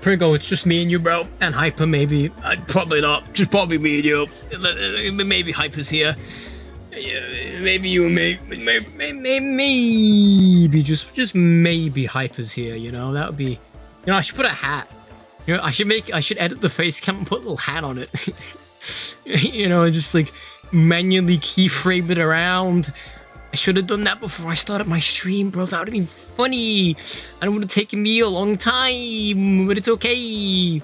Pringo, it's just me and you, bro. And Hyper, maybe. Probably not. Just probably me and you. Maybe Hyper's here. Yeah, maybe you and me. Maybe. Just maybe Hyper's here, you know? That would be... You know, I should put a hat. You know, I should edit the face cam and put a little hat on it. You know, just like manually keyframe it around. I should have done that before I started my stream, bro. That would have been funny. And it would have taken me a long time, but it's okay.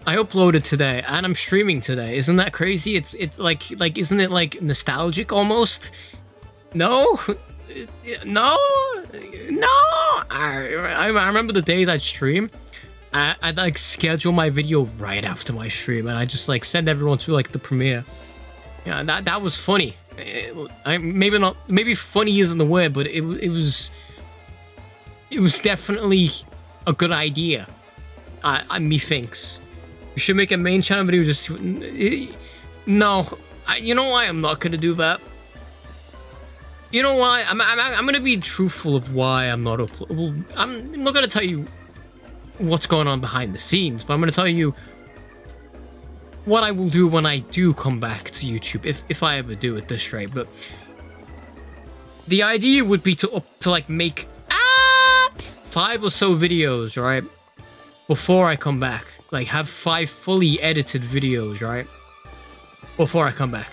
I uploaded today, and I'm streaming today. Isn't that crazy? It's like isn't it like nostalgic almost? No, no. I remember the days I'd stream. I'd like schedule my video right after my stream, and I just like send everyone to like the premiere. Yeah, that was funny. Maybe funny isn't the word, but it was definitely a good idea. Me thinks we should make a main channel video. Just no, you know why I'm not gonna do that. You know why? I'm gonna be truthful of why I'm not uploading. I'm not gonna tell you what's going on behind the scenes, but I'm gonna tell you what I will do when I do come back to YouTube, if I ever do it this rate. But the idea would be to like make 5 or so videos, right, before I come back. Like have 5 fully edited videos, right, before I come back.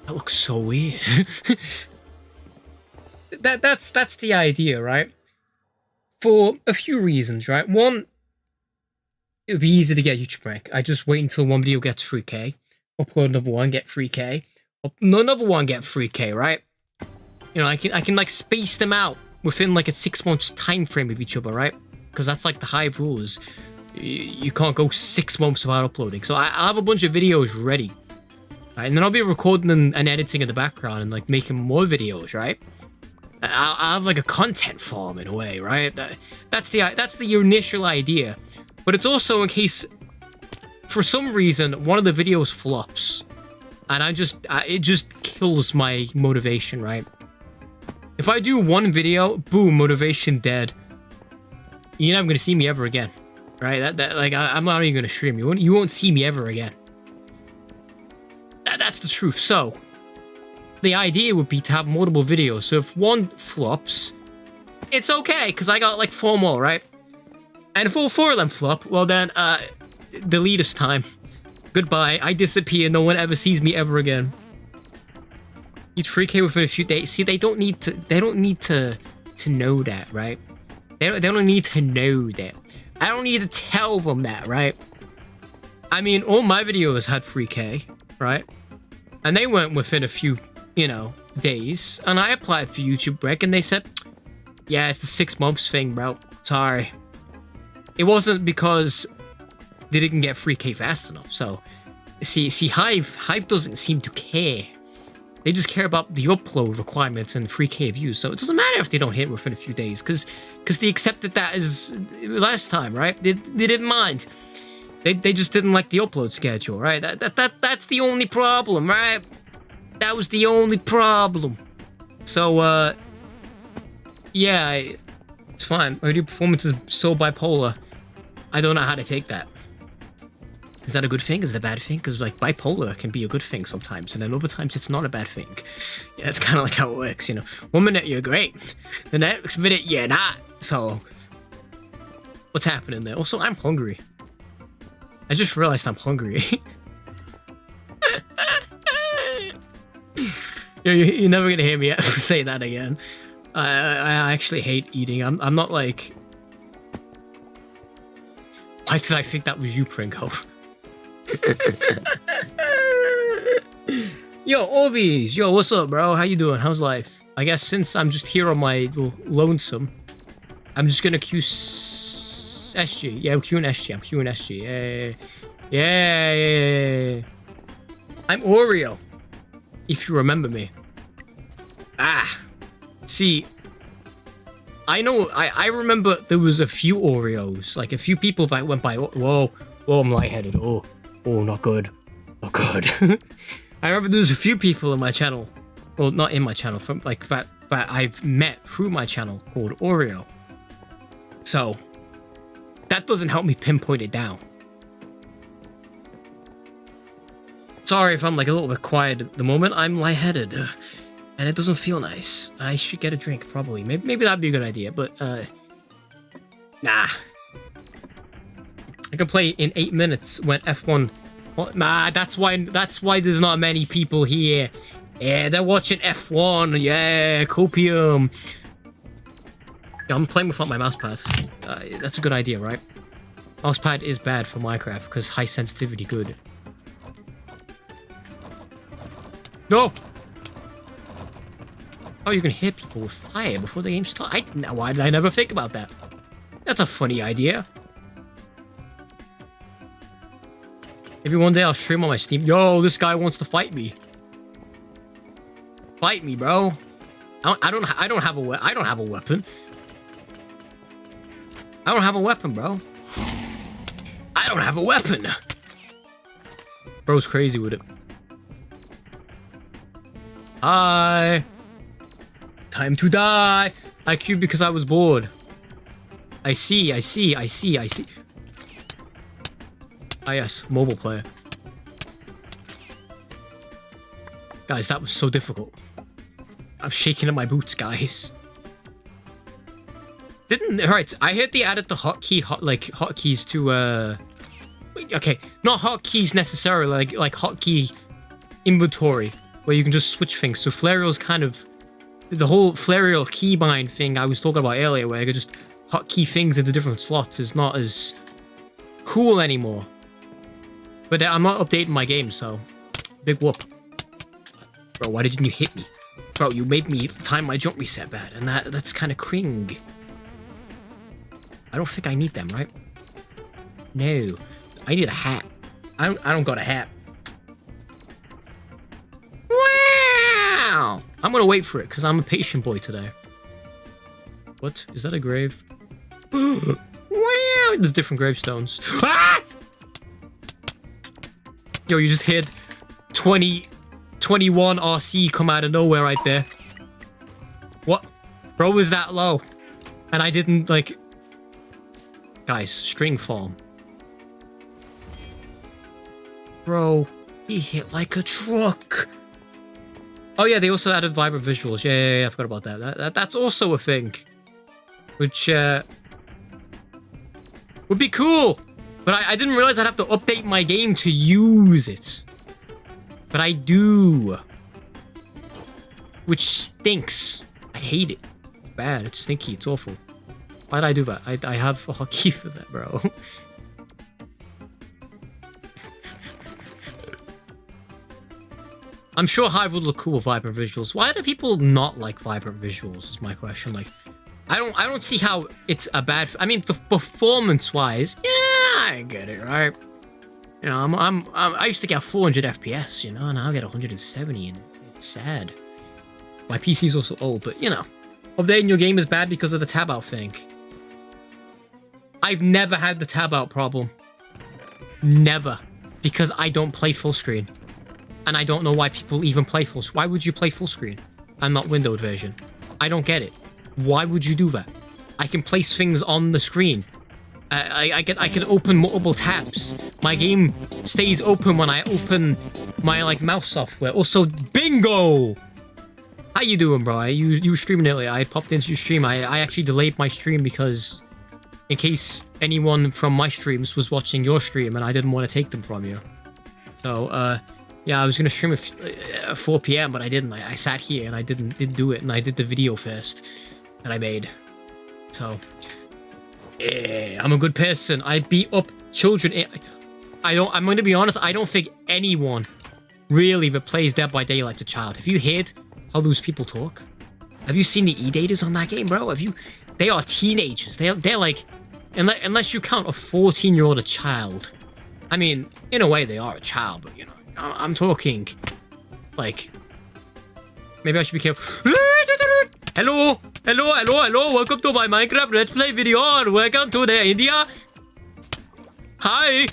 That looks so weird. That's the idea, right? For a few reasons, right? One, it would be easy to get YouTube rank. I just wait until one video gets 3K, upload another one, get 3K, another one, get 3K, right? You know, I can like space them out within like a 6 months time frame of each other, right? Because that's like the Hive rules. You can't go 6 months without uploading. So I'll have a bunch of videos ready, right? And then I'll be recording and editing in the background and like making more videos, right? I'll have like a content farm in a way, right? That's the initial idea. But it's also in case, for some reason, one of the videos flops, and it just kills my motivation, right? If I do one video, boom, motivation dead. You're never gonna see me ever again, right? I'm not even gonna stream. You won't see me ever again. That's the truth. So the idea would be to have multiple videos. So if one flops, it's okay, because I got like 4 more, right? And if all 4 of them flop, well then, delete us time. Goodbye. I disappear. No one ever sees me ever again. Each 3K within a few days. See, they don't need to know that, right? They don't need to know that. I don't need to tell them that, right? I mean, all my videos had 3K, right? And they went within a few, you know, days. And I applied for YouTube Rec, and they said, yeah, it's the 6 months thing, bro. Sorry. It wasn't because they didn't get 3K fast enough. So, see, Hive doesn't seem to care. They just care about the upload requirements and 3K views. So it doesn't matter if they don't hit within a few days, because they accepted that as last time, right? They didn't mind. They just didn't like the upload schedule, right? That's the only problem, right? That was the only problem. So, yeah, it's fine. My video performance is so bipolar. I don't know how to take that. Is that a good thing? Is it a bad thing? Because like bipolar can be a good thing sometimes, and then other times it's not a bad thing. Yeah, it's kind of like how it works, you know. 1 minute you're great, the next minute you're not. So, what's happening there? Also, I'm hungry. I just realized I'm hungry. You're never gonna hear me say that again. I actually hate eating. I'm not like. Why did I think that was you, Pringo? Yo, Orbeez! Yo, what's up, bro? How you doing? How's life? I guess since I'm just here on my lonesome, I'm just gonna queue SG. Yeah, I'm queuing SG. I'm queuing SG. Yeah. I'm Oreo, if you remember me. See, I know, I remember there was a few Oreos, like a few people that went by. Whoa, I'm lightheaded. Oh, not good. Not good. I remember there was a few people in my channel, well, not in my channel, from like that that I've met through my channel called Oreo. So that doesn't help me pinpoint it down. Sorry if I'm like a little bit quiet at the moment. I'm lightheaded and it doesn't feel nice. I should get a drink probably. Maybe that'd be a good idea, but nah. I can play in 8 minutes when F1. Nah, that's why there's not many people here. Yeah, they're watching F1. Yeah, copium. Yeah, I'm playing without my mousepad. That's a good idea, right? Mousepad is bad for Minecraft because high sensitivity good. No! Oh, you can hit people with fire before the game starts. Now, why did I never think about that? That's a funny idea. Maybe one day I'll stream on my Steam. Yo, this guy wants to fight me. Fight me, bro. I don't have a weapon. I don't have a weapon. I don't have a weapon, bro. I don't have a weapon. Bro's crazy with it. Hi. Time to die. I queued because I was bored. I see. Ah, yes, mobile player. Guys, that was so difficult. I'm shaking in my boots, guys. Alright, I heard they added the hotkeys to, okay, not hotkeys necessarily, like hotkey inventory, where you can just switch things. So Flareal's kind of, the whole Flareal keybind thing I was talking about earlier, where I could just hotkey things into different slots, is not as cool anymore. But I'm not updating my game, so big whoop. Bro, why didn't you hit me? Bro, you made me time my jump reset bad, and that's kind of cring. I don't think I need them, right? No. I need a hat. I don't got a hat. Wow! I'm gonna wait for it, because I'm a patient boy today. What? Is that a grave? Wow! There's different gravestones. Ah! Yo, you just hit 21 RC come out of nowhere right there. What? Bro was that low. And I didn't, like... Guys, string farm. Bro, he hit like a truck. Oh yeah, they also added vibrant visuals. Yeah, I forgot about that. That's also a thing. Which, would be cool. But I didn't realize I'd have to update my game to use it. But I do. Which stinks. I hate it. It's bad. It's stinky. It's awful. Why did I do that? I have a hotkey for that, bro. I'm sure Hive would look cool with vibrant visuals. Why do people not like vibrant visuals is my question. Like, I don't see how it's a bad... I mean, the performance-wise, yeah, I get it, right? You know, I used to get 400 FPS, you know, and now I get 170, and it's sad. My PC's also old, but, you know, updating your game is bad because of the tab out thing. I've never had the tab out problem. Never. Because I don't play full screen. And I don't know why people even play full screen. Why would you play full screen and not windowed version? I don't get it. Why would you do that? I can place things on the screen. I can open multiple tabs. My game stays open when I open my like mouse software. Also, bingo! How you doing, bro? You were streaming earlier. I popped into your stream. I actually delayed my stream because in case anyone from my streams was watching your stream and I didn't want to take them from you. So, yeah, I was gonna stream at 4 PM, but I didn't. I sat here and I didn't do it, and I did the video first that I made. So, yeah, I'm a good person. I beat up children. I'm gonna be honest. I don't think anyone really that plays Dead by Daylight's a child. Have you heard how those people talk? Have you seen the e-daters on that game, bro? They are teenagers. They're like, unless you count a 14-year-old a child. I mean, in a way, they are a child, but you know. I'm talking, like, maybe I should be careful. Hello, welcome to my Minecraft Let's Play video, welcome to the India. Hi,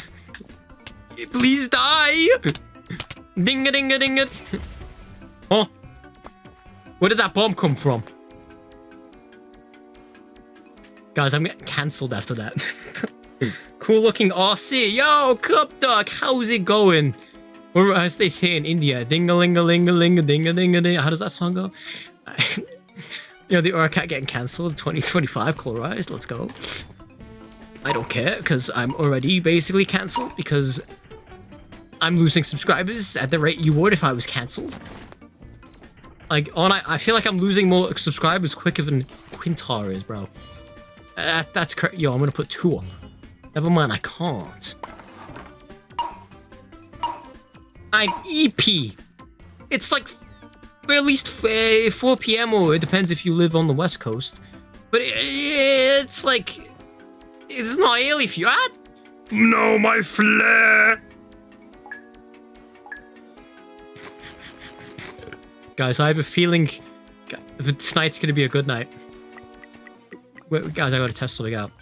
please die. Ding-a-ding-a-ding-a. Oh, Where did that bomb come from? Guys, I'm getting cancelled after that. Cool looking RC. Yo, Cup Duck, how's it going? Or as they say in India, ding-a-ling-a-ling-a-ling-a-ding-a-ding-a-ding. How does that song go? You know, the TheAuraCat getting cancelled. 2025 colorized. Let's go. I don't care because I'm already basically cancelled because I'm losing subscribers at the rate you would if I was cancelled. Like, I feel like I'm losing more subscribers quicker than Quintar is, bro. That's correct. Yo, I'm gonna put 2 up. Never mind, I can't. I'm EP. It's like at least 4 p.m. or it depends if you live on the West Coast. But it's like it's not early for you. No, my flare. Guys, I have a feeling tonight's gonna be a good night. Wait, guys, I gotta test something out.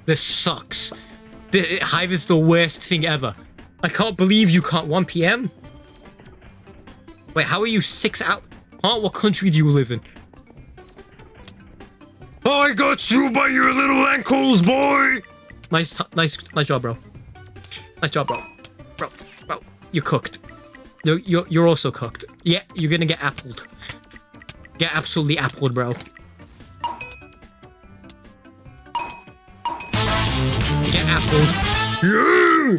This sucks. The Hive is the worst thing ever. I can't believe you can't 1 p.m. Wait, how are you 6 out? Huh? What country do you live in? I got you by your little ankles, boy. Nice job, bro. Nice job, bro. Bro, you're cooked. You're also cooked. Yeah, you're gonna get appled. Get absolutely appled, bro. Get appled. Yeah!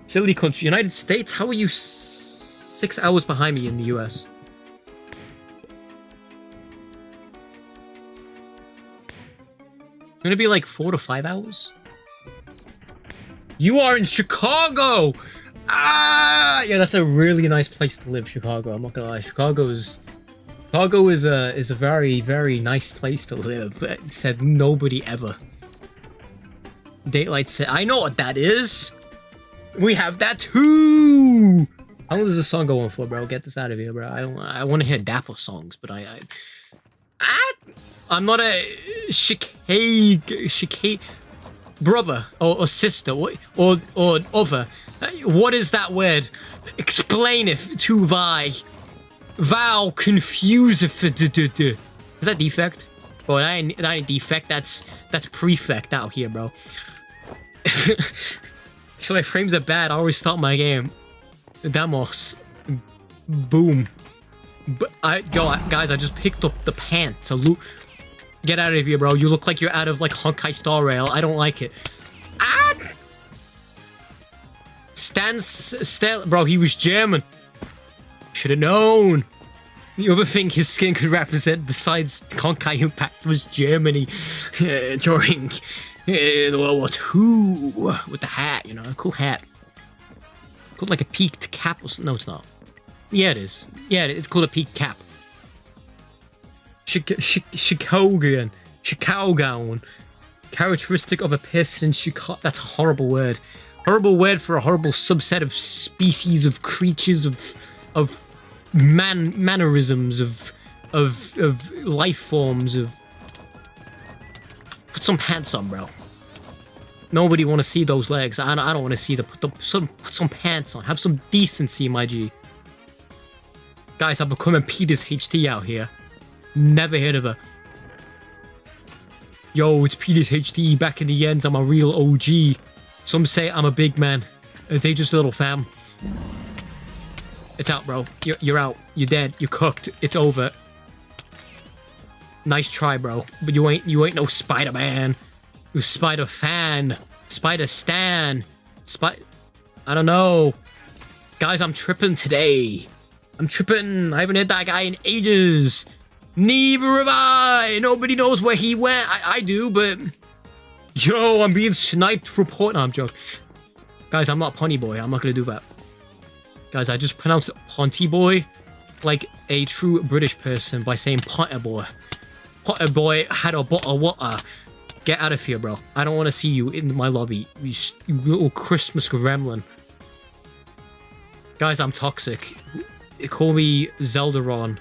Silly country. United States? How are you 6 hours behind me in the US? It's gonna be like 4 to 5 hours? You are in Chicago! Ah! Yeah, that's a really nice place to live, Chicago. I'm not gonna lie. Chicago is a very, very nice place to live. Said nobody ever. Daylight said, I know what that is. We have that too. How long does this song go on for, bro? Get this out of here, bro. I want to hear Dapper songs, but I'm not a chicane brother or sister or other. What is that word? Explain it to thy. Thou confuseth. Is that defect? Oh, that ain't defect. That's prefect out here, bro. So my frames are bad. I always start my game. Damos. Boom. But guys, I just picked up the pants. So get out of here, bro. You look like you're out of like Honkai Star Rail. I don't like it. Ah! Stand still, bro. He was German. Should have known. The other thing his skin could represent besides Honkai Impact was Germany during the World War II with the hat, you know, a cool hat. Called like a peaked cap or something. No, it's not. Yeah, it is. Yeah, it's called a peaked cap. Chicagoan. Characteristic of a person in Chicago. That's a horrible word. Horrible word for a horrible subset of species of creatures of mannerisms of life forms of. Put some pants on, bro. Nobody want to see those legs. I don't want to see the put some pants on. Have some decency, my G. Guys, I'm becoming Peter's HT out here. Never heard of her. Yo, it's Peter's HT back in the ends. I'm a real OG. Some say I'm a big man. They just a little fam. It's out, bro. You're out. You're dead. You're cooked. It's over. Nice try, bro. But you ain't no Spider-Man. You Spider-Fan. Spider-Stan. I don't know. Guys, I'm tripping today. I'm tripping. I haven't hit that guy in ages. Neither have I. Nobody knows where he went. I do, but... Yo, I'm being sniped. Report. No, I'm joking. Guys, I'm not Punny Boy. I'm not going to do that. Guys, I just pronounced Ponty Boy like a true British person by saying Potter Boy. Potter Boy had a bottle of water. Get out of here, bro. I don't want to see you in my lobby. You little Christmas gremlin. Guys, I'm toxic. They call me Zeldaron.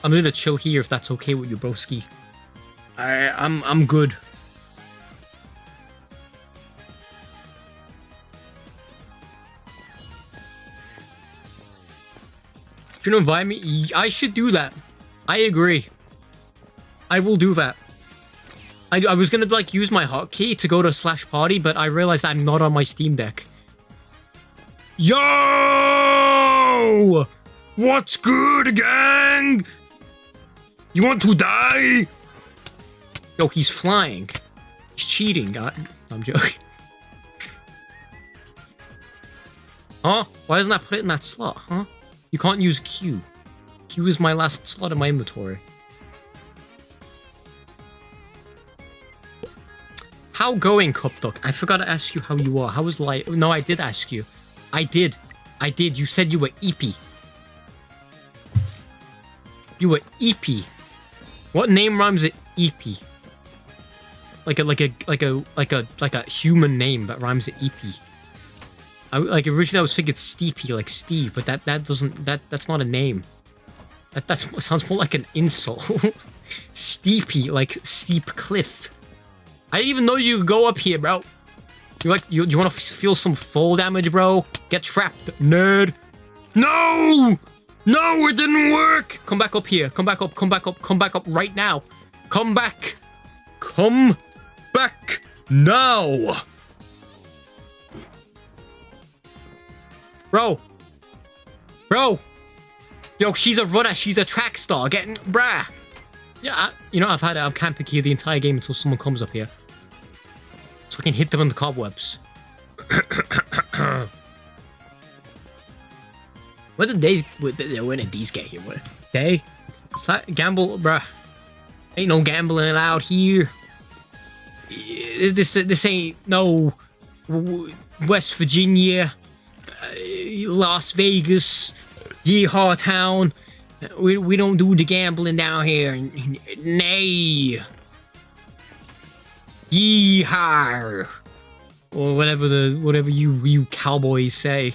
I'm gonna chill here if that's okay with you, broski. I'm good. Should you invite me? I should do that. I agree. I will do that. I was gonna like use my hotkey to go to /party, but I realized I'm not on my Steam Deck. Yo! What's good, gang? You want to die? Yo, he's flying. He's cheating. I'm joking. Huh? Why doesn't that put it in that slot, huh? You can't use Q. Q is my last slot in my inventory. How going, Cupduck? I forgot to ask you how you are. How was life? No, I did ask you. I did. You said you were EP. You were EP. What name rhymes with EP? Like a human name that rhymes with EP. Originally I was thinking Steepy, like Steve, but that's not a name. That sounds more like an insult. Steepy, like steep cliff. I didn't even know you could go up here, bro. You want to feel some fall damage, bro? Get trapped, nerd. No! No, it didn't work! Come back up here. Come back up right now. Come back. Come back now. Bro. Yo, she's a runner. She's a track star. Bruh. Yeah, I'm camping here the entire game until someone comes up here. So I can hit them in the cobwebs. What did when did these get here? What? They? Gamble, bruh. Ain't no gambling allowed here. This ain't no West Virginia, Las Vegas, Yeehaw Town. We don't do the gambling down here. Nay. Yeehaw. Or whatever you cowboys say.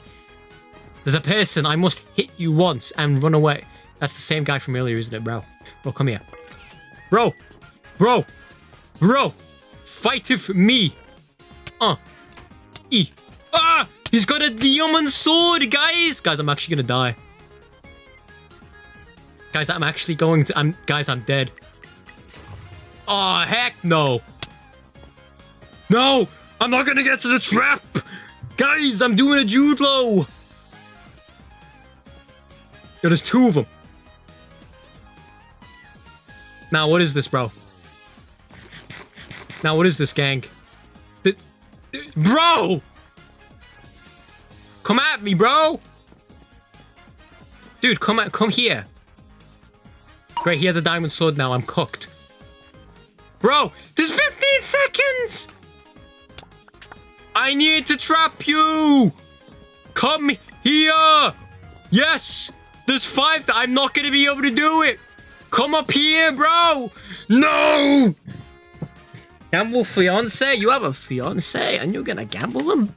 There's a person. I must hit you once and run away. That's the same guy from earlier, isn't it, bro? Bro, come here. Bro. Fight it for me. He's got a diamond sword, guys. Guys, I'm actually gonna die. Guys, I'm dead. Oh, heck no. No, I'm not gonna get to the trap. Guys, I'm doing a Jude Law. Yo, there's two of them. Now, what is this, bro? Now, what is this, gang? Bro! Come at me, bro! Dude, come here. Great, he has a diamond sword now. I'm cooked. Bro, there's 15 seconds! I need to trap you! Come here! Yes! There's 5 I'm not gonna be able to do it! Come up here, bro! No! Gamble fiance? You have a fiance and you're gonna gamble them?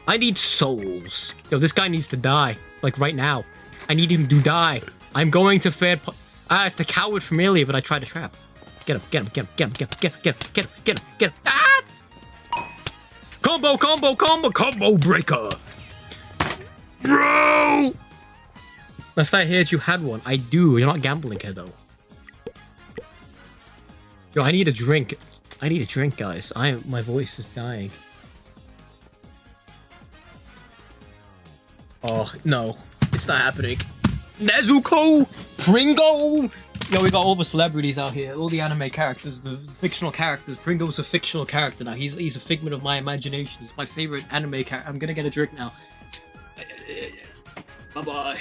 I need souls. Yo, this guy needs to die. Like, right now. I need him to die. I'm going to it's the coward from earlier, but I tried to trap. Get him. Ah! Combo breaker. Bro! Last I heard you had one. I do. You're not gambling here, though. Yo, I need a drink. Guys. My voice is dying. Oh, no. It's not happening. Nezuko! Pringo! Yo, we got all the celebrities out here. All the anime characters, the fictional characters. Pringo's a fictional character now. He's a figment of my imagination. He's my favorite anime character. I'm gonna get a drink now. Bye-bye.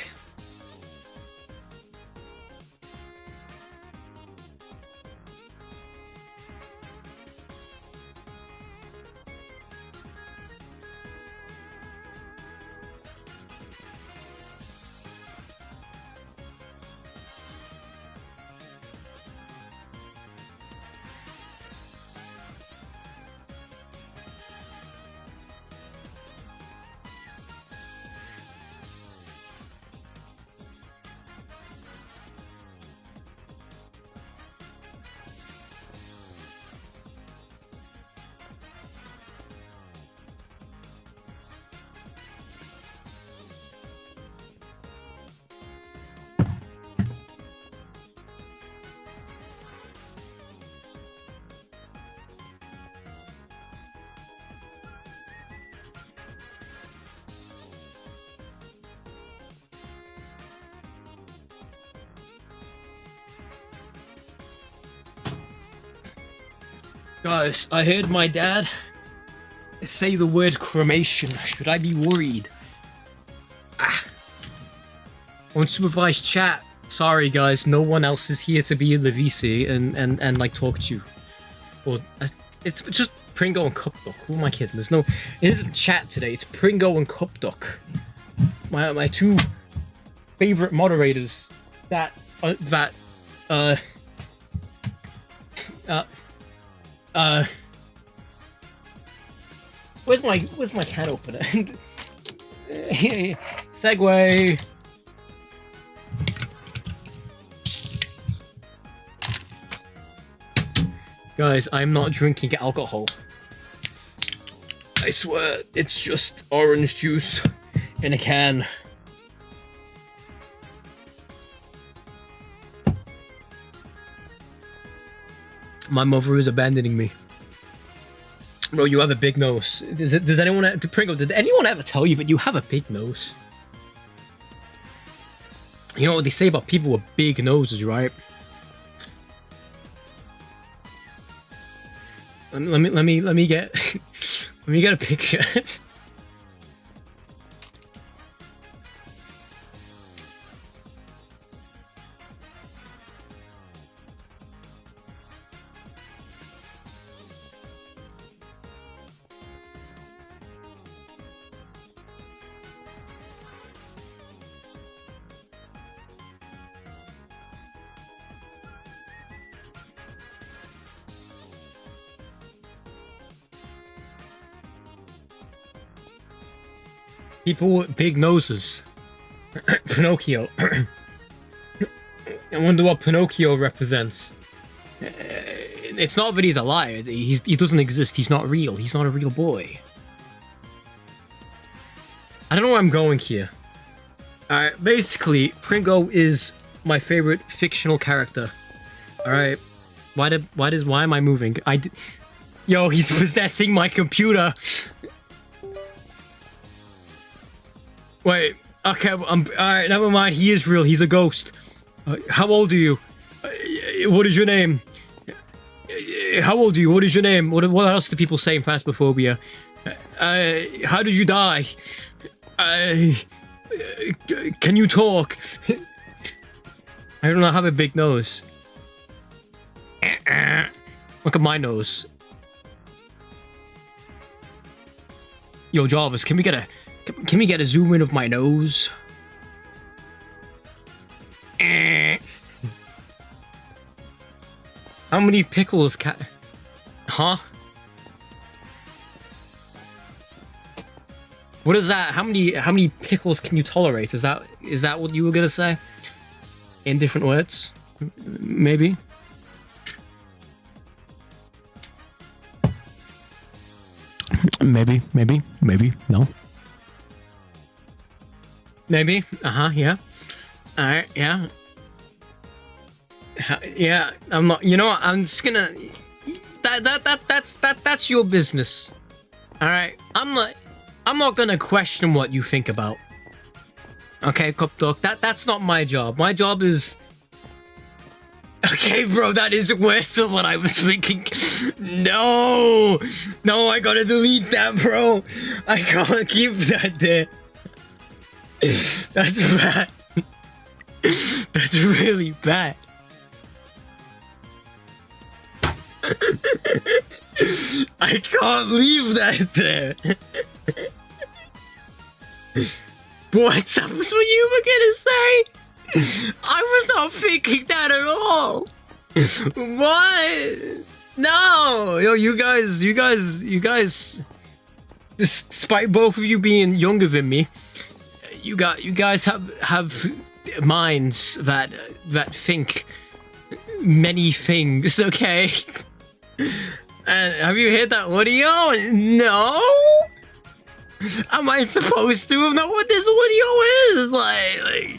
Guys, I heard my dad say the word cremation. Should I be worried? Unsupervised chat. Sorry guys, no one else is here to be in the VC and like talk to you. Or it's just Pringo and Cupduck. Who am I kidding? There's no, it isn't chat today. It's Pringo and Cupduck. My two favorite moderators. Where's my can opener? Segway. Guys, I'm not drinking alcohol. I swear, it's just orange juice in a can. My mother is abandoning me. Bro, you have a big nose. Does anyone, Pringle, did anyone ever tell you that you have a big nose? You know what they say about people with big noses, right? Let me get let me get a picture. People with big noses. Pinocchio. I wonder what Pinocchio represents. It's not that he's a liar. He doesn't exist. He's not real. He's not a real boy. I don't know where I'm going here. Alright, basically, Pringo is my favorite fictional character. Alright. Why am I moving? Yo, he's possessing my computer. Wait, okay, alright, never mind, he is real, he's a ghost. How old are you? What is your name? How old are you? What is your name? What else do people say in Phasmophobia? How did you die? Can you talk? I don't know, I have a big nose. Look at my nose. Yo, Jarvis, can we get a zoom in of my nose? How many pickles Huh? What is that? How many pickles can you tolerate? Is that what you were gonna say? In different words? Maybe? Maybe, no. Maybe. Yeah. Alright, yeah. Yeah, I'm not, you know what, I'm just gonna, that's your business. Alright, I'm not gonna question what you think about. Okay, Cupduck, that's not my job. My job is, okay, bro, that is worse than what I was thinking. No, I gotta delete that, bro. I can't keep that there. That's bad. That's really bad. I can't leave that there. What? That was what you were gonna say? I was not thinking that at all. What? No. Yo, you guys, despite both of you being younger than me, you guys have minds that think many things, okay? And have you heard that audio? No? Am I supposed to know what this audio is? Like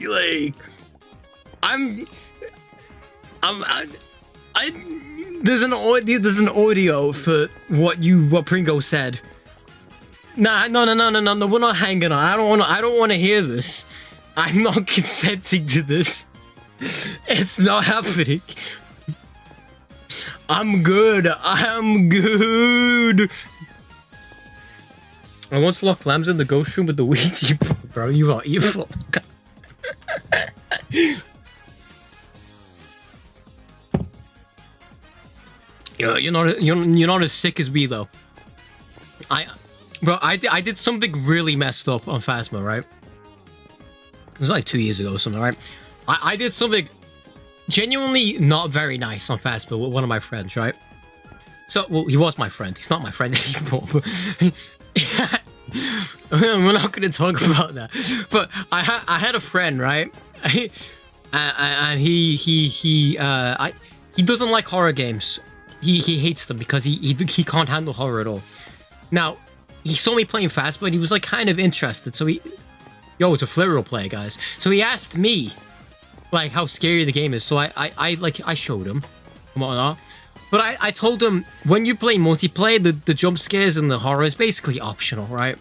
there's an audio for what Pringo said. Nah, no, we're not hanging on. I don't want to hear this. I'm not consenting to this. It's not happening. I'm good. I'm good. I once locked lambs in the ghost room with the Ouija board, bro. You are evil. You're not as sick as me though. I did something really messed up on Phasma, right? It was like 2 years ago or something, right? I did something genuinely not very nice on Phasma with one of my friends, right? So, well, he was my friend. He's not my friend anymore. We're not going to talk about that. But I had a friend, right? And he doesn't like horror games. He hates them because he can't handle horror at all. Now, he saw me playing Phasma and he was like kind of interested. So yo, it's a flare play, guys. So he asked me like how scary the game is. So I showed him and whatnot. But I told him when you play multiplayer, the jump scares and the horror is basically optional, right?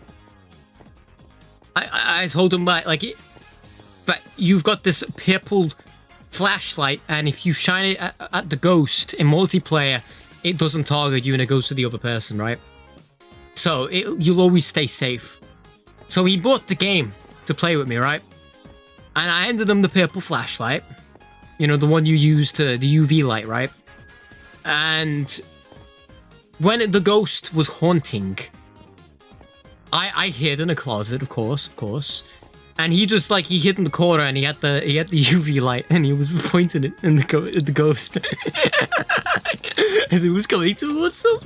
I told him but you've got this purple flashlight, and if you shine it at the ghost in multiplayer, it doesn't target you and it goes to the other person, right? So you'll always stay safe. So he bought the game to play with me, right? And I handed him the purple flashlight, you know, the one you use the UV light, right? And when the ghost was haunting, I hid in a closet, of course. And he just like he hid in the corner and he had the UV light and he was pointing it in the ghost as it was coming towards him.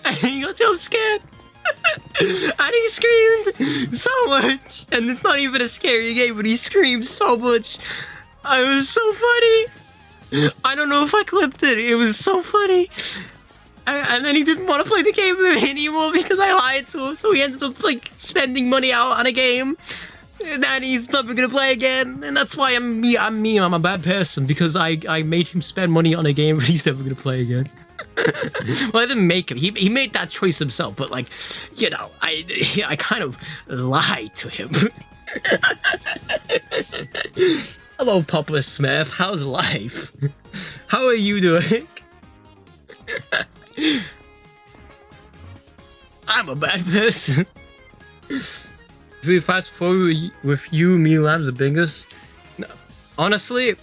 And he got jump scared. And he screamed so much. And it's not even a scary game, but he screamed so much. It was so funny. I don't know if I clipped it. It was so funny. And then he didn't want to play the game with me anymore because I lied to him. So he ended up like spending money out on a game. And then he's never going to play again. And that's why I'm me. I'm a bad person because I made him spend money on a game, but he's never going to play again. Well, I didn't make him. He made that choice himself. But like, you know, I kind of lied to him. Hello, Papa Smith. How's life? How are you doing? I'm a bad person. If we fast forward with you, me, Lambs, and Bingus, honestly,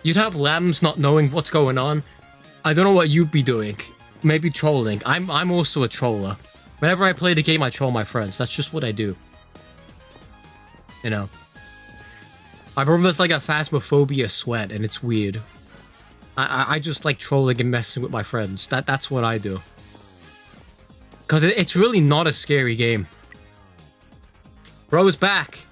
you'd have Lambs not knowing what's going on. I don't know what you'd be doing. Maybe trolling. I'm also a troller. Whenever I play the game, I troll my friends. That's just what I do. You know. My brother's like a phasmophobia sweat, and it's weird. I just like trolling and messing with my friends. That's what I do. Because it's really not a scary game. Bro's back.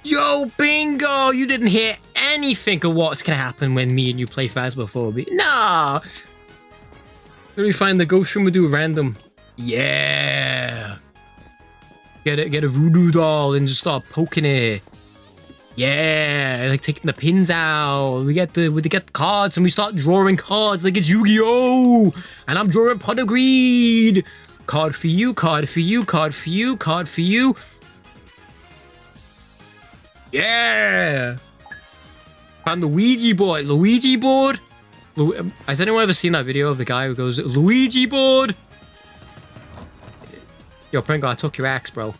Yo, bingo! You didn't hear anything of what's gonna happen when me and you play Phasmophobia. Nah! Let me find the ghost room and do random. Yeah! Get a voodoo doll and just start poking it. Yeah, like taking the pins out. We get the cards and we start drawing cards like it's Yu-Gi-Oh! And I'm drawing pot of greed. Card for you, card for you, card for you, card for you. Yeah! Found the Ouija board. Luigi board? Has anyone ever seen that video of the guy who goes, Luigi board? Yo, Pringle, I took your axe, bro.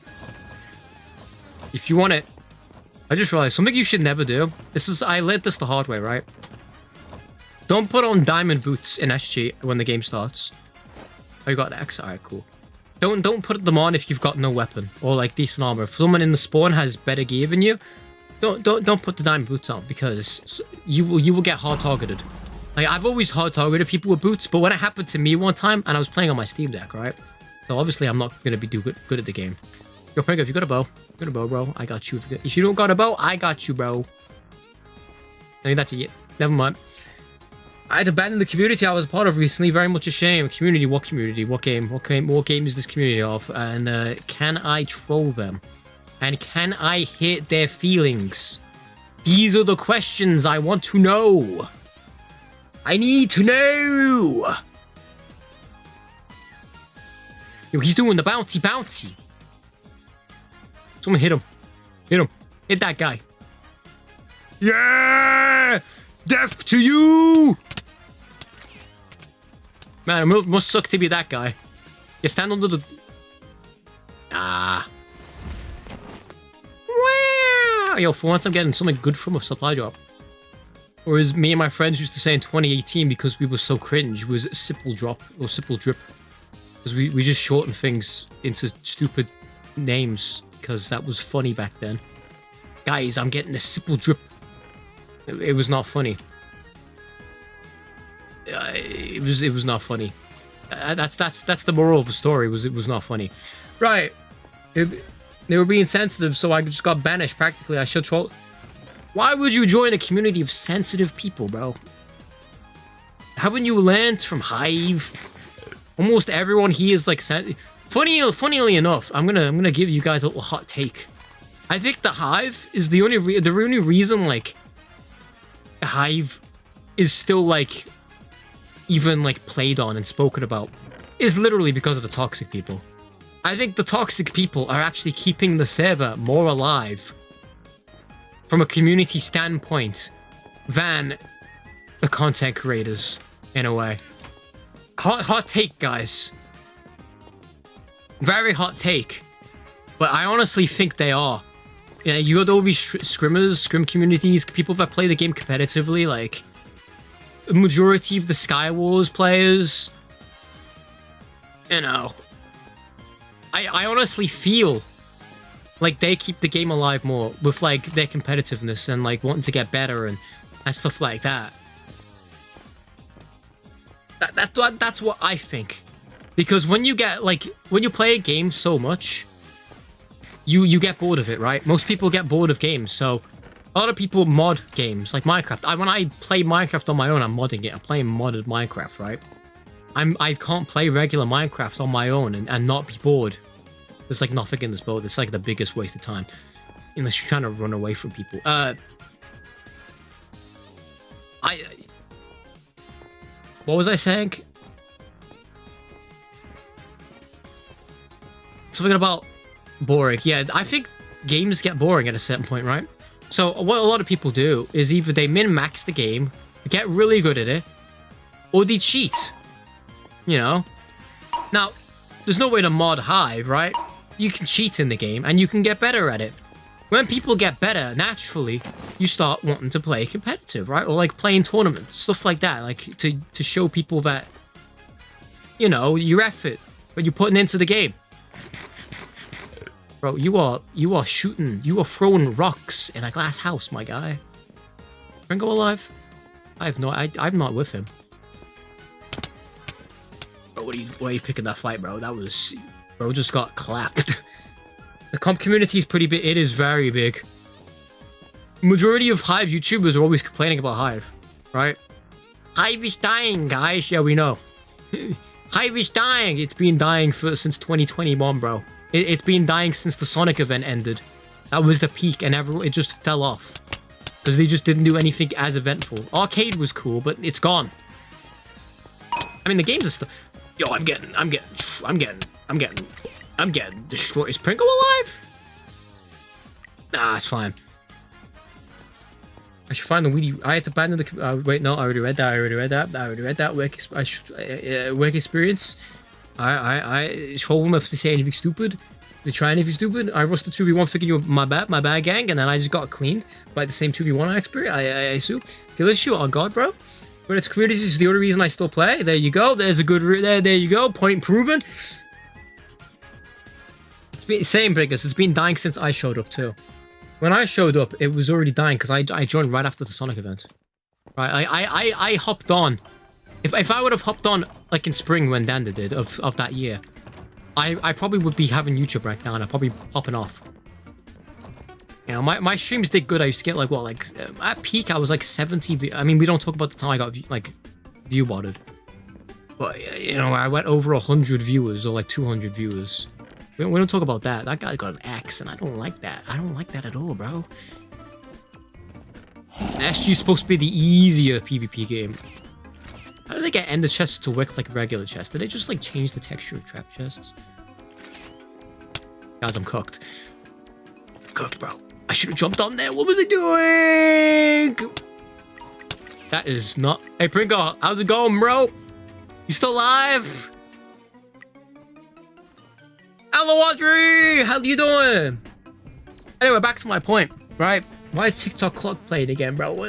If you want it. I just realized something you should never do. I learned this the hard way, right? Don't put on diamond boots in SG when the game starts. Oh, you got an axe? Alright, cool. Don't put them on if you've got no weapon or like decent armor. If someone in the spawn has better gear than you, don't put the diamond boots on because you will get hard targeted. Like I've always hard targeted people with boots, but when it happened to me one time and I was playing on my Steam Deck, right? So obviously I'm not gonna be good at the game. Yo, Pringle, if you got a bow, bro. I got you. If you don't got a bow, I got you, bro. I mean that's it. Never mind. I had to abandon the community I was a part of recently. Very much a shame. Community? What community? What game? What game is this community of? And can I troll them? And can I hit their feelings? These are the questions I want to know. I need to know. Yo, he's doing the bouncy. Someone hit him. Hit him. Hit that guy. Yeah! Death to you! Man, it must suck to be that guy. You stand under the... Ah. Wow. Yo, for once I'm getting something good from a supply drop. Or as me and my friends used to say in 2018 because we were so cringe, was Sipple Drop or Sipple Drip. Because we just shortened things into stupid names because that was funny back then. Guys, I'm getting a Sipple Drip. It was not funny. It was not funny. That's the moral of the story. It was not funny. Right. They were being sensitive, so I just got banished practically. I should troll. Why would you join a community of sensitive people, bro? Haven't you learned from Hive? Almost everyone here is like funnily enough, I'm gonna give you guys a little hot take. I think the Hive is the only reason like Hive is still like even like played on and spoken about is literally because of the toxic people. I think the toxic people are actually keeping the server more alive from a community standpoint than the content creators in a way. Hot take, guys. Very hot take. But I honestly think they are. Yeah, you got all these scrim communities, people that play the game competitively, like the majority of the Skywars players. You know, I honestly feel like they keep the game alive more with like their competitiveness and like wanting to get better and stuff like that. That's what I think. Because when you play a game so much, you get bored of it, right? Most people get bored of games, so a lot of people mod games like Minecraft. When I play Minecraft on my own, I'm modding it. I'm playing modded Minecraft, right? I can't play regular Minecraft on my own and not be bored. There's like nothing in this boat. It's like the biggest waste of time. Unless you're trying to run away from people. What was I saying? Something about boring. Yeah, I think games get boring at a certain point, right? So what a lot of people do is either they min-max the game, get really good at it, or they cheat. You know? Now, there's no way to mod Hive, right? You can cheat in the game, and you can get better at it. When people get better, naturally, you start wanting to play competitive, right? Or like playing tournaments, stuff like that, like to show people that, you know, your effort, what you're putting into the game. Bro, you are shooting, you are throwing rocks in a glass house, my guy. Pringo alive? I'm not with him. Bro, why are you picking that fight, bro? Bro just got clapped. The comp community is pretty big. It is very big. Majority of Hive YouTubers are always complaining about Hive, right? Hive is dying, guys. Yeah, we know. Hive is dying. It's been dying since 2021, bro. It's been dying since the Sonic event ended. That was the peak, and it just fell off because they just didn't do anything as eventful. Arcade was cool, but it's gone. I mean, the games are still. Yo, I'm getting destroyed. Is Pringle alive? Nah, it's fine. I should find the weedy. I had to abandon the. Wait, no, I already read that. Work experience. I told him if to say anything stupid, to try anything stupid. I rusted 2v1 thinking you were my bad gang, and then I just got cleaned by the same 2v1 I experienced. I assume. Kill issue on God, bro. But it's community is the only reason I still play. There you go. There's a good there you go. Point proven. It's been same biggest. It's been dying since I showed up too. When I showed up, it was already dying because I joined right after the Sonic event. Right, I hopped on. If I would have hopped on like in spring when Danda did of that year, I probably would be having YouTube right now and I'd probably be popping off. You know, my streams did good. I used to get like what, like at peak I was like 70. I mean, we don't talk about the time I got like view botted, but you know, I went over 100 viewers or like 200 viewers. We don't talk about that. That guy got an X, and I don't like that. I don't like that at all, bro. SG is supposed to be the easier PvP game. How did they get ender chests to work like regular chests? Did they just like change the texture of trap chests? Guys, I'm cooked. Cooked, bro. I should have jumped on there. What was I doing? That is not... Hey, Pringo, how's it going, bro? You still alive? Hello, Audrey! How you doing? Anyway, back to my point, right? Why is TikTok clock playing again, bro? What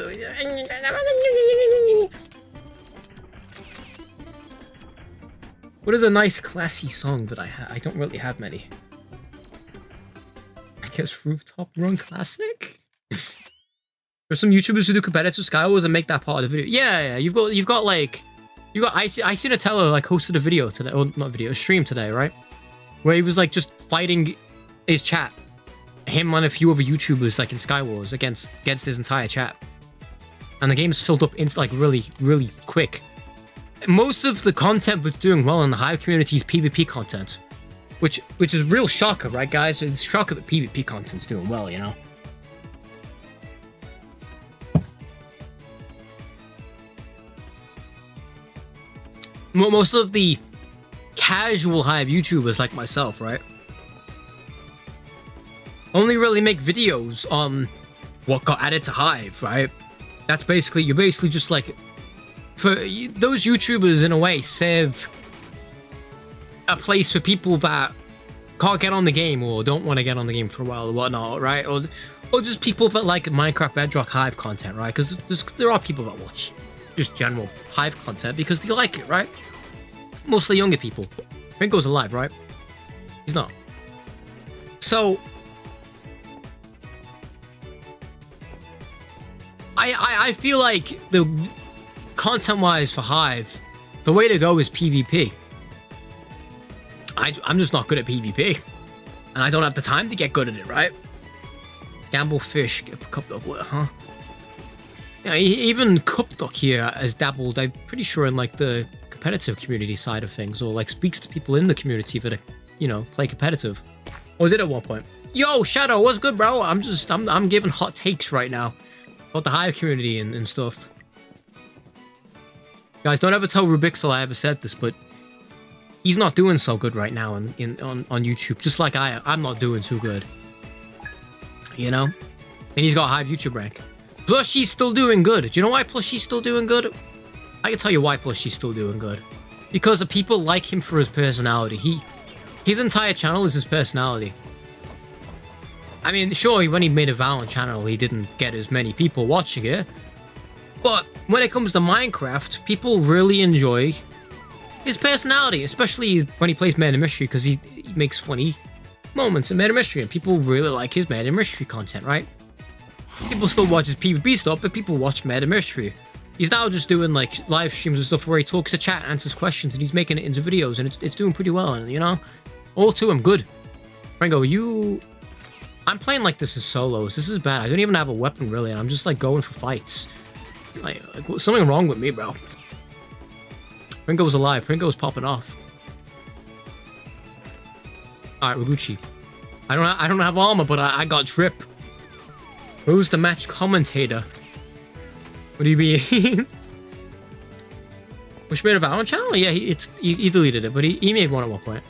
is a nice, classy song that I have? I don't really have many. I guess Rooftop Run Classic? There's some YouTubers who do competitive Skywars and make that part of the video. Yeah, you've got I see Nutella like hosted a video today, or not video, a stream today, right? Where he was like just fighting his chat. Him and a few other YouTubers like in Skywars against his entire chat. And the game's filled up like really, really quick. Most of the content that's doing well in the Hive community is PvP content. Which is real shocker, right guys? It's shocker that PvP content's doing well, you know? Most of the casual Hive YouTubers like myself, right? Only really make videos on what got added to Hive, right? That's basically, you're basically just like, for those YouTubers in a way serve a place for people that can't get on the game or don't want to get on the game for a while or whatnot, right? Or just people that like Minecraft Bedrock Hive content, right? Because there are people that watch just general Hive content because they like it, right? Mostly younger people. Ringo's alive, right? He's not. So I feel like the content-wise for Hive, the way to go is PvP. I'm just not good at PvP. And I don't have the time to get good at it, right? Gamble Fish, Cupduck, what, huh? Yeah, even Cupduck here has dabbled, I'm pretty sure, in like the competitive community side of things, or like speaks to people in the community that are, you know, play competitive. Or did at one point. Yo, Shadow, what's good, bro? I'm giving hot takes right now about the Hive community and stuff. Guys, don't ever tell Rubixel I ever said this, but he's not doing so good right now on YouTube. Just like I'm not doing too good. You know? And he's got a Hive YouTube rank. Plushy's still doing good. Do you know why Plushy's still doing good? I can tell you why Plushy's still doing good. Because the people like him for his personality. His entire channel is his personality. I mean, sure, when he made a Valorant channel, he didn't get as many people watching it. But when it comes to Minecraft, people really enjoy his personality, especially when he plays Murder Mystery, because he makes funny moments in Murder Mystery, and people really like his Murder Mystery content, right? People still watch his PvP stuff, but people watch Murder Mystery. He's now just doing like live streams and stuff where he talks to chat, answers questions, and he's making it into videos, and it's doing pretty well, and you know, all to him, good. Ringo, I'm playing like this as solos. This is bad. I don't even have a weapon really, and I'm just like going for fights. Like something wrong with me, bro. Ringo's alive. Ringo's popping off. All right, Raguchi. I don't have armor, but I got drip. Who's the match commentator? What do you mean? Which made a Valorant channel? Yeah, he deleted it, but he made one at one point.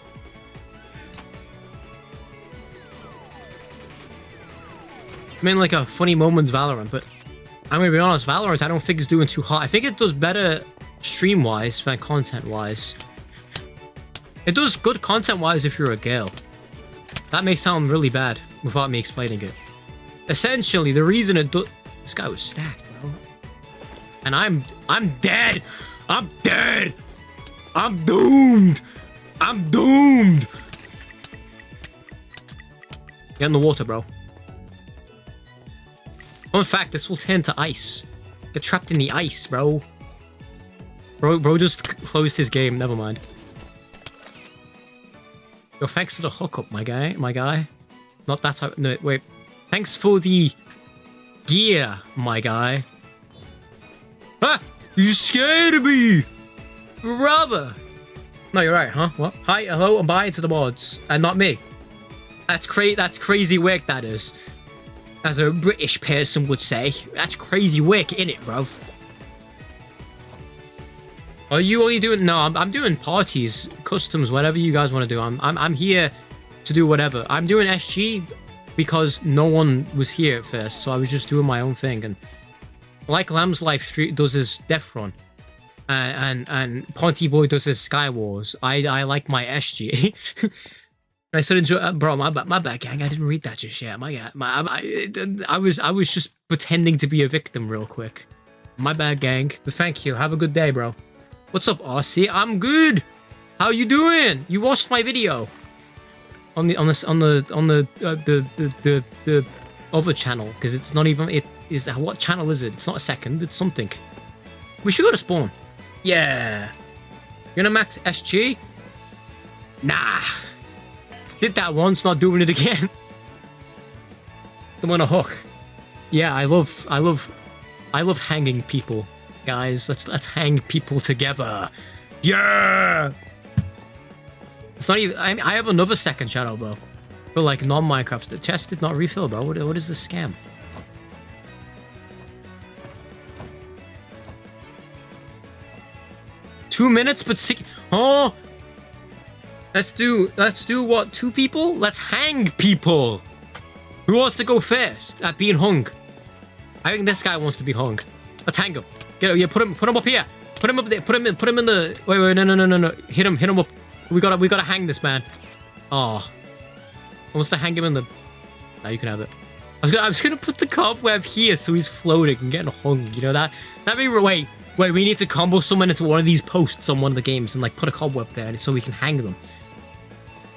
I mean, like a funny moments Valorant, but I'm gonna be honest, Valorant I don't think is doing too hot. I think it does better stream-wise than content-wise. It does good content-wise if you're a girl. That may sound really bad without me explaining it. Essentially, the reason it does... This guy was stacked, bro. And I'm dead! I'm dead! I'm doomed! I'm doomed! Get in the water, bro. Fun fact, this will turn to ice. Get trapped in the ice, bro. Bro just closed his game. Never mind. Yo, thanks for the hookup, my guy. Not that type. No, wait. Thanks for the gear, my guy. Ah! You scared me! Brother! No, you're right, huh? What? Hi, hello, and bye to the mods. And not me. That's crazy work, that is. As a British person would say. That's crazy work, innit, bruv? Are you only doing... No, I'm doing parties, customs, whatever you guys want to do. I'm here to do whatever. I'm doing SG because no one was here at first, so I was just doing my own thing. And like Lamb's live stream does his death run. and Ponty Boy does his Sky Wars. I like my SG. I still enjoy, bro. My bad, gang. I didn't read that just yet. I was just pretending to be a victim real quick. My bad, gang. But thank you. Have a good day, bro. What's up, RC? I'm good. How you doing? You watched my video on the other channel, because it's not even what channel is it? It's not a second. It's something. We should go to spawn. Yeah. You're gonna max SG? Nah. Did that once, not doing it again. I'm on a hook. Yeah, I love hanging people, guys. Let's hang people together. Yeah. It's not even. I have another second shadow, bro. For like non-Minecraft. The chest did not refill, bro. What is this scam? Two minutes, but six. Oh. Let's do what? Two people? Let's hang people. Who wants to go first at being hung? I think this guy wants to be hung. Let's hang him. Get yeah, put him up here. Put him up there. Put him in the. Wait, no. Hit him up. We gotta hang this man. Oh, I wants to hang him in the. Now you can have it. I was gonna put the cobweb here so he's floating and getting hung. You know that? That'd be wait. We need to combo someone into one of these posts on one of the games and like put a cobweb there so we can hang them.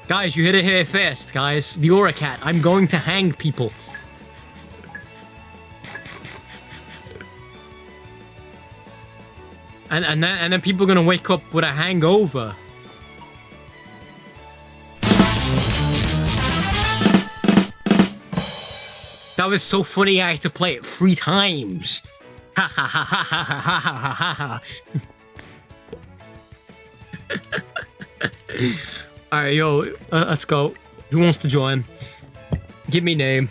Guys, you hit it here first, guys. TheAuraCat. I'm going to hang people. And then people are gonna wake up with a hangover. That was so funny. I had to play it 3 times. Ha ha ha ha ha ha ha ha ha. Alright, yo, let's go. Who wants to join? Give me name.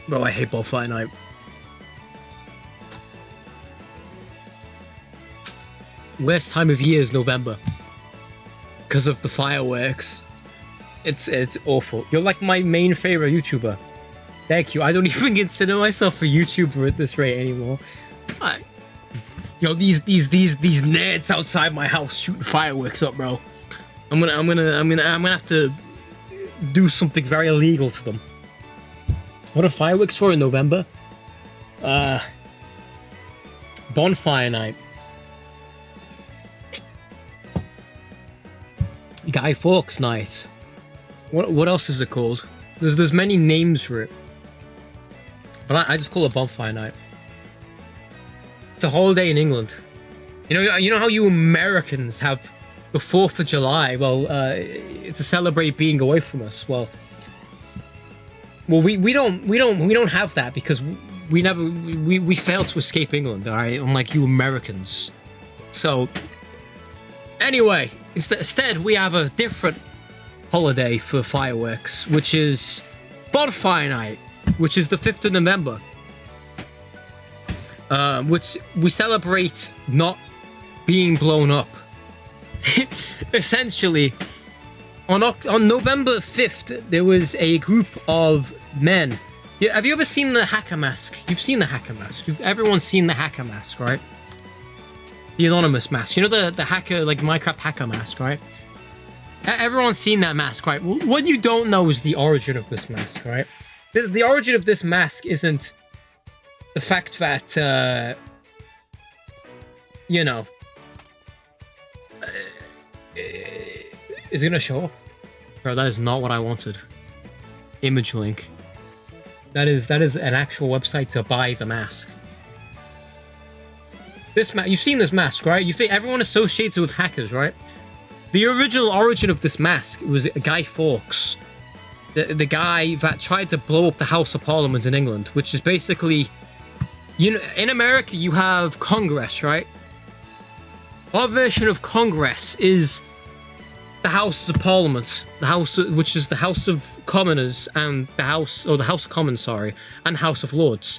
Bro, I hate Bonfire Night. Worst time of year is November. Because of the fireworks. It's awful. You're like my main favorite YouTuber. Thank you. I don't even consider myself a YouTuber at this rate anymore. Yo, these nerds outside my house shooting fireworks up, bro. I'm gonna have to do something very illegal to them. What are fireworks for in November? Bonfire Night. Guy Fawkes Night. What else is it called? There's many names for it. But I just call it Bonfire Night. It's a holiday in England. You know how you Americans have the 4th of July? Well, to celebrate being away from us. Well, we don't have that because we failed to escape England, all right? Unlike you Americans. So anyway, instead we have a different holiday for fireworks, which is Bonfire Night, which is the 5th of November. Which we celebrate not being blown up. Essentially, on November 5th, there was a group of men. Yeah, have you ever seen the hacker mask? You've seen the hacker mask. Everyone's seen the hacker mask, right? The anonymous mask. You know the hacker, like Minecraft hacker mask, right? Everyone's seen that mask, right? What you don't know is the origin of this mask, right? The origin of this mask isn't the fact that, you know, is it gonna show up? Bro, that is not what I wanted. Image link. That is an actual website to buy the mask. This you've seen this mask, right? You think everyone associates it with hackers, right? The original origin of this mask was Guy Fawkes, the guy that tried to blow up the House of Parliament in England, which is basically, you know, in America you have Congress, right? Our version of Congress is the House of Parliament, which is the House of Commoners and the House of Commons, sorry, and House of Lords.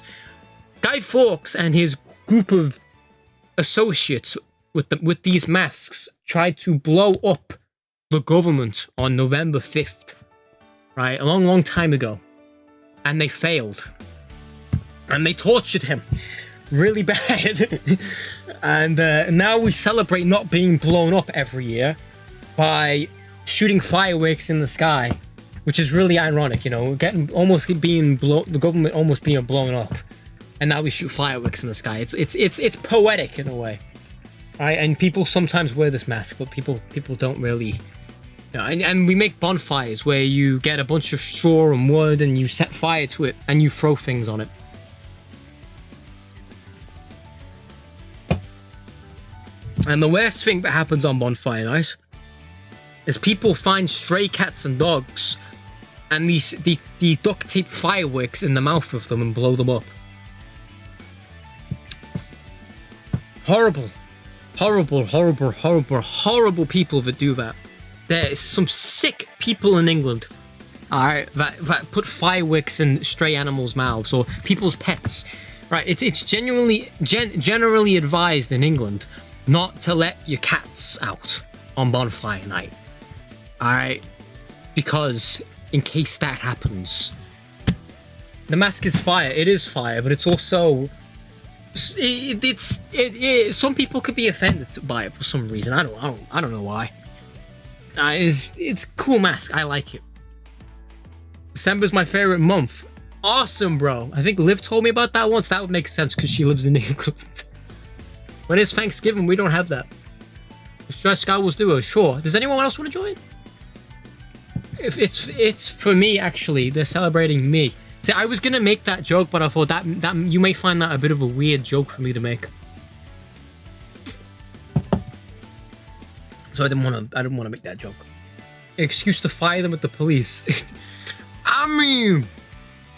Guy Fawkes and his group of associates with these masks tried to blow up the government on November 5th. right? A long, long time ago. And they failed. And they tortured him really bad. And now we celebrate not being blown up every year by shooting fireworks in the sky, which is really ironic, you know, the government almost being blown up, and now we shoot fireworks in the sky. It's poetic in a way, right? And people sometimes wear this mask, but people don't really. You know, and we make bonfires where you get a bunch of straw and wood and you set fire to it and you throw things on it. And the worst thing that happens on bonfire night is people find stray cats and dogs and the duct tape fireworks in the mouth of them and blow them up. Horrible. Horrible, horrible, horrible, horrible people that do that. There's some sick people in England, alright, that put fireworks in stray animals' mouths or people's pets. Right, it's generally advised in England not to let your cats out on bonfire night. Alright? Because in case that happens. The mask is fire. It is fire, but it's also some people could be offended by it for some reason. I don't know why. It's a cool mask. I like it. December's my favorite month. Awesome, bro. I think Liv told me about that once. That would make sense because she lives in England. When it's Thanksgiving, we don't have that. Stress Skywars Duo, sure. Does anyone else want to join? If it's for me, actually. They're celebrating me. See, I was gonna make that joke, but I thought that you may find that a bit of a weird joke for me to make. So I didn't want to make that joke. Excuse to fire them with the police. I mean,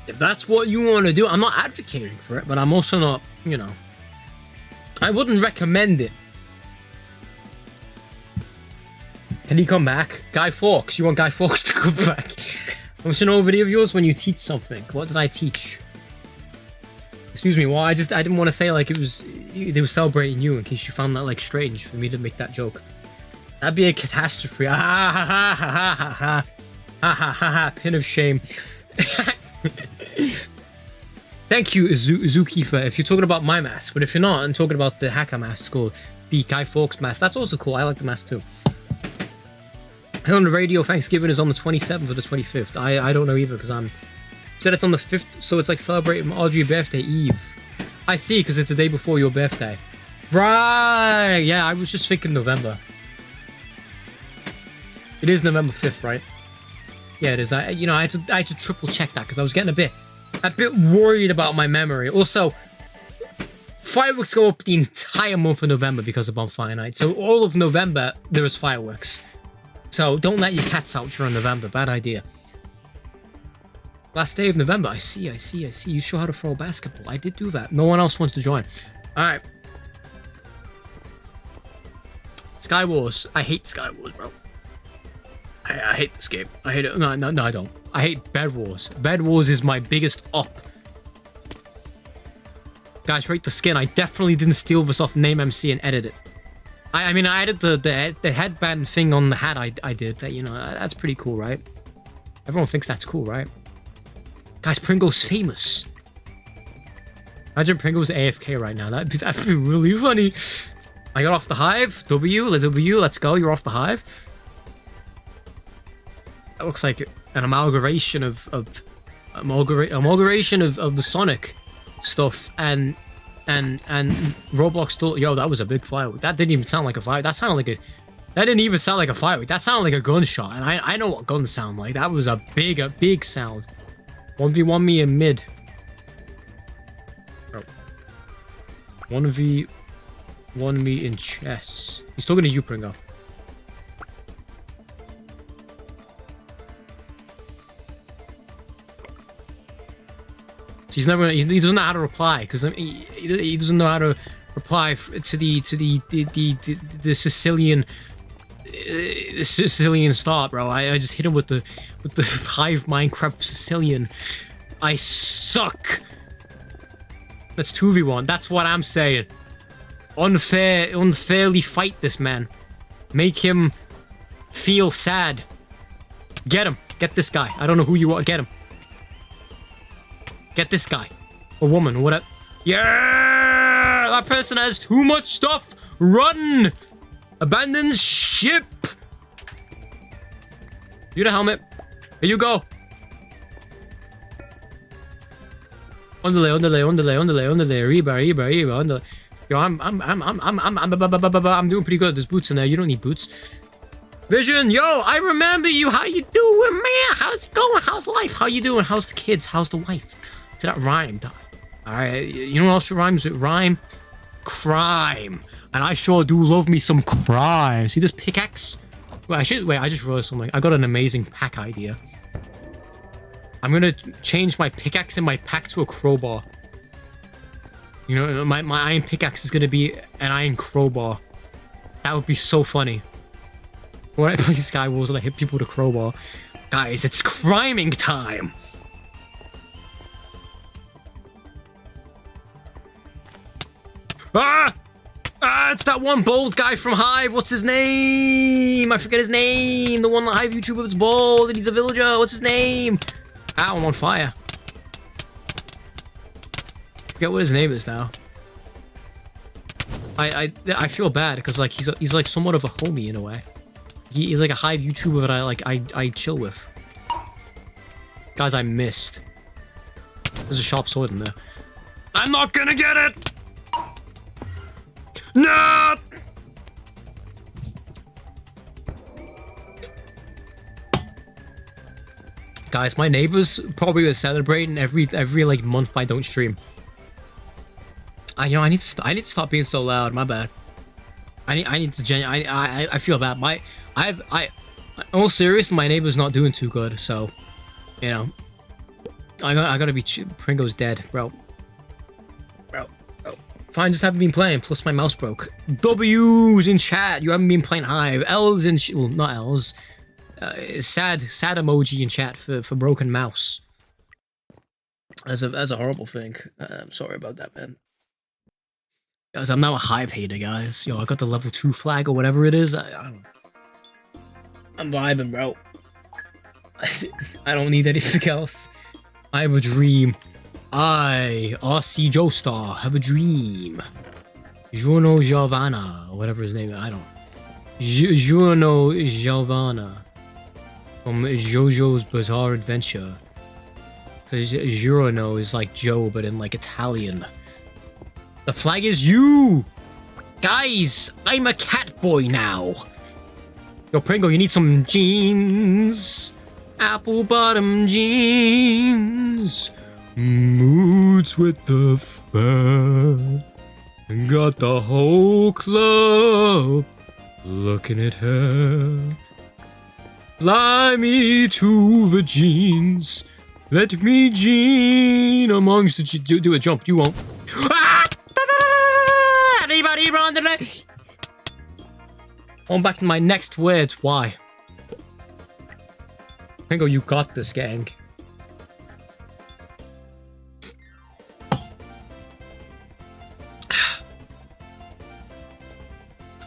if that's what you want to do, I'm not advocating for it, but I'm also not, you know. I wouldn't recommend it. Can he come back? Guy Fawkes. You want Guy Fawkes to come back? I want to know a video of yours when you teach something. What did I teach? Excuse me. Well, I didn't want to say like they were celebrating you in case you found that like strange for me to make that joke. That'd be a catastrophe. Ha ha ha ha ha ha ha ha ha ha ha. Pin of shame. Thank you, Zookeeper, if you're talking about my mask. But if you're not, I'm talking about the hacker mask or the Guy Fawkes mask. That's also cool. I like the mask too. And on the radio, Thanksgiving is on the 27th or the 25th. I don't know either because said it's on the 5th, so it's like celebrating Audrey birthday eve. I see, because it's the day before your birthday. Right. Yeah, I was just thinking November. It is November 5th, right? Yeah, it is. I had to triple check that because I was getting a bit worried about my memory. Also, fireworks go up the entire month of November because of bonfire night. So all of November, there is fireworks. So don't let your cats out during November. Bad idea. Last day of November. I see. You show how to throw a basketball. I did do that. No one else wants to join. Alright. Sky Wars. I hate Sky Wars, bro. I hate this game. I hate it. No, I don't. I hate Bed Wars. Bed Wars is my biggest up. Guys, rate the skin. I definitely didn't steal this off Name MC and edit it. I mean, I added the headband thing on the hat I did. That, you know, that's pretty cool, right? Everyone thinks that's cool, right? Guys, Pringle's famous. Imagine Pringle's AFK right now. That'd be really funny. I got off the Hive. Let's go. You're off the Hive. That looks like an amalgamation of the Sonic stuff and Roblox still. Yo, that was a big firework. That didn't even sound like a fire. That didn't even sound like a firework. That sounded like a gunshot. And I know what guns sound like. That was a big sound. 1v1 me in mid. Oh. 1v1 me in chess. He's talking to you, Pringo. He doesn't know how to reply because he doesn't know how to reply to the Sicilian start, bro. I just hit him with the Hive Minecraft Sicilian. I suck. That's 2v1. That's what I'm saying. Unfairly fight this man. Make him feel sad. Get him. Get this guy. I don't know who you are. Get him. Get this guy. Or woman, or whatever. Yeah! That person has too much stuff. Run! Abandon ship! You the helmet. Here you go. Underlay, Reba, underlay. Yo, I'm doing pretty good. There's boots in there. You don't need boots. Vision, yo, I remember you. How you doing, man? How's it going? How's life? How you doing? How's the kids? How's the wife? Did that rhyme? All right, you know what else rhymes with rhyme? Crime. And I sure do love me some crime. See this pickaxe? Wait, I just realized something. I got an amazing pack idea. I'm gonna change my pickaxe in my pack to a crowbar. You know, my iron pickaxe is gonna be an iron crowbar. That would be so funny. When I play Skywars and I hit people with a crowbar. Guys, it's criming time! Ah! Ah, it's that one bald guy from Hive. What's his name? I forget his name. The one the Hive YouTuber that's bald and he's a villager. What's his name? Ow, I'm on fire. I forget what his name is now. I feel bad because like he's like somewhat of a homie in a way. He's like a Hive YouTuber that I chill with. Guys, I missed. There's a sharp sword in there. I'm not gonna get it! No! Guys, my neighbors probably are celebrating every like month I don't stream. I need to stop being so loud. My bad. I need to I feel bad. I'm all serious. My neighbor's not doing too good, so you know I gotta be. Pringo's dead, bro. Fine, just haven't been playing. Plus my mouse broke. W's in chat. You haven't been playing Hive. L's in well, not L's. Sad emoji in chat for broken mouse. That's a horrible thing. I'm sorry about that, man. Guys, I'm now a Hive hater, guys. Yo, I got the level 2 flag or whatever it is. I don't know. I'm vibing, bro. I don't need anything else. I have a dream. I, RC Joestar, have a dream. Juno Giovanna, or whatever his name is. I don't know. Juno Giovanna. From JoJo's Bizarre Adventure. Because Giorno is like Joe, but in like Italian. The flag is you! Guys, I'm a cat boy now. Yo, Pringo, you need some jeans. Apple bottom jeans. Moods with the fur. Got the whole club looking at her. Fly me to the jeans. Let me gene amongst the do a jump. You won't. Ah! Anybody run the next? On back to my next words. Why? Pringo, you got this, gang.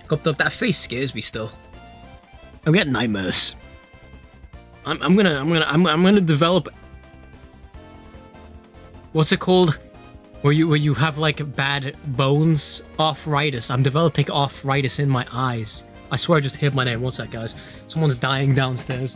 That face scares me still. I'm getting nightmares. I'm gonna develop. What's it called? Where you have like bad bones? Arthritis. I'm developing arthritis in my eyes. I swear I just hit my name. What's that, guys? Someone's dying downstairs.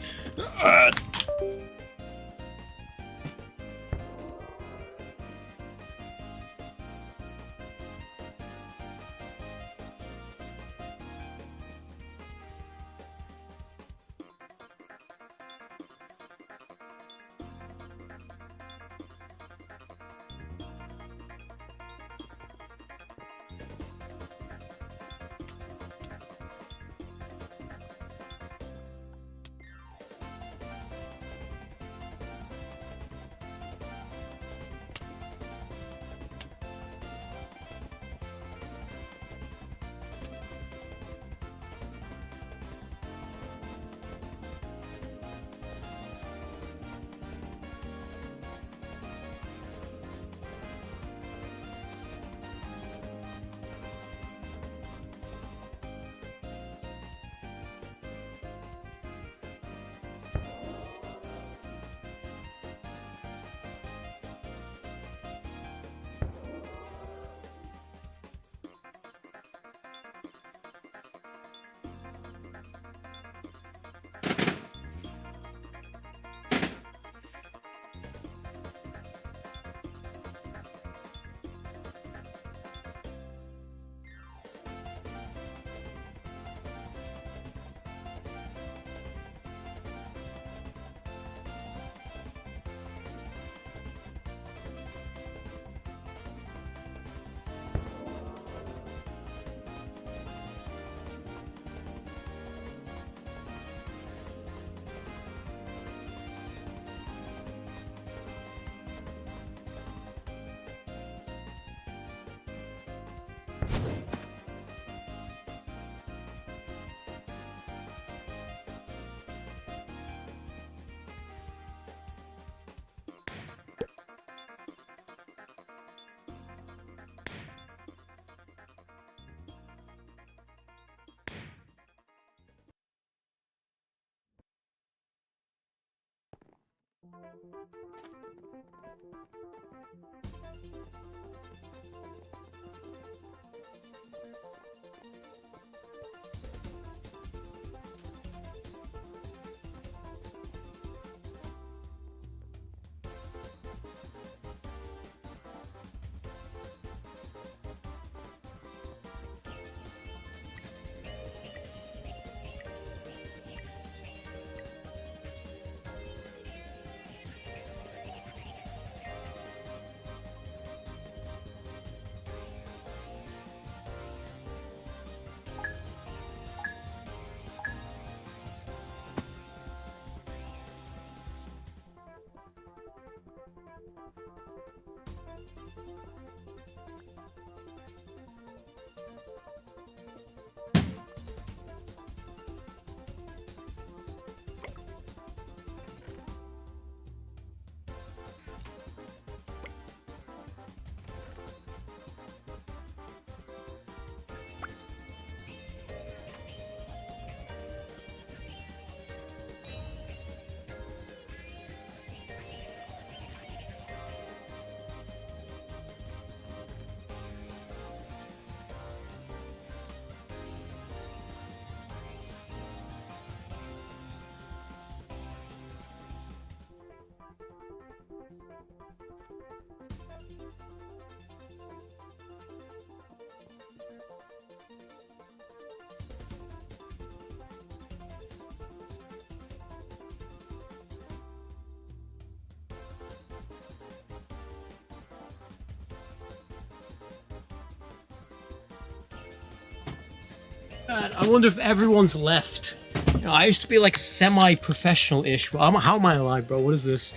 God, I wonder if everyone's left. You know, I used to be like semi-professional-ish. Well, how am I alive, bro? What is this?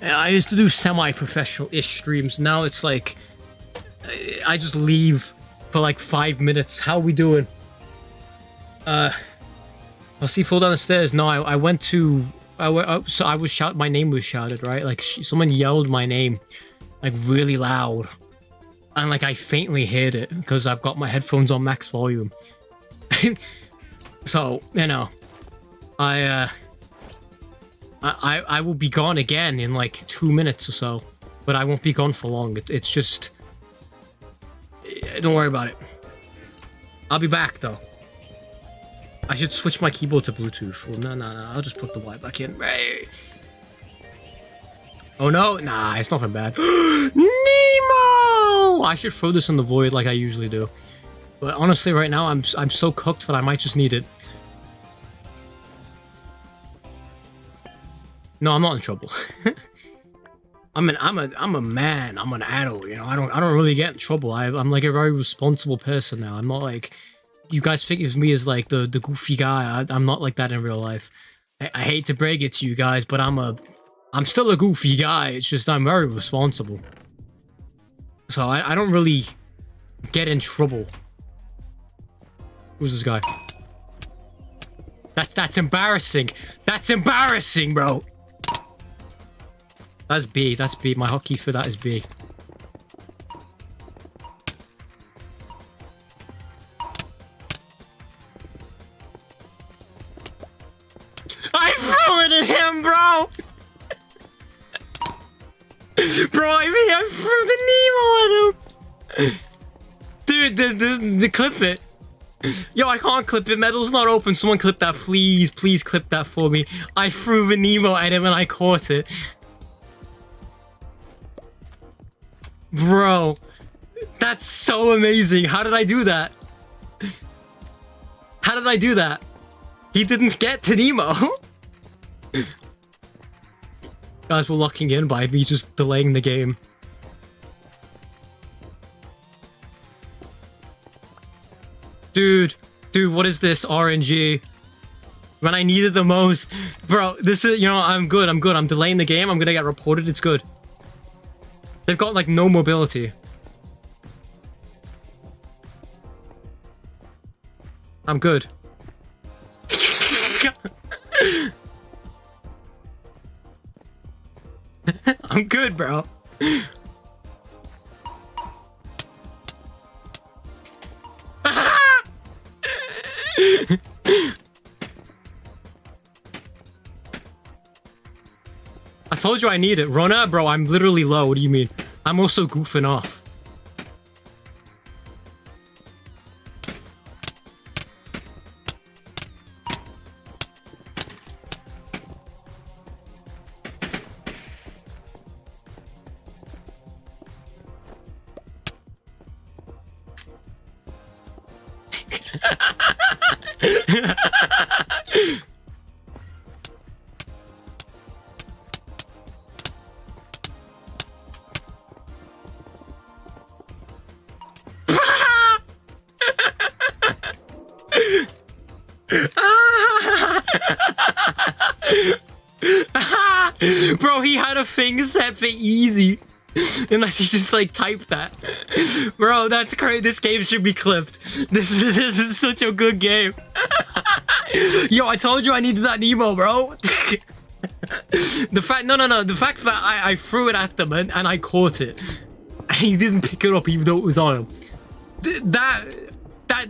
I used to do semi-professional-ish streams. Now it's like I just leave for like 5 minutes. How are we doing? I'll see. Fall down the stairs. No, I went to. So I was shout. My name was shouted, right? Like someone yelled my name, like really loud, and like I faintly heard it because I've got my headphones on max volume. So, you know, I will be gone again in like 2 minutes or so, but I won't be gone for long. It's just, don't worry about it. I'll be back though. I should switch my keyboard to Bluetooth. Well, no, I'll just put the Y back in. Oh no, nah, it's nothing bad. Nemo! I should throw this in the void like I usually do. But honestly, right now, I'm so cooked that I might just need it. No, I'm not in trouble. I'm a man. I'm an adult. You know, I don't really get in trouble. I'm like a very responsible person now. I'm not like you guys think of me as like the goofy guy. I'm not like that in real life. I hate to break it to you guys, but I'm still a goofy guy. It's just I'm very responsible. So I don't really get in trouble. Who's this guy? That's embarrassing. That's embarrassing, bro. That's B. That's B. My hotkey for that is B. I threw it at him, bro. Bro, I threw the Nemo at him. Dude, this clip it. Yo, I can't clip it. Metal's not open. Someone clip that, please. Please clip that for me. I threw the Nemo at him and I caught it. Bro, that's so amazing. How did I do that? How did I do that? He didn't get to Nemo. Guys, we're locking in by me just delaying the game. Dude, what is this RNG? When I needed the most. Bro, this is, you know, I'm good. I'm delaying the game. I'm gonna get reported. It's good. They've got, like, no mobility. I'm good. I'm good, bro. told you I need it. Runner? Bro, I'm literally low. What do you mean? I'm also goofing off. Bro, he had a thing set for easy. Unless you just like type that. Bro, that's crazy. This game should be clipped. This is such a good game. Yo, I told you I needed that Nemo, bro. The fact that I threw it at them and I caught it. And he didn't pick it up even though it was on him. That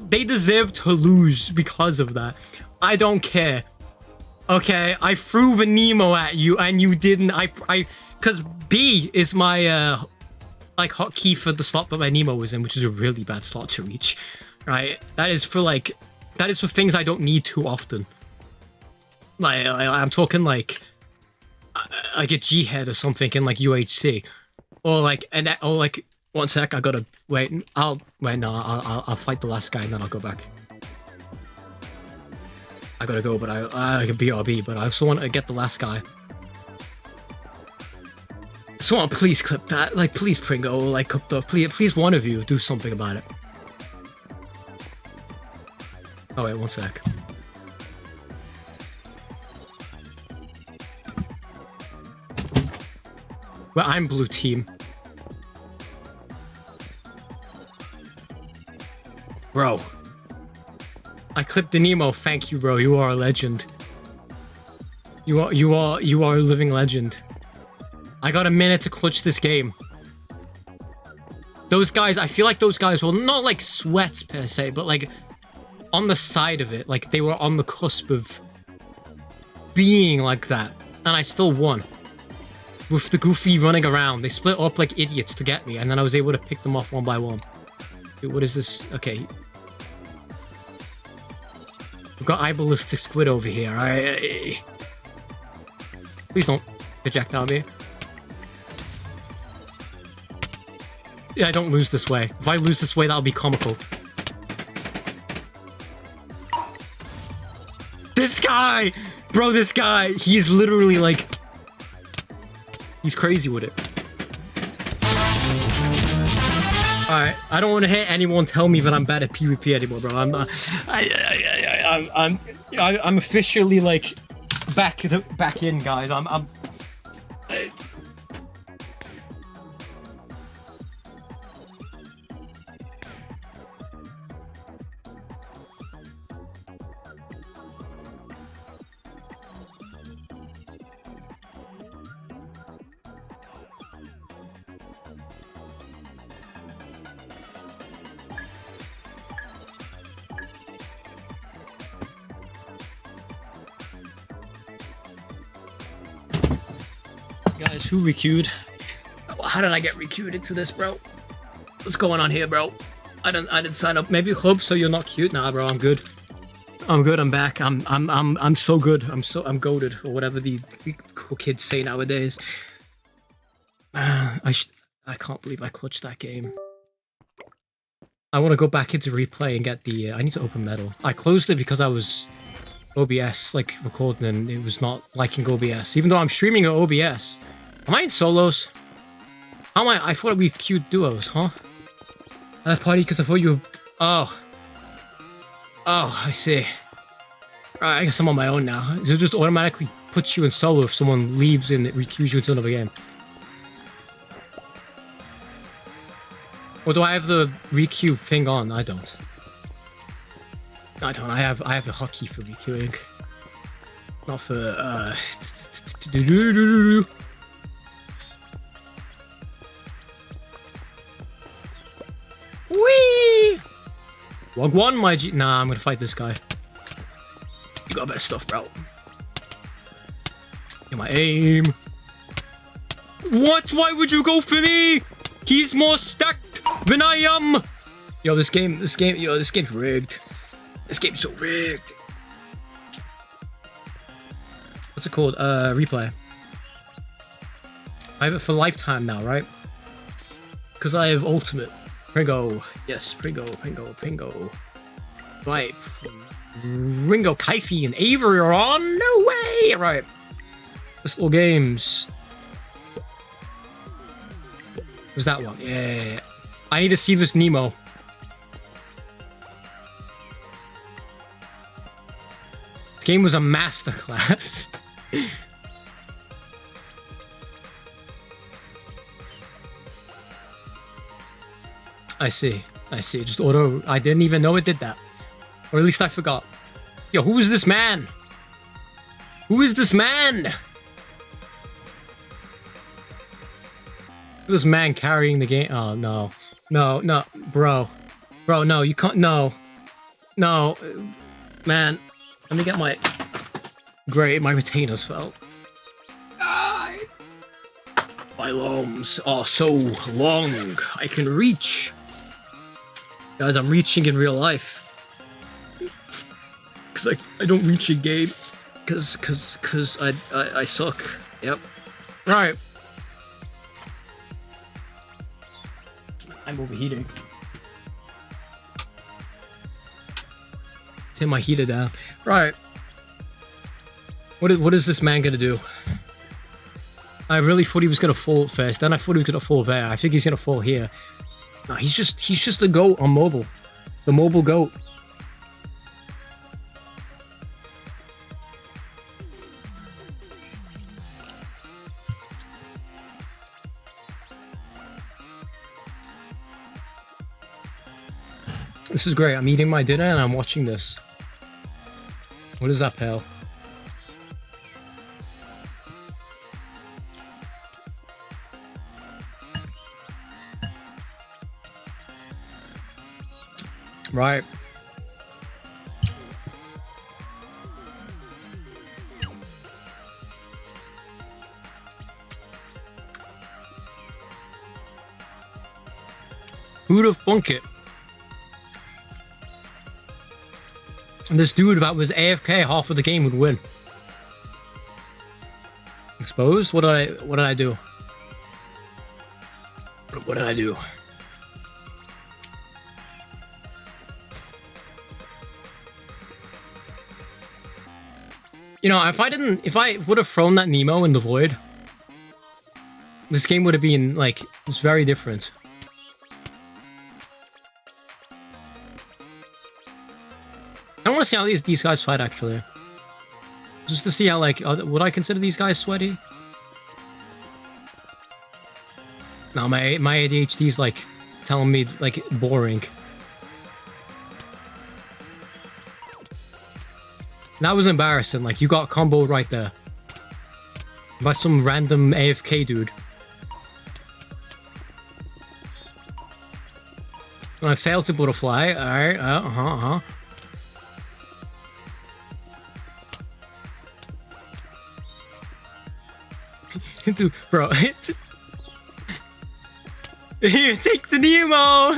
they deserve to lose because of that. I don't care. Okay, I threw the Nemo at you and you didn't. Because B is my like hotkey for the slot that my Nemo was in, which is a really bad slot to reach. Right? That is for things I don't need too often. Like I'm talking like a G head or something in like UHC, or like one sec. I gotta wait. I'll fight the last guy and then I'll go back. I gotta go, but I can BRB, but I also want to get the last guy. So please clip that. Like, please Pringo, like, please one of you do something about it. Oh wait, one sec. Well, I'm blue team. Bro. I clipped the Nemo. Thank you, bro. You are a legend. You are a living legend. I got a minute to clutch this game. Those guys, I feel like those guys were not like sweats per se, but like on the side of it. Like they were on the cusp of being like that. And I still won. With the Goofy running around. They split up like idiots to get me, and then I was able to pick them off one by one. Dude, what is this? Okay. We've got eyeballistic squid over here. Please don't projectile me. Yeah, I don't lose this way. If I lose this way, that'll be comical. This guy! Bro, this guy, he's literally like... He's crazy with it. Alright, I don't want to hear anyone tell me that I'm bad at PvP anymore, bro. I'm not... I'm officially like back in, guys. Guys, who requeued? How did I get requeued into this, bro? What's going on here, bro? I didn't sign up. Maybe club so you're not cute. Nah, bro, I'm good. I'm good. I'm back. I'm so good. I'm goated, or whatever the cool kids say nowadays. I can't believe I clutched that game. I want to go back into replay and get the. I need to open metal. I closed it because I was OBS like recording and it was not liking OBS, even though I'm streaming at OBS. Am I in solos? How am I? I thought we queued duos, huh? At a party because I thought you. Oh, I see. Right, I guess I'm on my own now. So it just automatically puts you in solo if someone leaves and it requeues you into another game. Or do I have the requeue thing on? I don't. I don't. I have a hotkey for requeuing. Not for Whee! Log one, my G. Nah, I'm gonna fight this guy. You got better stuff, bro. Get my aim. What? Why would you go for me? He's more stacked than I am. Yo, this game's rigged. This game's so rigged. What's it called? Replay. I have it for lifetime now, right? Because I have ultimate. Pringo. Yes, Pringo. Right. Ringo, Kaifi, and Avery are on. No way! Right. Little games. Was that one? Yeah. I need to see this Nemo. This game was a masterclass. I see. Just auto. I didn't even know it did that. Or at least I forgot. Yo, who is this man? Who is this man? This man carrying the game. Oh, no. No, bro. Bro, no, you can't. No. Man, let me get my... Great, my retainers fell. My arms are so long. I can reach. Guys, I'm reaching in real life. Cause I don't reach in game. Cause I suck. Yep. Right. I'm overheating. Turn my heater down. Right. What is this man gonna do? I really thought he was gonna fall first. Then I thought he was gonna fall there. I think he's gonna fall here. No, he's just a goat on mobile. The mobile goat. This is great. I'm eating my dinner and I'm watching this. What is up, hell? Right. Who'd have thunk it? This dude that was AFK half of the game would win. Exposed? What did I do? What did I do? You know, if I would have thrown that Nemo in the void, this game would have been like, it's very different. I want to see how these guys fight, actually. Just to see how, like, would I consider these guys sweaty? No, my ADHD's, like, telling me, like, boring. That was embarrassing. Like, you got comboed right there. By some random AFK dude. And I failed to butterfly. Alright, Dude, bro. Here, take the Nemo!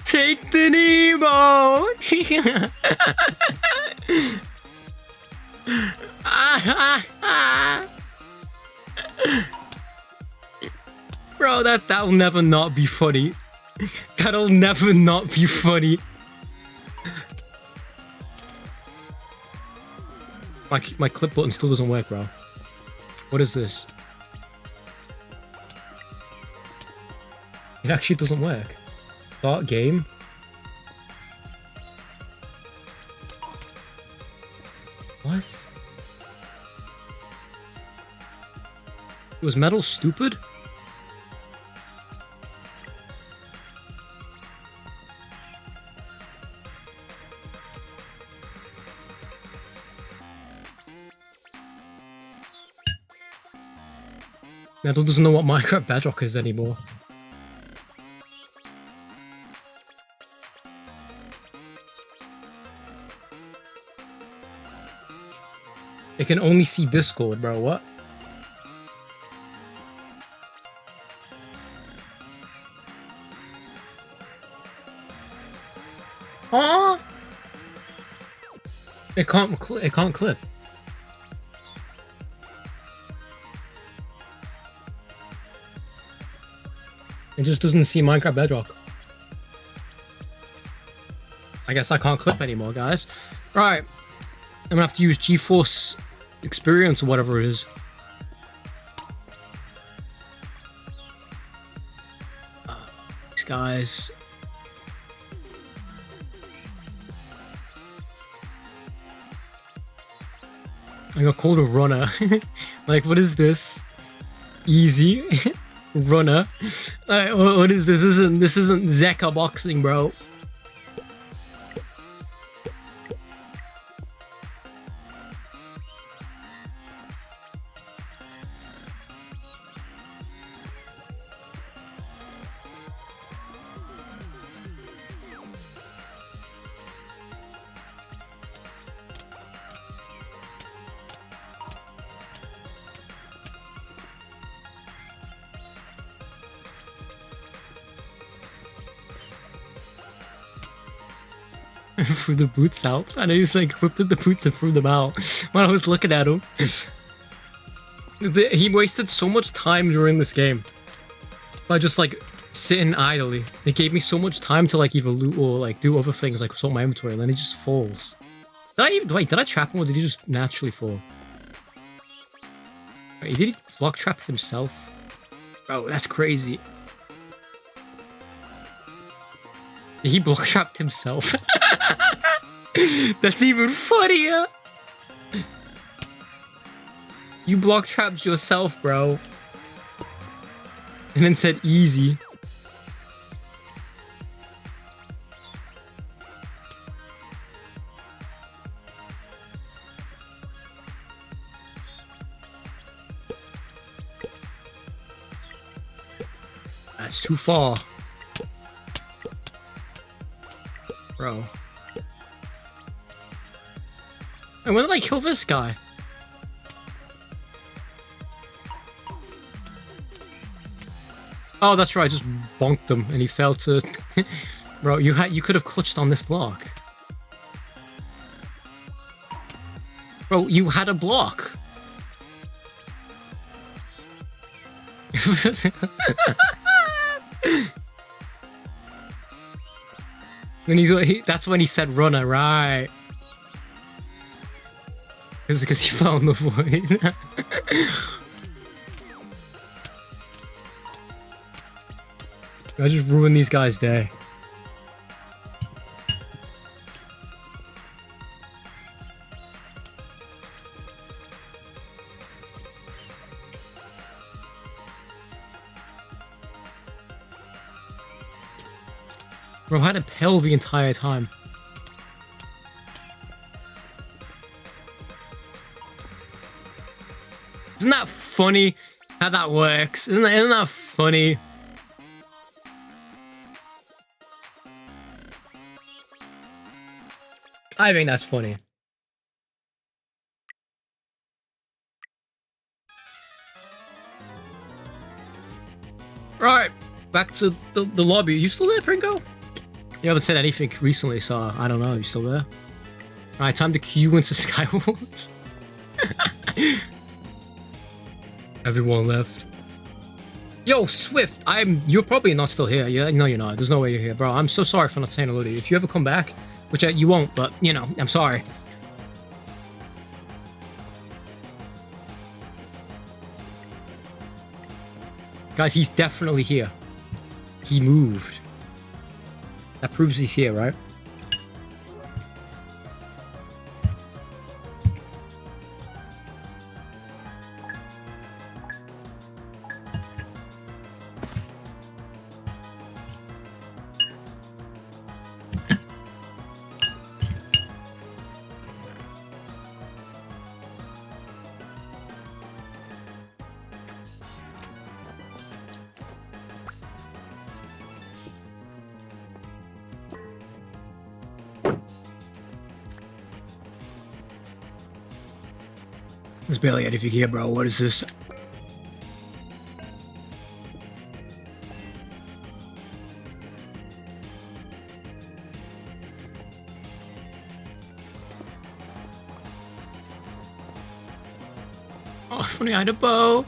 Take the Nemo! Bro, that'll never not be funny. That'll never not be funny. My clip button still doesn't work, bro. What is this? It actually doesn't work. Start game. What? Was metal stupid? Metal doesn't know what Minecraft Bedrock is anymore. It can only see Discord, bro. What? Huh? It can't clip. It just doesn't see Minecraft Bedrock. I guess I can't clip anymore, guys. Right. I'm gonna have to use GeForce Experience or whatever it is. These guys. I got called a runner. Like, what is this? Easy. Runner. What is this? This isn't Zeka boxing, bro. Threw the boots out. I know he's like whipped at the boots and threw them out when I was looking at him. He wasted so much time during this game by just like sitting idly. It gave me so much time to like either loot or like do other things like sort my inventory, and then he just falls. Did I trap him or did he just naturally fall? Wait, did he block trap himself? Bro, that's crazy. He block trapped himself. That's even funnier. You block trapped yourself, bro. And then said easy. That's too far. Bro. And when did I kill this guy? Oh, that's right. I just bonked him and he fell to... Bro, you could have clutched on this block. Bro, you had a block. Then that's when he said runner, right? It's because he found the void. I just ruined these guys' day. Bro, I had a pill the entire time. Isn't that funny how that works? Isn't that funny? I think that's funny. Right, back to the lobby. You still there, Pringo? You haven't said anything recently, so I don't know. You still there? Alright, time to queue into Skywars. Everyone left. Yo, Swift, you're probably not still here. Yeah, no, you're not. There's no way you're here, bro. I'm so sorry for not saying hello to you. If you ever come back, which you won't, but you know, I'm sorry. Guys, he's definitely here. He moved. That proves he's here, right? There's barely anything here, bro. What is this? Oh, funny, I had a bow.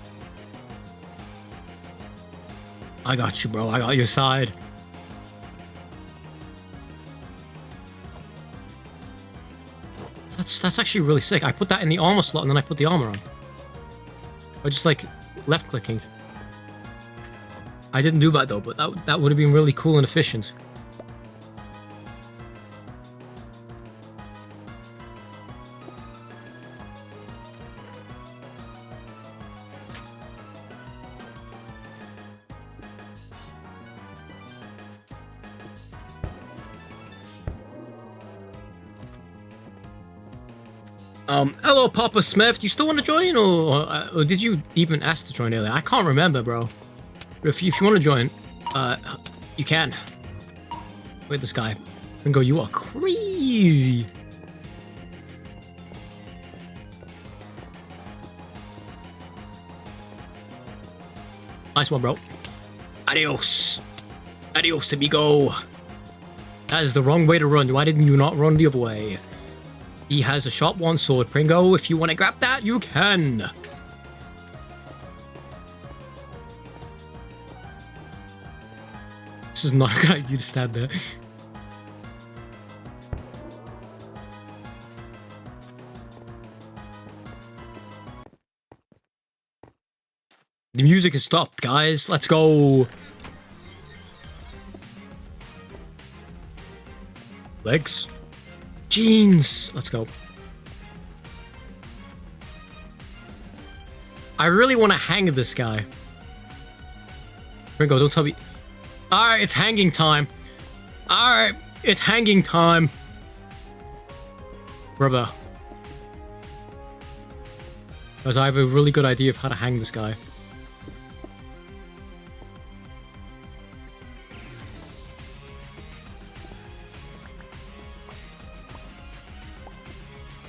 I got you, bro. I got your side. That's actually really sick. I put that in the armor slot and then I put the armor on. By just like left clicking. I didn't do that though, but that would have been really cool and efficient. Hello, Papa Smith. Do you still want to join, or did you even ask to join earlier? I can't remember, bro. If you want to join, you can. Wait, this guy. Ringo, you are crazy. Nice one, bro. Adios. Adios, amigo. That is the wrong way to run. Why didn't you not run the other way? He has a sharp one sword, Pringo. If you want to grab that, you can. This is not a good idea to stand there. The music has stopped, guys. Let's go. Legs. Jeans. Let's go. I really want to hang this guy. Ringo, don't tell me. Alright, it's hanging time. Alright, it's hanging time. Brother. Because I have a really good idea of how to hang this guy.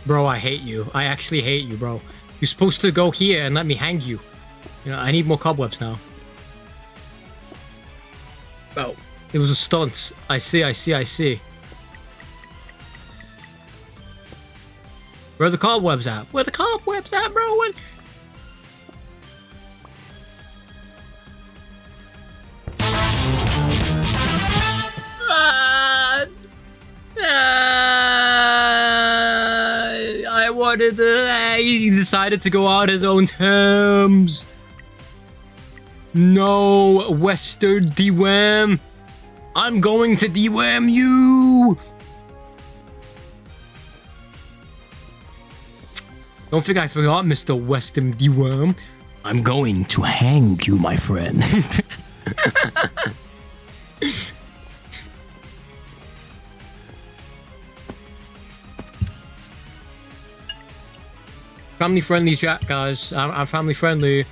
Bro, I hate you. I actually hate you, bro. You're supposed to go here and let me hang you. You know, I need more cobwebs now. Oh, it was a stunt. I see. Where are the cobwebs at? Where are the cobwebs at, bro? When... I wanted to... He decided to go out his own terms. No, Western DWAM. I'm going to DWAM you. Don't think I forgot, Mr. Western DWAM. I'm going to hang you, my friend. Family friendly chat, guys. I'm family friendly.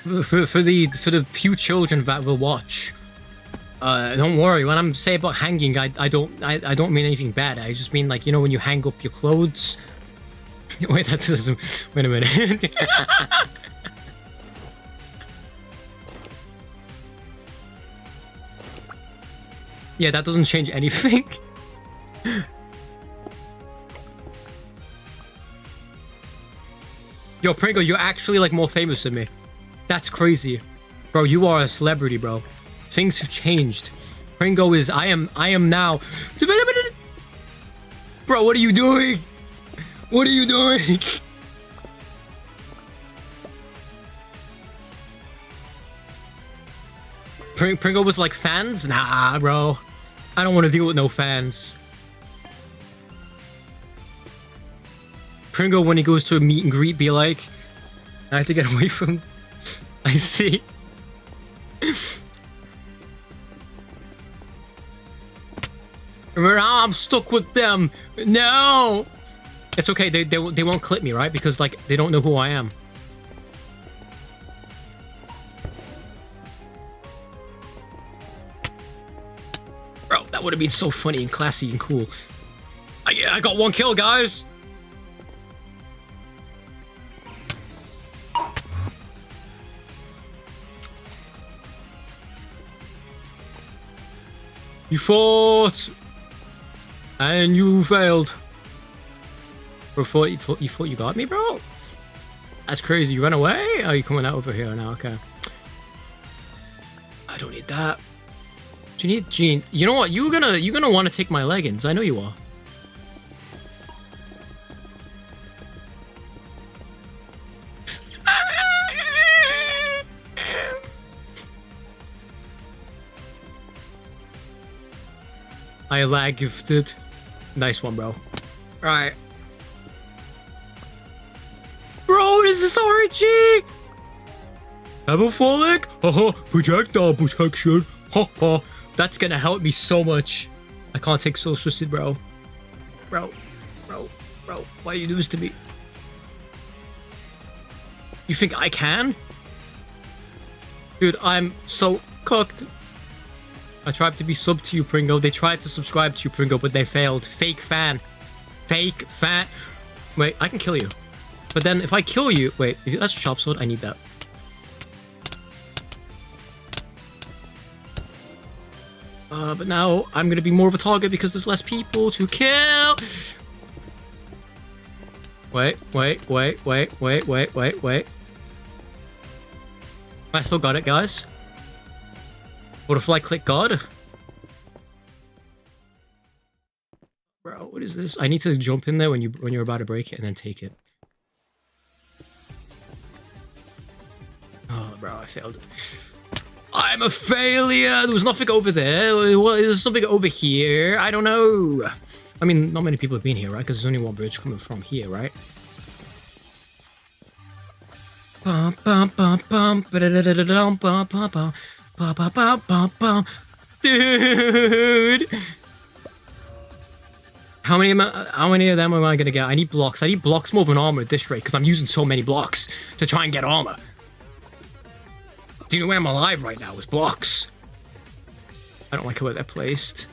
For the few children that will watch, don't worry. When I'm saying about hanging, I don't mean anything bad. I just mean, like, you know, when you hang up your clothes. Wait, that doesn't. Wait a minute. Yeah, that doesn't change anything. Yo, Pringo, you're actually, like, more famous than me. That's crazy. Bro, you are a celebrity, bro. Things have changed. Pringo is... I am now... Bro, what are you doing? What are you doing? Pringo was like, fans? Nah, bro. I don't want to deal with no fans. Pringo, when he goes to a meet and greet, be like, I have to get away from... I see. I'm stuck with them. No. It's okay. They won't clip me, right? Because, like, they don't know who I am. That would have been so funny and classy and cool. I got 1 kill, guys. You fought, and you failed. Bro, you thought you got me, bro? That's crazy. You ran away? Oh, you coming out over here now? Okay. I don't need that. Do you need Gene? You know what? You're gonna want to take my leggings. I know you are. I lag gifted. Nice one, bro. Alright. Bro, this is RNG! Aeropholic? Haha, projectile protection. Haha. That's gonna help me so much. I can't take so twisted, bro. Bro. Why you do this to me? You think I can? Dude, I'm so cooked. I tried to be sub to you, Pringo. They tried to subscribe to you, Pringo, but they failed. Fake fan. Fake fan. Wait, I can kill you. But then if I kill you... Wait, that's a chop sword. I need that. But now I'm gonna be more of a target because there's less people to kill. Wait. I still got it, guys. Butterfly click God. Bro, what is this? I need to jump in there when you're about to break it and then take it. Oh, bro, I failed. I'm a failure. There was nothing over there. There's something over here. I don't know. I mean, not many people have been here, right? Because there's only one bridge coming from here, right? Dude. How many of them am I gonna get? I need blocks. I need blocks more than armor at this rate because I'm using so many blocks to try and get armor. Do you know where I'm alive right now with blocks? I don't like where they're placed.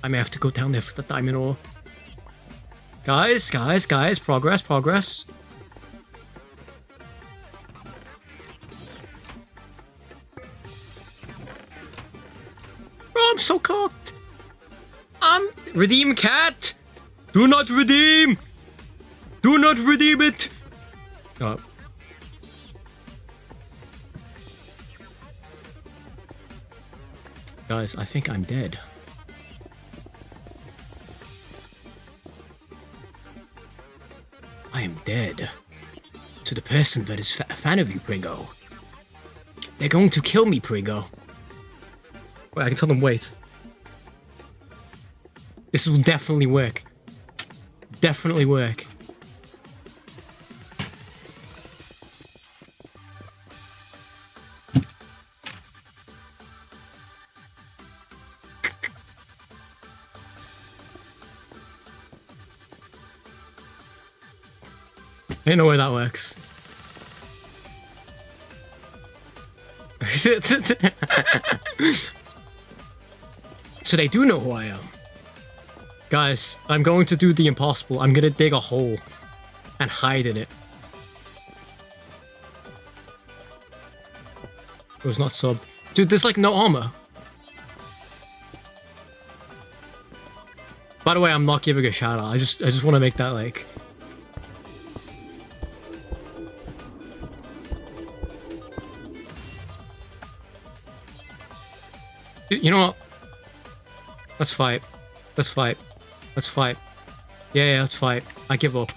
I may have to go down there for the diamond ore. Guys, progress. Bro, I'm so cooked. Redeem cat. Do not redeem. Do not redeem it. Oh. Guys, I think I'm dead. I am dead. To the person that is a fan of you, Pringo. They're going to kill me, Pringo. Wait, I can tell them wait. This will definitely work. Definitely work. I know where that works. So they do know who I am. Guys, I'm going to do the impossible. I'm gonna dig a hole and hide in it. It was not subbed. Dude, there's like no armor. By the way, I'm not giving a shout out. I just want to make that like... You know what? Let's fight. Let's fight. Let's fight. Yeah, let's fight. I give up.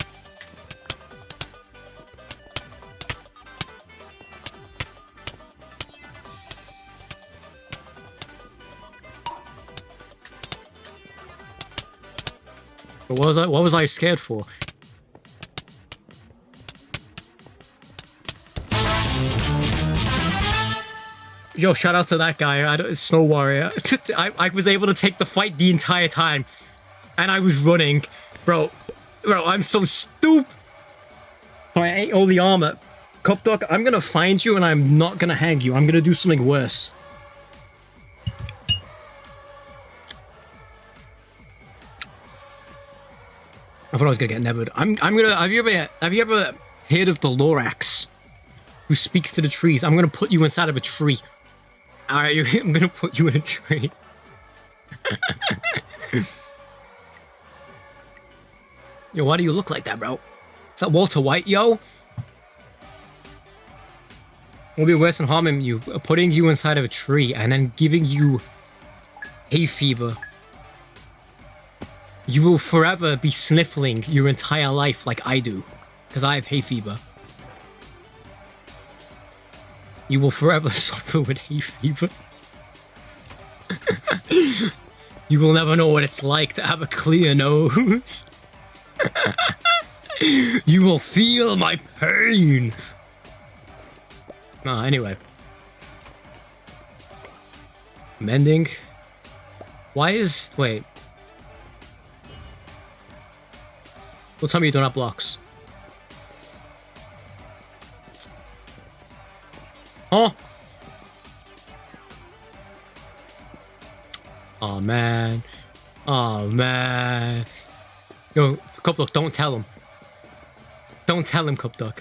But what was I scared for? Yo, shout out to that guy, Snow Warrior. I was able to take the fight the entire time. And I was running. Bro, I'm so stupid. I ate all the armor. Cup Duck, I'm gonna find you and I'm not gonna hang you. I'm gonna do something worse. I thought I was gonna get nevered. I'm gonna. Have you ever heard of the Lorax, who speaks to the trees? I'm gonna put you inside of a tree. All right, I'm gonna put you in a tree. Yo, why do you look like that, bro? Is that Walter White, yo? Will be worse than harming you, putting you inside of a tree and then giving you hay fever. You will forever be sniffling your entire life like I do, because I have hay fever. You will forever suffer with hay fever. You will never know what it's like to have a clear nose. You will feel my pain. Anyway. Mending. Why is... Wait. Don't tell me you don't have blocks. Huh? Oh, man. Oh, man. Yo, Cupduck, don't tell him. Don't tell him, Cupduck.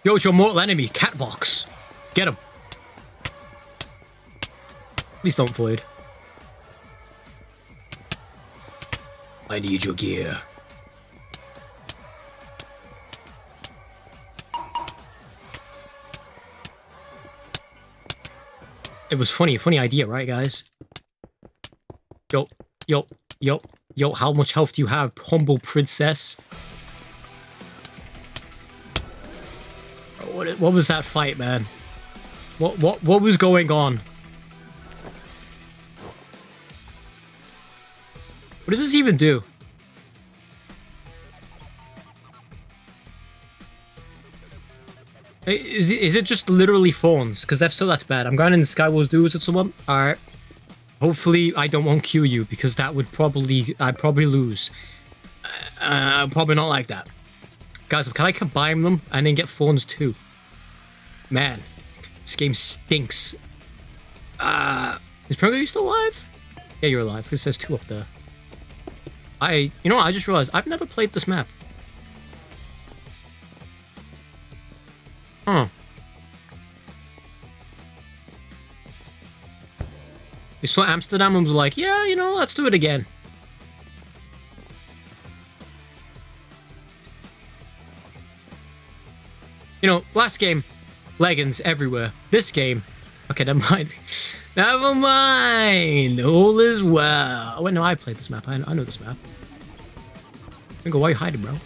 Yo, it's your mortal enemy, Catbox. Get him. Please don't void. I need your gear. It was funny idea, right, guys? Yo, how much health do you have, humble princess? What was that fight, man? What was going on? What does this even do? Is it just literally phones? Because if so, that's bad. I'm going in the Skywars duos with someone. Alright. Hopefully, I don't won't queue you, because that would I'd probably lose. I'm probably not like that. Guys, can I combine them and then get phones too? Man, this game stinks. Is Pringo, you still alive? Yeah, you're alive. It says 2 up there. You know what? I just realized I've never played this map. Huh. They saw Amsterdam and was like, yeah, you know, let's do it again. You know, last game, leggings everywhere. This game, okay, never mind. Never mind. All is well. Oh, wait, no, I played this map. I know this map. Pringo, why are you hiding, bro?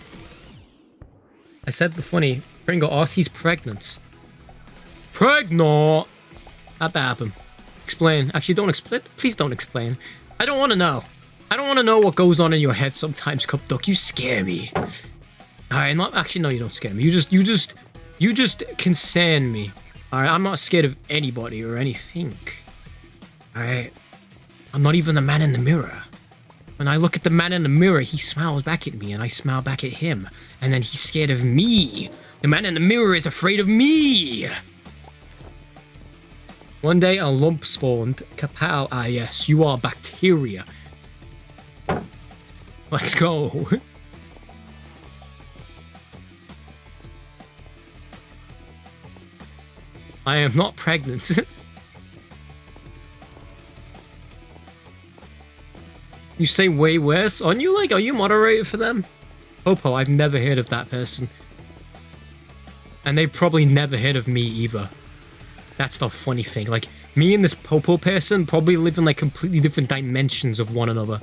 I said the funny. Pringo, RC's pregnant. Pregnant? How'd that happen? Explain. Actually, don't explain. Please don't explain. I don't want to know. I don't want to know what goes on in your head sometimes, Cupduck. You scare me. Alright, actually, no, you don't scare me. You just concern me. Alright, I'm not scared of anybody or anything. Alright? I'm not even the man in the mirror. When I look at the man in the mirror, he smiles back at me, and I smile back at him. And then he's scared of me. The man in the mirror is afraid of me. One day, a lump spawned. Kapow. Ah, yes, you are bacteria. Let's go. I am not pregnant. You say way worse? Aren't you like, are you moderator for them? Popo, I've never heard of that person. And they've probably never heard of me either. That's the funny thing. Like, me and this Popo person probably live in like completely different dimensions of one another.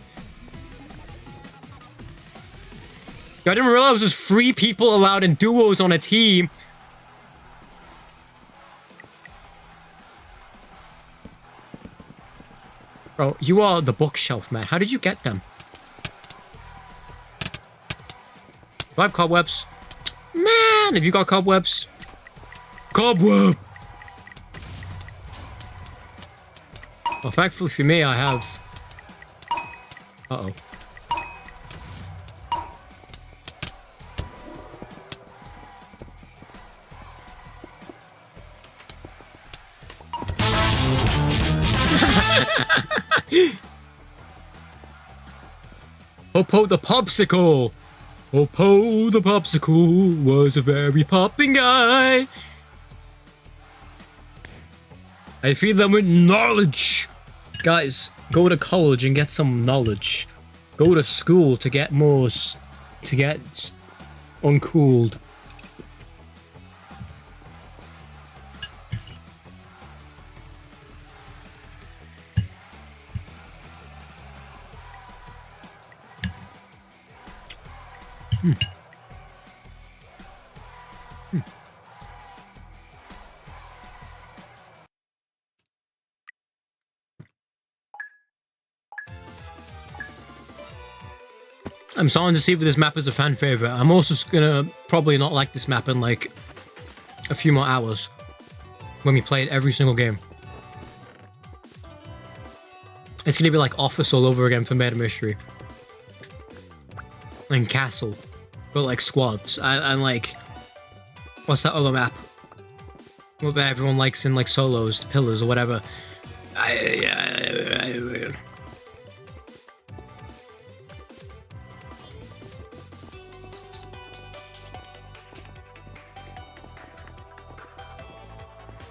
I didn't realize there's 3 people allowed in duos on a team. Bro, you are the bookshelf, man. How did you get them? Do I have cobwebs? Man, have you got cobwebs? Cobweb! Well, thankfully for me, I have... Uh-oh. Popo the popsicle. Popo the popsicle was a very popping guy. I feed them with knowledge. Guys, go to college and get some knowledge. Go to school to get more... to get uncooled. I'm starting to see if this map is a fan favorite. I'm also gonna probably not like this map in like a few more hours when we play it every single game. It's gonna be like Office all over again for Murder Mystery. And Castle. But like squads. And like... what's that other map? What everyone likes in like solos, Pillars or whatever.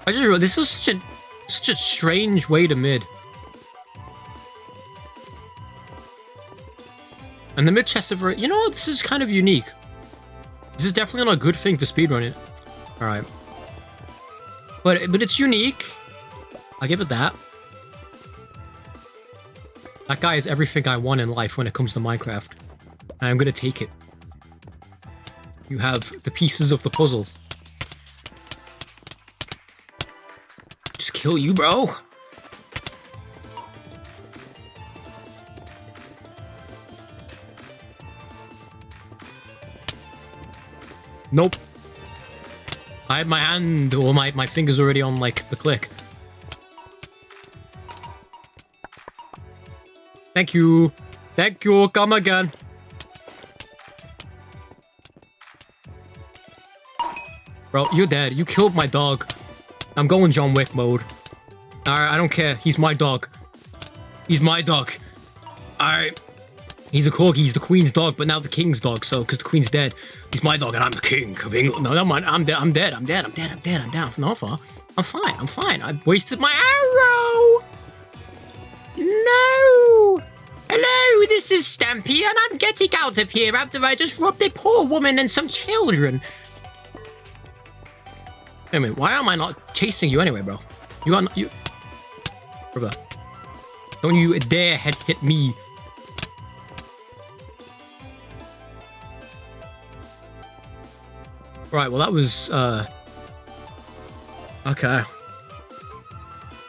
I just realized this is such a strange way to mid. And the mid chests are very... you know what? This is kind of unique. This is definitely not a good thing for speedrunning. Alright. But it's unique. I'll give it that. That guy is everything I want in life when it comes to Minecraft. And I'm gonna take it. You have the pieces of the puzzle. Just kill you, bro. Nope. I had my hand, or my fingers already on, like, the click. Thank you. Thank you. Come again. Bro, you're dead. You killed my dog. I'm going John Wick mode. Alright, I don't care. He's my dog. He's my dog. Alright. He's a corgi. He's the queen's dog, but now the king's dog. So, because the queen's dead, he's my dog, and I'm the king of England. No, never mind. I'm dead. I'm dead. I'm dead. I'm dead. I'm dead. I'm down. Not far. I'm fine. I'm fine. I wasted my arrow. No. Hello, this is Stampy, and I'm getting out of here after I just robbed a poor woman and some children. Wait a minute, why am I not chasing you anyway, bro? You are you... brother. Don't you dare hit me. Right, well that was, okay.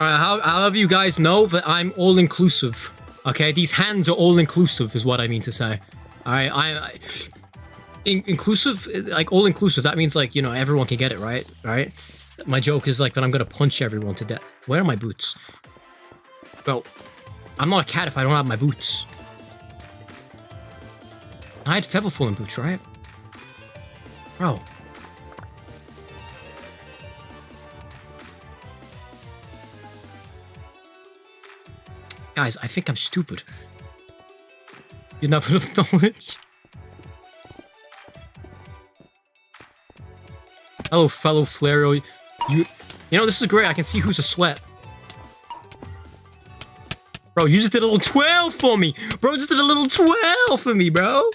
Alright, I'll have you guys know that I'm all-inclusive. Okay, these hands are all-inclusive is what I mean to say. Alright, inclusive, like all-inclusive, that means like, you know, everyone can get it, right? Right? My joke is like that I'm gonna punch everyone to death. Where are my boots? Well, I'm not a cat if I don't have my boots. I had feather-falling boots, right? Bro. Guys, I think I'm stupid. You never of knowledge. Hello, fellow Flaro. You know, this is great. I can see who's a sweat. Bro, you just did a little 12 for me. Bro, just did a little 12 for me, bro.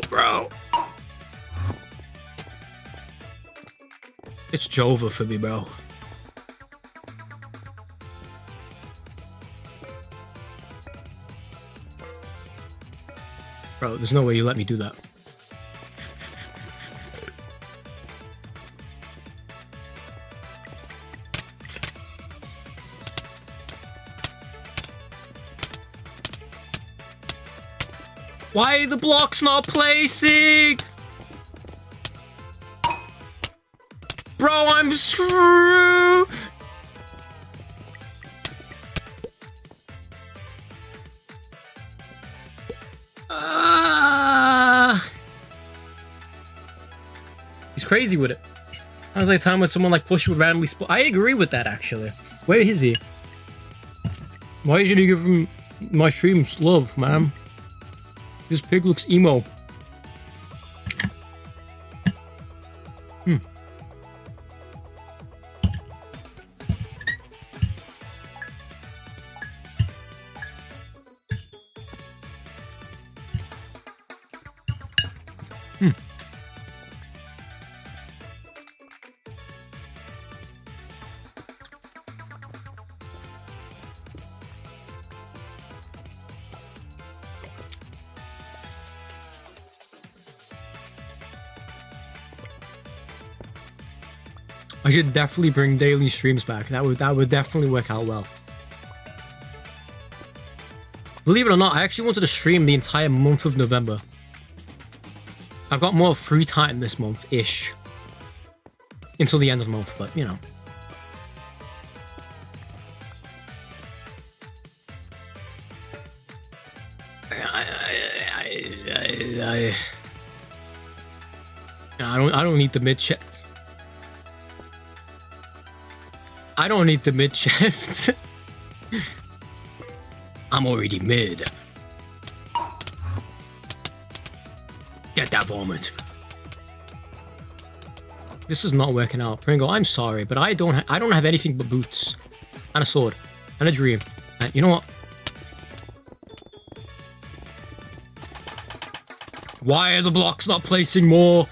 Bro. It's Jova for me, bro. Bro, there's no way you let me do that. Why are the blocks not placing? Bro, I'm screwed! He's crazy with it. Sounds like a time when someone like Plush would randomly spot. I agree with that, actually. Where is he? Why should you give him my streams love, man? This pig looks emo. I should definitely bring daily streams back. That would definitely work out well. Believe it or not, I actually wanted to stream the entire month of November. I've got more free time this month-ish. Until the end of the month, but you know. I don't need the mid chest. I don't need the mid chest. I'm already mid. Get that vomit. This is not working out, Pringle. I'm sorry, but I don't have anything but boots and a sword and a dream. And you know what? Why are the blocks not placing more?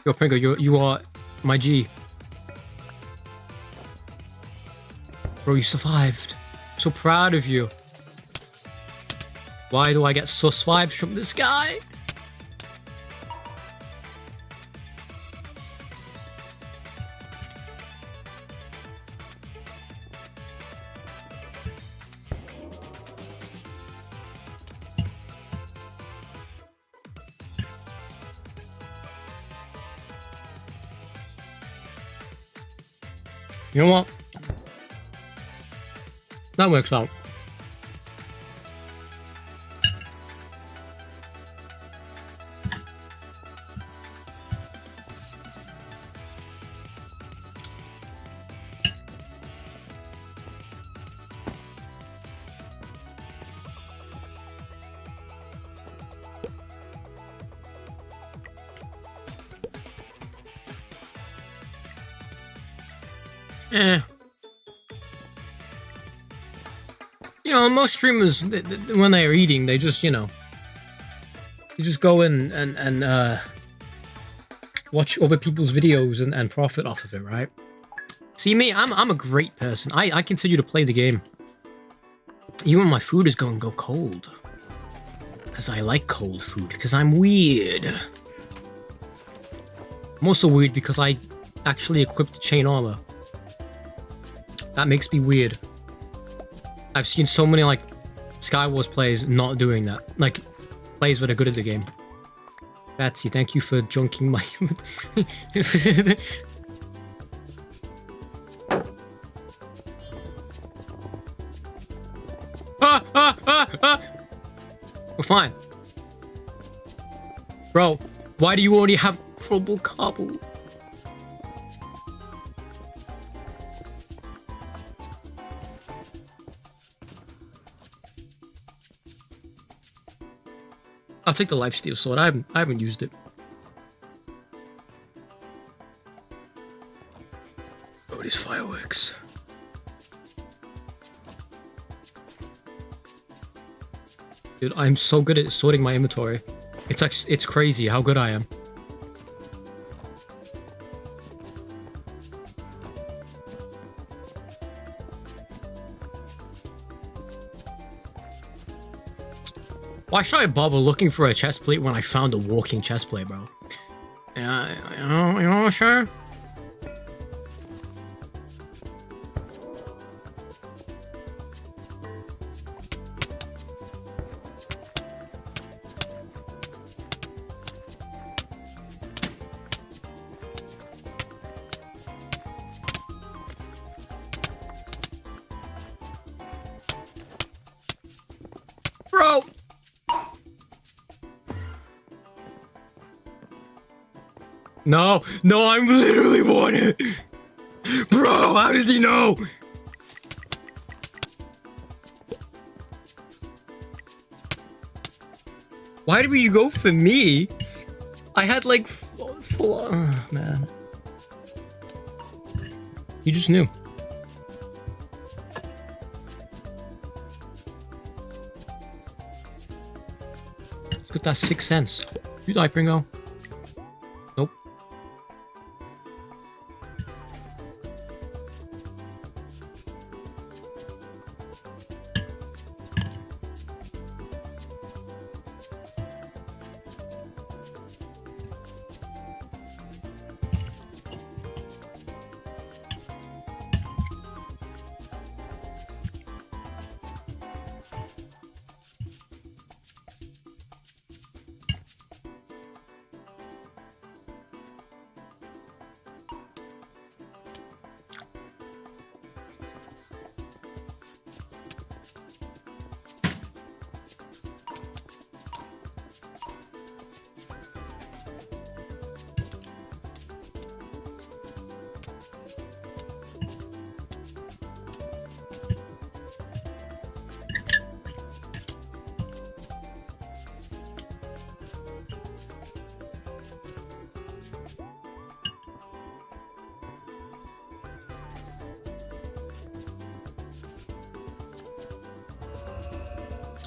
Yo, Pringle, you are my G. Bro, you survived. I'm so proud of you. Why do I get sus vibes from this guy? You know what? That works out. You know, most streamers, when they're eating, they just, you know, you just go in and watch other people's videos and profit off of it, right? See me, I'm a great person. I continue to play the game. Even when my food is going to go cold. Because I like cold food. Because I'm weird. I'm also weird because I actually equipped chain armor. That makes me weird. I've seen so many, like, Skywars players not doing that. Like, players that are good at the game. Batsy, thank you for junking my... We're fine. Bro, why do you already have crumble cobble? I'll take the lifesteal sword. I haven't used it. Oh, these fireworks. Dude, I'm so good at sorting my inventory. It's crazy how good I am. Why should I bother looking for a chest plate when I found a walking chest plate, bro? Yeah, you know, sure. No, no, I'm literally wanted. Bro, how does he know? Why did you go for me? I had like full man. You just knew. Look at that 6 cents. You die, Pringo. Nope.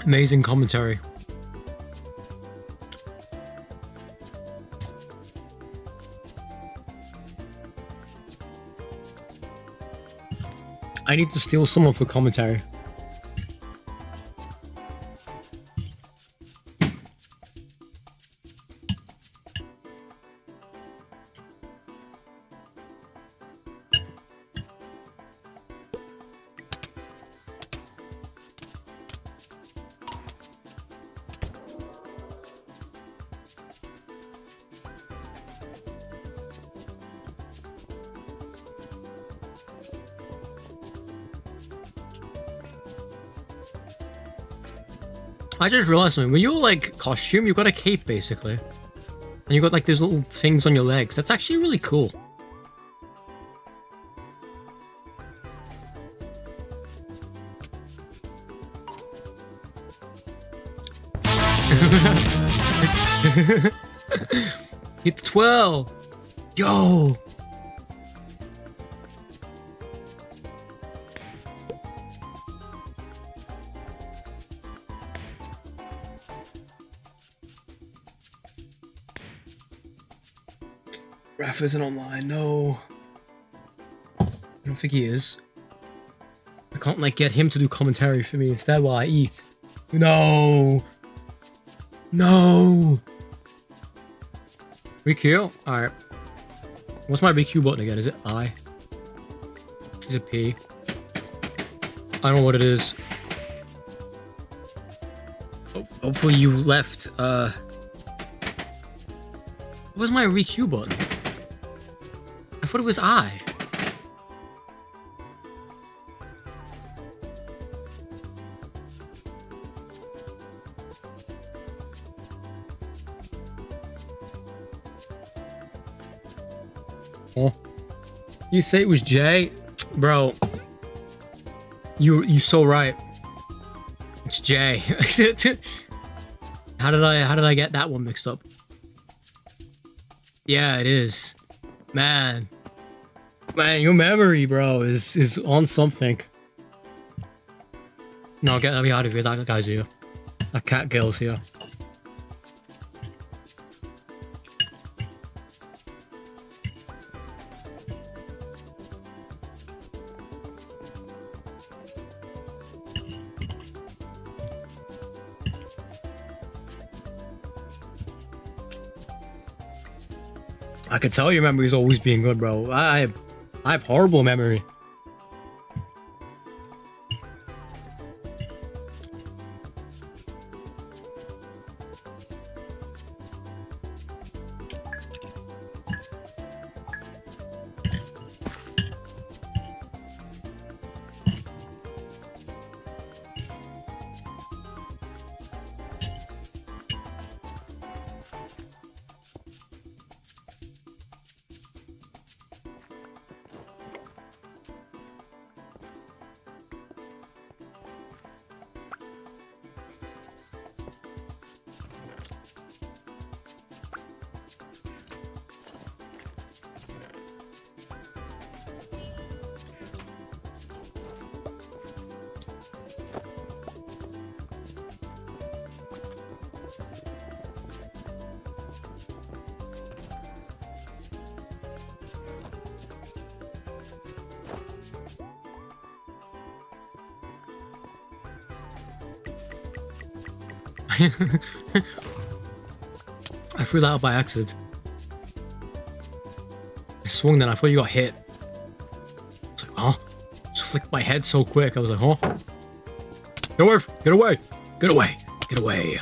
Amazing commentary. I need to steal someone for commentary. I just realized something. When you're like costume, you've got a cape basically. And you got like those little things on your legs. That's actually really cool. Hit the 12. Yo. Raf isn't online, no. I don't think he is. I can't like get him to do commentary for me instead while I eat. No. No. ReQ? Alright. What's my ReQ button again? Is it I? Is it P? I don't know what it is. Oh, hopefully you left, Where's my ReQ button? I thought it was I. Oh. You say it was Jay? Bro. You so right. It's Jay. How did I get that one mixed up? Yeah, it is. Man, your memory, bro, is on something. No, get me out of here. That guy's here. That cat girl's here. I could tell your memory's always being good, bro. I have horrible memory. I threw that out by accident. I swung then, I thought you got hit. I was like, huh? Just flicked my head so quick, I was like, huh? Get away! Get away! Get away! Get away!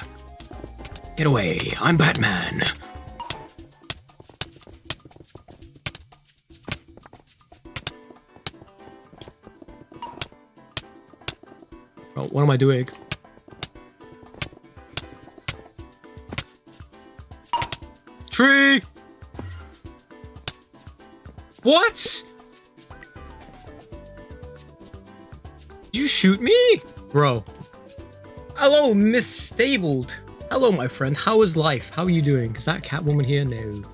Get away! I'm Batman! Oh, what am I doing? Tree! What? You shoot me? Bro. Hello, Miss Stabled. Hello, my friend. How is life? How are you doing? Is that Catwoman here? No.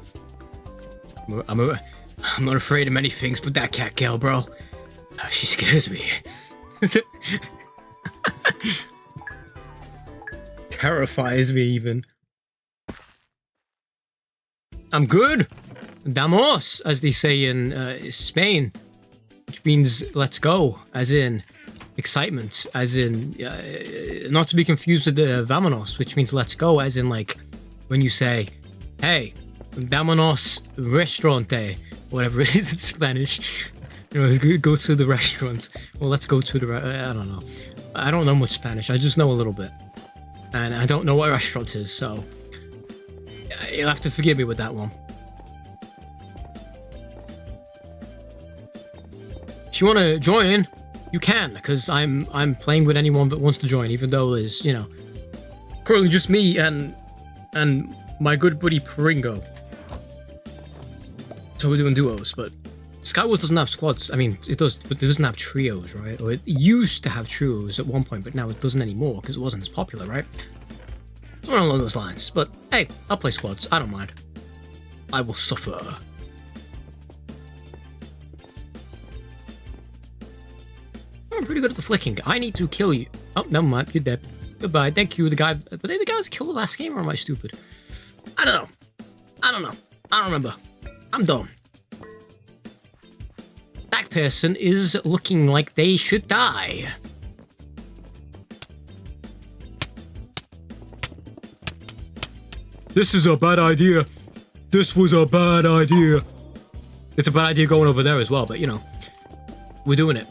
I'm not afraid of many things, but that cat girl, bro. She scares me. Terrifies me, even. I'm good. Damos, as they say in Spain, which means let's go, as in excitement, as in not to be confused with the vamonos, which means let's go, as in like when you say, hey, vamonos restaurante, whatever it is in Spanish. You know, go to the restaurant. Well, let's go to the. I don't know. I don't know much Spanish. I just know a little bit, and I don't know what restaurant is, so you'll have to forgive me with that one. If you want to join, you can, because I'm playing with anyone that wants to join, even though there's, you know, currently just me and my good buddy Pringo. So we're doing duos, but Skywars doesn't have squads. I mean, it does, but it doesn't have trios, right? Or it used to have trios at one point, but now it doesn't anymore because it wasn't as popular, right? Somewhere along those lines. But hey, I'll play squads. I don't mind. I will suffer. I'm pretty good at the flicking. I need to kill you. Oh, never mind. You're dead. Goodbye. Thank you, the guy. But they the guys killed the last game, or am I stupid? I don't know. I don't know. I don't remember. I'm dumb. That person is looking like they should die. This is a bad idea. This was a bad idea. It's a bad idea going over there as well, but you know, we're doing it.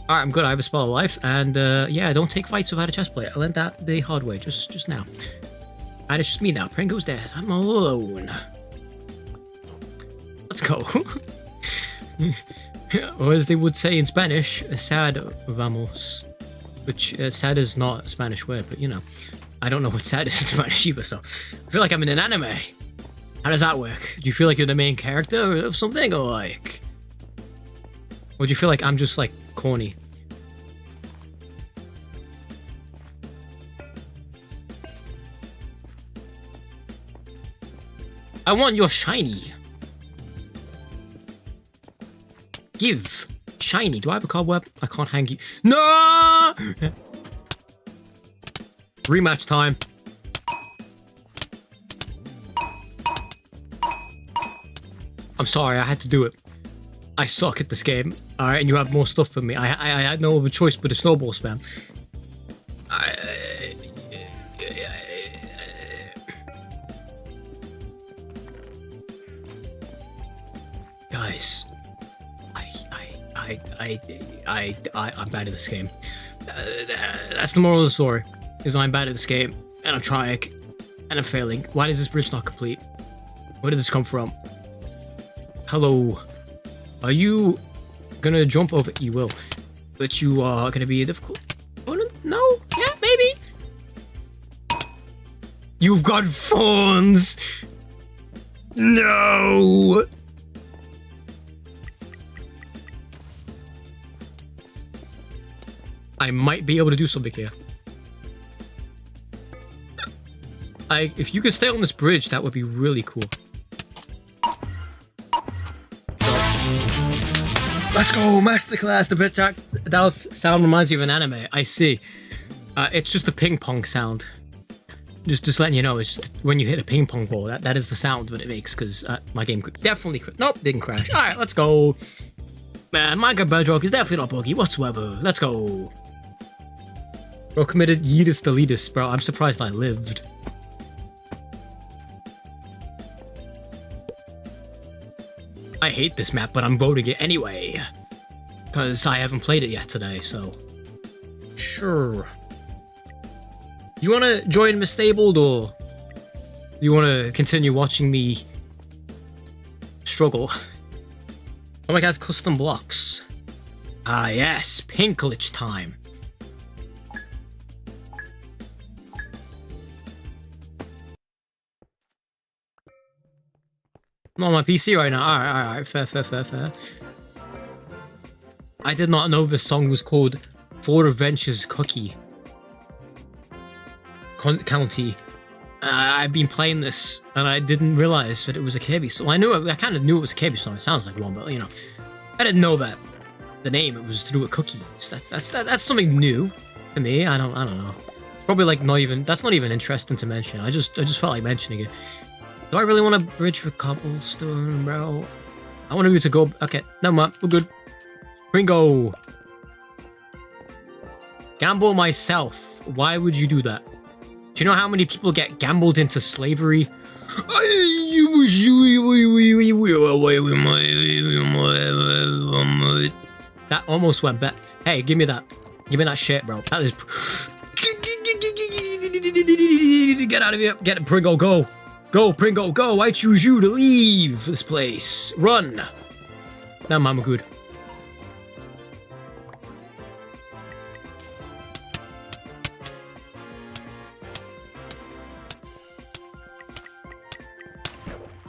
Alright, I'm good. I have a spell of life, and yeah, don't take fights without a chest plate. I learned that the hard way, just now. And it's just me now. Pringo's dead. I'm alone. Let's go. Or as they would say in Spanish, sad vamos. Which, sad is not a Spanish word, but you know, I don't know what sad is in Spanish either, so I feel like I'm in an anime. How does that work? Do you feel like you're the main character of something, or like... Or do you feel like I'm just, like, corny? I want your shiny. Give. Shiny. Do I have a cobweb? I can't hang you. No! Rematch time. I'm sorry, I had to do it. I suck at this game. Alright, and you have more stuff than me. I had no other choice but a snowball spam. Guys, I'm bad at this game. That's the moral of the story. Is I'm bad at this game, and I'm trying, and I'm failing. Why is this bridge not complete? Where did this come from? Hello. Are you gonna jump over? You will. But you are gonna be a difficult opponent? No? Yeah, maybe? You've got thorns! No! I might be able to do something here. If you could stay on this bridge, that would be really cool. Let's go, masterclass. The Bedrock. That sound reminds you of an anime. I see. It's just a ping pong sound. Just letting you know, it's just when you hit a ping pong ball. That is the sound that it makes. Because my game could definitely. Nope, didn't crash. All right, let's go. Man, Minecraft Bedrock is definitely not buggy whatsoever. Let's go. Bro committed yeetus deletus, bro. I'm surprised I lived. I hate this map, but I'm voting it anyway. Because I haven't played it yet today, so... Sure. You want to join Mistabled, or... you want to continue watching me... struggle? Oh my god, custom blocks. Ah yes, pink glitch time. I'm on my PC right now. Alright, fair. I did not know this song was called Four Adventures Cookie County. I've been playing this and I didn't realize that it was a Kirby song. I kind of knew it was a Kirby song. It sounds like one, but you know, I didn't know that the name it was to do with cookies. That's something new to me. I don't know. Probably like that's not even interesting to mention. I just felt like mentioning it. Do I really want to bridge with cobblestone, bro? I want to go. Okay, never mind. We're good. Pringo. Gamble myself. Why would you do that? Do you know how many people get gambled into slavery? That almost went back. Hey, give me that. Give me that shit, bro. That is... Get out of here. Get it, Pringo. Go. Go, Pringo. Go. I choose you to leave this place. Run. Now, mama good.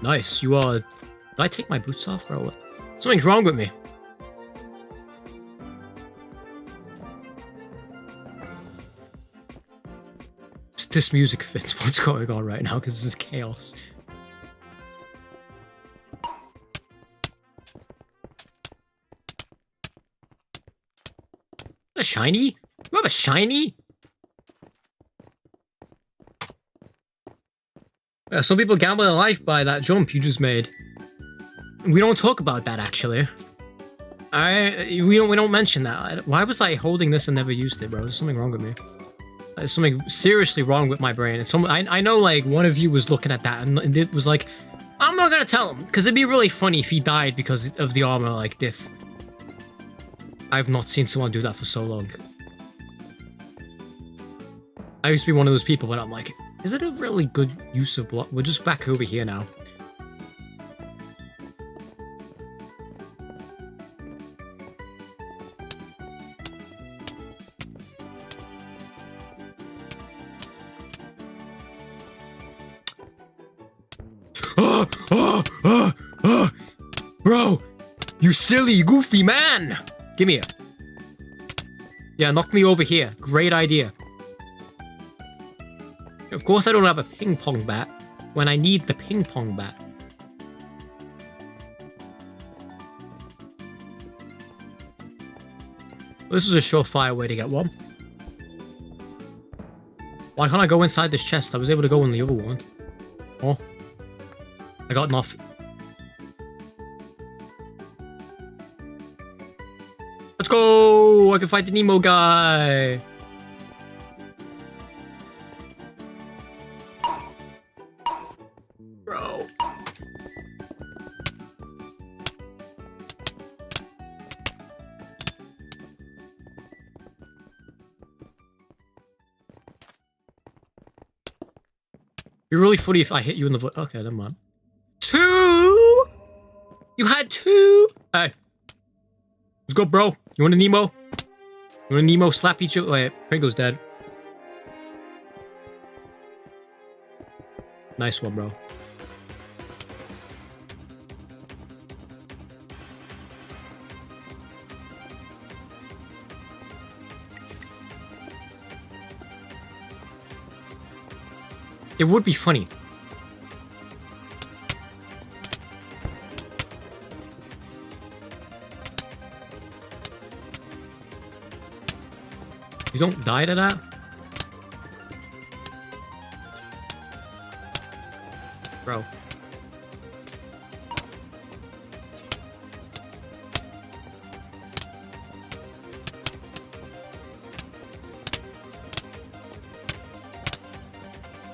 Nice, you are... Did I take my boots off, bro? What? Something's wrong with me. This music fits what's going on right now, because this is chaos. A shiny? You have a shiny? Some people gamble their life by that jump you just made. We don't talk about that, actually. We don't mention that. Why was I holding this and never used it, bro? There's something wrong with me. There's something seriously wrong with my brain. I know, like, one of you was looking at that and it was like, I'm not gonna tell him, because it'd be really funny if he died because of the armor, like, diff. I've not seen someone do that for so long. I used to be one of those people, but I'm like, is it a really good use of block? We're just back over here now. Bro, you silly, goofy man! Give me it. Yeah, knock me over here. Great idea. Of course I don't have a ping pong bat when I need the ping pong bat. This is a surefire way to get one. Why can't I go inside this chest? I was able to go in the other one. Oh. I got nothing. Let's go! I can fight the Nemo guy! Bro. It'd be really funny if I hit you in the foot. Okay, never mind. 2! You had 2? Hey. Let's go, bro. You want a Nemo? You want a Nemo slap each other? Wait, Pringo's dead. Nice one, bro. It would be funny. You don't die to that? Bro.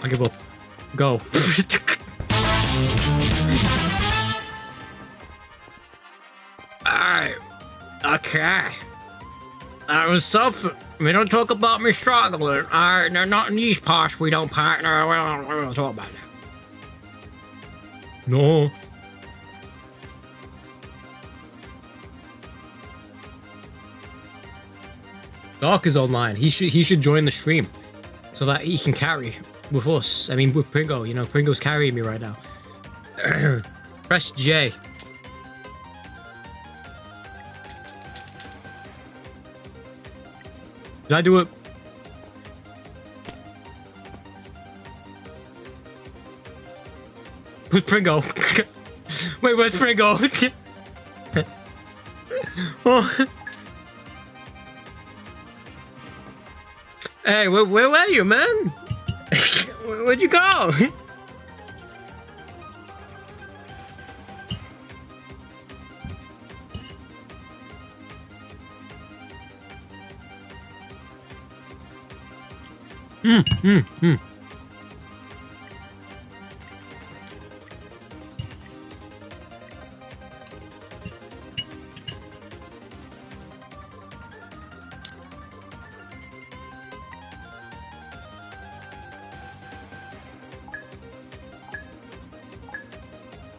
I give up. Go. Alright. Okay. That was something. We don't talk about me struggling. Alright, they're not in these parts. We don't partner. We don't talk about that. No. Dark is online. He should join the stream so that he can carry with us. I mean, with Pringo. You know, Pringo's carrying me right now. Press J. Did I do it? Who's Pringo? Wait, where's Pringo? Oh. Hey, where were you, man? Where'd you go?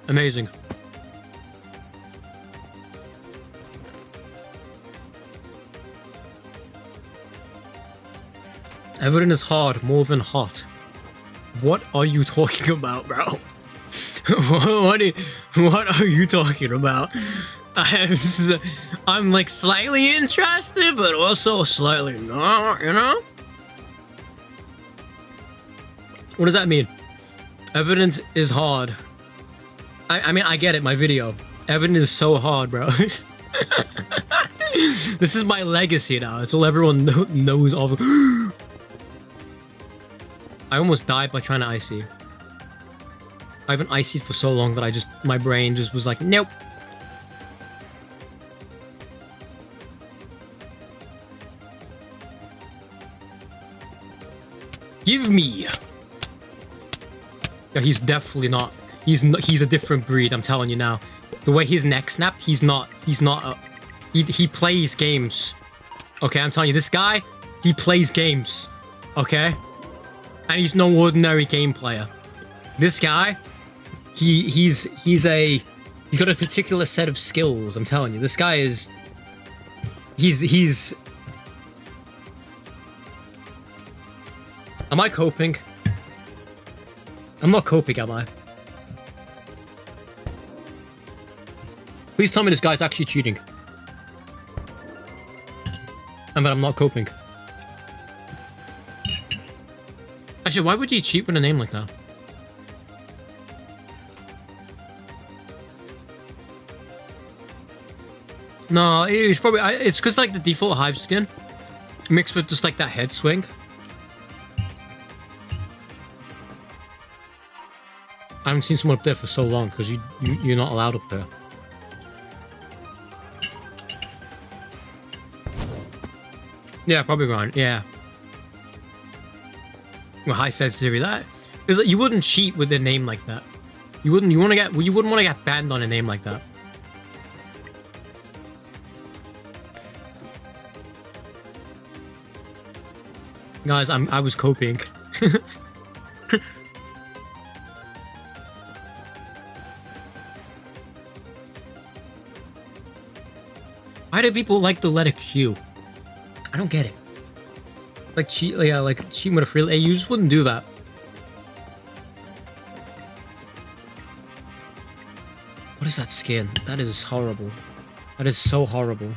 Amazing. Everything is hard, more than hot. What are you talking about, bro? What are you talking about? I'm like slightly interested, but also slightly not, you know? What does that mean? Evidence is hard. I mean, I get it, my video. Evidence is so hard, bro. This is my legacy now. It's all everyone knows of. I almost died by trying to icy. I haven't iced for so long that my brain just was like, nope. Give me. Yeah, he's definitely not. He's a different breed, I'm telling you now. The way his neck snapped, he plays games. Okay, I'm telling you, this guy, he plays games. Okay? And he's no ordinary game player. This guy, he's got a particular set of skills, I'm telling you. This guy is he's Am I coping? I'm not coping, am I? Please tell me this guy's actually cheating. And that I'm not coping. Actually, why would you cheat with a name like that? No, it's probably... it's because, like, the default Hive skin mixed with just, like, that head swing. I haven't seen someone up there for so long because you're not allowed up there. Yeah, probably right. Yeah. Well, high sensitivity. That is like, you wouldn't cheat with a name like that. You wouldn't want to get banned on a name like that. Guys, I was copying. Why do people like the letter Q? I don't get it. Like cheat, yeah, like cheating with a free. Hey, you just wouldn't do that. What is that skin? That is horrible. That is so horrible.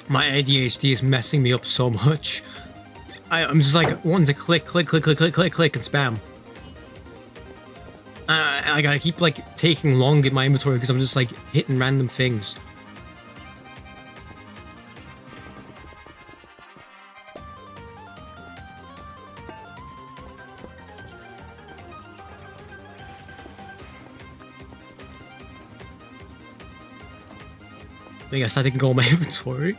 My ADHD is messing me up so much. I'm just like wanting to click, and spam. I gotta keep like taking long in my inventory because I'm just like hitting random things. I think I started to go on my inventory.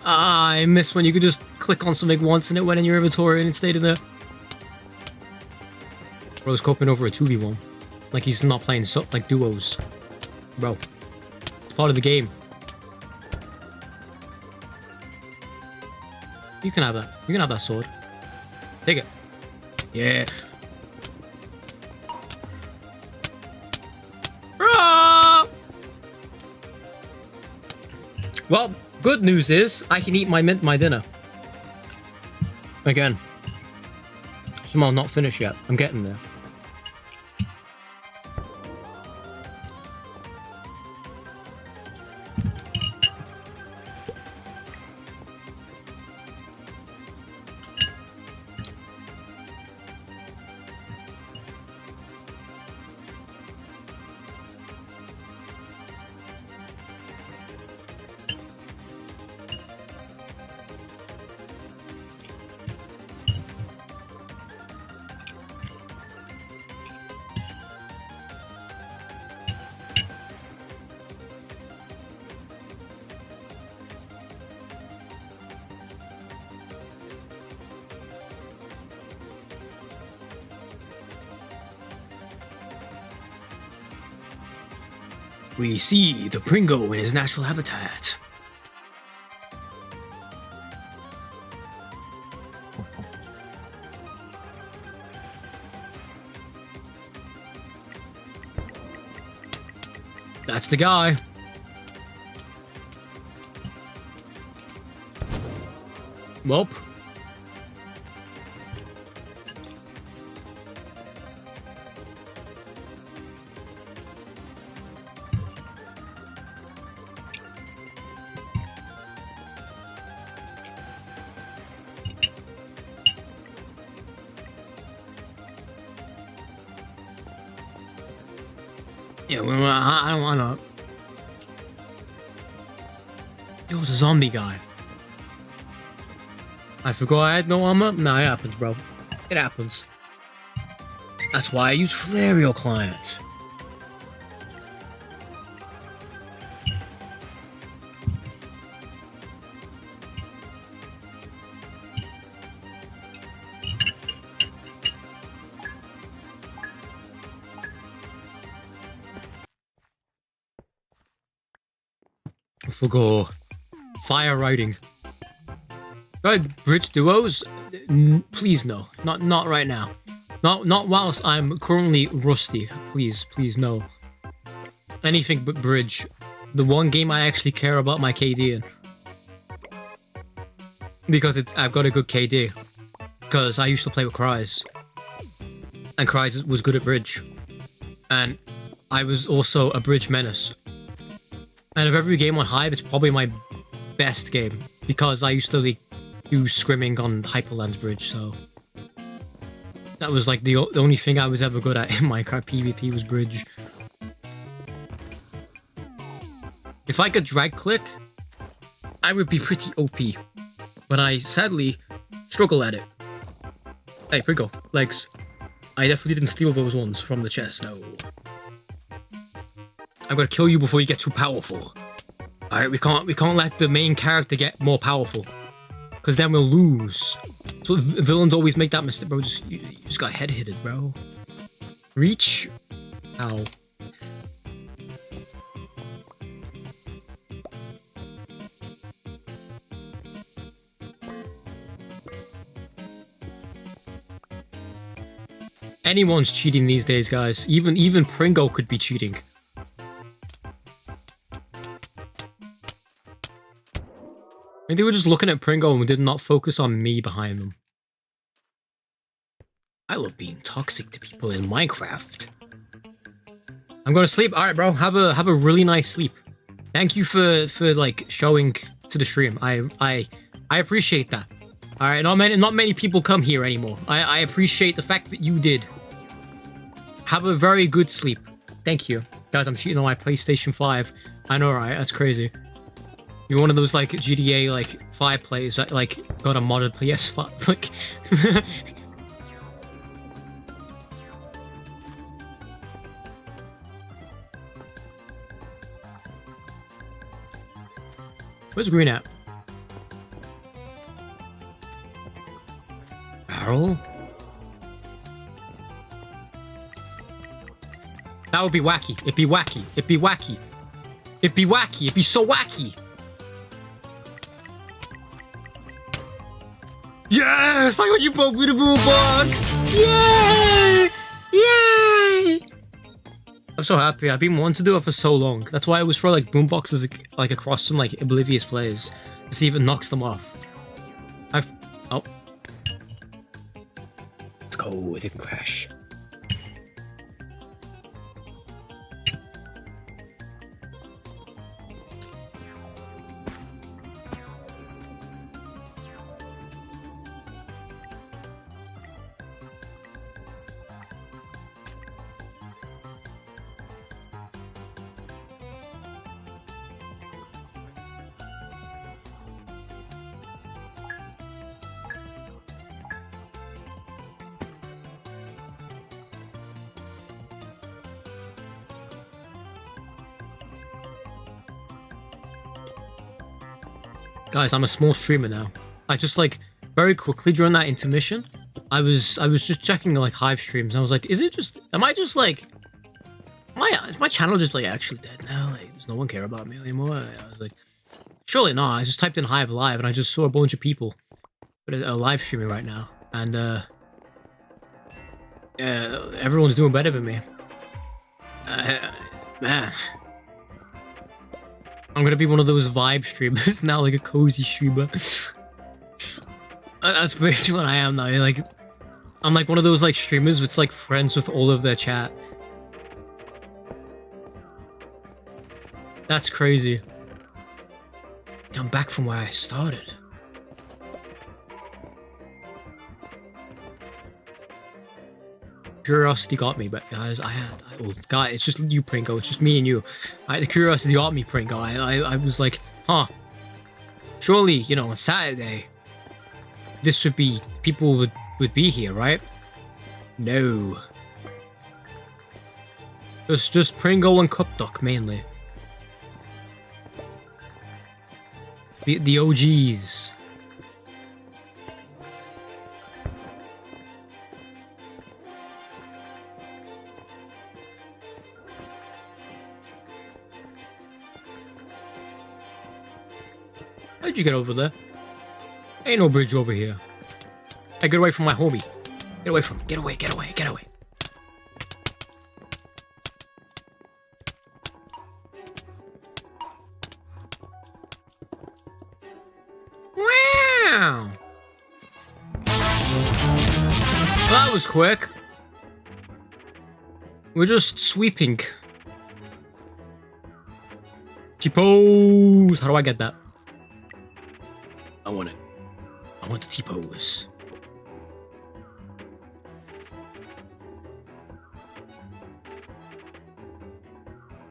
I miss when you could just click on something once and it went in your inventory and it stayed in there. Bro's coping over a 2v1. Like he's not playing like duos. Bro. It's part of the game. You can have that. You can have that sword. Take it. Yeah. Well, good news is I can eat my dinner. Again. Somehow not finished yet. I'm getting there. We see the Pringo in his natural habitat. That's the guy. Welp. Yeah, well, I don't wanna. It was a zombie guy. I forgot I had no armor? Nah, it happens, bro. It happens. That's why I use Flario Client. Forgot. Fire writing. Right, bridge duos? Please no. Not right now. Not whilst I'm currently rusty. Please no. Anything but bridge. The one game I actually care about my KD in. Because I've got a good KD. Because I used to play with Cries. And Cries was good at bridge. And I was also a bridge menace. And of every game on Hive, it's probably my best game. Because I used to like, do scrimming on Hyperland's bridge, so... That was like the only thing I was ever good at in Minecraft PvP was bridge. If I could drag click, I would be pretty OP. But I sadly struggle at it. Hey, Pringle, legs. I definitely didn't steal those ones from the chest, no. I'm gonna kill you before you get too powerful. Alright, we can't let the main character get more powerful. Cause then we'll lose. So villains always make that mistake, bro. You just got head hitted, bro. Reach. Ow. Anyone's cheating these days, guys. Even Pringo could be cheating. I think they were just looking at Pringo and did not focus on me behind them. I love being toxic to people in Minecraft. I'm gonna sleep. All right, bro. Have a really nice sleep. Thank you for like showing to the stream. I appreciate that. All right, not many people come here anymore. I appreciate the fact that you did. Have a very good sleep. Thank you. Guys, I'm cheating on my PlayStation 5. I know, right? That's crazy. You're one of those, like, GTA, like, 5 players that, like, got a modded PS5. Like... Where's Green at? Barrel? That would be wacky. It'd be wacky. It'd be wacky. It'd be wacky. It'd be so wacky. Yes! I got you both with a boombox! Yay! Yay! I'm so happy. I've been wanting to do it for so long. That's why I was for like boomboxes like across some like oblivious players to see if it knocks them off. Oh. Let's go. It didn't crash. Guys, I'm a small streamer now. I just like very quickly during that intermission, I was just checking like Hive streams and I was like, am I just like is my channel just like actually dead now? Like does no one care about me anymore? I was like, surely not. I just typed in Hive live and I just saw a bunch of people live streaming right now. And yeah, everyone's doing better than me. Man. I'm gonna be one of those vibe streamers now, like a cozy streamer. That's basically what I am now. Like, I'm like one of those like streamers that's like friends with all of their chat. That's crazy. I'm back from where I started. Curiosity got me, but guys, guys, it's just you, Pringo. It's just me and you. The curiosity got me, Pringo. I was like, huh. Surely, you know, on Saturday, this would be, people would be here, right? No. It's just Pringo and Cupduck, mainly. The OGs. How'd you get over there? Ain't no bridge over here. Hey, get away from my homie. Get away from him. Get away, get away, get away. Wow! Well, that was quick. We're just sweeping. T-pose! How do I get that? I want it. I want the T-pose.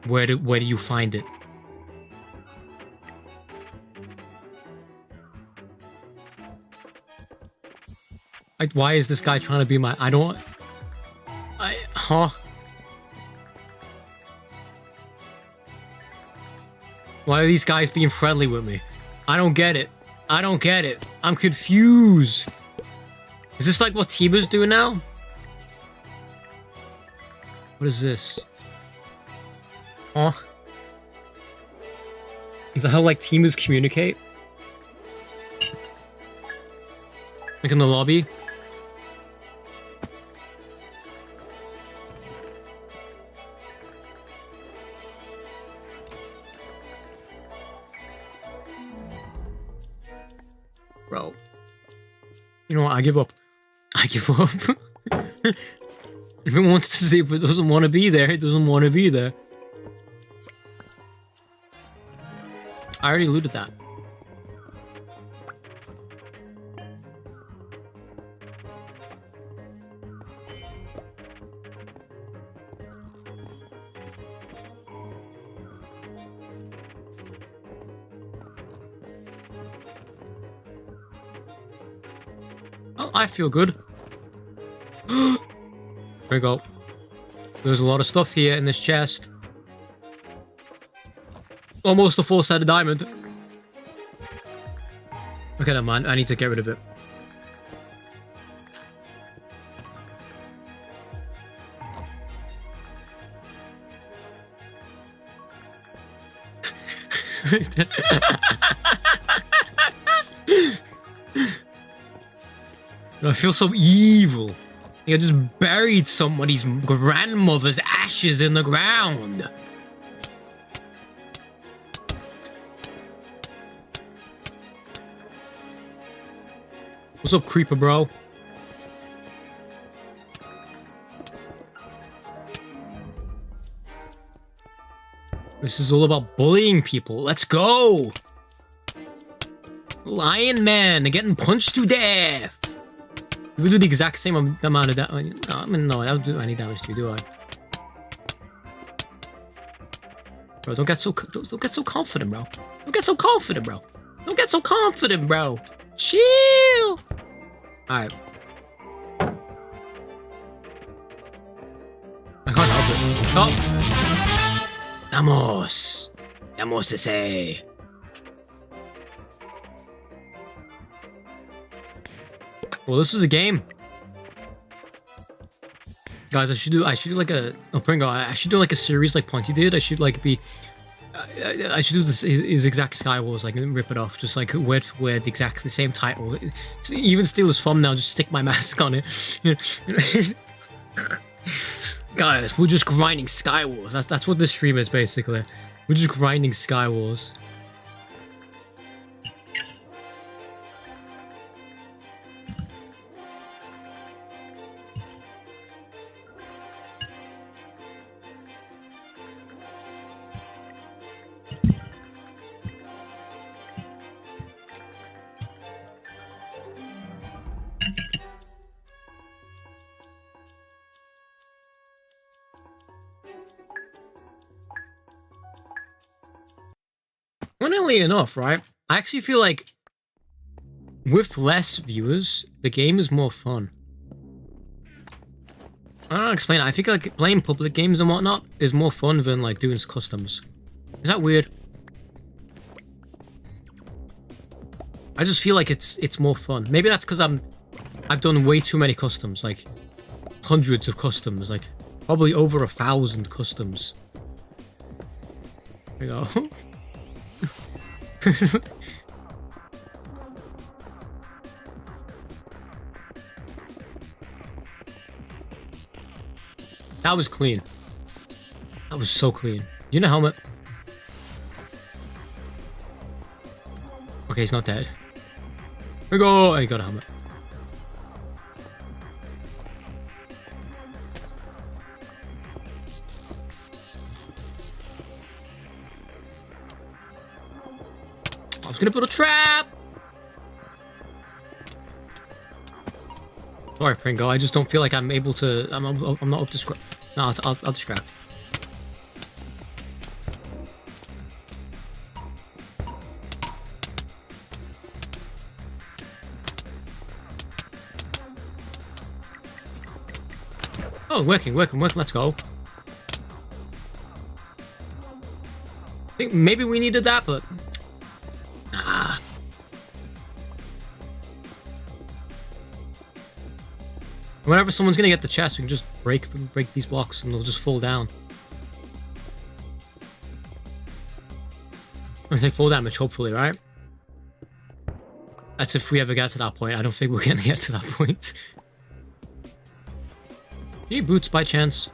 Where do you find it? Like, why is this guy trying to be my... Huh? Why are these guys being friendly with me? I don't get it. I don't get it. I'm confused. Is this like what teamers do now? What is this? Huh? Is that how like teamers communicate? Like in the lobby? Bro. You know what? I give up. I give up. If it wants to see if it doesn't want to be there, it doesn't want to be there. I already looted that. Oh, I feel good. There we go. There's a lot of stuff here in this chest. Almost a full set of diamond. Okay, never mind. I need to get rid of it. I feel so evil. I just buried somebody's grandmother's ashes in the ground. What's up, creeper bro? This is all about bullying people. Let's go! Lion Man getting punched to death. We do the exact same amount of damage. No, I don't do any damage to you, do I? Bro, don't get so confident, bro. Don't get so confident, bro. Don't get so confident, bro. Chill. All right. I can't help it. Oh. Damos to say. Well, this is a game. Guys, I should do like a Pringo. I should do like a series like Pointy did. I should like be I should do this his exact Sky Wars, like rip it off, just like word for word, exactly the same title. Even steal his thumbnail, just stick my mask on it. Guys, we're just grinding Sky Wars. That's what this stream is basically. We're just grinding Sky Wars. Funnily enough, right? I actually feel like with less viewers, the game is more fun. I don't know how to explain it. I think like playing public games and whatnot is more fun than like doing customs. Is that weird? I just feel like it's more fun. Maybe that's because I've done way too many customs, like hundreds of customs, like probably over 1,000 customs. There you go. That was clean. That was so clean. You know helmet. Okay, he's not dead. Here we go. Oh, he got a helmet. I was gonna put a trap. Sorry, Pringo. I just don't feel like I'm able to. I'm not up to scrap. No, I'll just scrap. Oh, working. Let's go. I think maybe we needed that, but nah. Whenever someone's gonna get the chest, we can just break these blocks, and they'll just fall down. I'm gonna take full damage, hopefully, right? That's if we ever get to that point. I don't think we're gonna get to that point. Do you boots by chance?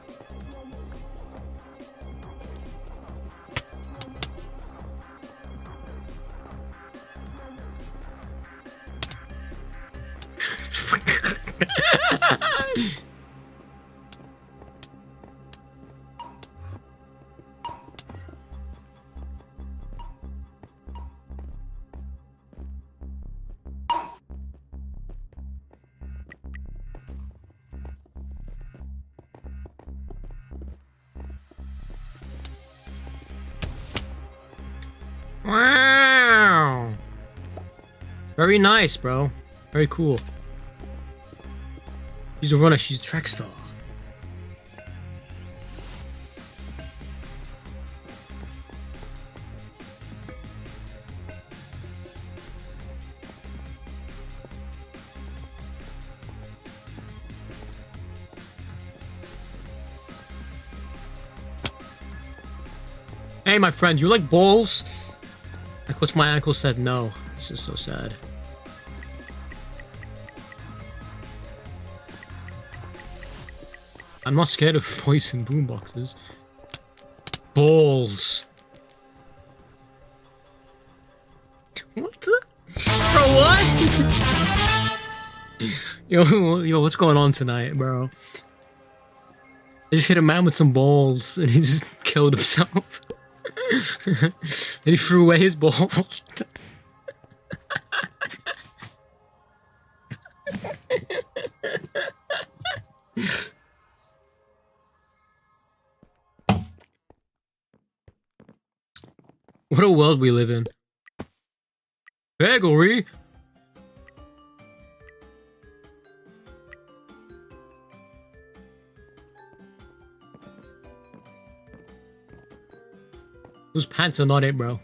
Wow. Very nice, bro. Very cool. She's a runner, she's a track star. Hey, my friend, you like balls? I clutched my ankle, said no. This is so sad. I'm not scared of poison boomboxes. Balls. What the? Bro, what? Yo, what's going on tonight, bro? I just hit a man with some balls and he just killed himself. And he threw away his ball. What a world we live in. Gregory! Those pants are not it, bro.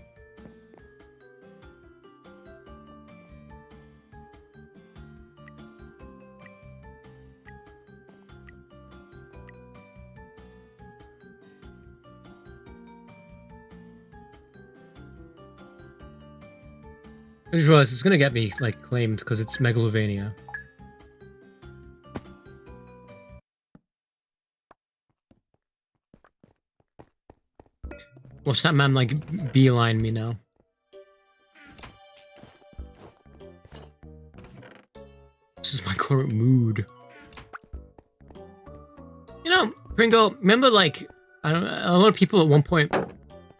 I just realized it's gonna get me, like, claimed because it's Megalovania. Watch that man, like, beeline me now. This is my current mood. You know, Pringle, remember, like, I don't know, a lot of people at one point, a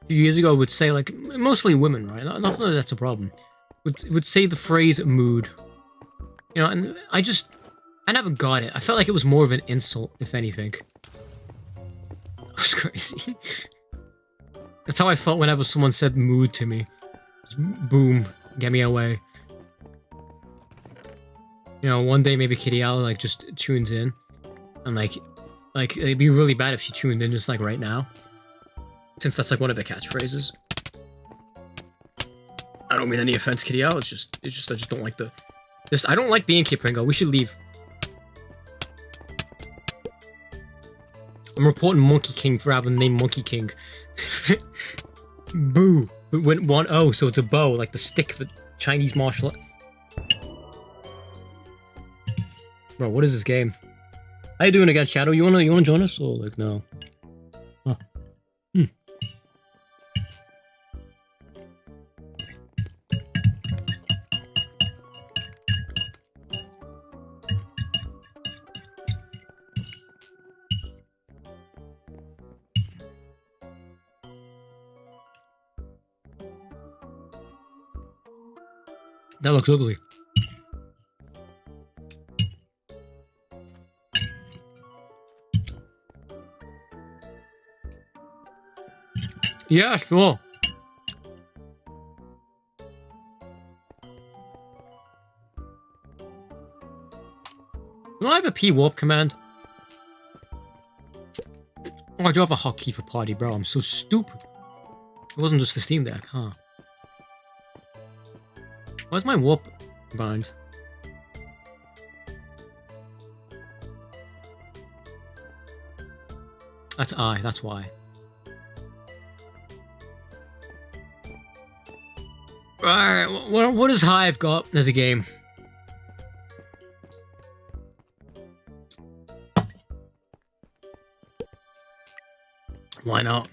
few years ago, would say, like, mostly women, right? Not that that's a problem. Would say the phrase mood. You know, and I never got it. I felt like it was more of an insult, if anything. It was crazy. That's how I felt whenever someone said mood to me. Just boom, get me away. You know, one day maybe Kitty Owl like just tunes in, and like it'd be really bad if she tuned in just like right now, since that's like one of the catchphrases. I don't mean any offense, Kitty Owl. It's just I just don't like I don't like being Kid Pringle. We should leave. I'm reporting Monkey King for having the name Monkey King. Boo. It went 1-0, so it's a bow, like the stick for Chinese martial art. Bro, what is this game? How you doing against Shadow? You wanna join us? Or like no? Huh. That looks ugly. Yeah, sure. Do I have a P-warp command? Oh, I do have a hotkey for party, bro. I'm so stupid. It wasn't just the Steam Deck, huh? Where's my warp bind? That's I, that's why. Alright, what does Hive got as a game? Why not?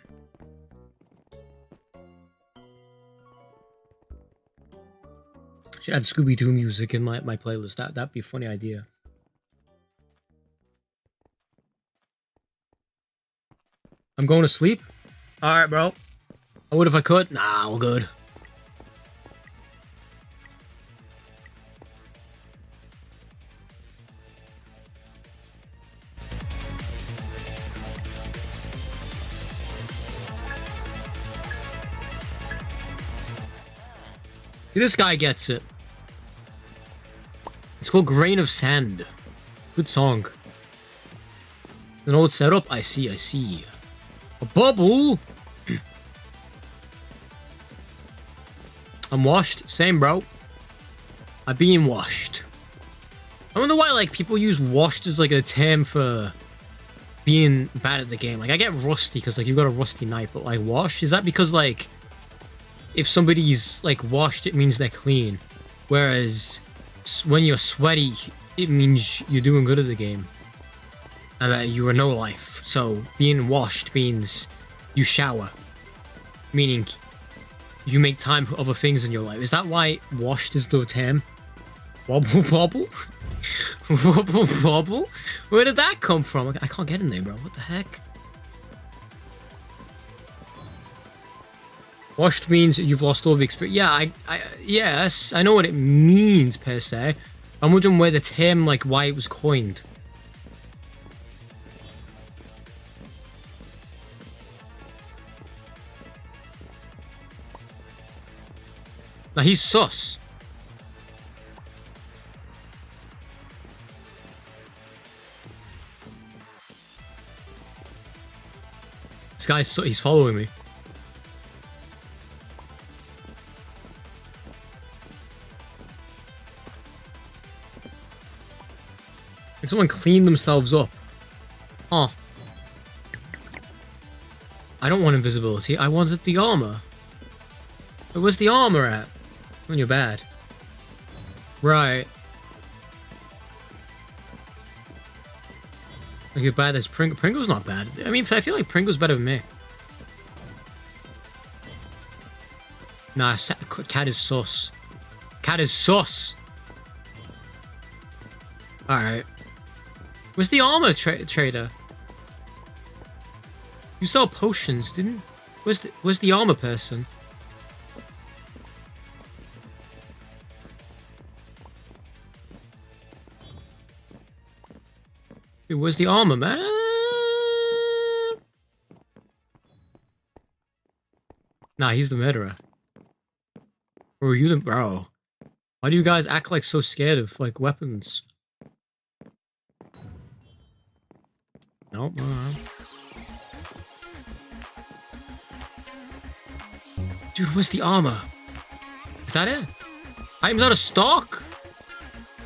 Should add Scooby-Doo music in my playlist. That'd be a funny idea. I'm going to sleep? Alright, bro. I would if I could. Nah, we're good. This guy gets it. It's called Grain of Sand. Good song. An old setup? I see, I see. A bubble? I'm washed. Same, bro. I'm being washed. I wonder why, like, people use washed as, like, a term for being bad at the game. Like, I get rusty because, like, you got a rusty knife, but, like, washed? Is that because, like, if somebody's, like, washed, it means they're clean? Whereas, when you're sweaty, it means you're doing good at the game. And that you are no life. So, being washed means you shower. Meaning, you make time for other things in your life. Is that why washed is the term? Wobble bobble? Wobble bobble? Where did that come from? I can't get in there, bro. What the heck? Washed means you've lost all the experience. Yeah, yes, I know what it means per se. I'm wondering where the term, like, why it was coined. Now he's sus. This guy's he's following me. Like someone cleaned themselves up. Oh. I don't want invisibility. I wanted the armor. Where's the armor at? When you're bad. Right. Like you're bad as Pringle's not bad. I mean, I feel like Pringle's better than me. Nah, cat is sus. Cat is sus. Alright. Where's the armor trader? You sell potions, didn't? Where's the armor person? Dude, where's the armor, man? Nah, he's the murderer. Or are you the bro? Why do you guys act like so scared of like weapons? Nope. Dude, where's the armor? Is that it? Items out of stock?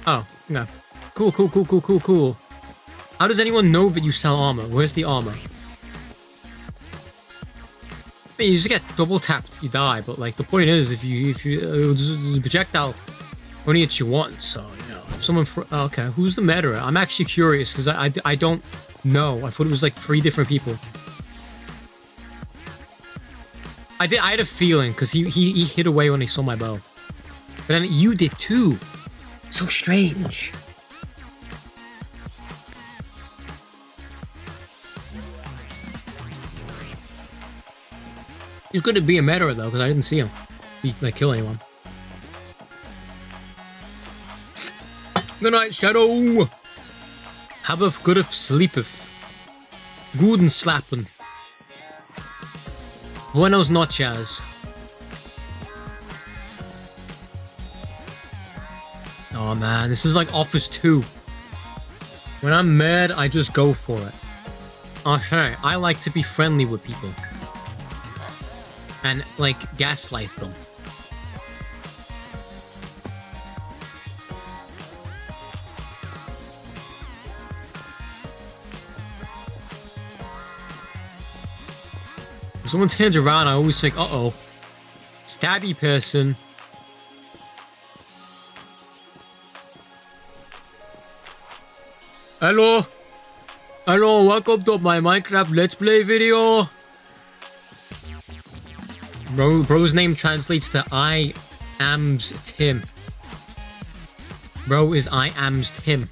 Oh, no. Cool. How does anyone know that you sell armor? Where's the armor? I mean, you just get double tapped, you die. But like, the point is, if you the projectile only hits you once, so you know, if someone. Okay, who's the murderer? I'm actually curious because I don't know. I thought it was like 3 different people. I had a feeling because he hid away when he saw my bow, but then you did too. So strange. He's good at being a murderer though, because I didn't see him like kill anyone. Good night, Shadow. Have a good of sleepeth. Good and slapping. Buenos noches. Oh man, this is like Office 2. When I'm mad, I just go for it. Okay, I like to be friendly with people. And, like, gaslight them. If someone turns around, I always think, uh-oh. Stabby person. Hello? Hello, welcome to my Minecraft Let's Play video. Bro's name translates to I am's Tim. Bro is I am's Tim.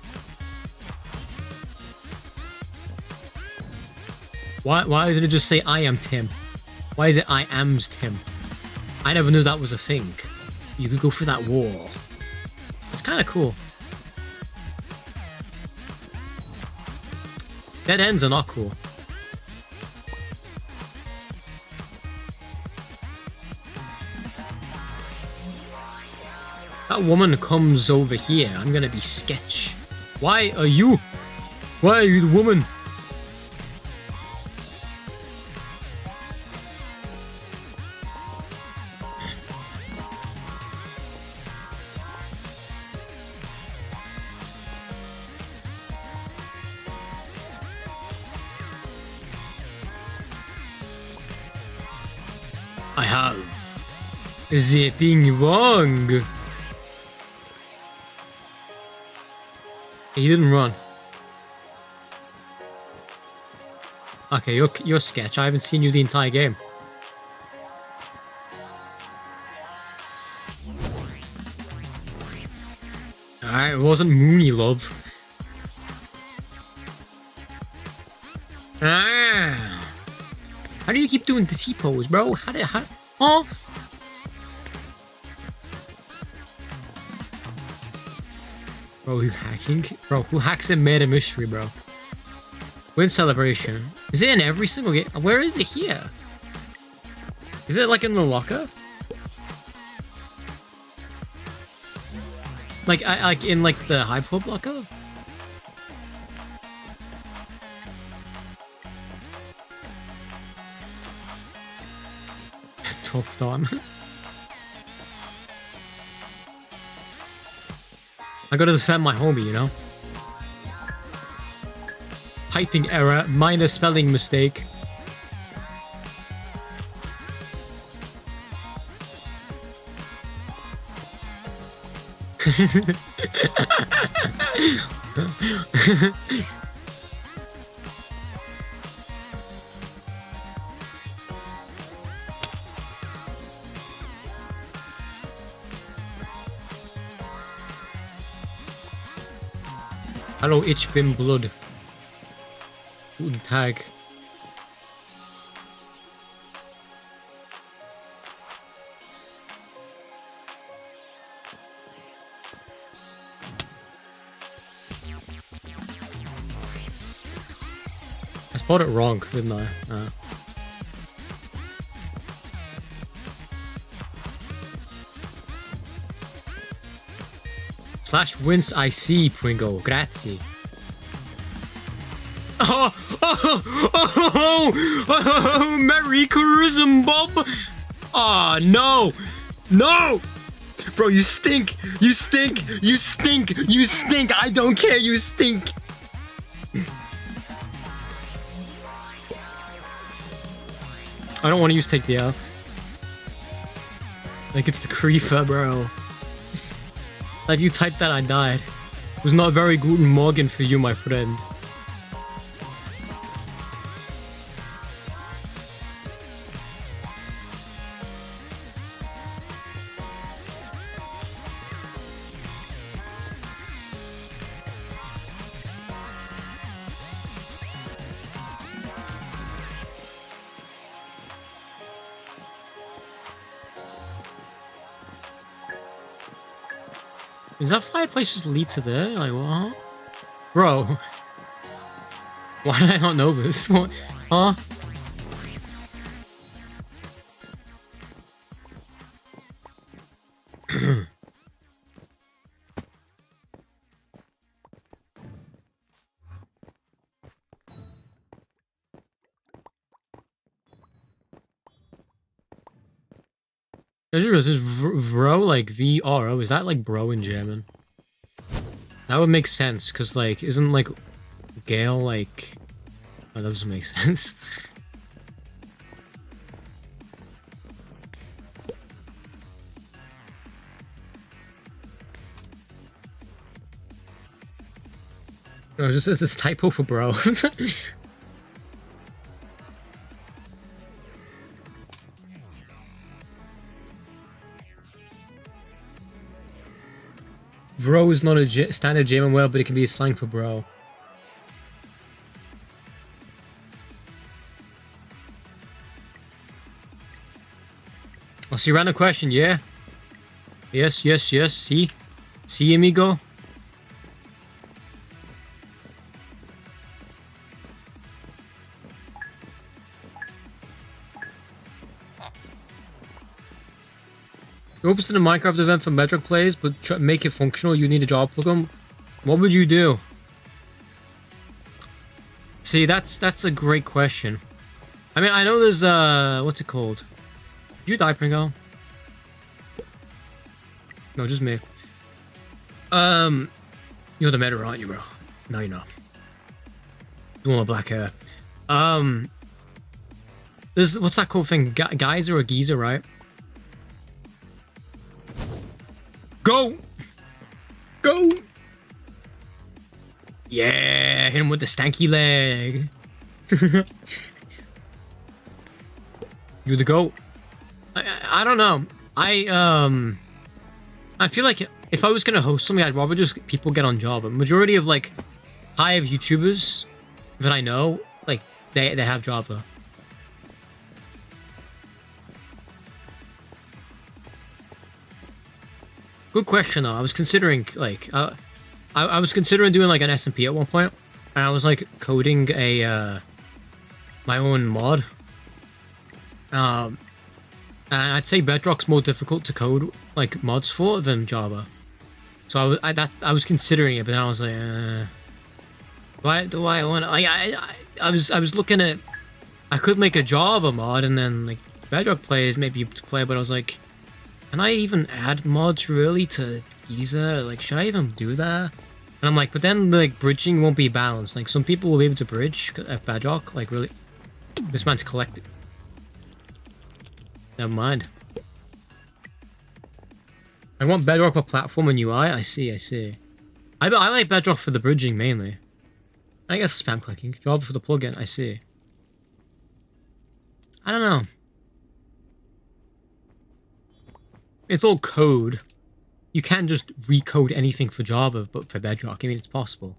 Why doesn't it just say I am Tim? Why is it I am's Tim? I never knew that was a thing. You could go through that wall. It's kind of cool. Dead ends are not cool. That woman comes over here. I'm gonna be sketch. Why are you the woman? I have the ping pong. He didn't run. Okay, you're sketch. I haven't seen you the entire game. Alright, it wasn't Mooney, love. Ah. How do you keep doing the T-pose, bro? Huh? Bro, who hacking? Bro, who hacks and made a mystery, bro? Win celebration. Is it in every single game? Where is it here? Is it like in the locker? Like in like the Hive Club locker? Tough on. I gotta defend my homie, you know? Typing error, minor spelling mistake. Hallo, ich bin Blood. Guten Tag. I spelled it wrong, didn't I? Slash wins I see, Pringo. Grazie. Oh, Merry Christmas, Bob. Oh, no. No. Bro, you stink. You stink. You stink. You stink. I don't care. You stink. I don't want to use take the L. Like it's the creeper, bro. Like you typed that, I died. It was not very guten Morgen for you, my friend. Does that fireplace just lead to there? Like, what? Bro. Why did I not know this? What? Huh? Is this bro like V-R-O? Is that like bro in German? That would make sense, because like, isn't like Gale like... Oh, that doesn't make sense. Oh, just as this typo for bro. Bro is not a standard German word, but it can be a slang for bro. Oh, so you ran a question, yeah? Yes, yes, yes, see? See, amigo? You open a Minecraft event for Bedrock players, but make it functional, you need a job plugin. What would you do? See, that's a great question. I mean, I know there's what's it called? Did you die, Pringo? No, just me. You're the meta, aren't you, bro? No, you're not. You want black hair. There's, what's that called thing? Geyser or geezer, right? Go! Go! Yeah, hit him with the stanky leg. You the goat. I don't know. I feel like if I was gonna host something, I'd rather just people get on Java. Majority of like Hive YouTubers that I know, like they have Java. Good question though. I was considering like I was considering doing like an SMP at one point, and I was like coding a my own mod. And I'd say Bedrock's more difficult to code like mods for than Java. So I was considering it, but then I was like, do I want? Like I was looking at, I could make a Java mod and then like Bedrock players maybe to play, but I was like, can I even add mods really to Giza? Like, should I even do that? And I'm like, but then like bridging won't be balanced. Like some people will be able to bridge at Bedrock. Like really, this man's collected. Never mind. I want Bedrock for platform and UI. I see. I like Bedrock for the bridging mainly. I guess spam clicking. Java for the plugin. I see. I don't know. It's all code. You can't just recode anything for Java, but for Bedrock, I mean, it's possible.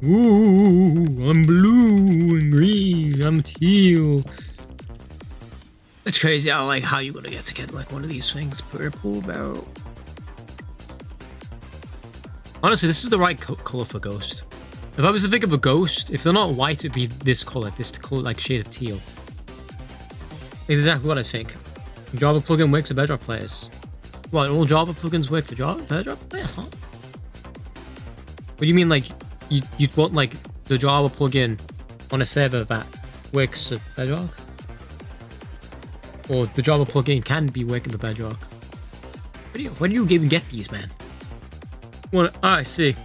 Ooh, I'm blue and green. I'm teal. It's crazy how like how you gonna get like one of these things purple, bro. Honestly, this is the right color for Ghost. If I was to think of a ghost, if they're not white, it'd be this color like shade of teal. Exactly what I think. Java plugin works for Bedrock players. What, all Java plugins work for Bedrock players? Huh? What do you mean, like, you'd want, like, the Java plugin on a server that works for Bedrock? Or the Java plugin can be working for Bedrock? Where do you even get these, man? What? Ah, I see.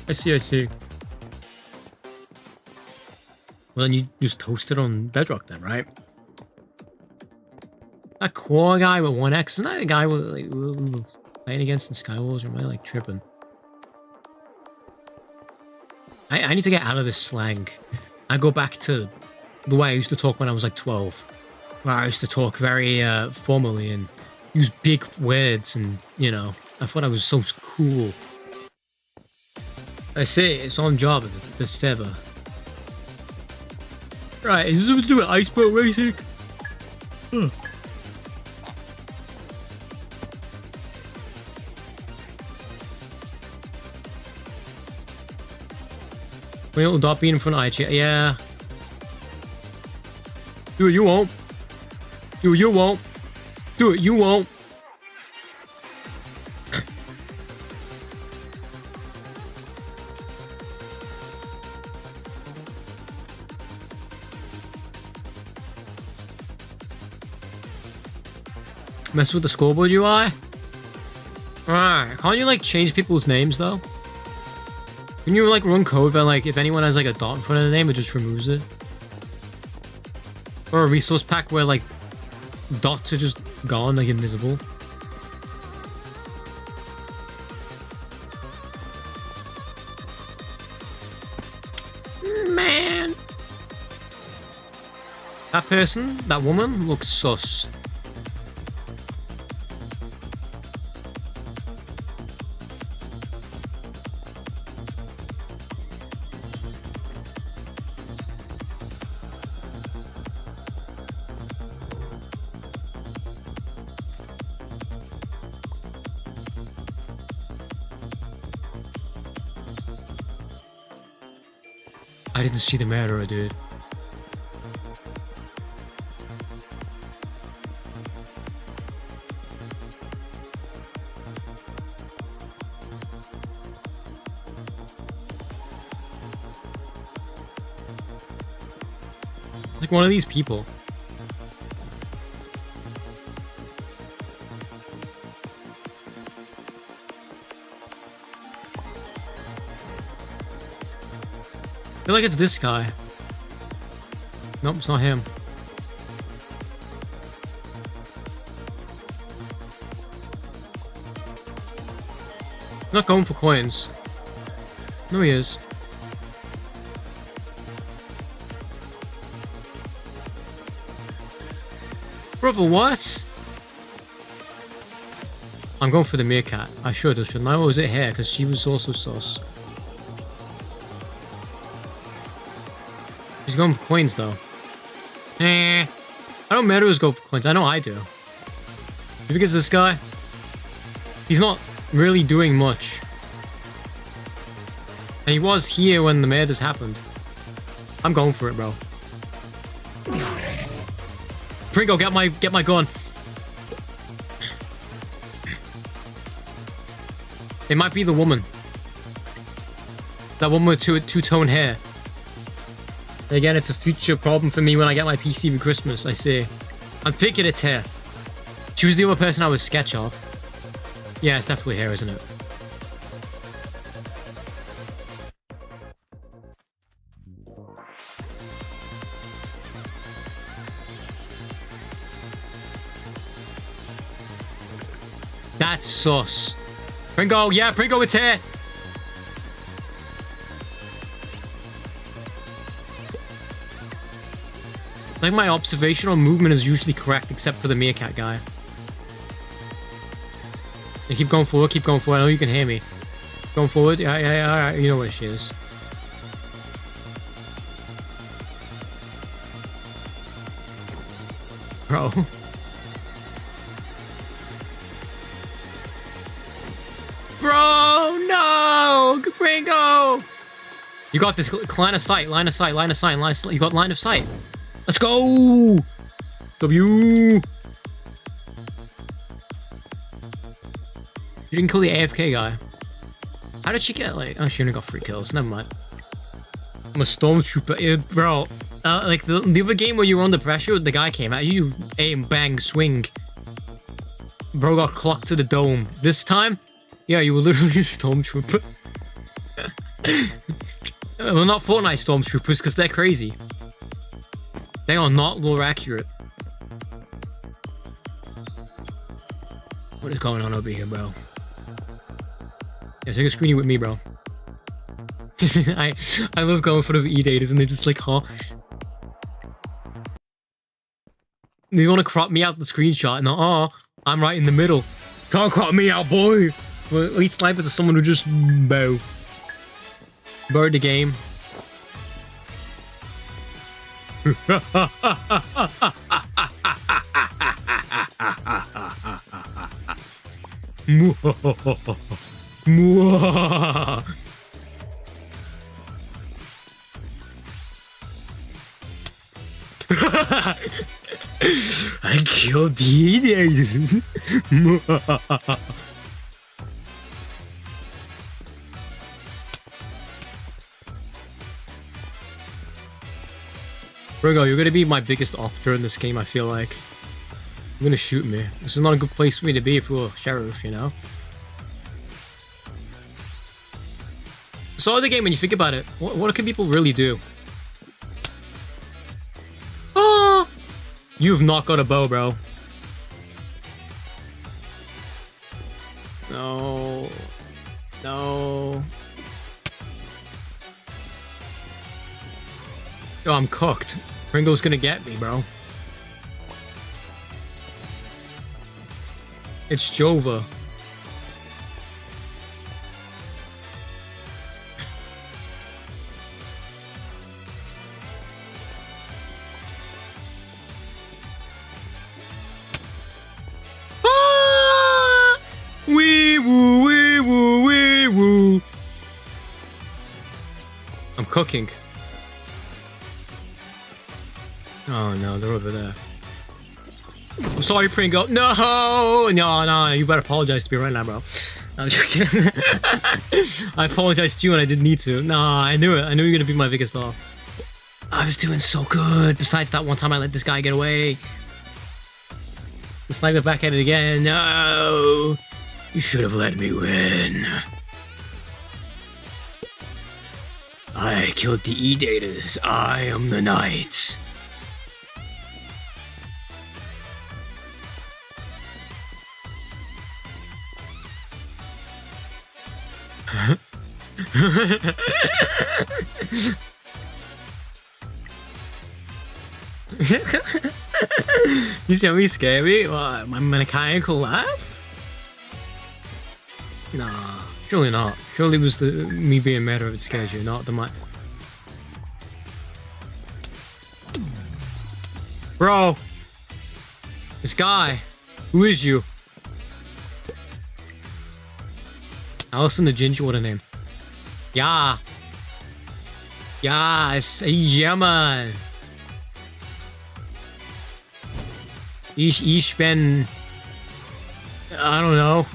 I see. Well, then you just toast it on Bedrock then, right? That core guy with 1x, isn't that the guy with, like, playing against in Skywars, or am I, like, tripping? I need to get out of this slang. I go back to the way I used to talk when I was, like, 12. Where I used to talk very, formally and use big words and, you know, I thought I was so cool. I say it's on Java, the server. Right, is this supposed to do with ice boat racing? Huh. When it'll dot be in front of IG, yeah. Do it, you won't. Do it, you won't. Do it, you won't. Mess with the scoreboard UI? Alright, can't you like change people's names though? Can you like run code that like if anyone has like a dot in front of the name, it just removes it? Or a resource pack where like dots are just gone, like invisible? Man! That person, that woman, looks sus. I didn't see the murderer, dude. Like one of these people. feel like it's this guy. Nope, it's not him. He's not going for coins. No, he is. Brother, what? I'm going for the meerkat. I should, shouldn't I? Or was it her? Because she was also sus. He's going for coins, though. I don't murderers go for coins. I know I do. You think it's this guy? He's not really doing much. And he was here when the murders happened. I'm going for it, bro. Pringo, get my gun. It might be the woman. That woman with two-tone hair. Again, it's a future problem for me when I get my PC for Christmas, I see. I'm thinking it's her. She was the other person I would sketch of. Yeah, it's definitely her, isn't it? That's sus. Pringo, yeah, Pringo, it's here. Like, my observational movement is usually correct, except for the meerkat guy. Yeah, keep going forward, keep going forward. I know you can hear me. Going forward, yeah, alright, you know where she is. Bro. Bro, no! Pringo! You got this. Line of sight, line of sight, line of sight, line of sight. You got line of sight. Let's go! W! You didn't kill the AFK guy. How did she get, like... Oh, she only got 3 kills. Never mind. I'm a stormtrooper. Yeah, bro, like, the other game where you were under pressure, the guy came at you, aim, bang, swing. Bro got clocked to the dome. This time, yeah, you were literally a stormtrooper. Well, not Fortnite stormtroopers, because they're crazy. They are not lore accurate. What is going on over here, bro? Yeah, take a screeny with me, bro. I love going for the E-daters and they're just like, huh? They want to crop me out the screenshot and I'm right in the middle. Can't crop me out, boy! Well, elite sniper to someone who just bow. Bird the game. I killed teenagers. Virgo, you're gonna be my biggest op during this game, I feel like. You're gonna shoot me. This is not a good place for me to be if we're a sheriff, you know? So the game, when you think about it, what can people really do? Oh! You've not got a bow, bro. No. No. Yo, I'm cooked. Pringo's gonna get me, bro. It's Jova. Ah! Wee woo, wee woo, wee woo. I'm cooking. Oh no, they're over there. I'm sorry, Pringo. No, you better apologize to me right now, bro. I'm joking. I apologized to you and I didn't need to. Nah, I knew it. I knew you were gonna be my biggest off. I was doing so good. Besides that one time I let this guy get away. Snipe the back at it again. No, you should have let me win. I killed the E-Daters. I am the knight. You see me scary? What, my mechanical laugh? Nah, surely not. Surely it was me being mad that scared you, not the mic. Bro! This guy! Who is you? Allison the Ginger, what a name. Yeah! Yes! Yeah, man! Ich bin... I don't know.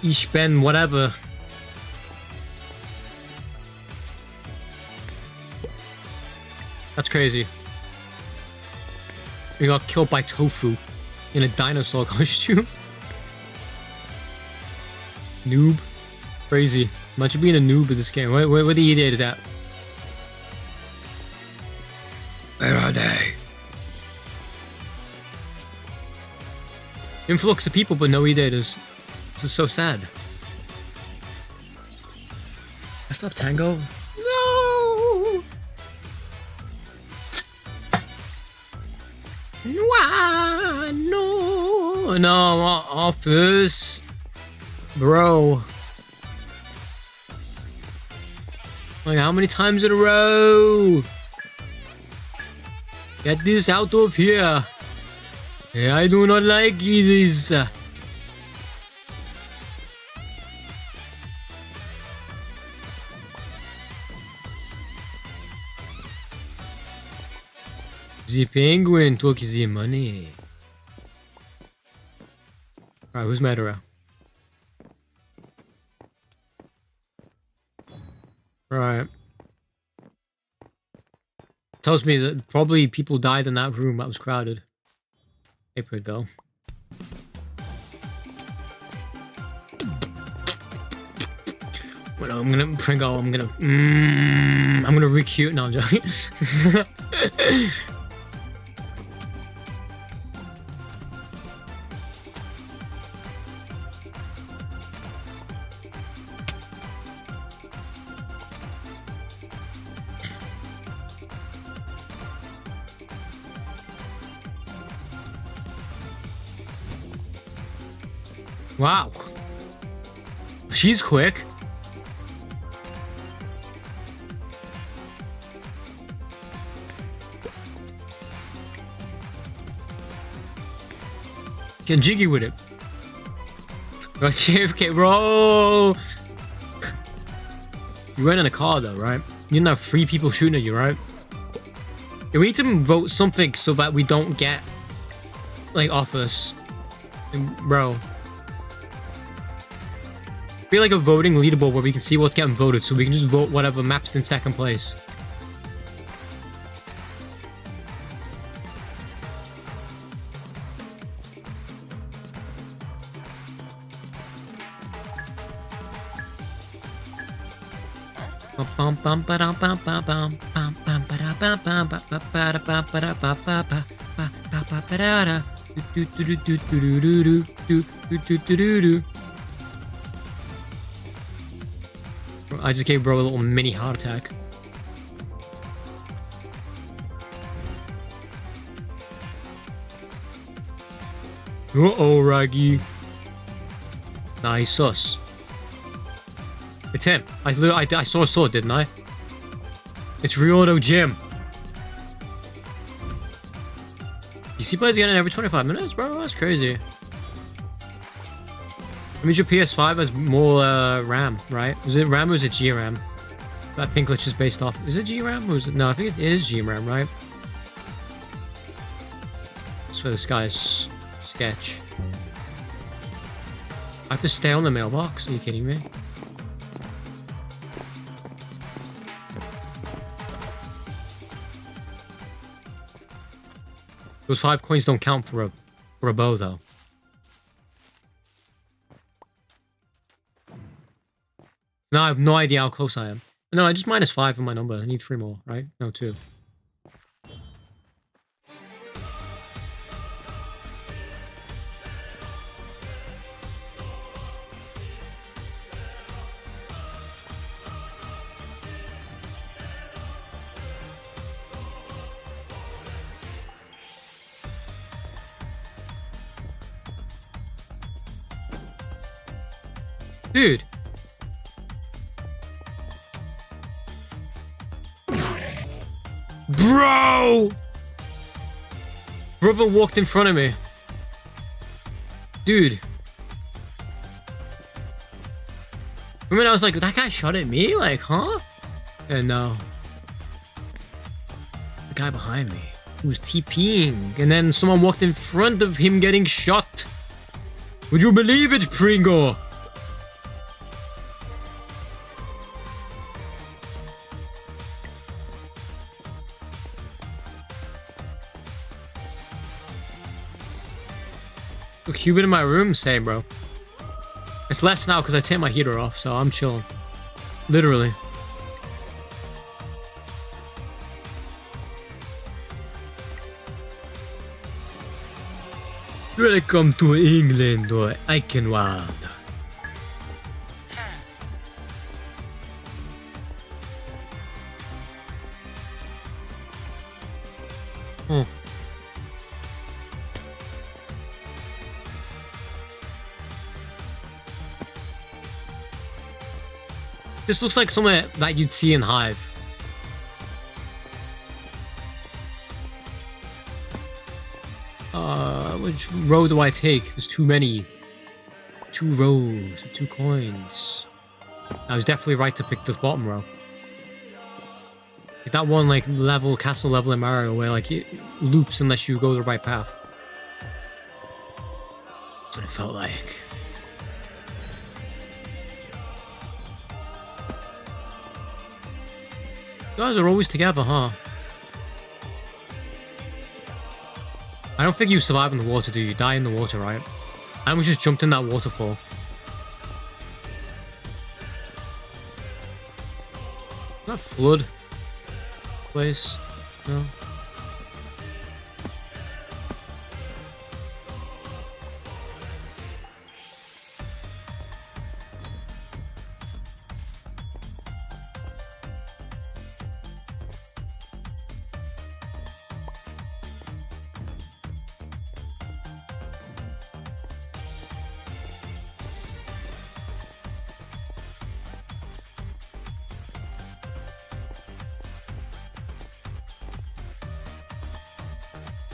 Ich bin whatever. That's crazy. We got killed by Tofu in a dinosaur costume. Noob. Crazy. Imagine being a noob in this game. Where the E-Daters at? Where are they? Influx of people, but no E-Daters. This is so sad. I still have Tango? No! No! No, office. Bro. Like, how many times in a row? Get this out of here. I do not like this. The penguin took the money. Alright, who's Madara? Right. Tells me that probably people died in that room that was crowded. Here we go. Well, I'm gonna Pringle. I'm gonna recute. No, I'm joking. Wow. She's quick. Get jiggy with it. Got JFK, bro. You went in a car though, right? You didn't have 3 people shooting at you, right? Yeah, we need to vote something so that we don't get like office, bro. Be like a voting leaderboard where we can see what's getting voted, so we can just vote whatever maps in second place. I just gave bro a little mini heart attack. Uh-oh, Raggy. Nice sus. It's him. I saw a sword, didn't I? It's Ryoto Jim. You see players getting every 25 minutes, bro? That's crazy. That means your PS5 has more RAM, right? Was it RAM or was it GRAM? That pink glitch is based off. Is it GRAM or is it? No, I think it is GRAM, right? I swear this guy is sketch. I have to stay on the mailbox? Are you kidding me? Those 5 coins don't count for a bow, though. No, I have no idea how close I am. No, I just -5 on my number. I need 3 more, right? No, 2. Dude. Bro! Brother walked in front of me. Dude. I mean, I was like, that guy shot at me? Like, huh? And no. The guy behind me who was TPing. And then someone walked in front of him getting shot. Would you believe it, Pringo? Look, Cubit in my room, same, bro. It's less now because I take my heater off, so I'm chilling. Literally. Welcome to England, or Eichenwald. Oh. This looks like somewhere that you'd see in Hive. Which row do I take? There's too many. 2 rows, 2 coins. I was definitely right to pick the bottom row. Like that one, like, castle level in Mario where, like, it loops unless you go the right path. That's what it felt like. You guys are always together, huh? I don't think you survive in the water, do you? You die in the water, right? I almost just jumped in that waterfall. Is that flood place? No.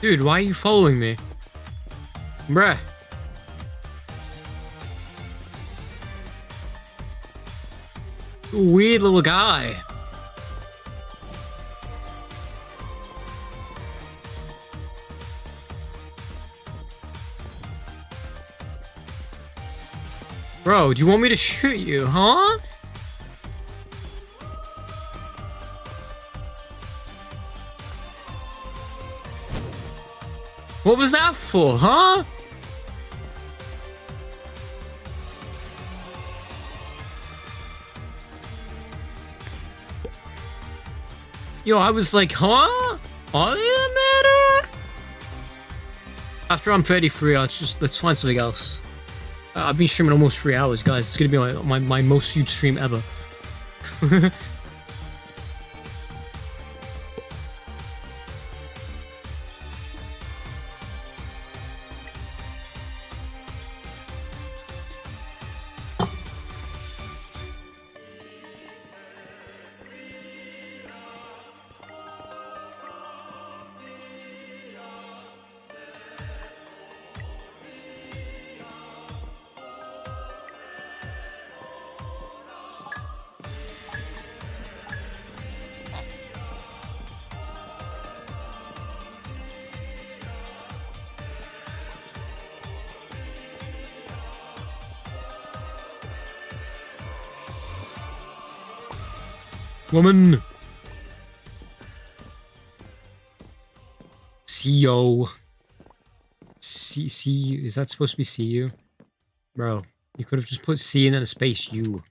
Dude, why are you following me? Bruh. Weird little guy. Bro, do you want me to shoot you, huh? What was that for, huh? Yo, I was like, huh? Are you the matter? After I'm 33, let's find something else. I've been streaming almost 3 hours, guys. It's gonna be my most viewed stream ever. Woman. CEO. C. Is that supposed to be CU? Bro, you could have just put C and then a space U.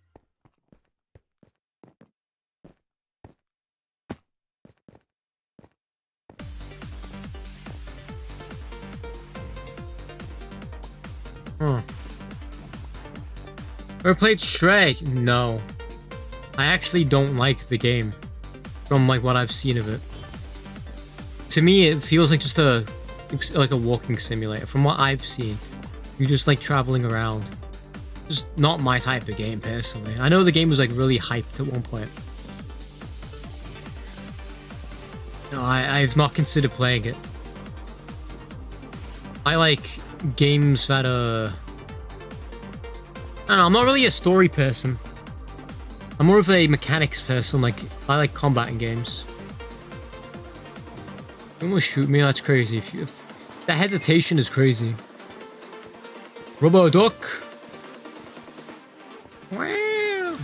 Huh. Ever played Stray? No. I actually don't like the game. From like what I've seen of it. To me, it feels like just a walking simulator. From what I've seen, you're just like traveling around. Just not my type of game personally. I know the game was like really hyped at one point. No, I've not considered playing it. I like games that are... I don't know, I'm not really a story person. I'm more of a mechanics person. Like, I like combat in games. You almost shoot me? That's crazy. If that hesitation is crazy. Rubber duck. Wow.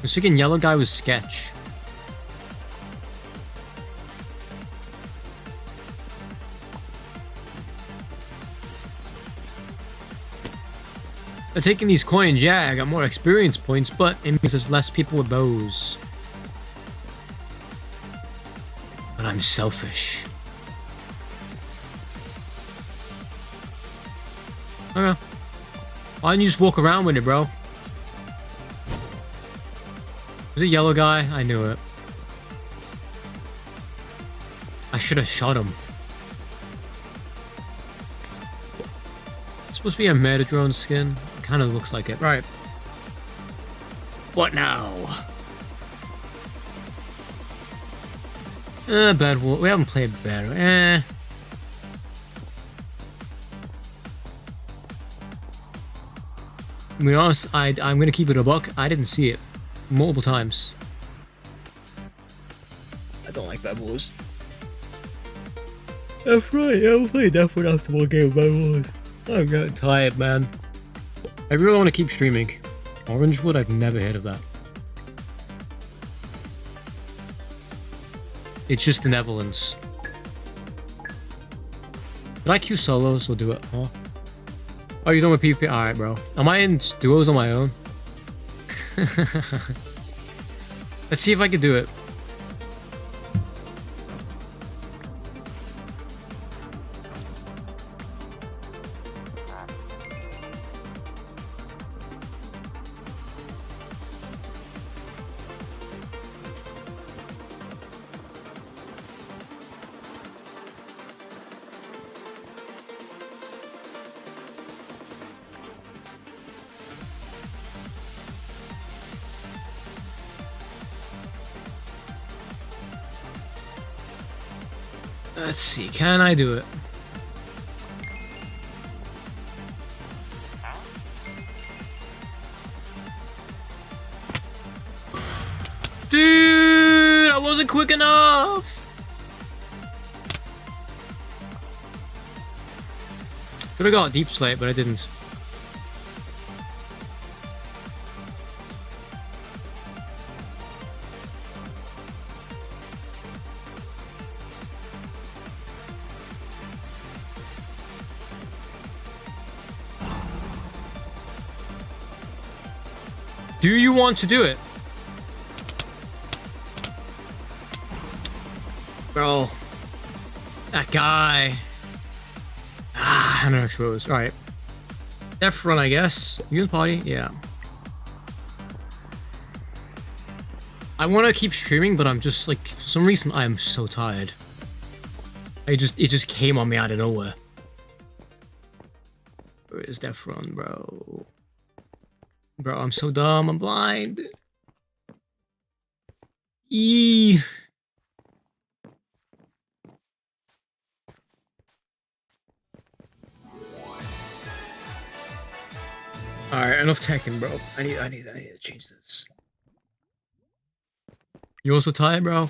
This freaking yellow guy was sketch. I'm taking these coins, yeah, I got more experience points, but it means there's less people with bows. But I'm selfish. Okay. Why didn't you just walk around with it, bro? Was it yellow guy? I knew it. I should have shot him. It's supposed to be a Metatron skin. Kind of looks like it. Right. What now? Bad Wolf. We haven't played better. To be honest, I'm gonna keep it a buck. I didn't see it multiple times. I don't like Bad Wars. That's right. I'll play that one after one game of Bad Wars. I'm getting tired, man. I really want to keep streaming. Orangewood, I've never heard of that. It's just the Netherlands. Did I queue solos or do it? Huh? Oh, you done with PvP? Alright, bro. Am I in duos on my own? Let's see if I can do it. Let's see, can I do it? Dude, I wasn't quick enough! Should have got Deep Slate, but I didn't. Do you want to do it? Bro. That guy. Ah, 100 expos. Alright. F run, I guess. You in the party? Yeah. I want to keep streaming, but I'm just like, for some reason, I am so tired. It just came on me out of nowhere. Where is Def Run, bro? Bro, I'm so dumb. I'm blind. Eee. Alright, enough teching, bro. I need to change this. You also tired, bro?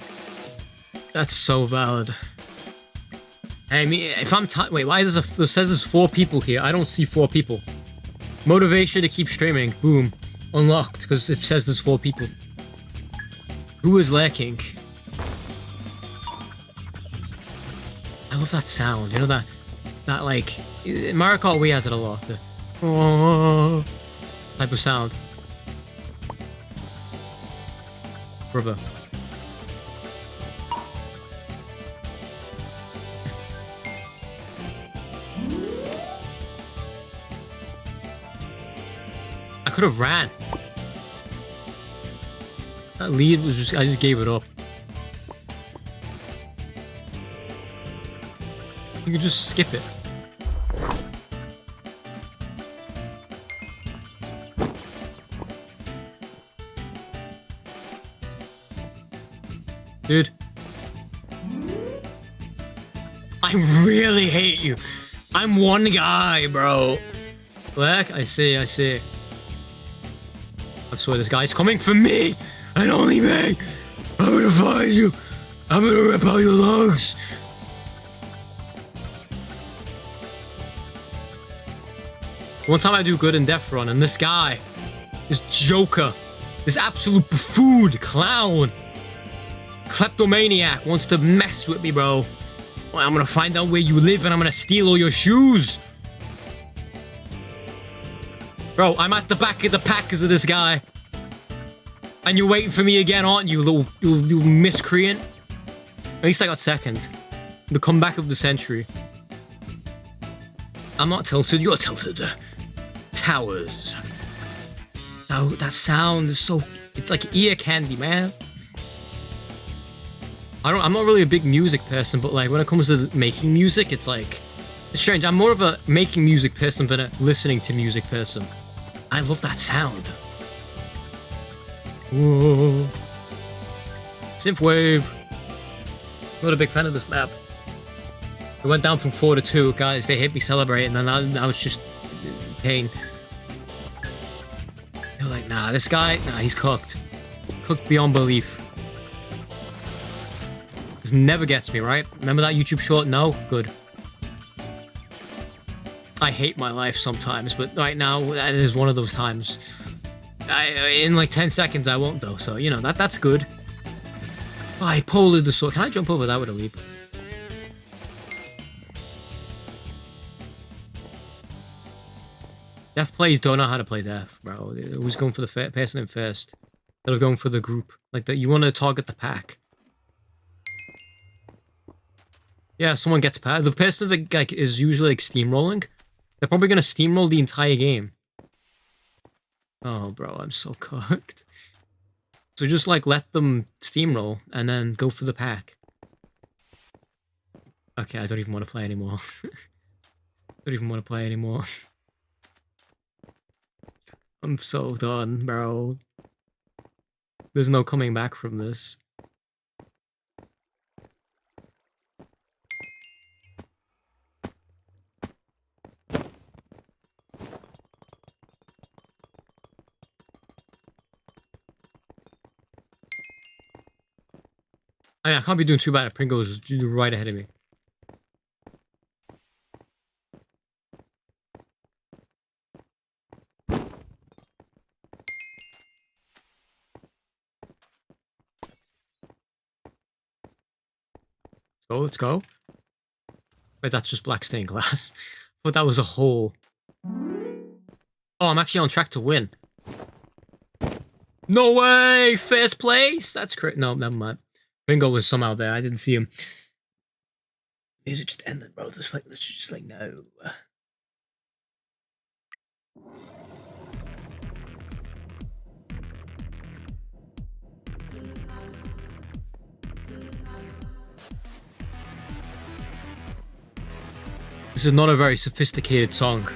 That's so valid. I mean, if I'm tired, wait, why is this it says there's 4 people here? I don't see 4 people. Motivation to keep streaming. Boom. Unlocked, because it says there's 4 people. Who is lurking? I love that sound. You know that like... Mario Kart Wii has it a lot. The type of sound. Brother. I could have ran. That lead was just... I just gave it up. You could just skip it. Dude. I really hate you. I'm one guy, bro. Black, I see. I swear this guy's coming for me. And only me. I'm gonna find you. I'm gonna rip out your lungs. One time I do good in Death Run, and this guy, this joker, this absolute buffoon, clown, kleptomaniac wants to mess with me, bro. I'm gonna find out where you live and I'm gonna steal all your shoes. Bro, I'm at the back of the pack because of this guy. And you're waiting for me again, aren't you, little miscreant? At least I got second. The comeback of the century. I'm not tilted, you're tilted. Towers. Oh, that sound is so... It's like ear candy, man. I'm not really a big music person, but like when it comes to making music, it's like... It's strange, I'm more of a making music person than a listening to music person. I love that sound. Whoa. Synthwave. Not a big fan of this map. It went down from 4 to 2, guys. They hit me celebrating, and now it's just pain. They're like, nah, this guy, nah, he's cooked. Cooked beyond belief. This never gets me, right? Remember that YouTube short? No? Good. I hate my life sometimes, but right now, that is one of those times. In like 10 seconds, I won't, though, so, you know, that's good. Bipolar the sword. Can I jump over that with a leap? Deaf players don't know how to play Deaf, bro. Who's going for the person in first? They're going for the group. Like, that. You want to target the pack. Yeah, someone gets past. The person that like, is usually like steamrolling, they're probably going to steamroll the entire game. Oh, bro, I'm so cooked. So just, like, let them steamroll and then go for the pack. Okay, I don't even want to play anymore. Don't even want to play anymore. I'm so done, bro. There's no coming back from this. I can't be doing too bad at Pringles right ahead of me. So let's go. Wait, that's just black stained glass. I thought that was a hole. Oh, I'm actually on track to win. No way! First place? That's great. No, never mind. Ringo was somehow there. I didn't see him. Music just ended, bro. Let's just like, no. This is not a very sophisticated song.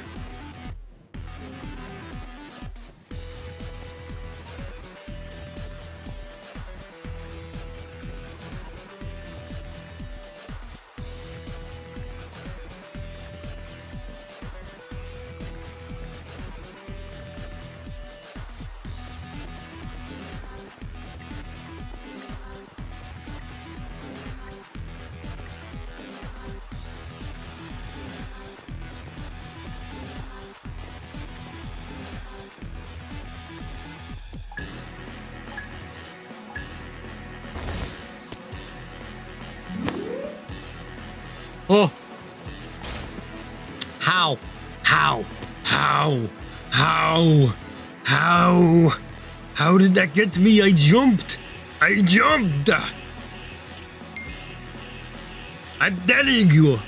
Oh! How? How? How? How? How? How did that get me? I jumped! I jumped! I'm telling you!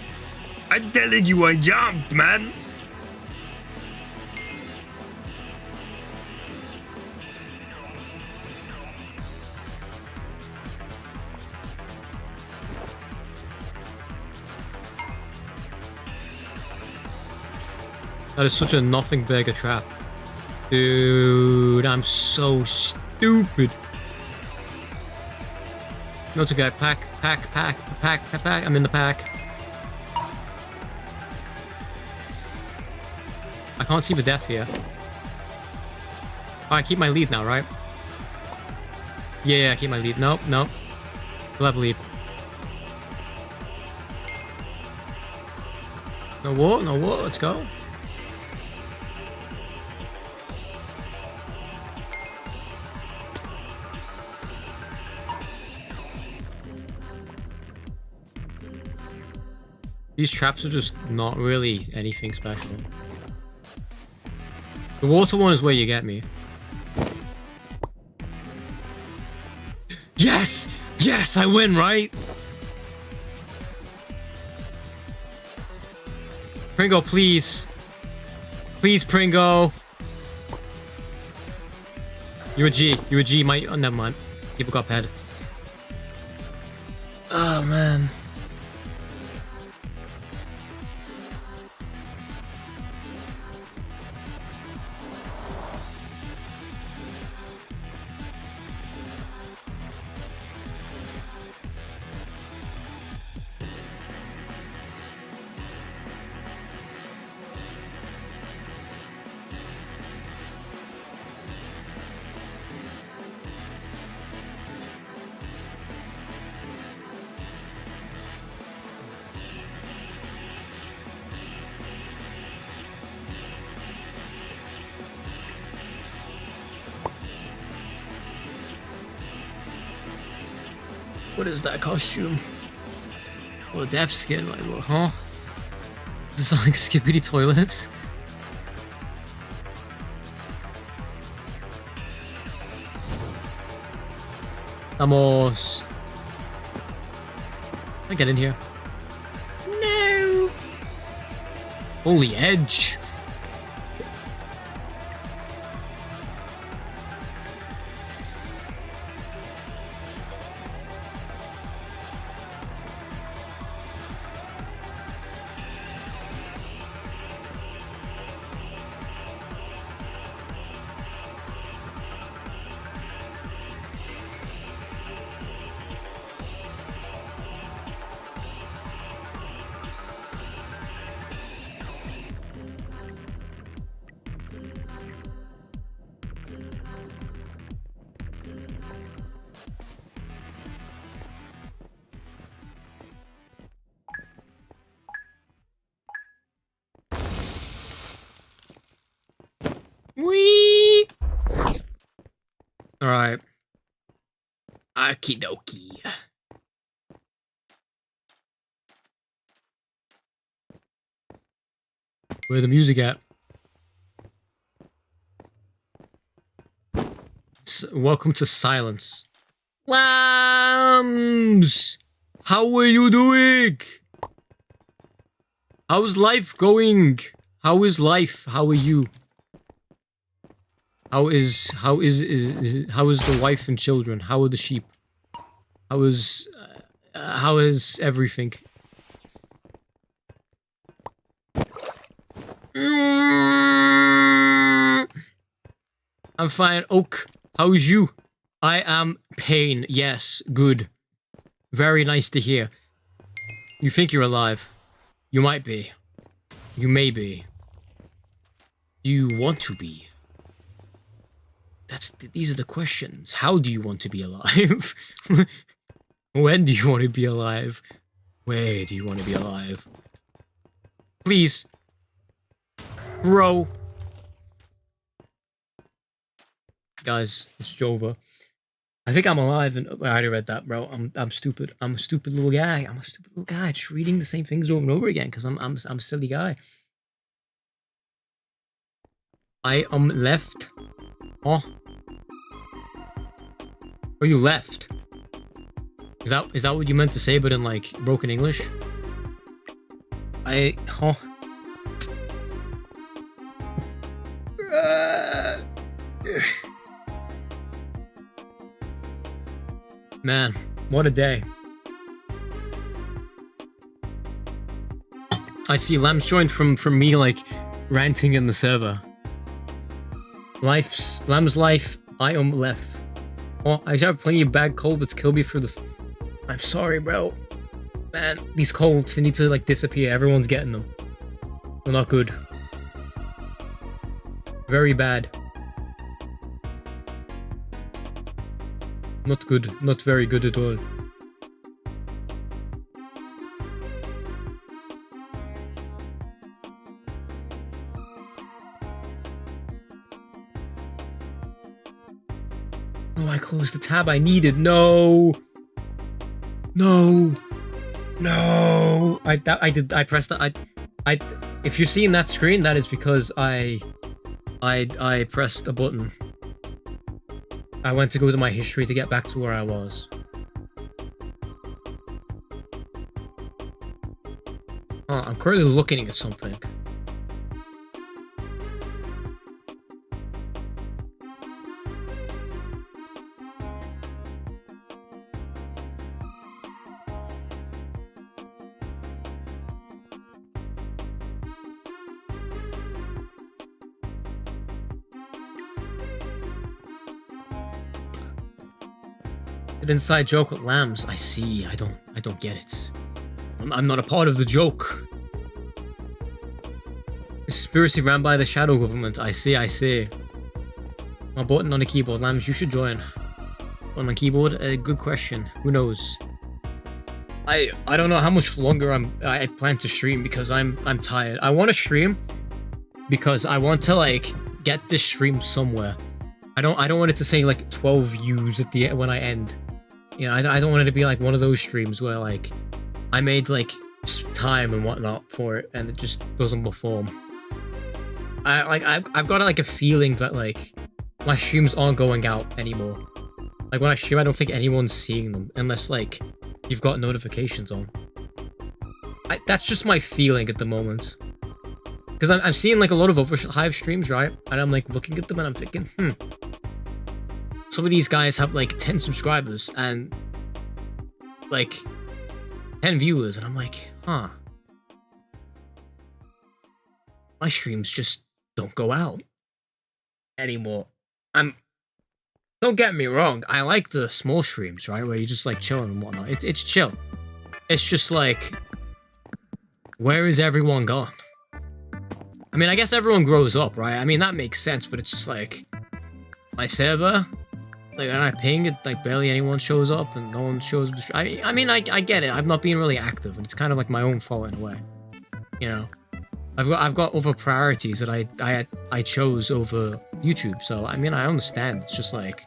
I'm telling you I jumped, man! That is such a nothing big a trap. Dude, I'm so stupid. No, it's okay. Pack. I'm in the pack. I can't see the death here. Oh, I keep my lead now, right? Yeah, I keep my lead. Nope. We'll have lead. No war. Let's go. These traps are just not really anything special. The water one is where you get me. Yes! Yes, I win, right? Pringo, please. Please, Pringo. You're a G. Oh, never mind. People got head. Oh, man. What is that costume? Well, depth skin, like what, huh? Is this like Skippity toilets? Vamos. Can I get in here? No! Holy edge! Wee! Alright. Okie dokie. Where's the music at? Welcome to silence. Lambs! How are you doing? How's life going? How is life? How are you? How is the wife and children? How are the sheep? How is everything? I'm fine. Oak, how is you? I am pain. Yes, good. Very nice to hear. You think you're alive? You might be. You may be. Do you want to be? These are the questions. How do you want to be alive? When do you want to be alive? Where do you want to be alive? Please. Bro. Guys, it's Jova. I think I'm alive and I already read that, bro. I'm stupid. I'm a stupid little guy. I'm a stupid little guy just reading the same things over and over again because I'm a silly guy. I am left. Oh. Oh, you left. Is that what you meant to say, but in like broken English? Huh? Man, what a day. I see Lamb's joined from me like ranting in the server. Lamb's life, I am left. Oh, I have plenty of bad cold that's killed me through the... I'm sorry, bro. Man, these colds, they need to, like, disappear. Everyone's getting them. They're not good. Very bad. Not good. Not very good at all. Oh, I closed the tab I needed. No! No! No! I pressed that. If you're seeing that screen, that is because I pressed a button. I went to go to my history to get back to where I was. Oh, I'm currently looking at something. An inside joke with lambs. I see. I don't get it. I'm not a part of the joke. Conspiracy ran by the shadow government. I see. A button on the keyboard. Lambs, you should join. On my keyboard? Good question. Who knows? I don't know how much longer I plan to stream because I'm tired. I want to stream because I want to like get this stream somewhere. I don't want it to say like 12 views at the end when I end. You know, I don't want it to be like one of those streams where like I made like time and whatnot for it and it just doesn't perform. I've got like a feeling that like my streams aren't going out anymore. Like when I stream, I don't think anyone's seeing them unless like you've got notifications on. That's just my feeling at the moment. Because I'm seeing like a lot of other Hive streams, right? And I'm like looking at them and I'm thinking, some of these guys have like 10 subscribers and like 10 viewers, and I'm like, huh. My streams just don't go out anymore. Don't get me wrong, I like the small streams, right? Where you're just like chilling and whatnot. It's chill. It's just like, where is everyone gone? I mean, I guess everyone grows up, right? I mean, that makes sense, but it's just like, my server, like when I ping it, like barely anyone shows up and no one shows up. I mean, I get it. I'm not being really active, and it's kind of like my own fault in a way. You know, I've got other priorities that I chose over YouTube. So I mean, I understand. It's just like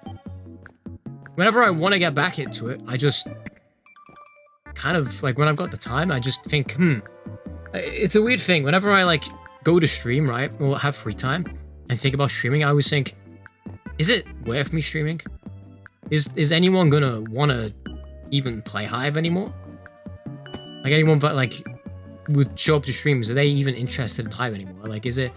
whenever I want to get back into it, I just kind of like when I've got the time, I just think, It's a weird thing. Whenever I like go to stream, right, or have free time and think about streaming, I always think, is it worth me streaming? Is anyone gonna wanna even play Hive anymore? Like anyone but like would show up to streams, are they even interested in Hive anymore? Like is there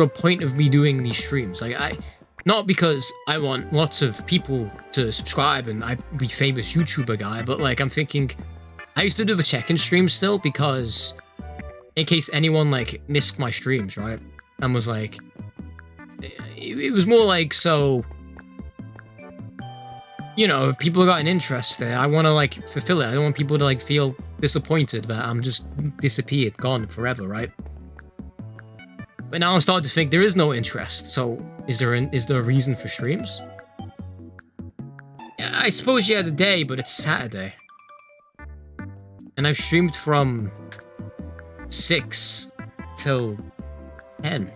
a point of me doing these streams? Like not because I want lots of people to subscribe and I be famous YouTuber guy, but like I'm thinking I used to do the check-in stream still because in case anyone like missed my streams, right? And was like, it was more like, so, you know, if people got an interest there, I want to like fulfill it. I don't want people to like feel disappointed that I'm just disappeared, gone forever, right? But now I'm starting to think there is no interest. So is there a reason for streams? Yeah, I suppose yeah, today, but it's Saturday. And I've streamed from 6 till 10.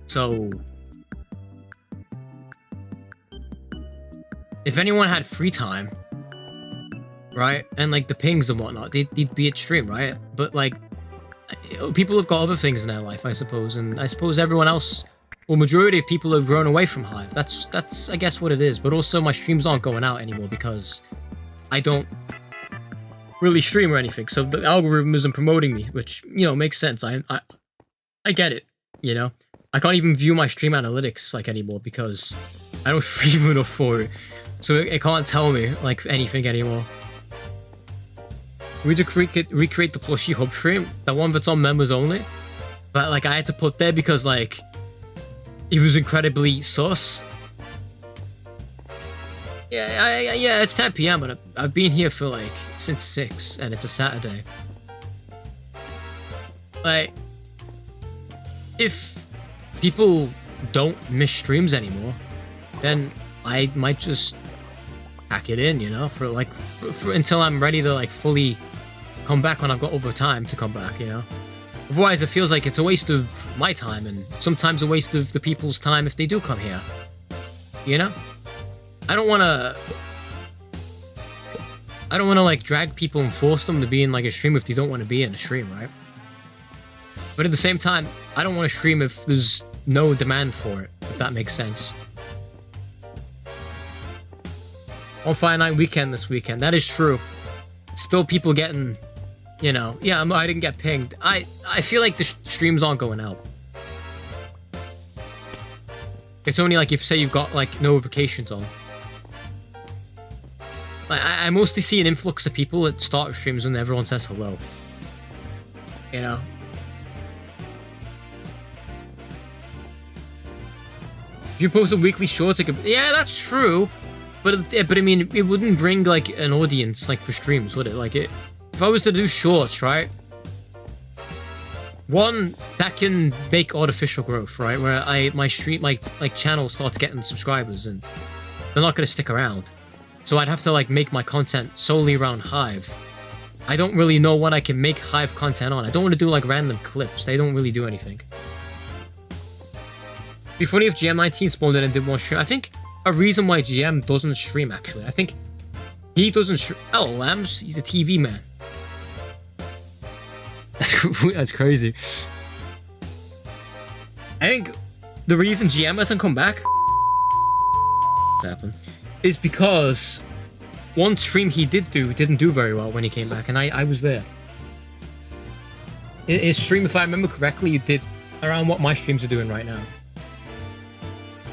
So if anyone had free time, right, and like the pings and whatnot, they'd be at stream, right? But like people have got other things in their life, I suppose, and I suppose everyone else, well, majority of people have grown away from Hive. That's I guess what it is. But also my streams aren't going out anymore because I don't really stream or anything, so the algorithm isn't promoting me, which, you know, makes sense. I get it, you know. I can't even view my stream analytics like anymore because I don't stream enough for it, so it can't tell me like anything anymore. We had to recreate the plushie hub stream, the one that's on members only. But like I had to put there because like it was incredibly sus. Yeah, it's 10 PM, but I've been here for like since 6, and it's a Saturday. Like, if people don't miss streams anymore, then I might just pack it in, you know, for like for until I'm ready to like fully come back when I've got over time to come back, you know. Otherwise, it feels like it's a waste of my time and sometimes a waste of the people's time if they do come here, you know. I don't want to like drag people and force them to be in like a stream if they don't want to be in a stream, right? But at the same time, I don't want to stream if there's no demand for it, if that makes sense. On Fire Night weekend this weekend, that is true. Still people getting, you know, yeah, I didn't get pinged. I feel like the streams aren't going out. It's only like if, say, you've got like notifications on. I mostly see an influx of people at start of streams when everyone says hello. You know? If you post a weekly short, yeah, that's true. But I mean, it wouldn't bring like an audience like for streams, would it? Like if I was to do shorts, right? One, that can make artificial growth, right? Where my stream, like channel starts getting subscribers and they're not gonna stick around. So I'd have to like make my content solely around Hive. I don't really know what I can make Hive content on. I don't want to do like random clips. They don't really do anything. It'd be funny if GM19 spawned in and did one stream. I think a reason why GM doesn't stream, actually. I think he doesn't stream. Oh, Lambs, he's a TV man. That's crazy. I think the reason GM hasn't come back happened is because one stream he didn't do very well when he came back, and I was there. His stream, if I remember correctly, you did around what my streams are doing right now.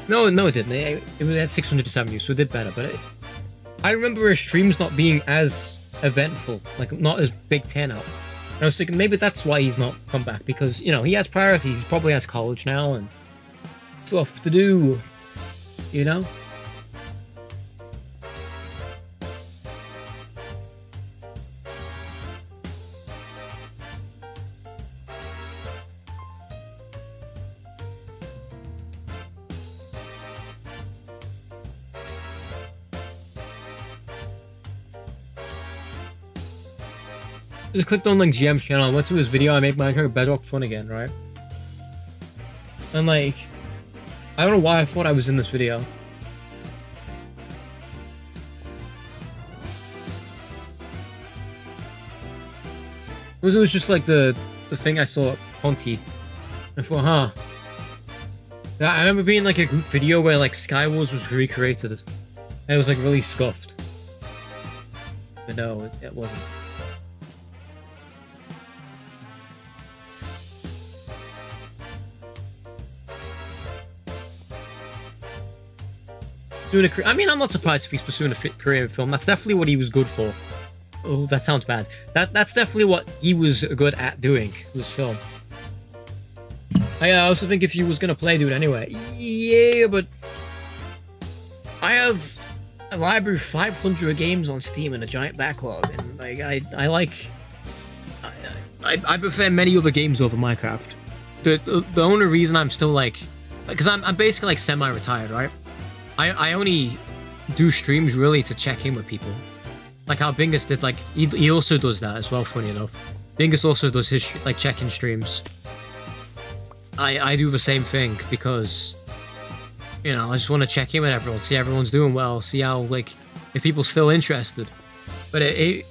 No, it didn't. It had 670, so it did better. But I remember his streams not being as eventful, like not as big turnout. And I was thinking maybe that's why he's not come back, because, you know, he has priorities. He probably has college now and stuff to do, you know? Just clicked on like GM's channel, I went to his video, I made Minecraft Bedrock fun again, right? And like, I don't know why I thought I was in this video. It was just like the thing I saw at Ponty. I thought, huh. I remember being like a group video where like Skywars was recreated. And it was like really scuffed. But no, it wasn't. I mean, I'm not surprised if he's pursuing a career in film. That's definitely what he was good for. Oh, that sounds bad. That's definitely what he was good at doing, was film. I also think if he was gonna play, do it anyway. Yeah, but I have a library of 500 games on Steam and a giant backlog, and like I prefer many other games over Minecraft. The only reason I'm still like, because I'm basically like semi-retired, right? I only do streams really to check in with people. Like how Bingus did, like, he also does that as well, funny enough. Bingus also does his, like, check-in streams. I do the same thing because, you know, I just want to check in with everyone, see everyone's doing well, see how, like, if people still interested. But I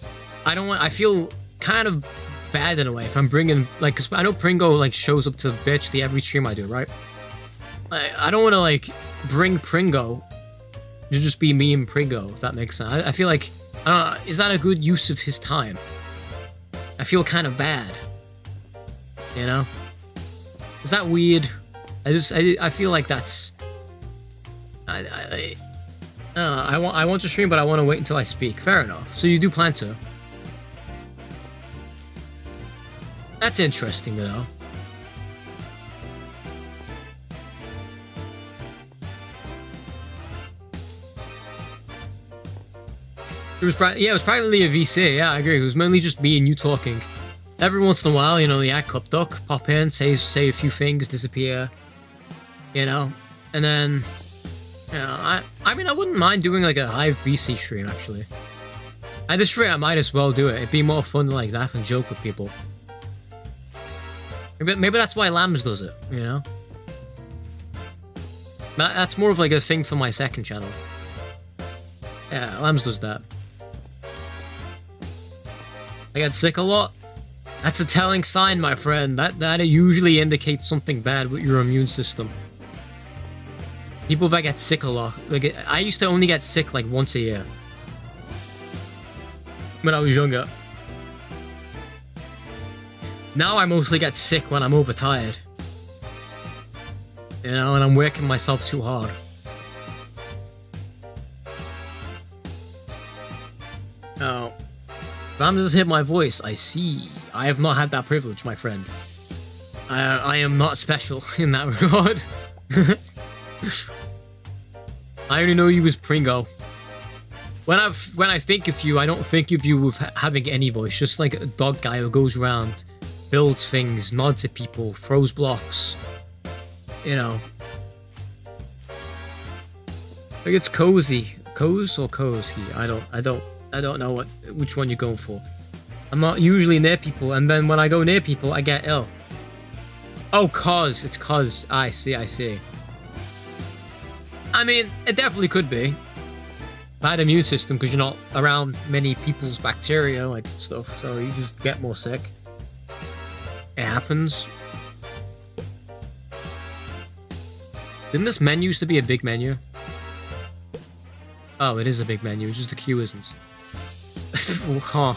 don't want, I feel kind of bad in a way if I'm bringing, like, because I know Pringo, like, shows up to bitch every stream I do, right? I don't want to, like, bring Pringo to just be me and Pringo, if that makes sense. I feel like, is that a good use of his time? I feel kind of bad, you know? Is that weird? I feel like that's, I want to stream, but I want to wait until I speak. Fair enough. So you do plan to? That's interesting to know. It was probably, yeah, it was probably a VC. Yeah, I agree. It was mainly just me and you talking. Every once in a while, you know, the ad cup duck, pop in, say a few things, disappear. You know, and then, you know, I mean, I wouldn't mind doing like a Hive VC stream actually. At this rate, I might as well do it. It'd be more fun to like laugh and joke with people. Maybe that's why Lambs does it. You know, that's more of like a thing for my second channel. Yeah, Lambs does that. I get sick a lot. That's a telling sign, my friend. That usually indicates something bad with your immune system. People that get sick a lot. Like, I used to only get sick like once a year. When I was younger. Now I mostly get sick when I'm overtired. You know, and I'm working myself too hard. Oh. Bam just hit my voice. I see. I have not had that privilege, my friend. I am not special in that regard. I only know you as Pringo. When I think of you, I don't think of you with having any voice. Just like a dog guy who goes around, builds things, nods at people, throws blocks. You know. Like it's cozy. Cozy or cozy? I don't know which one you're going for. I'm not usually near people, and then when I go near people, I get ill. Oh, it's cause. I see. I mean, it definitely could be. Bad immune system, because you're not around many people's bacteria, like, stuff, so you just get more sick. It happens. Didn't this menu used to be a big menu? Oh, it is a big menu, it's just the queue isn't. Huh.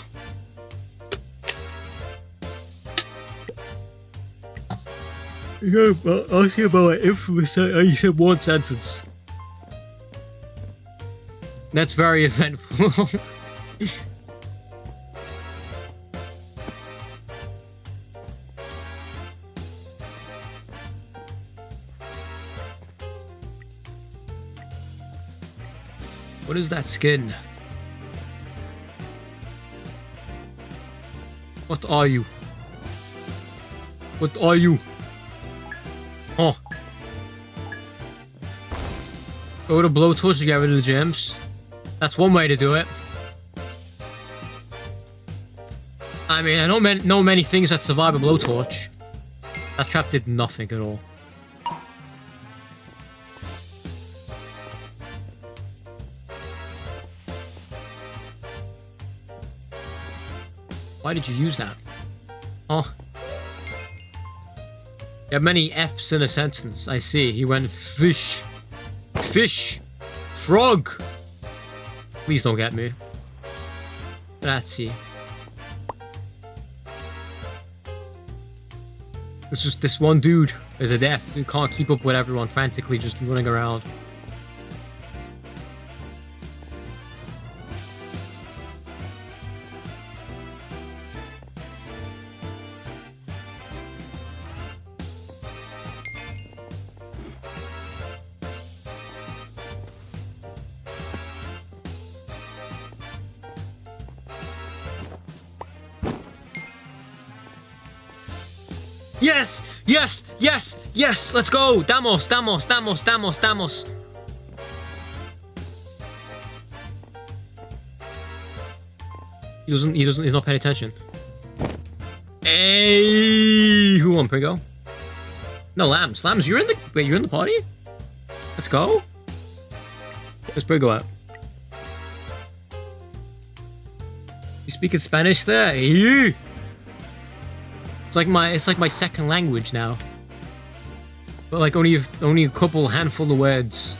Yeah, but I'll see about it. Infamous. You said one sentence. That's very eventful. What is that skin? What are you? What are you? Oh. Go to blowtorch to get rid of the gems. That's one way to do it. I mean, I don't know many things that survive a blowtorch. That trap did nothing at all. Why did you use that? Oh. You have many F's in a sentence. I see. He went fish. Fish. Frog. Please don't get me. Grazie. It's just this one dude is a deaf who can't keep up with everyone frantically just running around. Yes! Yes! Yes! Yes! Let's go! Damos! Damos! Damos! Damos! Damos! He's not paying attention. Hey! Who won, Pringo? No, Lambs. Lambs, you're in the... Wait, you're in the party? Let's go. Where's Pringo at? You speaking Spanish there? Hey! It's like my second language now. But like only a couple handful of words.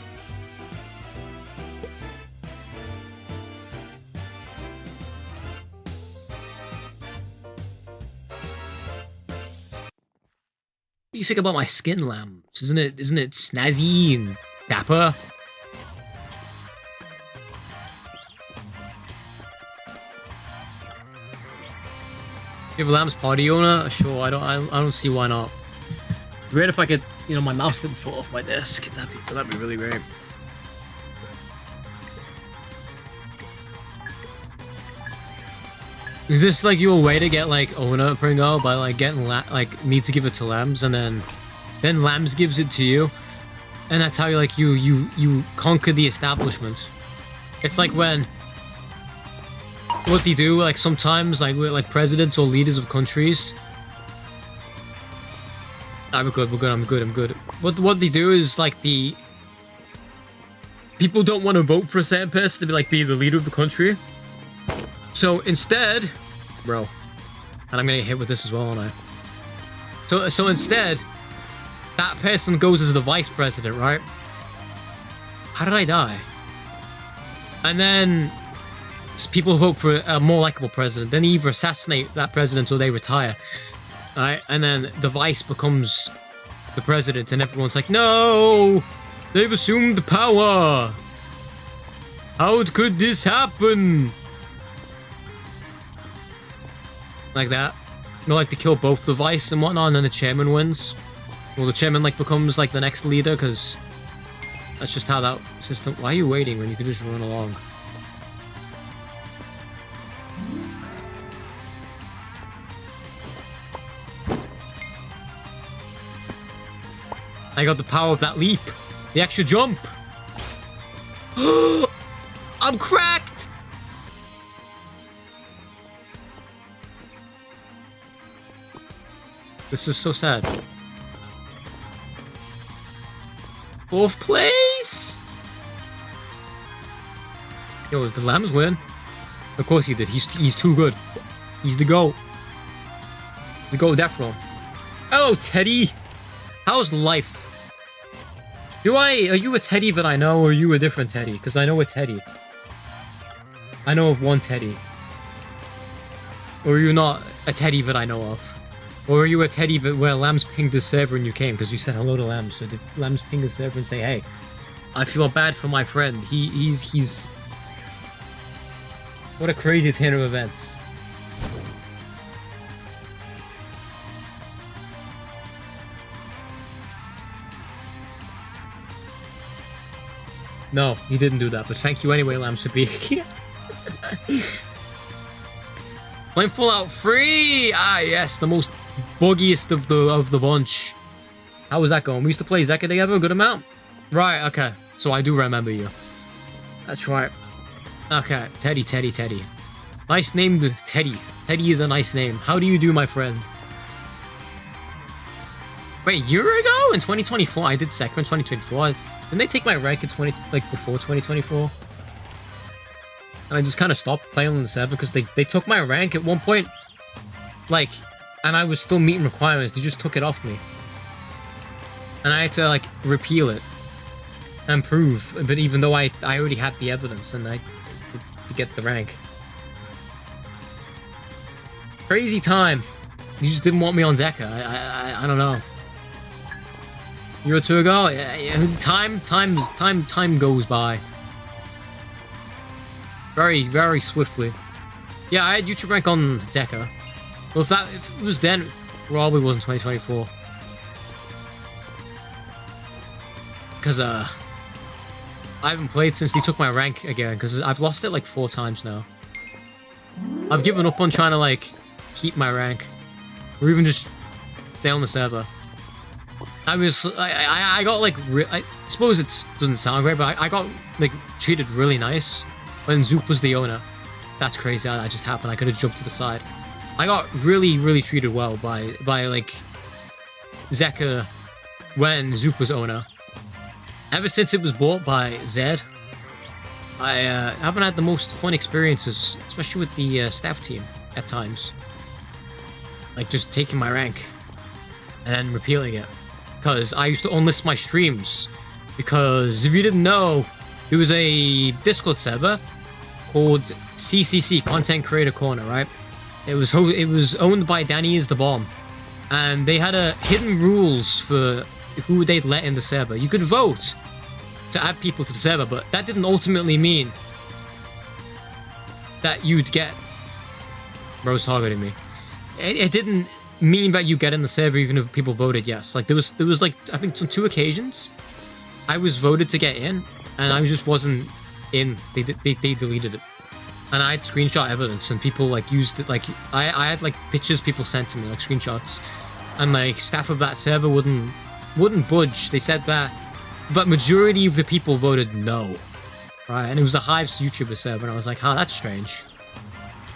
What do you think about my skin, Lambs? Isn't it snazzy and dapper? Give Lamb's party owner? Sure, I don't see why not. Great if I could, you know, my mouse didn't fall off my desk. That'd be really great. Is this like your way to get like owner Pringo by like getting like me to give it to Lambs and then Lambs gives it to you, and that's how you like you conquer the establishment. It's like when what they do like sometimes like with like presidents or leaders of countries. I'm good. I'm good. What they do is like the people don't want to vote for a certain person to be the leader of the country. So instead, bro, and I'm gonna get hit with this as well, aren't I? So instead, that person goes as the vice president, right? How did I die? And then people vote for a more likable president. Then they either assassinate that president or they retire. Alright, and then the vice becomes the president, and everyone's like, no! They've assumed the power! How could this happen? Like that. You know, like to kill both the vice and whatnot, and then the chairman wins. Well, the chairman like becomes like the next leader, because that's just how that system... Why are you waiting when you can just run along? I got the power of that leap. The extra jump. I'm cracked! This is so sad. 4th place? Yo, the Lambs win? Of course he did. He's too good. He's the GOAT. The GOAT Dapper. Hello, Teddy. How's life? Are you a Teddy that I know, or are you a different Teddy? Because I know a Teddy. I know of one Teddy. Or are you not a Teddy that I know of? Or are you a Teddy that where Lambs pinged the server and you came? Because you said hello to Lambs. So did Lambs ping the server and say, hey, I feel bad for my friend. He's... What a crazy turn of events. No, he didn't do that, but thank you anyway, Lambs, for being here. Playing Fallout 3! Ah, yes, the most buggiest of the bunch. How was that going? We used to play Zekka together a good amount? Right, okay. So I do remember you. That's right. Okay, Teddy. Nice name, Teddy. Teddy is a nice name. How do you do, my friend? Wait, a year ago? In 2024? I did Zekka in 2024. Didn't they take my rank in before 2024? And I just kind of stopped playing on the server because they took my rank at one point. Like, and I was still meeting requirements. They just took it off me. And I had to, like, repeal it. And prove. But even though I already had the evidence and to get the rank. Crazy time. You just didn't want me on Zekka. I don't know. A year or two ago, time goes by very, very swiftly. Yeah, I had YouTube rank on Zekka. Well, if it was then, it probably wasn't 2024. Because I haven't played since he took my rank again. Because I've lost it like 4 times now. I've given up on trying to like keep my rank, or even just stay on the server. I got like, I suppose it doesn't sound great, but I got like treated really nice when Zoop was the owner. That's crazy how that just happened. I could have jumped to the side. I got really, really treated well by like Zekka when Zoop was owner. Ever since it was bought by Zed, I haven't had the most fun experiences, especially with the staff team at times. Like just taking my rank and then repealing it. Because I used to unlist my streams. Because if you didn't know, there was a Discord server called CCC, Content Creator Corner, right? It was owned by Danny is the Bomb. And they had hidden rules for who they'd let in the server. You could vote to add people to the server, but that didn't ultimately mean that you'd get... Bro's targeting me. it didn't mean that you get in the server even if people voted yes. Like there was like I think on 2 occasions I was voted to get in and I just wasn't in. They deleted it. And I had screenshot evidence and people like used it. Like I had like pictures people sent to me, like screenshots, and like staff of that server wouldn't budge. They said that majority of the people voted no, right? And it was a Hive's YouTuber server, and I was like, huh, that's strange.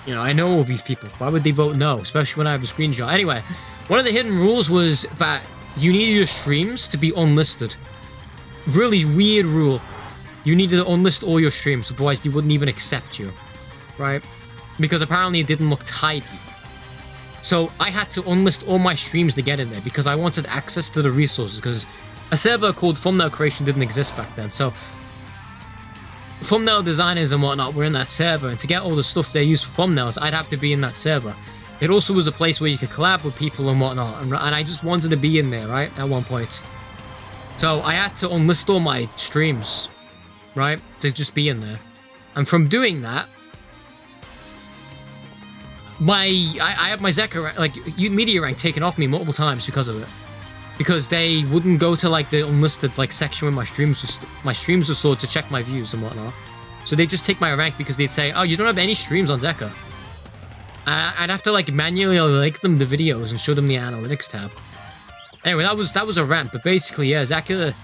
You know, I know all these people. Why would they vote no? Especially when I have a screenshot. Anyway, one of the hidden rules was that you needed your streams to be unlisted. Really weird rule. You needed to unlist all your streams, otherwise they wouldn't even accept you, right? Because apparently it didn't look tidy. So I had to unlist all my streams to get in there because I wanted access to the resources, because a server called thumbnail creation didn't exist back then. So thumbnail designers and whatnot were in that server, and to get all the stuff they use for thumbnails, I'd have to be in that server. It also was a place where you could collab with people and whatnot, and I just wanted to be in there, right, at one point. So I had to unlist all my streams, right, to just be in there. And from doing that, I have my Zeka rank, like media rank taken off me multiple times because of it. Because they wouldn't go to like the unlisted like section where my streams were stored to check my views and whatnot. So they'd just take my rank because they'd say, oh, you don't have any streams on Zeka. I'd have to like manually like them the videos and show them the analytics tab. Anyway, that was a rant, but basically, yeah, Zeka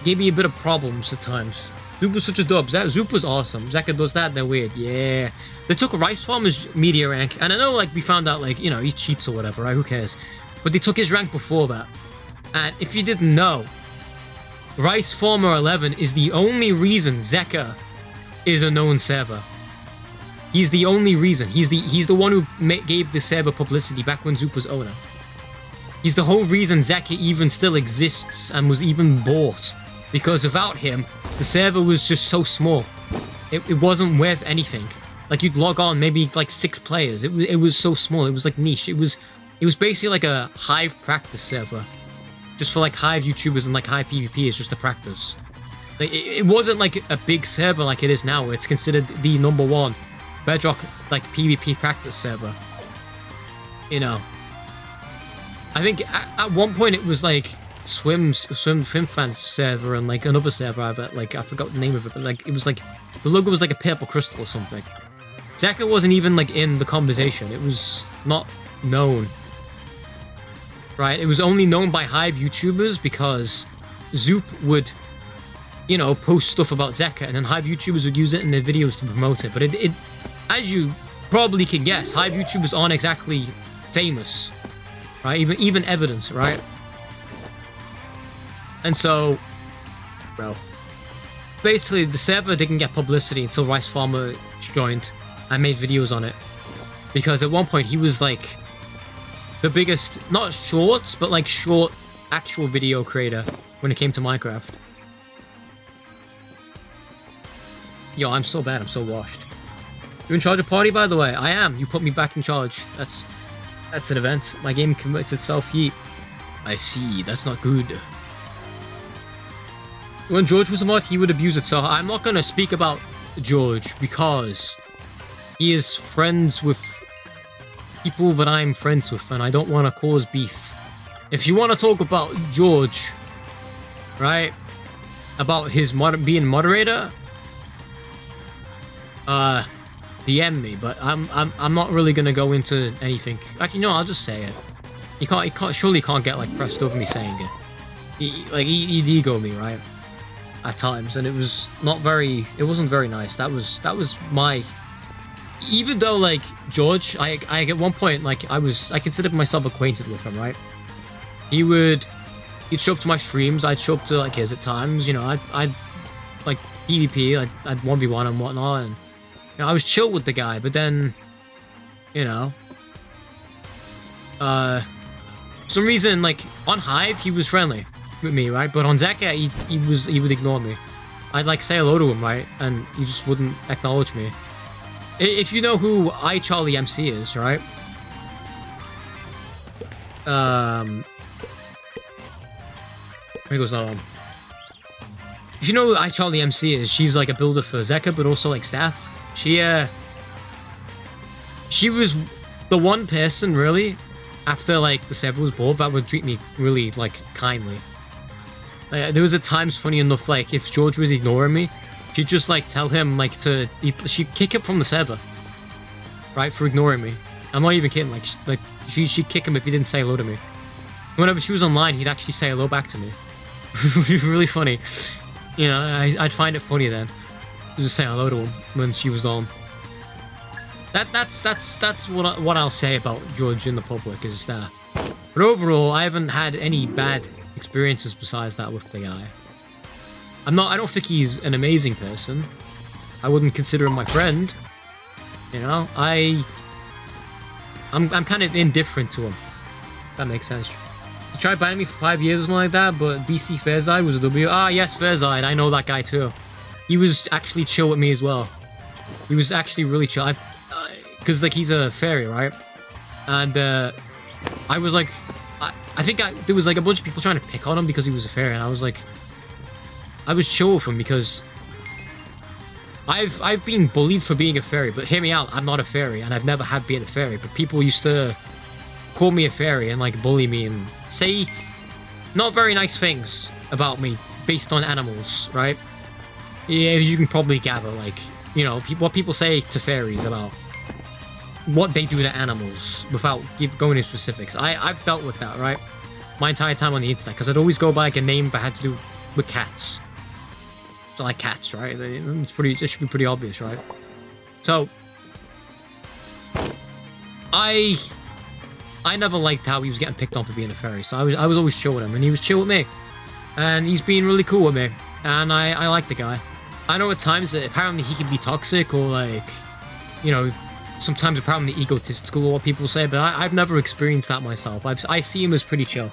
gave me a bit of problems at times. Zoop was such a dub. Zoop was awesome. Zeka does that, they're weird. Yeah. They took Rice Farmer's media rank, and I know like we found out like, you know, he cheats or whatever, right? Who cares? But they took his rank before that. And if you didn't know, Rice Farmer 11 is the only reason Zeka is a known server. He's the only reason. He's the one who gave the server publicity back when Zoop was owner. He's the whole reason Zeka even still exists and was even bought. Because without him, the server was just so small. It wasn't worth anything. Like you'd log on, maybe like 6 players. It was so small. It was like niche. It was basically like a Hive practice server. Just for like Hive YouTubers and like Hive PvP is just a practice. Like, it wasn't like a big server like it is now, where it's considered the #1 Bedrock like PvP practice server. You know. I think at one point it was like Swim Fans server and like another server I forgot the name of it, but like it was like the logo was like a purple crystal or something. Zeka wasn't even like in the conversation. It was not known. Right? It was only known by Hive YouTubers because Zoop would, you know, post stuff about Zeka, and then Hive YouTubers would use it in their videos to promote it. But it as you probably can guess, Hive YouTubers aren't exactly famous. Right? Even evidence, right? And so, bro, basically the server didn't get publicity until Rice Farmer joined and made videos on it. Because at one point he was like the biggest, not shorts, but like short actual video creator when it came to Minecraft. Yo, I'm so bad, I'm so washed. You in charge of party, by the way? I am. You put me back in charge. That's an event. My game commits itself yeet. I see, that's not good. When George was a mod, he would abuse it, so I'm not gonna speak about George because he is friends with people that I'm friends with, and I don't want to cause beef. If you want to talk about George, right, about his being moderator, DM me. But I'm not really gonna go into anything. Actually, no, I'll just say it. He surely can't get like pressed over me saying it. He'd ego me, right? At times, and it wasn't very nice. That was my. Even though like George, I at one point like I considered myself acquainted with him, right? He'd show up to my streams, I'd show up to like his at times, you know, I'd like PvP, I'd 1v1 and whatnot, and you know, I was chill with the guy, but then, you know, for some reason like on Hive he was friendly with me, right? But on Zeka he would ignore me. I'd like say hello to him, right? And he just wouldn't acknowledge me. If you know who iCharlieMC is, right? Here goes not on. If you know who iCharlieMC is, she's like a builder for Zeka, but also like staff. She was the one person, really, after, like, the server was bored, that would treat me really, like, kindly. There was at times, funny enough, like, if George was ignoring me, she'd just, like, tell him, like, she'd kick him from the server. Right, for ignoring me. I'm not even kidding, she'd kick him if he didn't say hello to me. Whenever she was online, he'd actually say hello back to me. Which was really funny. You know, I'd find it funny then. Just say hello to him when she was on. That's what I'll say about George in the public is that. But overall, I haven't had any bad experiences besides that with the guy. I don't think he's an amazing person. I wouldn't consider him my friend. You know, I'm kind of indifferent to him. That makes sense. He tried banning me for 5 years or something like that, but BC Fairzide was a W. Ah, yes, Fairzide. I know that guy too. He was actually chill with me as well. He was actually really chill. Because, like, he's a fairy, right? And, I was like... I think there was, like, a bunch of people trying to pick on him because he was a fairy, and I was like... I was chill with him because... I've been bullied for being a fairy, but hear me out, I'm not a fairy, and I've never had been a fairy, but people used to call me a fairy and, like, bully me and say not very nice things about me based on animals, right? Yeah, you can probably gather, like, you know, what people say to fairies about what they do to animals without going into specifics. I've dealt with that, right? My entire time on the internet, because I'd always go by, like, a name that had to do with cats. So, like, cats, right? It should be pretty obvious, right? So, I never liked how he was getting picked on for being a fairy, so I was always chill with him, and he was chill with me. And he's been really cool with me, and I like the guy. I know at times that apparently he can be toxic, or, like, you know, sometimes apparently egotistical, or what people say, but I've never experienced that myself. I see him as pretty chill.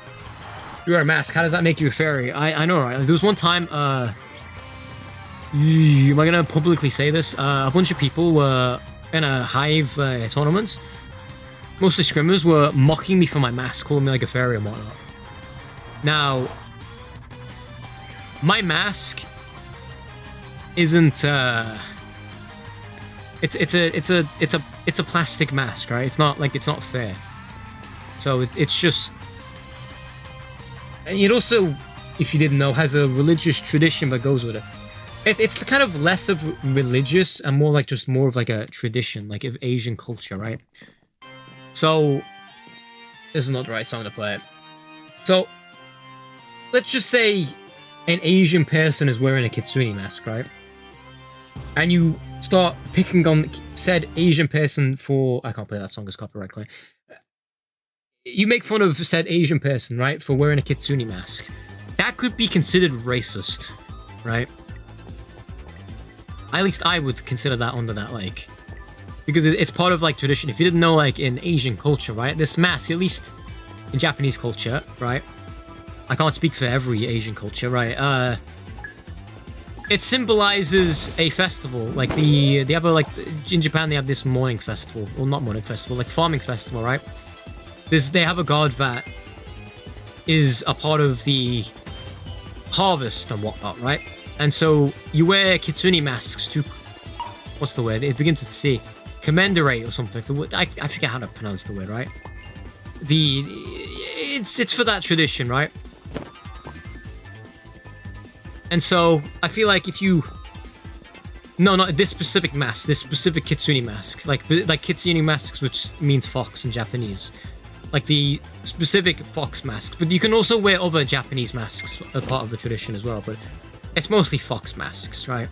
You wear a mask, how does that make you a fairy? I know, right? There was one time, am I gonna publicly say this? A bunch of people were in a Hive tournament. Mostly scrimmers were mocking me for my mask, calling me like a fairy and whatnot. Now, my mask isn't it's a plastic mask, right? It's not fair. So it's just, and it also, if you didn't know, has a religious tradition that goes with it. It's kind of less of religious and more like a tradition, like of Asian culture, right? So this is not the right song to play. So let's just say an Asian person is wearing a kitsune mask, right? And you start picking on said Asian person for... I can't play that song, it's copyright claim. You make fun of said Asian person, right, for wearing a kitsune mask. That could be considered racist, right? At least I would consider that under that, like... Because it's part of, like, tradition. If you didn't know, like, in Asian culture, right? This mask, at least in Japanese culture, right? I can't speak for every Asian culture, right? It symbolizes a festival. Like, they have a, like, in Japan, they have this morning festival. Well, not morning festival, like, farming festival, right? They have a god that is a part of the harvest and whatnot, right? And so you wear kitsune masks to... What's the word? It begins with C. Commemorate or something. I forget how to pronounce the word, right? It's for that tradition, right? And so I feel like if you... No, not this specific mask. This specific kitsune mask. Like kitsune masks, which means fox in Japanese. Like the specific fox mask. But you can also wear other Japanese masks as part of the tradition as well. But it's mostly fox masks, right?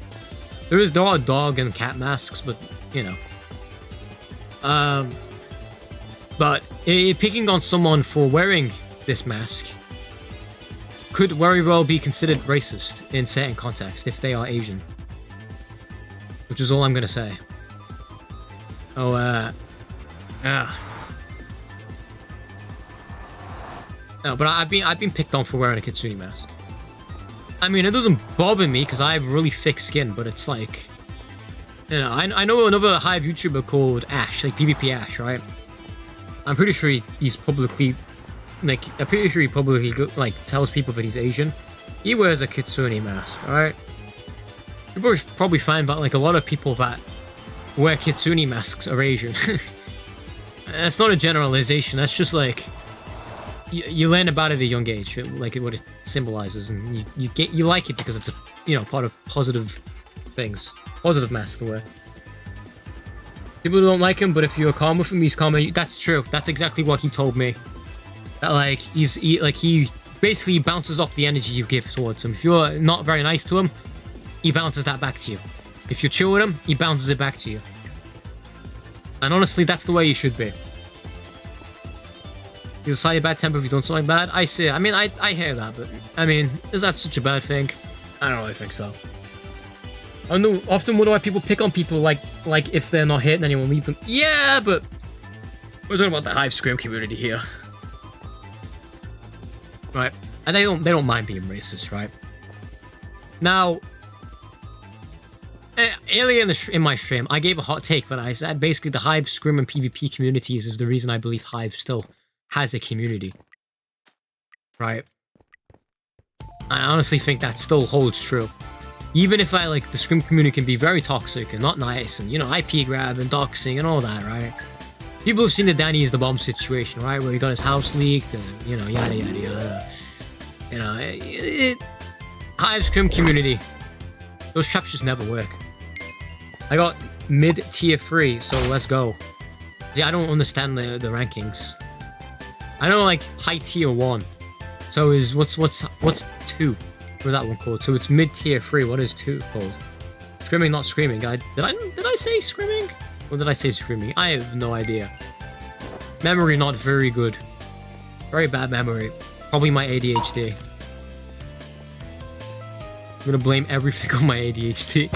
There are dog and cat masks, but, you know. But picking on someone for wearing this mask could very well be considered racist in certain contexts if they are Asian. Which is all I'm gonna say. Oh, No, but I've been picked on for wearing a kitsune mask. I mean, it doesn't bother me because I have really thick skin, but it's like... You know, I know another Hive YouTuber called Ash, like PvP Ash, right? I'm pretty sure he's publicly... Like, I'm pretty sure he publicly, like, tells people that he's Asian. He wears a kitsune mask, alright? You'll probably find that, like, a lot of people that wear kitsune masks are Asian. That's not a generalization. That's just like you learn about it at a young age, like what it symbolizes, and you like it because it's a part of positive things. Positive mask the word. People don't like him, but if you're calm with him, he's calm. That's true. That's exactly what he told me. That like he basically bounces off the energy you give towards him. If you're not very nice to him, he bounces that back to you. If you're chill with him, he bounces it back to you. And honestly, that's the way you should be. He's a slightly bad temper if you don't something bad. I see. I mean, I hear that, but I mean, is that such a bad thing? I don't really think so. I know often wonder why people pick on people like if they're not hitting anyone, leave them. Yeah, but we're talking about the Hive Scream community here, right? And they don't mind being racist, right? Now, earlier in my stream, I gave a hot take, but I said basically the Hive Scream and PvP communities is the reason I believe Hive still has a community, right? I honestly think that still holds true. Even if the Scrim community can be very toxic and not nice and, IP grab and doxing and all that, right? People have seen the Danny is the bomb situation, right? Where he got his house leaked and, yada, yada, yada. Hive Scrim community, those traps just never work. I got mid-tier 3, so let's go. See, I don't understand the rankings. I know, high tier 1. So what's 2? What's that one called? So it's mid-tier 3. What is 2 called? Screaming, not screaming. Did I say screaming? Or did I say screaming? I have no idea. Memory not very good. Very bad memory. Probably my ADHD. I'm gonna blame everything on my ADHD.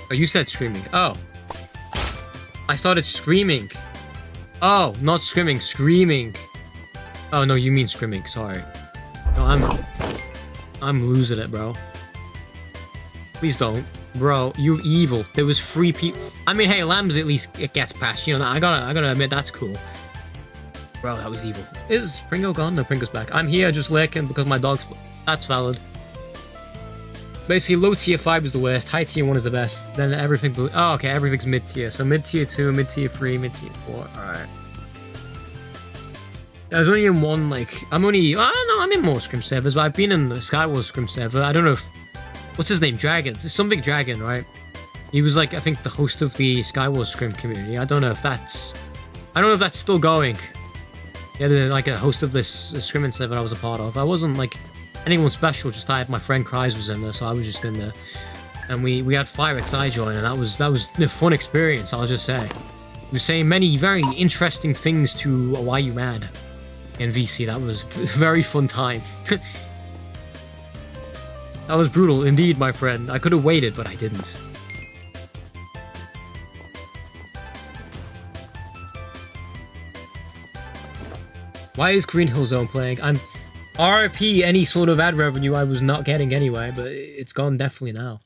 Oh, you said screaming. Oh. I started screaming. Oh, not screaming, screaming. Oh, no, you mean screaming, sorry. No, I'm losing it, bro. Please don't. Bro, you evil. There was 3 people. I mean, hey, Lambs at least it gets past. I gotta admit, that's cool. Bro, that was evil. Is Pringo gone? No, Pringo's back. I'm here just lurking because my dog's... That's valid. Basically, low tier 5 is the worst, high tier 1 is the best, then everything... Oh, okay, everything's mid tier. So mid tier 2, mid tier 3, mid tier 4. Alright. I was only in one, I don't know, I'm in more Scrim servers, but I've been in the Skywars Scrim server. I don't know if... What's his name? Dragon. It's some big dragon, right? He was, I think, the host of the Skywars Scrim community. I don't know if that's... I don't know if that's still going. Yeah, a host of this Scrimming server I was a part of. I wasn't, anyone special, just my friend Cries was in there, so I was just in there. And we had FireXI join, and that was a fun experience, I'll just say. He was saying many very interesting things to Why You Mad in VC. That was a very fun time. That was brutal, indeed, my friend. I could have waited, but I didn't. Why is Green Hill Zone playing? I'm... RIP any sort of ad revenue I was not getting anyway, but it's gone definitely now.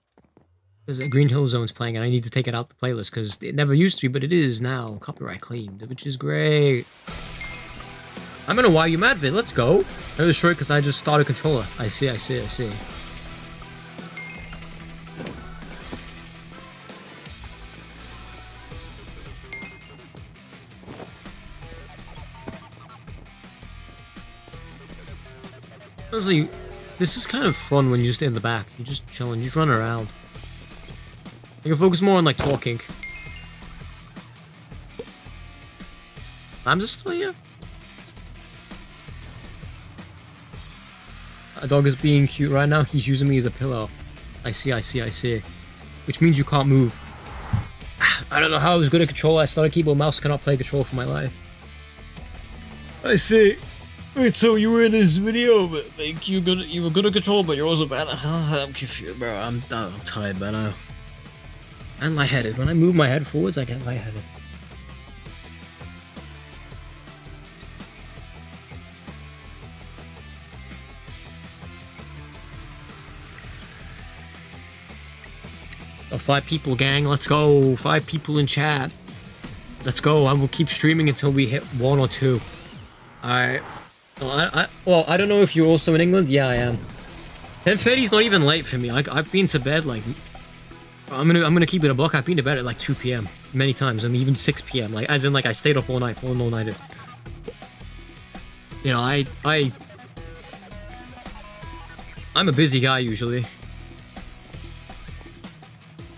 There's a Green Hill Zone's playing and I need to take it out the playlist because it never used to be, but it is now copyright claimed, which is great. I'm in a Why You Mad vid, let's go. I was short because I just started controller. I see. Honestly, this is kind of fun when you stay in the back. You're just chilling, you just run around. You can focus more on talking. I'm just still here. A dog is being cute right now. He's using me as a pillow. I see. Which means you can't move. I don't know how I was good at controller. I started keyboard mouse, cannot play control for my life. I see. Wait, so you were in this video, but you were good at control, but you're also bad at... I'm confused, bro. I'm tired, man. I'm lightheaded. When I move my head forwards, I get lightheaded. Oh, 5 people, gang. Let's go. 5 people in chat. Let's go. I will keep streaming until we hit 1 or 2. Alright. Well, I don't know if you're also in England. Yeah, I am. 10:30's not even late for me. I've been to bed I'm gonna keep it a buck. I've been to bed at like 2 p.m. many times, and even 6 p.m. Like, as in, like, I stayed up all night, pulling all nighter. You know, I'm a busy guy usually.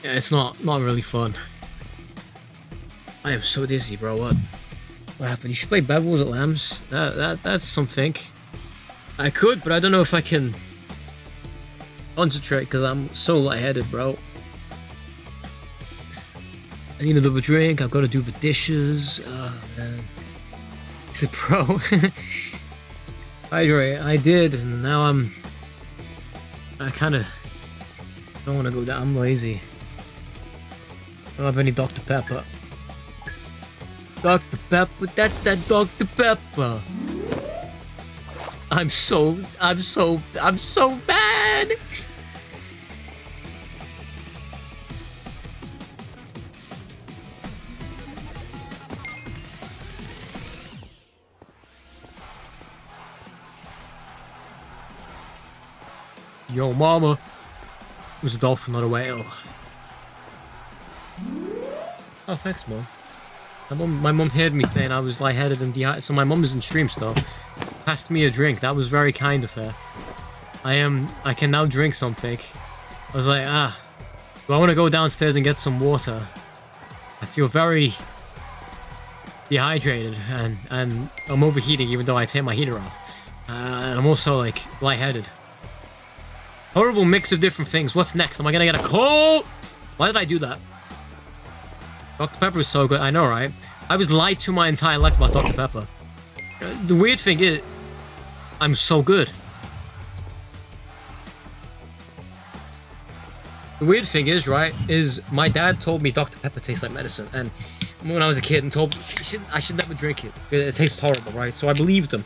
Yeah, it's not really fun. I am so dizzy, bro. What happened? You should play Bed Wars at Lambs. That's something. I could, but I don't know if I can concentrate because I'm so lightheaded, bro. I need another drink. I've got to do the dishes. Oh, man. He said, bro. I did, and now I kind of don't want to go down. I'm lazy. I don't have any Dr. Pepper. Dr. Pepper, that's that Dr. Pepper. I'm so bad. Yo, mama. It was a dolphin, not a whale. Oh, thanks, mom. My mom heard me saying I was lightheaded and dehydrated, so my mom is in stream still. Passed me a drink. That was very kind of her. I can now drink something. I was like, do I want to go downstairs and get some water? I feel very dehydrated and I'm overheating even though I turned my heater off. And I'm also like lightheaded. Horrible mix of different things. What's next? Am I gonna get a cold? Why did I do that? Dr. Pepper is so good. I know, right? I was lied to my entire life about Dr. Pepper. The weird thing is, I'm so good. The weird thing is, right, is my dad told me Dr. Pepper tastes like medicine. And when I was a kid and told me I should never drink it. It tastes horrible, right? So I believed him.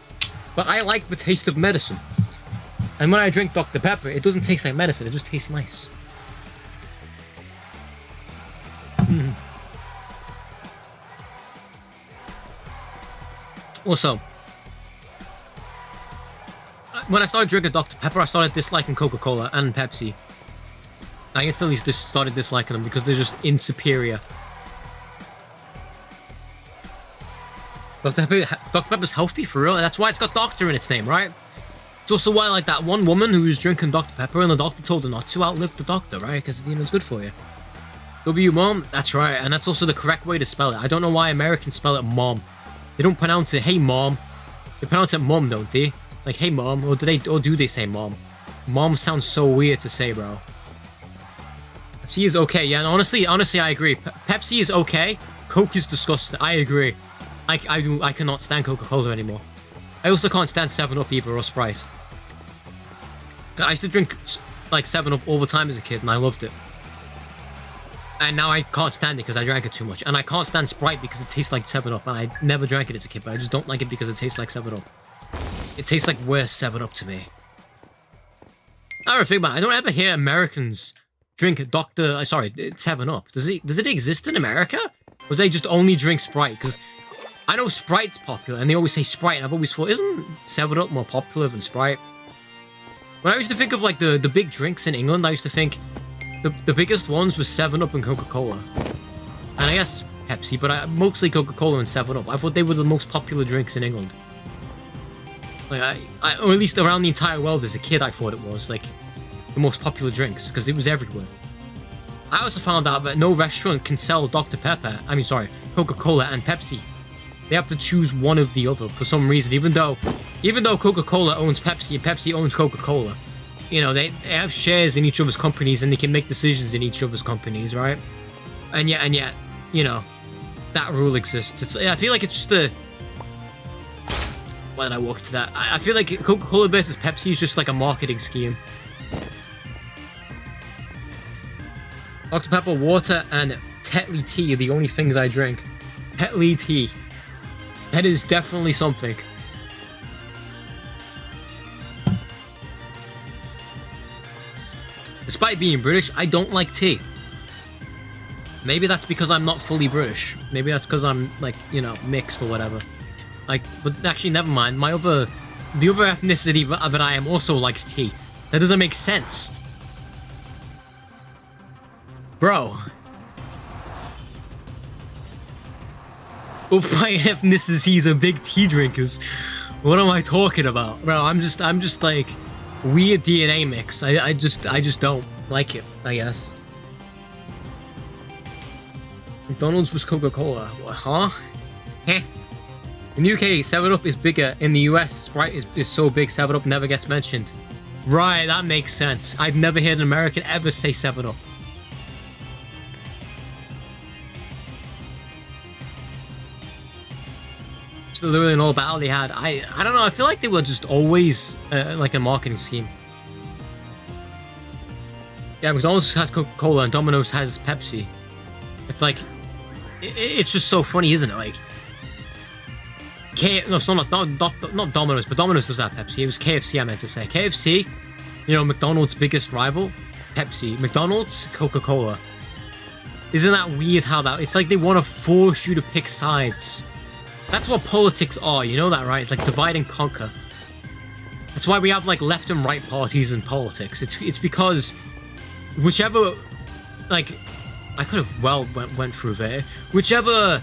But I like the taste of medicine. And when I drink Dr. Pepper, it doesn't taste like medicine. It just tastes nice. Also, when I started drinking Dr. Pepper, I started disliking Coca-Cola and Pepsi. I instantly just started disliking them because they're just insuperior. Dr. Pepper's healthy for real. That's why it's got doctor in its name, right? It's also why, like, that one woman who was drinking Dr. Pepper and the doctor told her not to outlive the doctor, right? Because, you know, it's good for you. W mom, that's right. And that's also the correct way to spell it. I don't know why Americans spell it mom. They don't pronounce it, hey mom. They pronounce it mom, don't they? Like, hey mom. Or do they say mom? Mom sounds so weird to say, bro. Pepsi is okay. Yeah, and honestly, I agree. Pepsi is okay. Coke is disgusting. I agree. I cannot stand Coca-Cola anymore. I also can't stand 7-Up either, or Sprite. I used to drink, like, 7-Up all the time as a kid, and I loved it. And now I can't stand it because I drank it too much. And I can't stand Sprite because it tastes like 7-Up, and I never drank it as a kid, but I just don't like it because it tastes like 7-Up. It tastes like worse 7-Up to me. I don't think about it. I don't ever hear Americans drink 7-Up. Does it exist in America? Or do they just only drink Sprite? Because I know Sprite's popular, and they always say Sprite, and I've always thought, isn't 7-Up more popular than Sprite? When I used to think of, like, the big drinks in England, I used to think the biggest ones was 7-Up and Coca-Cola. And I guess Pepsi, but mostly Coca-Cola and 7-Up. I thought they were the most popular drinks in England. Like, or at least around the entire world as a kid, I thought it was, like, the most popular drinks, because it was everywhere. I also found out that no restaurant can sell Coca-Cola and Pepsi. They have to choose one of the other for some reason, even though Coca-Cola owns Pepsi and Pepsi owns Coca-Cola. You know, they have shares in each other's companies and they can make decisions in each other's companies, right? And yet, you know, that rule exists. I feel like it's just a... Why did I walk into that? I feel like Coca-Cola versus Pepsi is just like a marketing scheme. Dr. Pepper, water, and Tetley tea are the only things I drink. Tetley tea. That is definitely something. Despite being British, I don't like tea. Maybe that's because I'm not fully British. Maybe that's because I'm, like, you know, mixed or whatever. Like, but actually, never mind. The other ethnicity that I am also likes tea. That doesn't make sense. Bro. Both my ethnicities are big tea drinkers. What am I talking about? Bro, I'm just like weird DNA mix. I just don't like it, I guess. McDonald's was Coca-Cola. What, huh? Heh. In the UK, 7-Up is bigger. In the US, Sprite is so big, 7-Up never gets mentioned. Right, that makes sense. I've never heard an American ever say 7-Up. Just literally an all battle they had. I don't know, I feel like they were just always like a marketing scheme. Yeah, McDonald's has Coca-Cola and Domino's has Pepsi. It's like, it's just so funny, isn't it? Like, no, it's not Domino's, but Domino's does have Pepsi. It was KFC I meant to say. KFC, you know, McDonald's biggest rival, Pepsi. McDonald's, Coca-Cola. Isn't that weird how that... It's like they want to force you to pick sides. That's what politics are, you know that, right? It's like divide and conquer. That's why we have, like, left and right parties in politics. It's because whichever... Like... I could have well went through there. Whichever,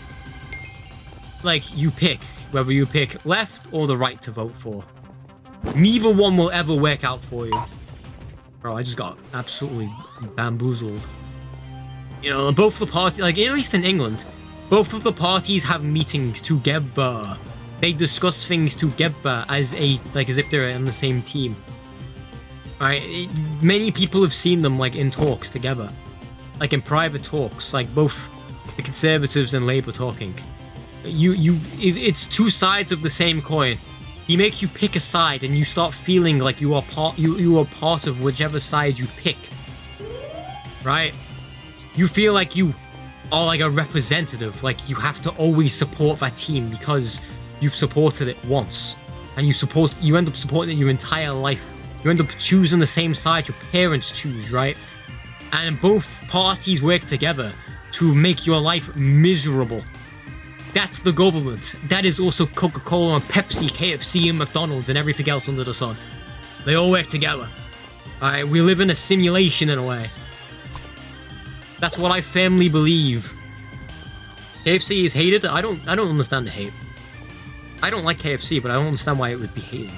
like, you pick, whether you pick left or the right to vote for, neither one will ever work out for you. Bro, I just got absolutely bamboozled. You know, both the parties, like, at least in England, both of the parties have meetings together. They discuss things together as if they're on the same team. Alright, many people have seen them, like, in talks together. Like in private talks, like both the Conservatives and Labour talking. It's two sides of the same coin. He makes you pick a side, and you start feeling like you are part of whichever side you pick. Right? You feel like you are like a representative, like you have to always support that team because you've supported it once, and you end up supporting it your entire life. You end up choosing the same side your parents choose, right? And both parties work together to make your life miserable. That's the government. That is also Coca-Cola and Pepsi, KFC and McDonald's and everything else under the sun. They all work together. Alright, we live in a simulation in a way. That's what I firmly believe. KFC is hated? I don't understand the hate. I don't like KFC, but I don't understand why it would be hated.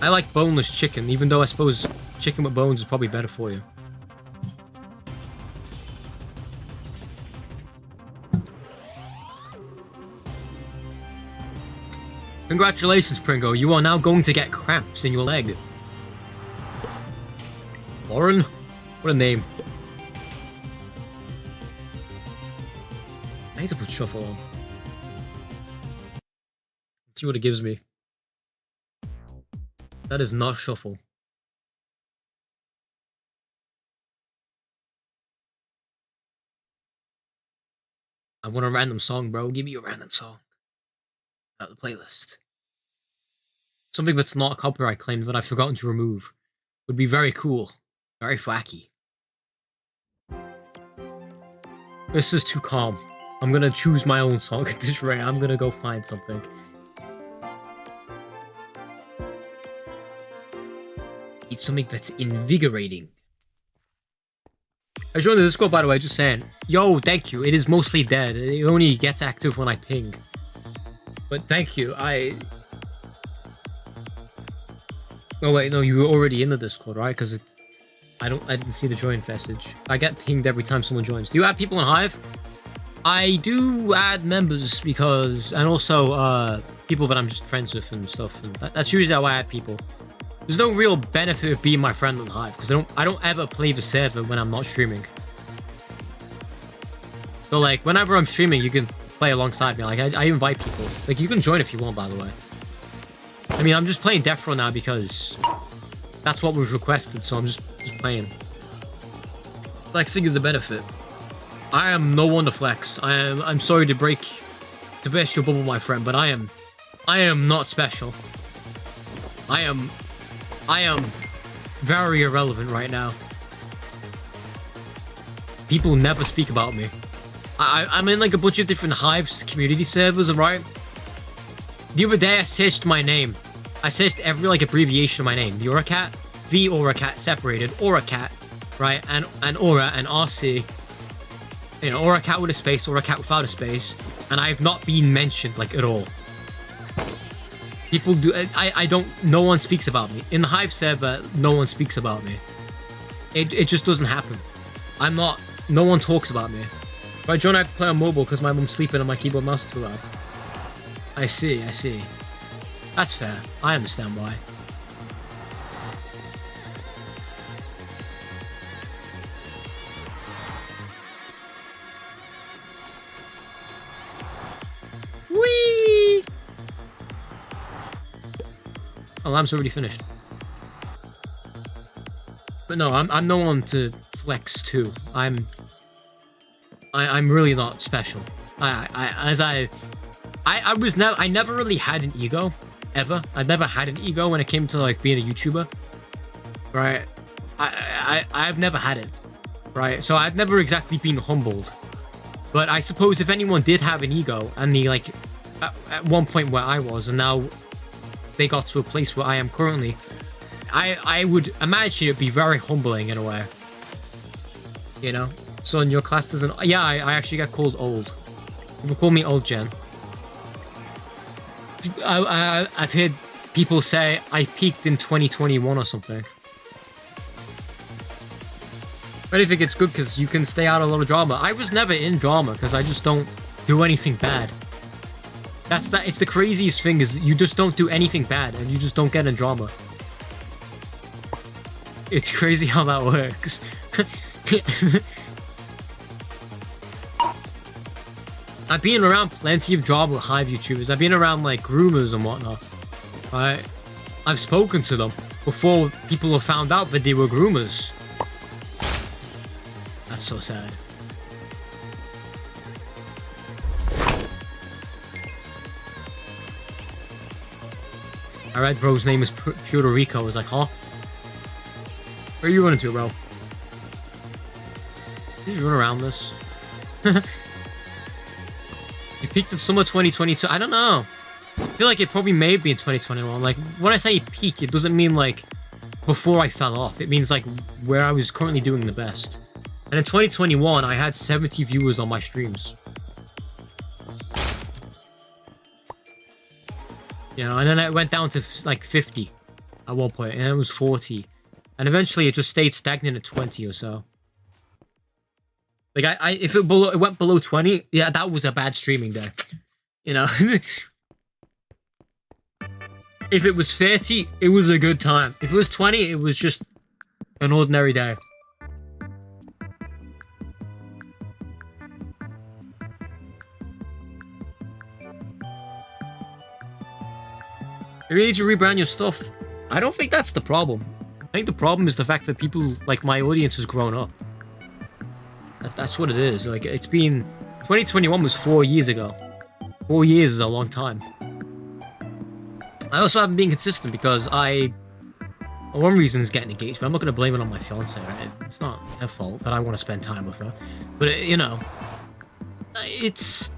I like boneless chicken, even though I suppose chicken with bones is probably better for you. Congratulations, Pringo. You are now going to get cramps in your leg. Lauren? What a name. I need to put shuffle on. Let's see what it gives me. That is not shuffle. I want a random song, bro. Give me a random song. Out of the playlist. Something that's not copyright claimed that I've forgotten to remove. Would be very cool. Very wacky. This is too calm. I'm gonna choose my own song at this rate. I'm gonna go find something. Need something that's invigorating. I joined the Discord, by the way, just saying. Yo, thank you. It is mostly dead. It only gets active when I ping. But thank you. Oh wait, no, you were already in the Discord, right? Because I didn't see the join message. I get pinged every time someone joins. Do you add people in Hive? I do add members because, and also people that I'm just friends with and stuff. And that's usually how I add people. There's no real benefit of being my friend on Hive because I don't ever play the server when I'm not streaming. So like whenever I'm streaming, you can play alongside me. Like I invite people. Like you can join if you want, by the way. I mean, I'm just playing Death Row now because that's what was requested, so I'm just playing. Flexing is a benefit. I am no one to flex. I'm sorry to burst your bubble, my friend, but I am not special. I am very irrelevant right now. People never speak about me. I'm in like a bunch of different Hives community servers, right? The other day I searched my name. I searched every like abbreviation of my name. TheAuraCat. TheAuraCat separated, AuraCat, right? And Aura and RC. You know, AuraCat with a space, AuraCat without a space, and I have not been mentioned like at all. People do. I don't. No one speaks about me in the Hive server. No one speaks about me. It just doesn't happen. I'm not. No one talks about me. Right, John, I have to play on mobile because my mom's sleeping and my keyboard mouse is too loud. I see. I see. That's fair. I understand why. Whee! Alarm's already finished. But no, I'm no one to flex to. I'm really not special. I never really had an ego, ever. I never had an ego when it came to like being a YouTuber, right? I've never had it, right? So I've never exactly been humbled. But I suppose if anyone did have an ego, and the like, at one point where I was, and now they got to a place where I am currently, I would imagine it'd be very humbling in a way. You know? So in your class doesn't... Yeah, I actually get called old. People call me old gen. I've heard people say I peaked in 2021 or something. But I think it's good because you can stay out of a lot of drama. I was never in drama because I just don't do anything bad. It's the craziest thing is you just don't do anything bad and you just don't get in drama. It's crazy how that works. I've been around plenty of drama with Hive YouTubers. I've been around like groomers and whatnot. Right? I've spoken to them before people have found out that they were groomers. That's so sad. I read bro's name is Puerto Rico. I was like, huh? Where are you running to, bro? You just run around this. You peaked in summer 2022. I don't know. I feel like it probably may be in 2021. Like, when I say peak, it doesn't mean like before I fell off. It means like where I was currently doing the best. And in 2021, I had 70 viewers on my streams. You know, and then it went down to like 50 at one point, and it was 40. And eventually it just stayed stagnant at 20 or so. Like, if it went below 20, yeah, that was a bad streaming day. You know? If it was 30, it was a good time. If it was 20, it was just an ordinary day. You need to rebrand your stuff. I don't think that's the problem. I think the problem is the fact that people, like my audience, has grown up. That's what it is. Like, it's been... 2021 was 4 years ago. 4 years is a long time. I also haven't been consistent because one reason is getting engaged, but I'm not going to blame it on my fiance, right? It's not her fault that I want to spend time with her. But, you know... It's...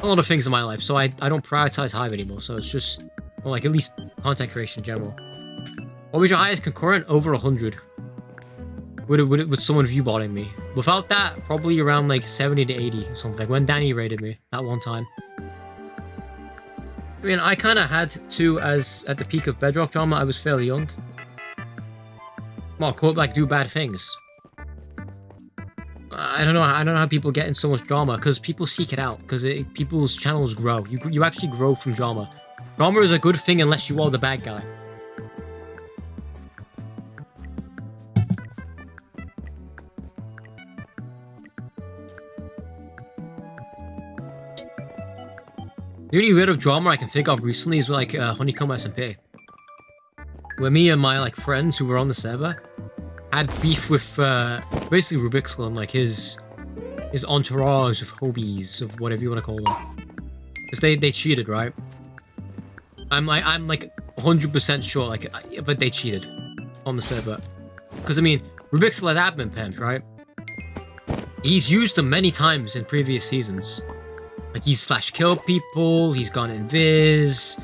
a lot of things in my life, so I don't prioritize Hive anymore, so it's just... Well, like, at least content creation in general. What was your highest concurrent? Over 100. With someone viewbotting me. Without that, probably around like 70 to 80 or something. Like when Danny raided me that one time. I mean, I kind of had to, as at the peak of Bedrock drama, I was fairly young. Well, could like do bad things. I don't know how people get in so much drama, because people seek it out, because people's channels grow. You actually grow from drama. Drama is a good thing unless you are the bad guy. The only bit of drama I can think of recently is like Honeycomb SMP. Where me and my like friends who were on the server had beef with basically Rubik's and like his entourage of hobies, of whatever you want to call them. Because they cheated, right? I'm like 100% sure, like, but they cheated on the server. Because I mean, Rubik's had admin pens, right? He's used them many times in previous seasons. Like, he's /killed people, he's gone invis,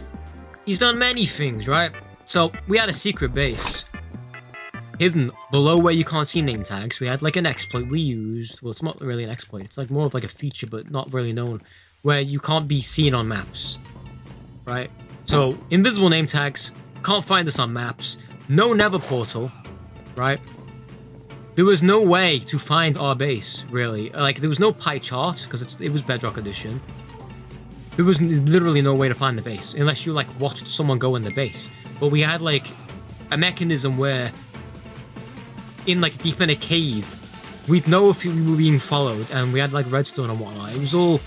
he's done many things, right? So, we had a secret base, hidden below where you can't see name tags. We had like an exploit we used. Well, it's not really an exploit. It's like more of like a feature, but not really known, where you can't be seen on maps, right? So invisible name tags, can't find us on maps. No nether portal, right? There was no way to find our base, really. Like, there was no pie chart, because it was Bedrock Edition. There was literally no way to find the base, unless you, like, watched someone go in the base. But we had, like, a mechanism where, in, like, deep in a cave, we'd know if we were being followed, and we had, like, redstone and whatnot. It was all...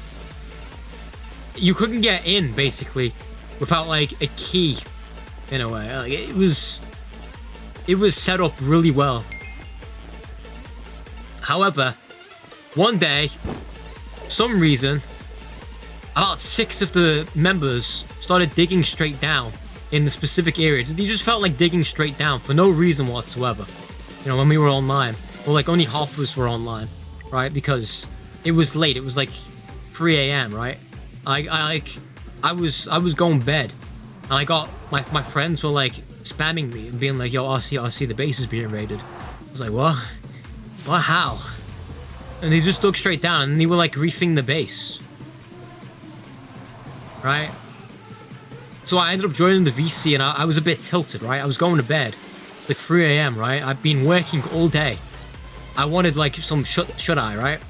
You couldn't get in, basically, without, like, a key, in a way. Like, it was set up really well. However, one day, some reason, about 6 of the members started digging straight down in the specific area. They just felt like digging straight down for no reason whatsoever. You know, when we were online, or like only half of us were online, right? Because it was late. It was like 3 a.m. right? I was going to bed, and I got my friends were like spamming me and being like, "Yo, RC, the base is being raided." I was like, "What? What? How?" And they just dug straight down, and they were like reefing the base. Right? So I ended up joining the VC, and I was a bit tilted, right? I was going to bed, like 3 a.m., right? I've been working all day. I wanted like some shut-eye, right?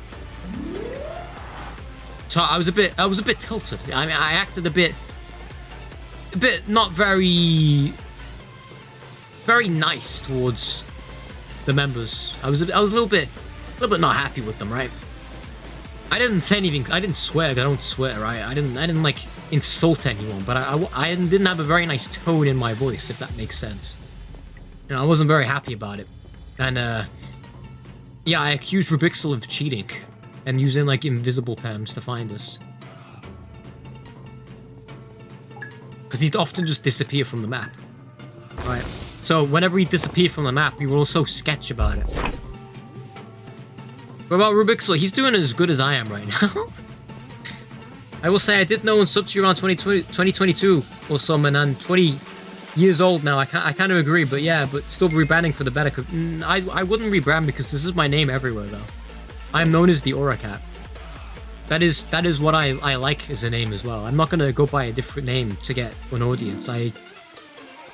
So I was a bit tilted. I mean, I acted a bit not very nice towards the members. I was a little bit not happy with them, right? I didn't say anything. I didn't swear. I don't swear, right? I didn't like insult anyone, but I didn't have a very nice tone in my voice, if that makes sense. You know, I wasn't very happy about it, and yeah, I accused Rubixel of cheating and using like invisible PEMs to find us, because he'd often just disappear from the map, right? So whenever he disappeared from the map, we were all so sketch about it. But about Rubixel, he's doing as good as I am right now. I will say I did know and sub to you around 2022 or something, and 20 years old now. I kind of agree, but yeah, but still rebranding for the better. I wouldn't rebrand because this is my name everywhere though. I'm known as TheAuraCat. That is what I like as a name as well. I'm not gonna go by a different name to get an audience.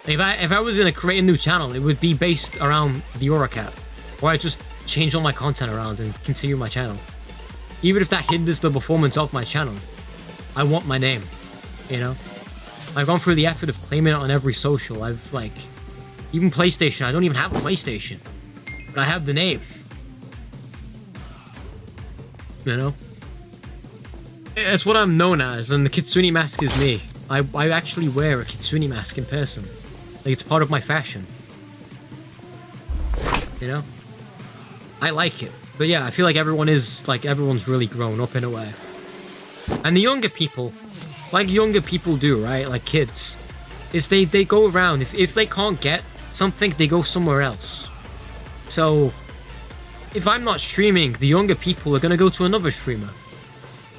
If I was gonna create a new channel, it would be based around TheAuraCat, or I just change all my content around and continue my channel. Even if that hinders the performance of my channel, I want my name, you know? I've gone through the effort of claiming it on every social. I've like, even PlayStation, I don't even have a PlayStation, but I have the name. You know? It's what I'm known as, and the Kitsune mask is me. I actually wear a Kitsune mask in person. Like, it's part of my fashion. You know? I like it. But yeah, I feel like everyone's really grown up in a way. And the younger people, like younger people do, right? Like kids, is they go around. If they can't get something, they go somewhere else. So, if I'm not streaming, the younger people are gonna go to another streamer.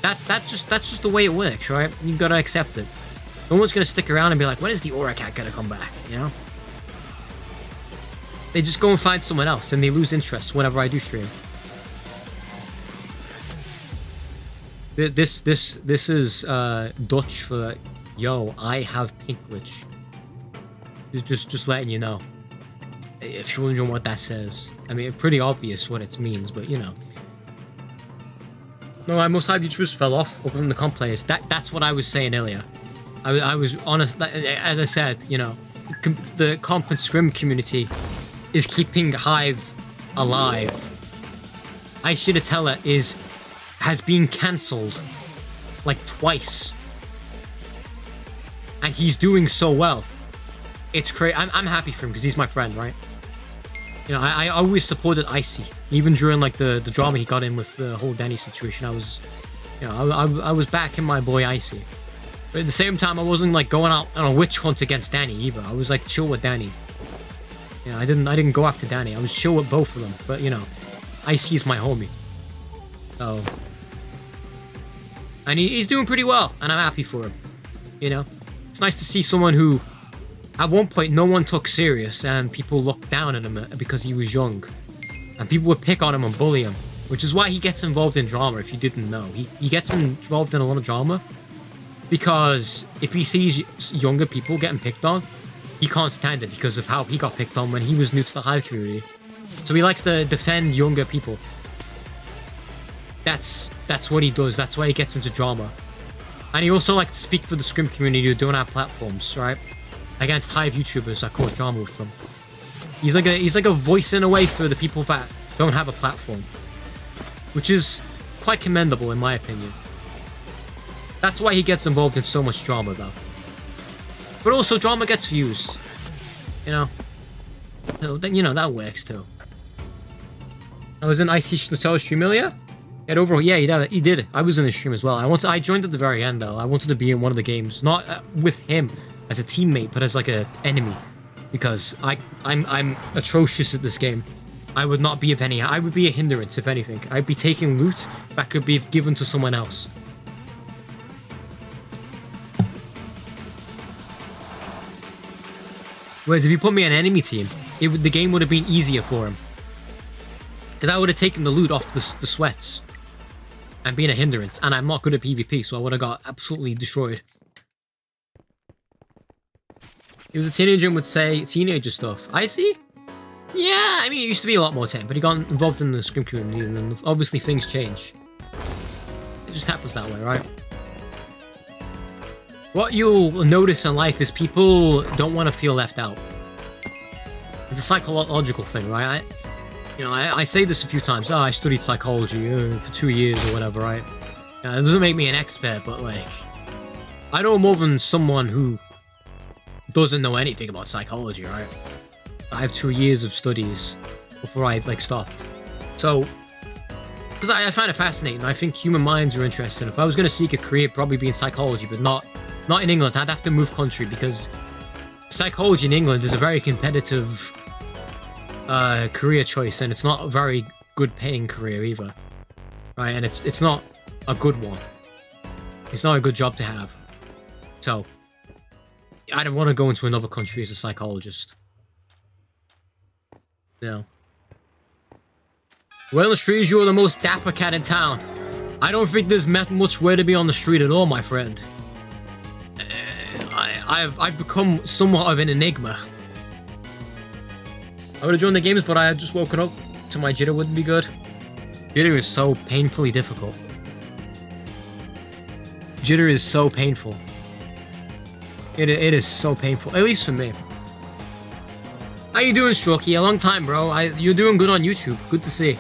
That's just the way it works, right? You gotta accept it. No one's gonna stick around and be like, when is the TheAuraCat gonna come back? You know? They just go and find someone else, and they lose interest whenever I do stream. This is Dutch for yo. I have pink glitch. Just letting you know. If you're wondering what that says, I mean, it's pretty obvious what it means, but you know. No, most Hive YouTubers fell off other than the comp players. That's what I was saying earlier. I was honest. As I said, you know, the comp and scrim community is keeping Hive alive. I should tell it has been cancelled like twice, and he's doing so well. It's crazy. I'm happy for him because he's my friend, right? You know, I always supported Icy, even during like the drama he got in with the whole Danny situation. I was, you know, I was backing my boy Icy, but at the same time, I wasn't like going out on a witch hunt against Danny either. I was like chill with Danny. You know, I didn't go after Danny. I was chill with both of them, but you know, Icy's my homie. So, and he's doing pretty well, and I'm happy for him. You know, it's nice to see someone who At one point, no one took serious, and people looked down at him because he was young. And people would pick on him and bully him, which is why he gets involved in drama, if you didn't know. He gets involved in a lot of drama, because if he sees younger people getting picked on, he can't stand it because of how he got picked on when he was new to the Hive community. So he likes to defend younger people. That's what he does. That's why he gets into drama. And he also likes to speak for the Scrim community who don't have platforms, right? Against Hive YouTubers that cause drama with them. He's like a voice in a way for the people that don't have a platform, which is quite commendable in my opinion. That's why he gets involved in so much drama, though. But also, drama gets views. You know? So, then, you know, that works, too. I was in IC Schnitzel's stream earlier? Yeah, he did. I was in his stream as well. I joined at the very end, though. I wanted to be in one of the games. Not with him as a teammate, but as, like, an enemy. Because I'm atrocious at this game. I would not be of any... I would be a hindrance, if anything. I'd be taking loot that could be given to someone else. Whereas if you put me on an enemy team, the game would have been easier for him. Because I would have taken the loot off the sweats. And been a hindrance. And I'm not good at PvP, so I would have got absolutely destroyed. He was a teenager and would say teenager stuff. I see. Yeah, I mean, it used to be a lot more tame, but he got involved in the Scrim community, and then obviously things change. It just happens that way, right? What you'll notice in life is people don't want to feel left out. It's a psychological thing, right? I say this a few times. Oh, I studied psychology for 2 years or whatever, right? It doesn't make me an expert, but like, I know more than someone who doesn't know anything about psychology, right? I have 2 years of studies before I like stopped. So, because I find it fascinating. I think human minds are interesting. If I was going to seek a career, it'd probably be in psychology, but not in England. I'd have to move country because psychology in England is a very competitive career choice, and it's not a very good paying career either, right? And it's not a good one. It's not a good job to have. So, I don't want to go into another country as a psychologist. No. Well, Streets, you're the most dapper cat in town. I don't think there's much way to be on the street at all, my friend. I've become somewhat of an enigma. I would have joined the games, but I had just woken up, so my jitter wouldn't be good. Jitter is so painfully difficult. Jitter is so painful. It is so painful, at least for me. How you doing, Strokey? A long time, bro. You're doing good on YouTube. Good to see.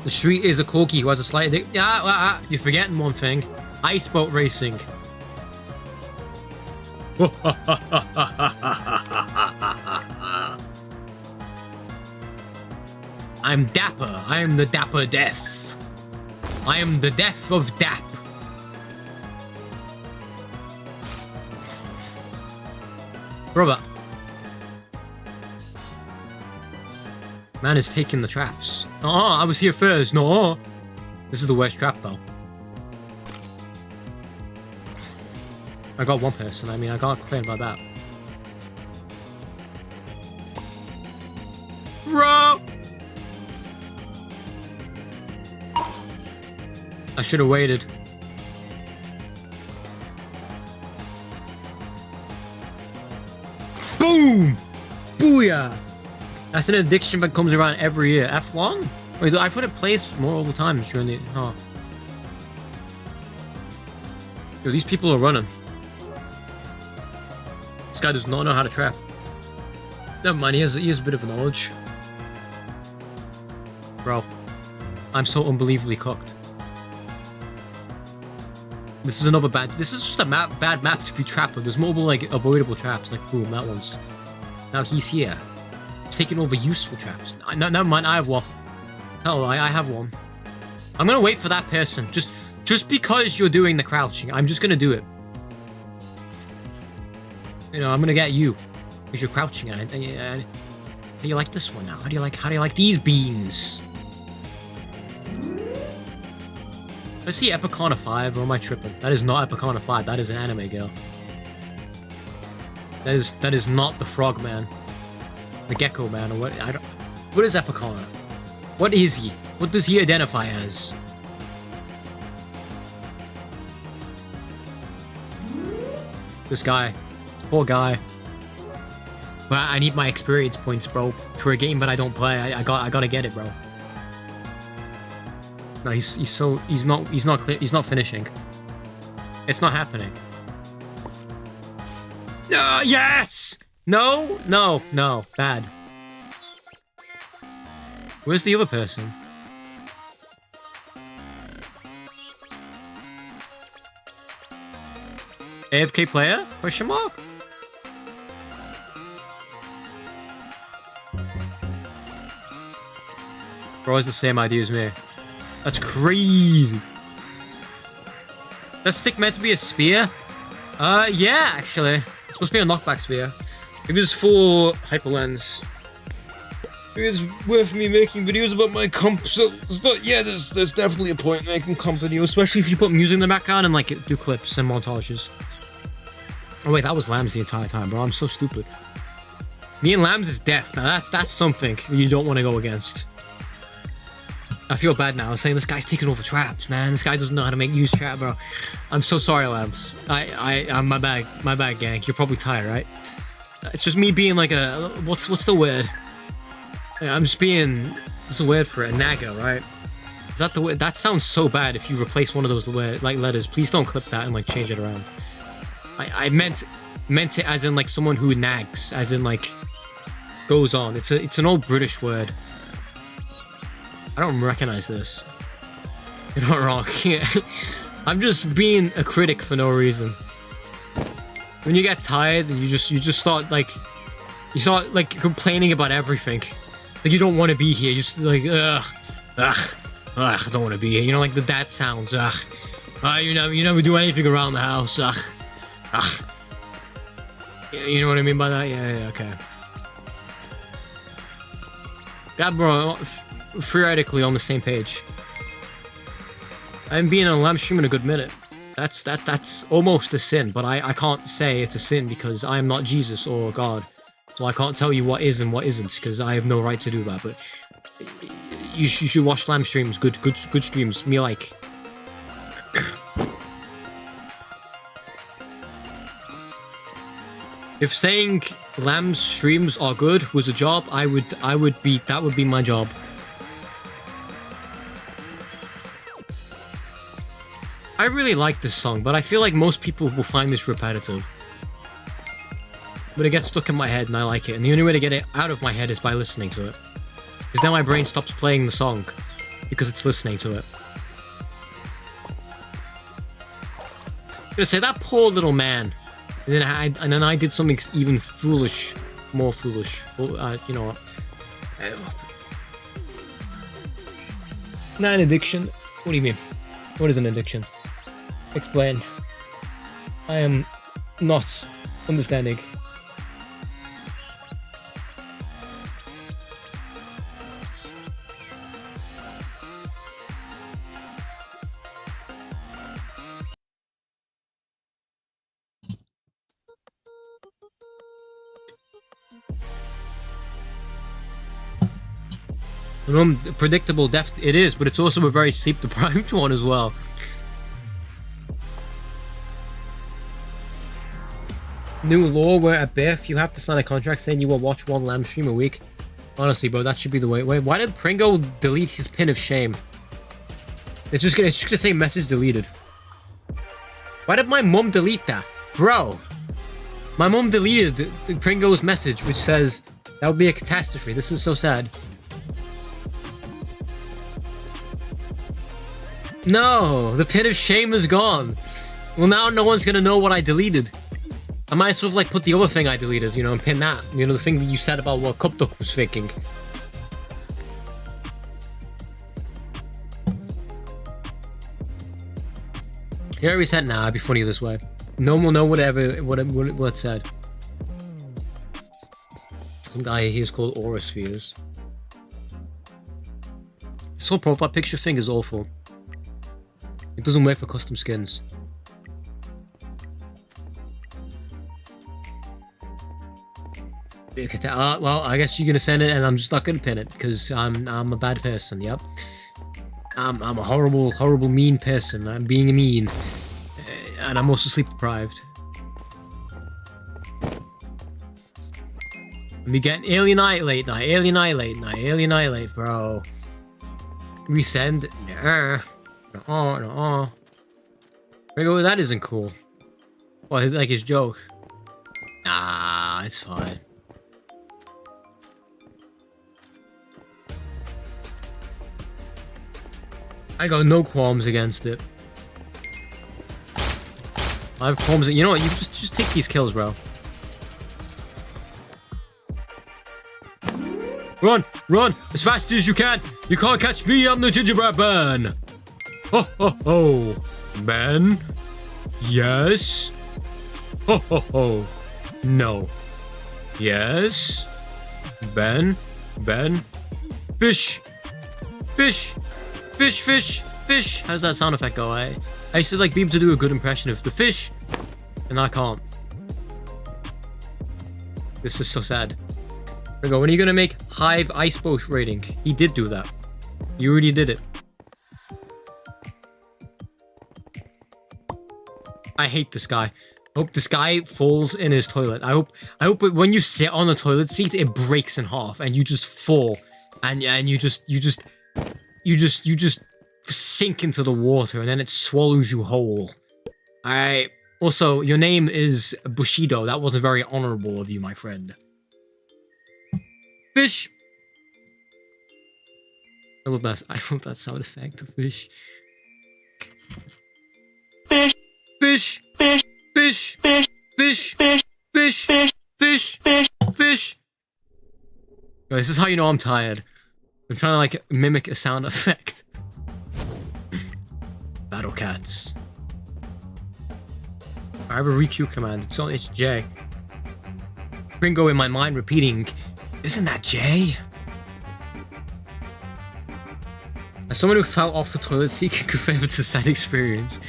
The street is a corgi who has a slight addiction. Yeah, you're forgetting one thing. Ice boat racing. I'm Dapper. I am the Dapper Death. I am the Death of Dap. Brother. Man is taking the traps. I was here first. No. This is the worst trap, though. I got one person. I mean, I can't complain about that. Bro! I should have waited. Boom! Booyah! That's an addiction that comes around every year. F1? Wait, I thought it plays more all the time during the... Huh. Yo, these people are running. This guy does not know how to trap. Never mind, he has a bit of knowledge. Bro. I'm so unbelievably cooked. This is another bad... This is just a bad map to be trapped with. There's multiple, like, avoidable traps. Like, boom, that one's... Now he's here. He's taking over useful traps. No, never mind, I have one. Hell, I have one. I'm gonna wait for that person. Just because you're doing the crouching, I'm just gonna do it. You know, I'm gonna get you. Because you're crouching. How do you like this one now? How do you like these beans? I see Epicana 5, or am I tripping? That is not Epicana 5, that is an anime girl. That is not the frog man. The gecko man, or what? I don't... What is Epicana? What is he? What does he identify as? This guy. This poor guy. But I need my experience points, bro. For a game that I don't play, I gotta get it, bro. No, he's not finishing. It's not happening. Yes! No, no, no. Bad. Where's the other person? AFK player? Question mark? Bro has the same idea as me. That's crazy. That stick meant to be a spear? Yeah, actually. It's supposed to be a knockback spear. It was for Hyperlens. It's worth me making videos about my comp, so yeah, there's definitely a point in making comp videos, especially if you put music in the background and like do clips and montages. Oh wait, that was Lambs the entire time, bro. I'm so stupid. Me and Lambs is death. Now that's something you don't want to go against. I feel bad now. I was saying this guy's taking over traps, man. This guy doesn't know how to make use trap, bro. I'm so sorry, Lambs. I'm my bad, gang. You're probably tired, right? It's just me being like a what's the word? I'm just being, there's a word for it, a naga, right? Is that the word? That sounds so bad if you replace one of those like letters. Please don't clip that and like change it around. I meant it as in like someone who nags, as in like goes on. It's an old British word. I don't recognize this. You're not wrong. I'm just being a critic for no reason. When you get tired, you just start complaining about everything. Like you don't want to be here. You're just like I don't want to be here. You know, like the dad sounds. You never do anything around the house. You know what I mean by that? Yeah, okay. Yeah, bro. Theoretically on the same page. I haven't been on a live stream in a good minute. That's almost a sin, but I can't say it's a sin because I am not Jesus or God. So I can't tell you what is and what isn't because I have no right to do that. But you should watch Lamb streams. Good streams. Me like. If saying Lamb's streams are good was a job, that would be my job. I really like this song, but I feel like most people will find this repetitive. But it gets stuck in my head and I like it, and the only way to get it out of my head is by listening to it. Because then my brain stops playing the song, because it's listening to it. I'm gonna say, that poor little man. And then I did something even more foolish. Well, you know what? Not an addiction. What do you mean? What is an addiction? Explain. I am not understanding. Predictable death it is, but it's also a very sleep deprived one as well. New law where at birth you have to sign a contract saying you will watch one Lamb stream a week. Honestly, bro, that should be the way. Wait, why did Pringo delete his pin of shame? It's just gonna say message deleted. Why did my mum delete that? Bro, my mum deleted Pringo's message which says that would be a catastrophe. This is so sad. No, the pin of shame is gone. Well, now no one's gonna know what I deleted. I might as well like put the other thing I deleted, you know, and pin that. You know, the thing that you said about what Cupduck was faking. Here we said, nah, it'd be funny this way. No one will know what it said. Some guy here is called Aura Spheres. This whole profile picture thing is awful. It doesn't work for custom skins. Well, I guess you're gonna send it, and I'm just not gonna pin it because I'm a bad person. Yep, I'm a horrible, mean person. I'm being mean, and I'm also sleep deprived. We get alienite late night, alienite, bro. Resend? No. Ringo, that isn't cool. Well, like his joke. Nah, it's fine. I got no qualms against it. I have qualms. You know what? You just take these kills, bro. Run as fast as you can. You can't catch me. I'm the gingerbread man. Ho ho ho, Ben. Yes. Ho ho ho. No. Yes. Ben. Fish. How does that sound effect go? I used to like be able to do a good impression of the fish, and I can't. This is so sad. There we go. When are you gonna make Hive Iceboat rating? He did do that. He already did it. I hate this guy. I hope this guy falls in his toilet. I hope when you sit on the toilet seat, it breaks in half and you just fall, and you just sink into the water and then it swallows you whole. Alright. Also, your name is Bushido. That wasn't very honorable of you, my friend. Fish. I love that sound effect of fish. Fish. Guys, this is how you know I'm tired. I'm trying to like mimic a sound effect. Battle cats. I have a requeue command. It's J. Gringo in my mind repeating, isn't that J? As someone who fell off the toilet seat can confirm it's a sad experience.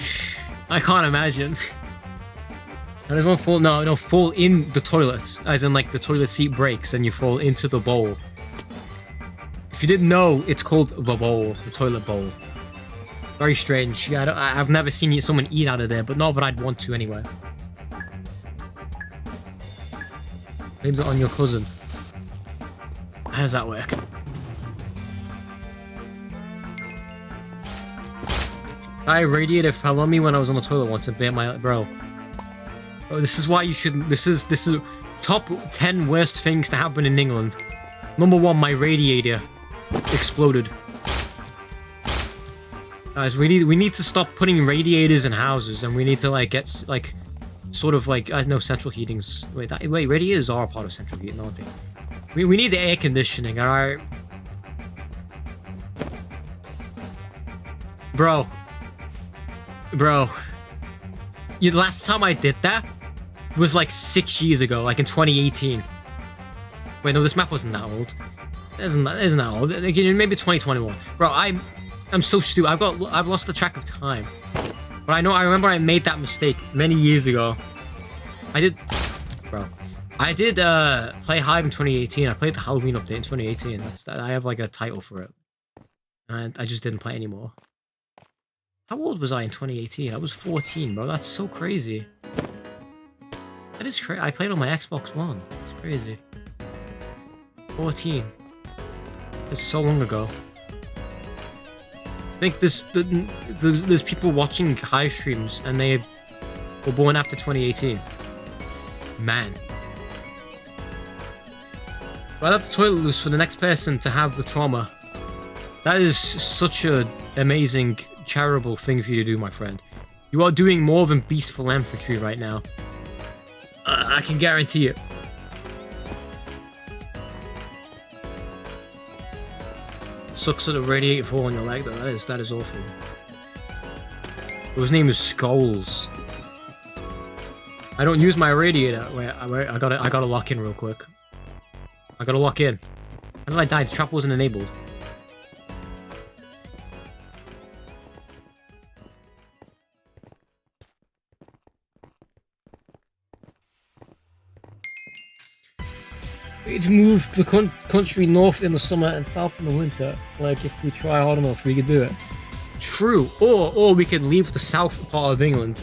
I can't imagine. I just want to fall. No, fall in the toilet. As in, like, the toilet seat breaks and you fall into the bowl. If you didn't know, it's called the bowl, the toilet bowl. Very strange. Yeah, I've never seen someone eat out of there, but not that I'd want to anyway. Blames it on your cousin. How does that work? Radiator fell on me when I was on the toilet once and bit my bro. Oh, this is why you shouldn't. This is top 10 worst things to happen in England. Number 1, my radiator exploded. Guys, we need to stop putting radiators in houses, and we need to like get like sort of like, I know central heating's wait radiators are a part of central heating, aren't they? We need the air conditioning, alright? Bro. The last time I did that was like 6 years ago, like in 2018. Wait, no, this map wasn't that old. Isn't that old? Like, maybe 2021. Bro, I'm so stupid. I've lost the track of time. But I remember I made that mistake many years ago. I did play Hive in 2018. I played the Halloween update in 2018. I have like a title for it. And I just didn't play anymore. How old was I in 2018? I was 14, bro. That's so crazy. That is crazy. I played on my Xbox One. It's crazy. 14. It's so long ago. I think there's people watching Hive streams and they were born after 2018. Man. Right up the toilet loose for the next person to have the trauma. That is such an amazing, charitable thing for you to do, my friend. You are doing more than beast philanthropy right now. I can guarantee it. Sucks that a radiator fall on your leg though. That is awful. His name is Skulls. I don't use my radiator. Wait, I gotta lock in real quick. I gotta lock in. How did I die? The trap wasn't enabled. It's moved the country north in the summer and south in the winter. Like, if we try hard enough, we could do it. True. Or we could leave the south part of England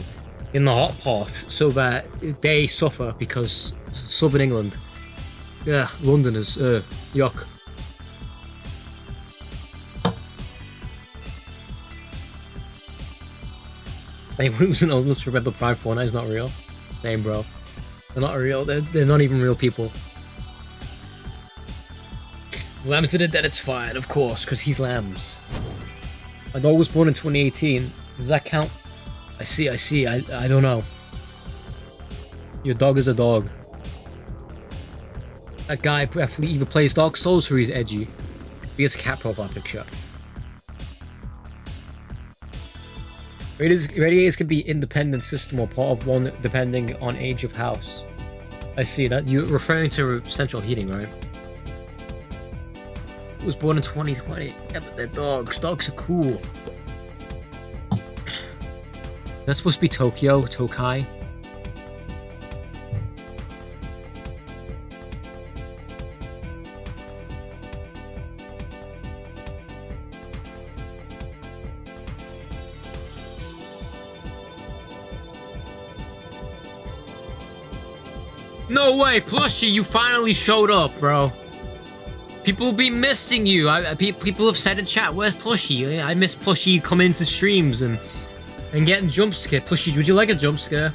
in the hot part so that they suffer because southern England. Yeah, Londoners. Yuck. Anyone who's an Ultra Rebel Prime Fortnite is not real. Same, bro. They're not real. They're not even real people. Lambs did it, then it's fine, of course, because he's Lambs. My dog was born in 2018. Does that count? I see. I don't know. Your dog is a dog. That guy definitely either plays Dark Souls or he's edgy. He has a cat profile picture. Radiators can be independent system or part of one depending on age of house. I see that. You're referring to central heating, right? It was born in 2020. Yeah, but they're dogs. Dogs are cool. That's supposed to be Tokyo, Tokai. No way, Plushie, you finally showed up, bro. People will be missing you. People have said in chat, where's Plushie? I miss Plushie coming into streams and getting jump scared. Plushie, would you like a jump scare?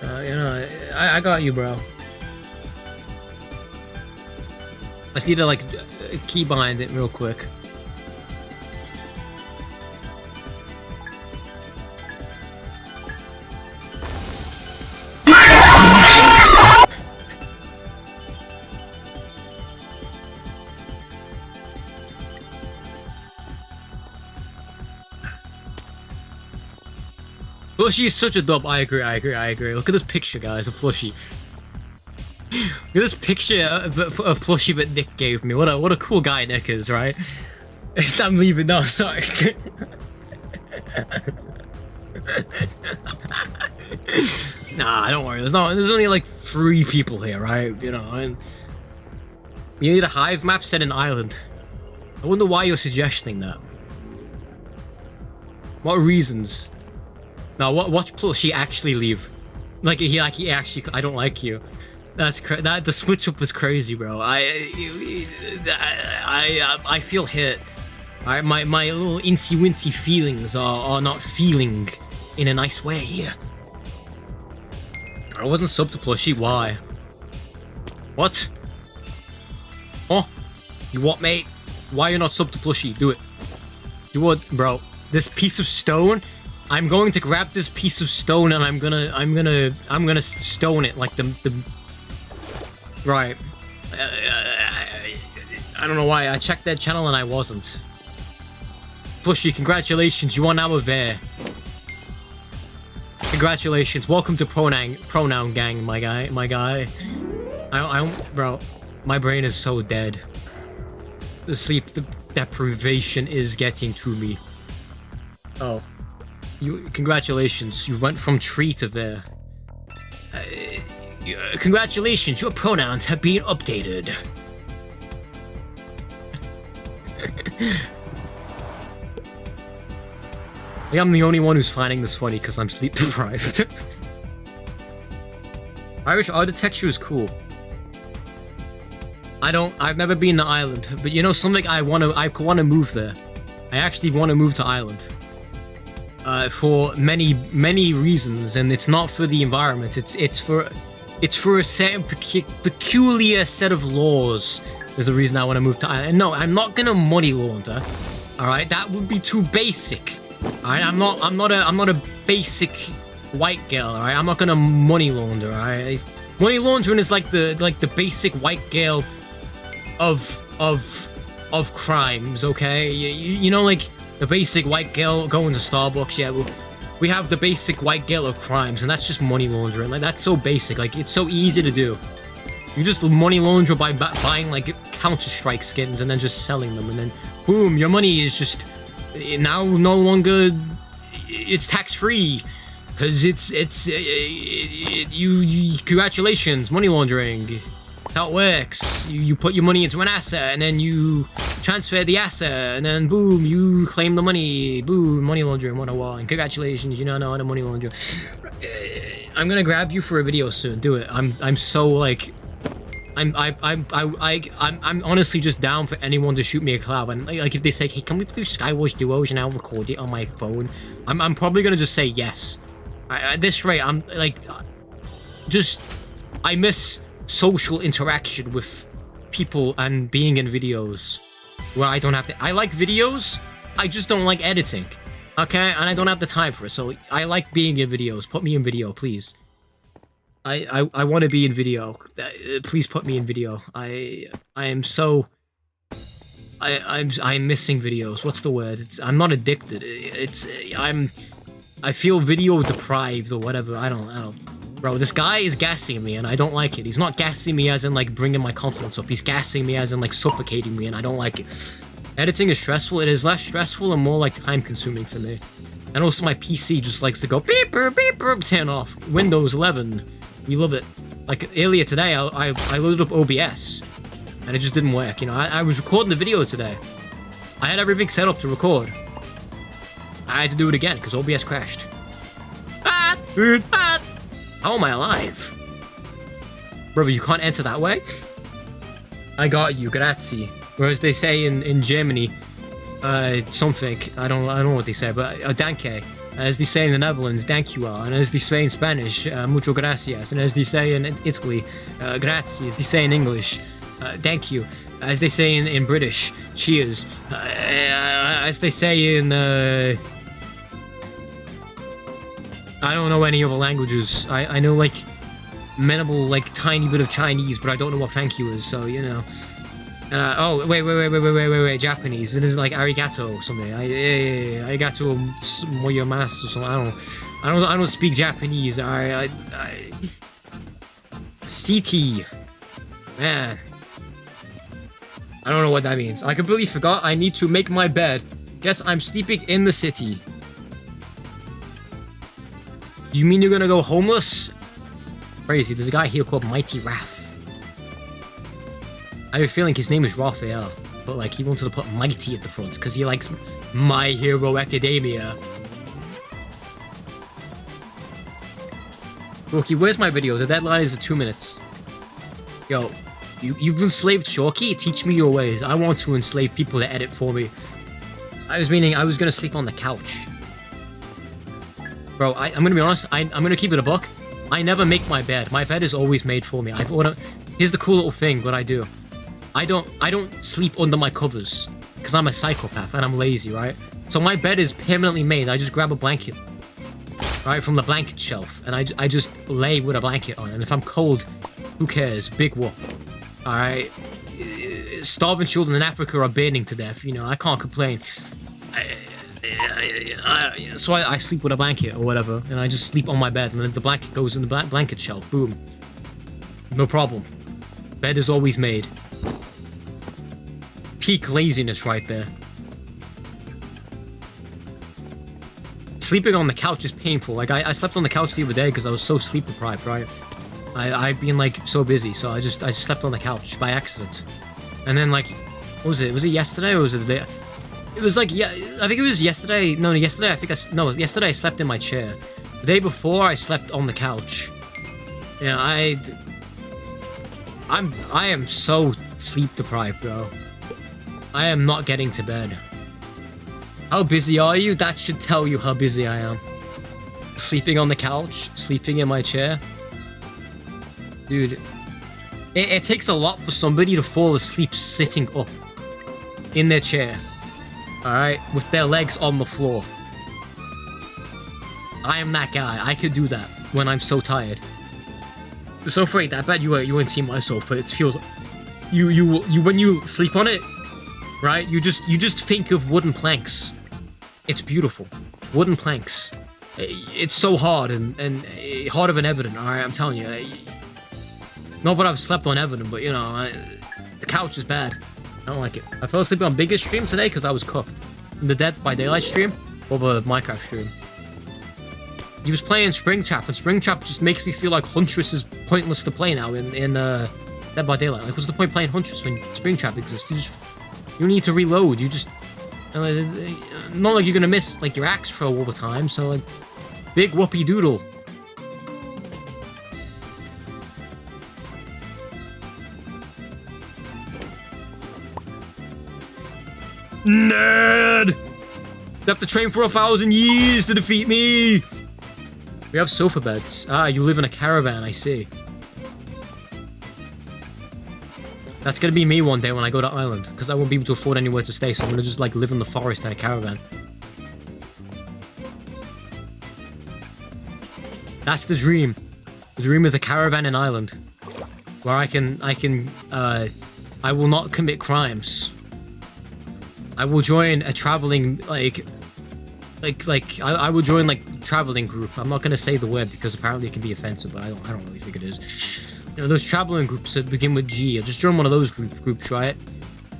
You know, I got you, bro. I just need to like keybind it real quick. Plushie is such a dub. I agree. Look at this picture, guys, of Plushie. Look at this picture of Plushie that Nick gave me. What a cool guy Nick is, right? I'm leaving now, sorry. Nah, don't worry. There's only like 3 people here, right? You know, and you need a Hive map set in Ireland. I wonder why you're suggesting that. What reasons? Now, watch Plushie actually leave. Like he actually, I don't like you. That's the switch up was crazy, bro. I feel hit. My little incy wincy feelings are not feeling in a nice way here. I wasn't sub to Plushie. Why? What? Oh, you what, mate? Why you not sub to Plushie? Do it. Do what, bro? This piece of stone. I'm going to grab this piece of stone and I'm gonna stone it like the right. I don't know why I checked that channel and I wasn't. Plushie, congratulations, you are now a bear. Congratulations, welcome to pronoun gang, my guy. Bro, my brain is so dead. The sleep deprivation is getting to me. Oh. Congratulations, you went from tree to there. Congratulations, your pronouns have been updated. I'm the only one who's finding this funny because I'm sleep deprived. Irish architecture is cool. I've never been to Ireland, but you know something, I wanna move there. I actually wanna move to Ireland. For many reasons, and it's not for the environment. It's for a certain peculiar set of laws. Is the reason I want to move to Ireland. No, I'm not gonna money launder. All right, that would be too basic. All right, I'm not a basic white girl. All right, I'm not gonna money launder. All right, money laundering is like the basic white girl of crimes. Okay, you know, like. The basic white girl going to Starbucks, yeah, we have the basic white girl of crimes, and that's just money laundering. Like, that's so basic, like, it's so easy to do. You just money launder by buying, like, Counter-Strike skins and then just selling them, and then, boom, your money is just, now no longer, it's tax-free, because congratulations, money laundering. how it works. You put your money into an asset, and then you transfer the asset, and then boom, you claim the money. Boom, money laundering 101. Congratulations, you now know how to money launder. I'm gonna grab you for a video soon. Do it. I'm so like, I'm honestly just down for anyone to shoot me a collab. And like if they say, hey, can we do Skywars Duos and I'll record it on my phone? I'm probably gonna just say yes. At this rate, I'm like, I miss social interaction with people and being in videos where I don't have to. I like videos, I just don't like editing. Okay, and I don't have the time for it, so I like being in videos. Put me in video, please. I want to be in video. Please put me in video. I am so. I'm missing videos. What's the word? I'm not addicted. I feel video deprived or whatever. I don't. Bro, this guy is gassing me and I don't like it. He's not gassing me as in like bringing my confidence up. He's gassing me as in like suffocating me and I don't like it. Editing is stressful. It is less stressful and more like time consuming for me. And also my PC just likes to go beep beep, turn off. Windows 11. We love it. Like earlier today, I loaded up OBS and it just didn't work. You know, I was recording the video today. I had everything set up to record. I had to do it again because OBS crashed. How am I alive? Brother, you can't enter that way? I got you, grazie. Whereas they say in Germany, something, I don't know what they say, but danke. As they say in the Netherlands, thank you all. And as they say in Spanish, mucho gracias. And as they say in Italy, grazie. As they say in English, thank you. As they say in British, cheers. As they say in, I don't know any other languages. I know like minimal, like tiny bit of Chinese, but I don't know what thank you is, so you know. Oh, wait, Japanese. It is like arigato or something. Arigato moyamasu or something. I don't speak Japanese. CT. Man. I don't know what that means. I completely forgot. I need to make my bed. Yes, I'm sleeping in the city. You mean you're gonna go homeless? Crazy. There's a guy here called Mighty Raph. I have a feeling his name is Raphael, but like he wanted to put Mighty at the front because he likes My Hero Academia. Rookie, where's my video? The deadline is 2 minutes. Yo, you've enslaved Shorky? Teach me your ways. I want to enslave people to edit for me. I was gonna sleep on the couch. Bro, I'm gonna be honest, I'm gonna keep it a buck. I never make my bed. My bed is always made for me. Here's the cool little thing, what I do. I don't sleep under my covers because I'm a psychopath and I'm lazy, right? So my bed is permanently made. I just grab a blanket, right, from the blanket shelf, and I just lay with a blanket on. And if I'm cold, who cares? Big whoop. All right. Starving children in Africa are burning to death. You know, I can't complain. So I sleep with a blanket or whatever, and I just sleep on my bed, and then the blanket goes in the blanket shelf. Boom. No problem. Bed is always made. Peak laziness right there. Sleeping on the couch is painful. Like I slept on the couch the other day because I was so sleep deprived, right? I've been like so busy, so I just slept on the couch by accident. And then like, what was it? Was it yesterday or was it the day? It was like, yeah, I think it was yesterday. No, yesterday yesterday I slept in my chair. The day before I slept on the couch. Yeah, I am so sleep deprived, bro. I am not getting to bed. How busy are you? That should tell you how busy I am. Sleeping on the couch, sleeping in my chair. Dude, it takes a lot for somebody to fall asleep sitting up in their chair. Alright, with their legs on the floor. I am that guy. I could do that when I'm so tired. So afraid, I bet you wouldn't see my sofa. It feels you when you sleep on it, right? You just think of wooden planks. It's beautiful. Wooden planks. It's so hard and harder than Everton. All right, I'm telling you. Not that I've slept on Everton, but you know, the couch is bad. I don't like it. I fell asleep on biggest stream today because I was cooked. The Dead by Daylight stream or the Minecraft stream. He was playing Springtrap, and Springtrap just makes me feel like Huntress is pointless to play now in Dead by Daylight. Like, what's the point playing Huntress when Springtrap exists? You need to reload. You just... not like you're gonna miss, like, your axe throw all the time, so, like... Big whoopee doodle. Nerd! You have to train for 1,000 years to defeat me! We have sofa beds. Ah, you live in a caravan, I see. That's gonna be me one day when I go to Ireland, because I won't be able to afford anywhere to stay, so I'm gonna just, like, live in the forest in a caravan. That's the dream. The dream is a caravan in Ireland, where I will not commit crimes. I will join a traveling, I will join, like, traveling group. I'm not gonna say the word because apparently it can be offensive, but I don't really think it is. You know, those traveling groups that begin with G. I'll just join one of those groups, right?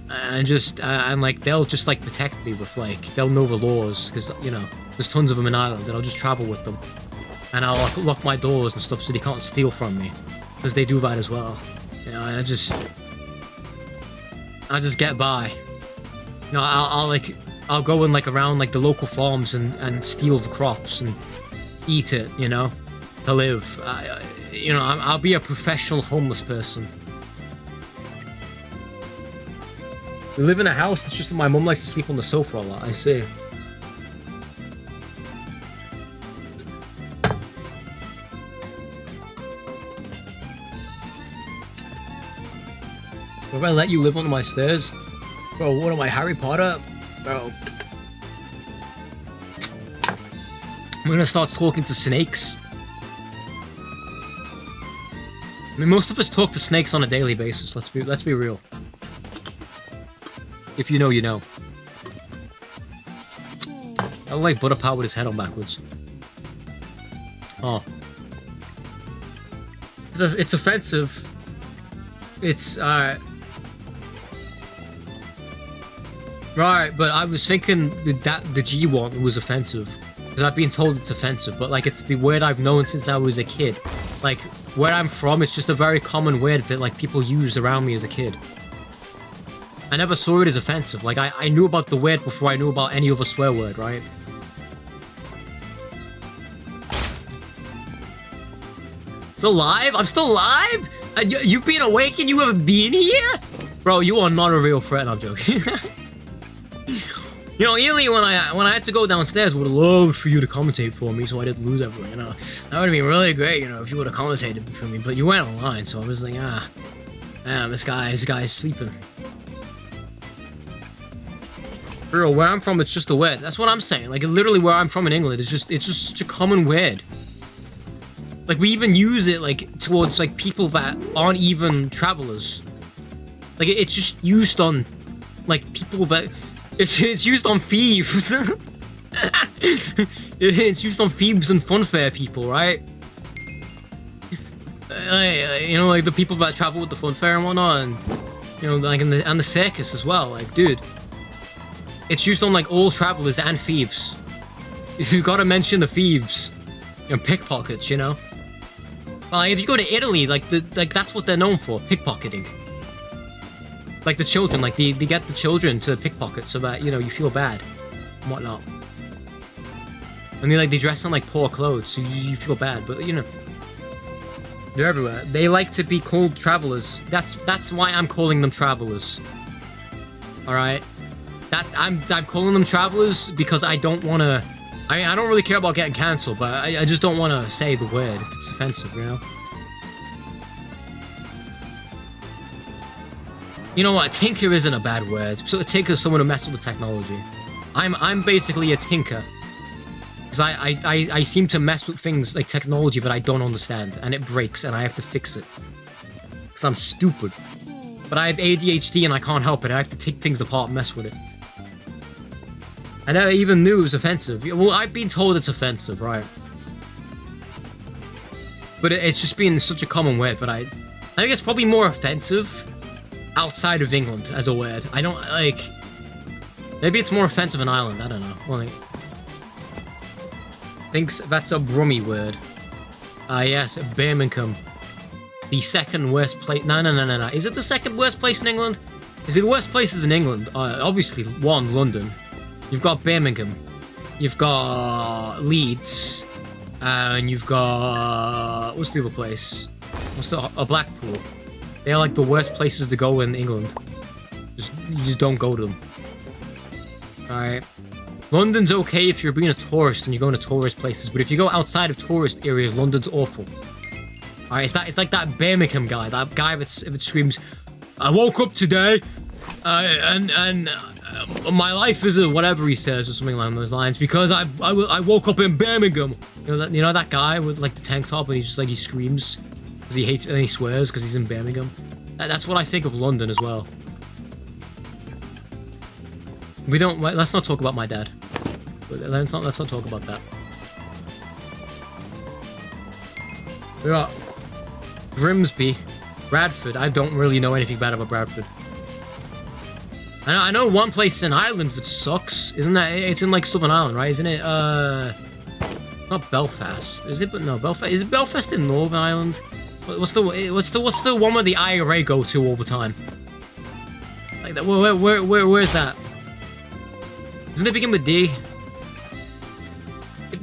And like, they'll just, like, protect me with, like, they'll know the laws, because, you know, there's tons of them in Ireland, and I'll just travel with them. And I'll, like, lock my doors and stuff so they can't steal from me, because they do that as well. You know, I just get by. You know, I'll go in, like, around, like, the local farms and steal the crops and eat it, you know, to live. You know, I'll be a professional homeless person. We live in a house, it's just that my mum likes to sleep on the sofa a lot, I see. If I let you live under my stairs? Bro, what am I, Harry Potter? Bro. I'm gonna start talking to snakes. I mean, most of us talk to snakes on a daily basis, let's be real. If you know, you know. I like Butter Power with his head on backwards. Oh. It's offensive. It's, Right, but I was thinking that the G one was offensive. Because I've been told it's offensive, but, like, it's the word I've known since I was a kid. Like, where I'm from, it's just a very common word that, like, people used around me as a kid. I never saw it as offensive. Like, I knew about the word before I knew about any other swear word, right? Still alive? I'm still alive? You've been awake and you haven't been here? Bro, you are not a real threat, I'm joking. You know, Ely, when I had to go downstairs, would have loved for you to commentate for me so I didn't lose everything, you know. That would have been really great, you know, if you would have commentated for me, but you went online, so I was like, damn, this guy's sleeping. For real, where I'm from, it's just a word. That's what I'm saying. Like, literally where I'm from in England, it's just such a common word. Like, we even use it, like, towards, like, people that aren't even travelers. Like, it's just used on, like, people that... It's used on thieves. It's used on thieves and funfair people, right? You know, like, the people that travel with the funfair and whatnot, and, you know, like, and the circus as well. Like, dude. It's used on, like, all travelers and thieves. You gotta mention the thieves. And pickpockets, you know? Like, if you go to Italy, like, that's what they're known for, pickpocketing. Like, the children, like, they get the children to pickpocket so that, you know, you feel bad and whatnot. I mean, like, they dress in, like, poor clothes, so you feel bad, but, you know, they're everywhere. They like to be called travelers. That's why I'm calling them travelers. Alright? I'm calling them travelers because I don't want to... I don't really care about getting cancelled, but I just don't want to say the word if it's offensive, you know? You know what? Tinker isn't a bad word. So a tinker is someone who messes with technology. I'm basically a tinker. Because I seem to mess with things like technology that I don't understand, and it breaks, and I have to fix it. Because I'm stupid. But I have ADHD and I can't help it. I have to take things apart and mess with it. I never even knew it was offensive. Well, I've been told it's offensive, right? But it's just been such a common word, but I think it's probably more offensive outside of England as a word. I don't, like... Maybe it's more offensive in Ireland, I don't know. Like... Thinks that's a Brummy word. Ah, yes, Birmingham. the second worst place. No. Is it the second worst place in England? Is it the worst places in England? Obviously, one, London. You've got Birmingham. You've got Leeds. And you've got... What's the other place? What's the... Blackpool. They're like the worst places to go in England. You just don't go to them. Alright. London's okay if you're being a tourist and you're going to tourist places, but if you go outside of tourist areas, London's awful. Alright, it's like that Birmingham guy. That guy that screams, I woke up today, and my life is a whatever he says or something along those lines because I woke up in Birmingham. You know that guy with like the tank top and he's just like he screams because he hates and he swears because he's in Birmingham. That's what I think of London as well. Let's not talk about my dad. Let's not talk about that. We got Grimsby, Bradford. I don't really know anything bad about Bradford. I know one place in Ireland that sucks. Isn't that? It's in like Southern Ireland, right? Isn't it? Not Belfast. Is it? But no, Belfast. Is it Belfast in Northern Ireland? What's the one where the IRA go to all the time? Like that. Where's that? Doesn't it begin with D?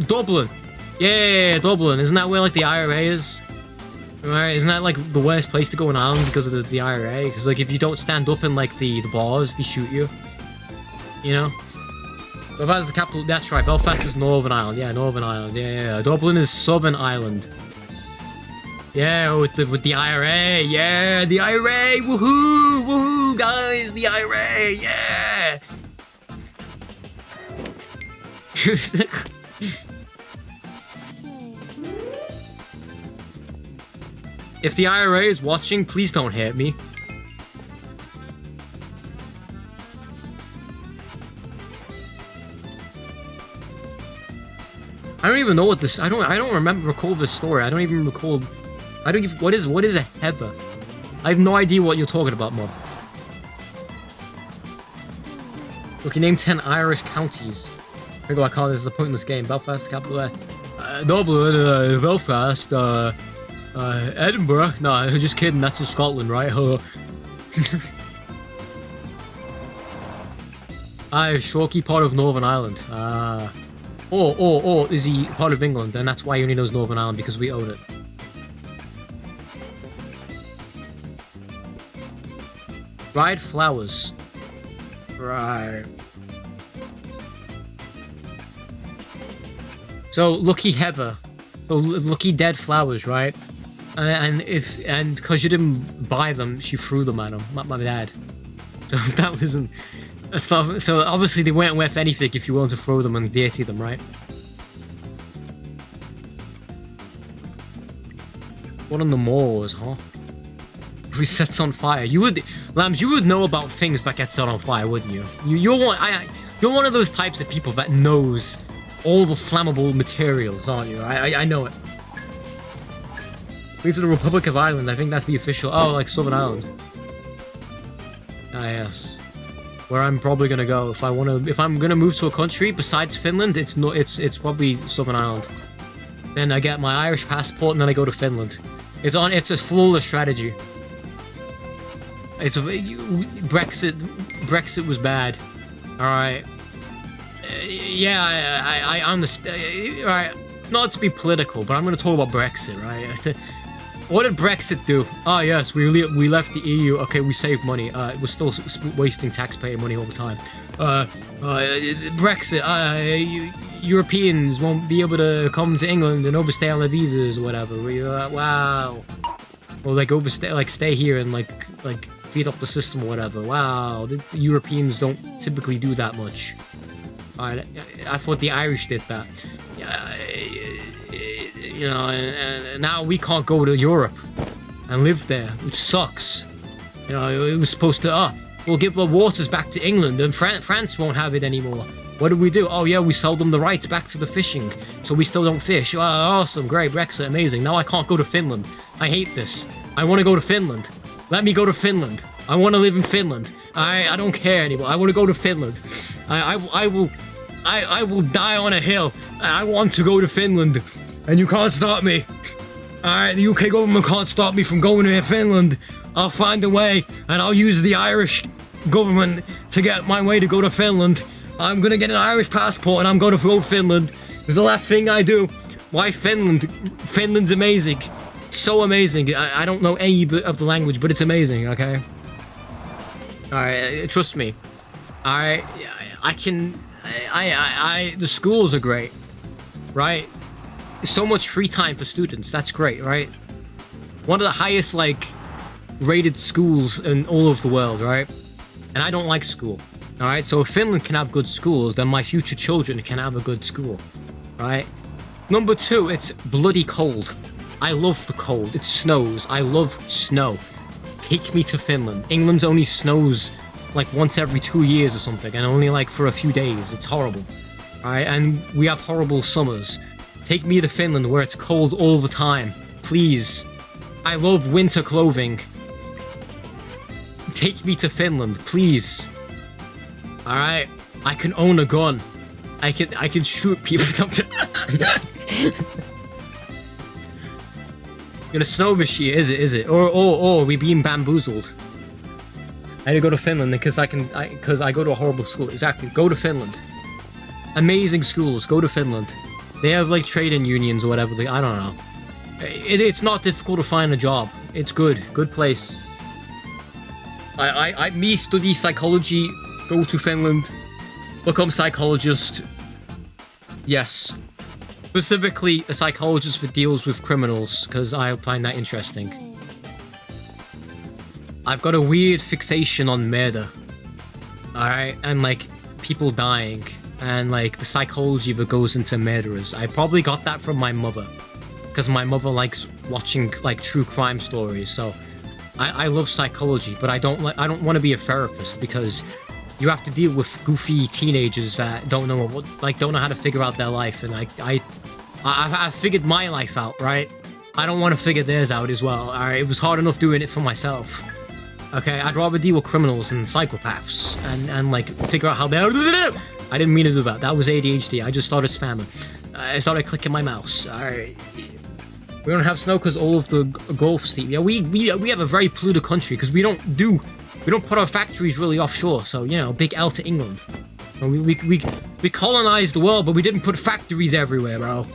Dublin. Yeah, Dublin. Isn't that where like the IRA is? Right? Isn't that like the worst place to go in Ireland because of the IRA? Because like if you don't stand up in like the bars, they shoot you. You know. Belfast is the capital. That's right. Belfast is Northern Ireland. Yeah, Northern Ireland. Yeah. Dublin is Southern Ireland. Yeah, with the IRA. Yeah, the IRA. Woohoo, guys, the IRA. Yeah. If the IRA is watching, please don't hit me. I don't even know what this. I don't recall this story. I don't even recall. What is a heather? I have no idea what you're talking about, Mob. Look, you named 10 Irish counties. I go, I call this a pointless game. Belfast, capital. Dublin, Belfast, Edinburgh. No, just kidding. That's in Scotland, right? Shorkey, part of Northern Ireland. Or is he part of England? And that's why he only knows Northern Ireland, because we own it. Dried flowers. Right. So, lucky heather. So, lucky dead flowers, right? And because you didn't buy them, she threw them at him. My dad. So, that wasn't... That's not, so, obviously, they weren't worth anything if you wanted to throw them and dirty them, right? What on the moors, huh? Who sets on fire? You would... Lambs, you would know about things that get set on fire, wouldn't you? You're one of those types of people that knows all the flammable materials, aren't you? I know it. Lead to the Republic of Ireland. I think that's the official... Oh, like Southern Ireland. Ah, yes. Where I'm probably gonna go if I'm gonna move to a country besides Finland. It's probably Southern Ireland. Then I get my Irish passport and then I go to Finland. It's a flawless strategy. Brexit was bad. All right. Yeah, I understand. All right. Not to be political, but I'm gonna talk about Brexit, right? What did Brexit do? Oh, yes, we left the EU. Okay, we saved money. We're still wasting taxpayer money all the time. Brexit, Europeans won't be able to come to England and overstay on their visas or whatever. Wow. Or like stay here and like feed off the system or whatever. Wow, the Europeans don't typically do that much. Alright, I thought the Irish did that. You know, and now we can't go to Europe and live there, which sucks. You know, it was supposed to, we'll give the waters back to England and France won't have it anymore. What do we do? Oh yeah, we sold them the rights back to the fishing, so we still don't fish. Oh, awesome, great, Brexit, amazing. Now I can't go to Finland. I hate this. I want to go to Finland. Let me go to Finland. I want to live in Finland. I don't care anymore. I want to go to Finland. I will die on a hill. I want to go to Finland. And you can't stop me. Alright, the UK government can't stop me from going to Finland. I'll find a way, and I'll use the Irish government to get my way to go to Finland. I'm gonna get an Irish passport, and I'm gonna go to Finland. It's the last thing I do. Why Finland? Finland's amazing. So amazing. I don't know any bit of the language, but it's amazing, okay? Alright, trust me. Alright, the schools are great, right? So much free time for students, that's great, right? One of the highest, like, rated schools in all of the world, right? And I don't like school, alright? So if Finland can have good schools, then my future children can have a good school, right? Number 2, it's bloody cold. I love the cold. It snows. I love snow. Take me to Finland. England's only snows like once every 2 years or something, and only like for a few days. It's horrible. Alright, and we have horrible summers. Take me to Finland where it's cold all the time. Please. I love winter clothing. Take me to Finland, please. Alright? I can own a gun. I can shoot people. Gonna snow this year, is it? Or we being bamboozled. I had to go to Finland because I go to a horrible school. Exactly. Go to Finland. Amazing schools. Go to Finland. They have like trading unions or whatever. I don't know. It's not difficult to find a job. It's good. Good place. Me study psychology. Go to Finland. Become psychologist. Yes. Specifically, a psychologist that deals with criminals, because I find that interesting. I've got a weird fixation on murder. Alright? And, like, people dying. And, like, the psychology that goes into murderers. I probably got that from my mother. Because my mother likes watching, like, true crime stories, so... I love psychology, but I don't want to be a therapist, because... You have to deal with goofy teenagers that don't know how to figure out their life, and I figured my life out, right? I don't want to figure theirs out as well. Alright, it was hard enough doing it for myself. Okay, I'd rather deal with criminals and psychopaths and like figure out how they. I didn't mean to do that. That was ADHD. I just started spamming. I started clicking my mouse. Alright. We don't have snow because all of the Gulf Sea. Yeah, we have a very polluted country because we don't put our factories really offshore, so, you know, big L to England. We colonized the world, but we didn't put factories everywhere, bro.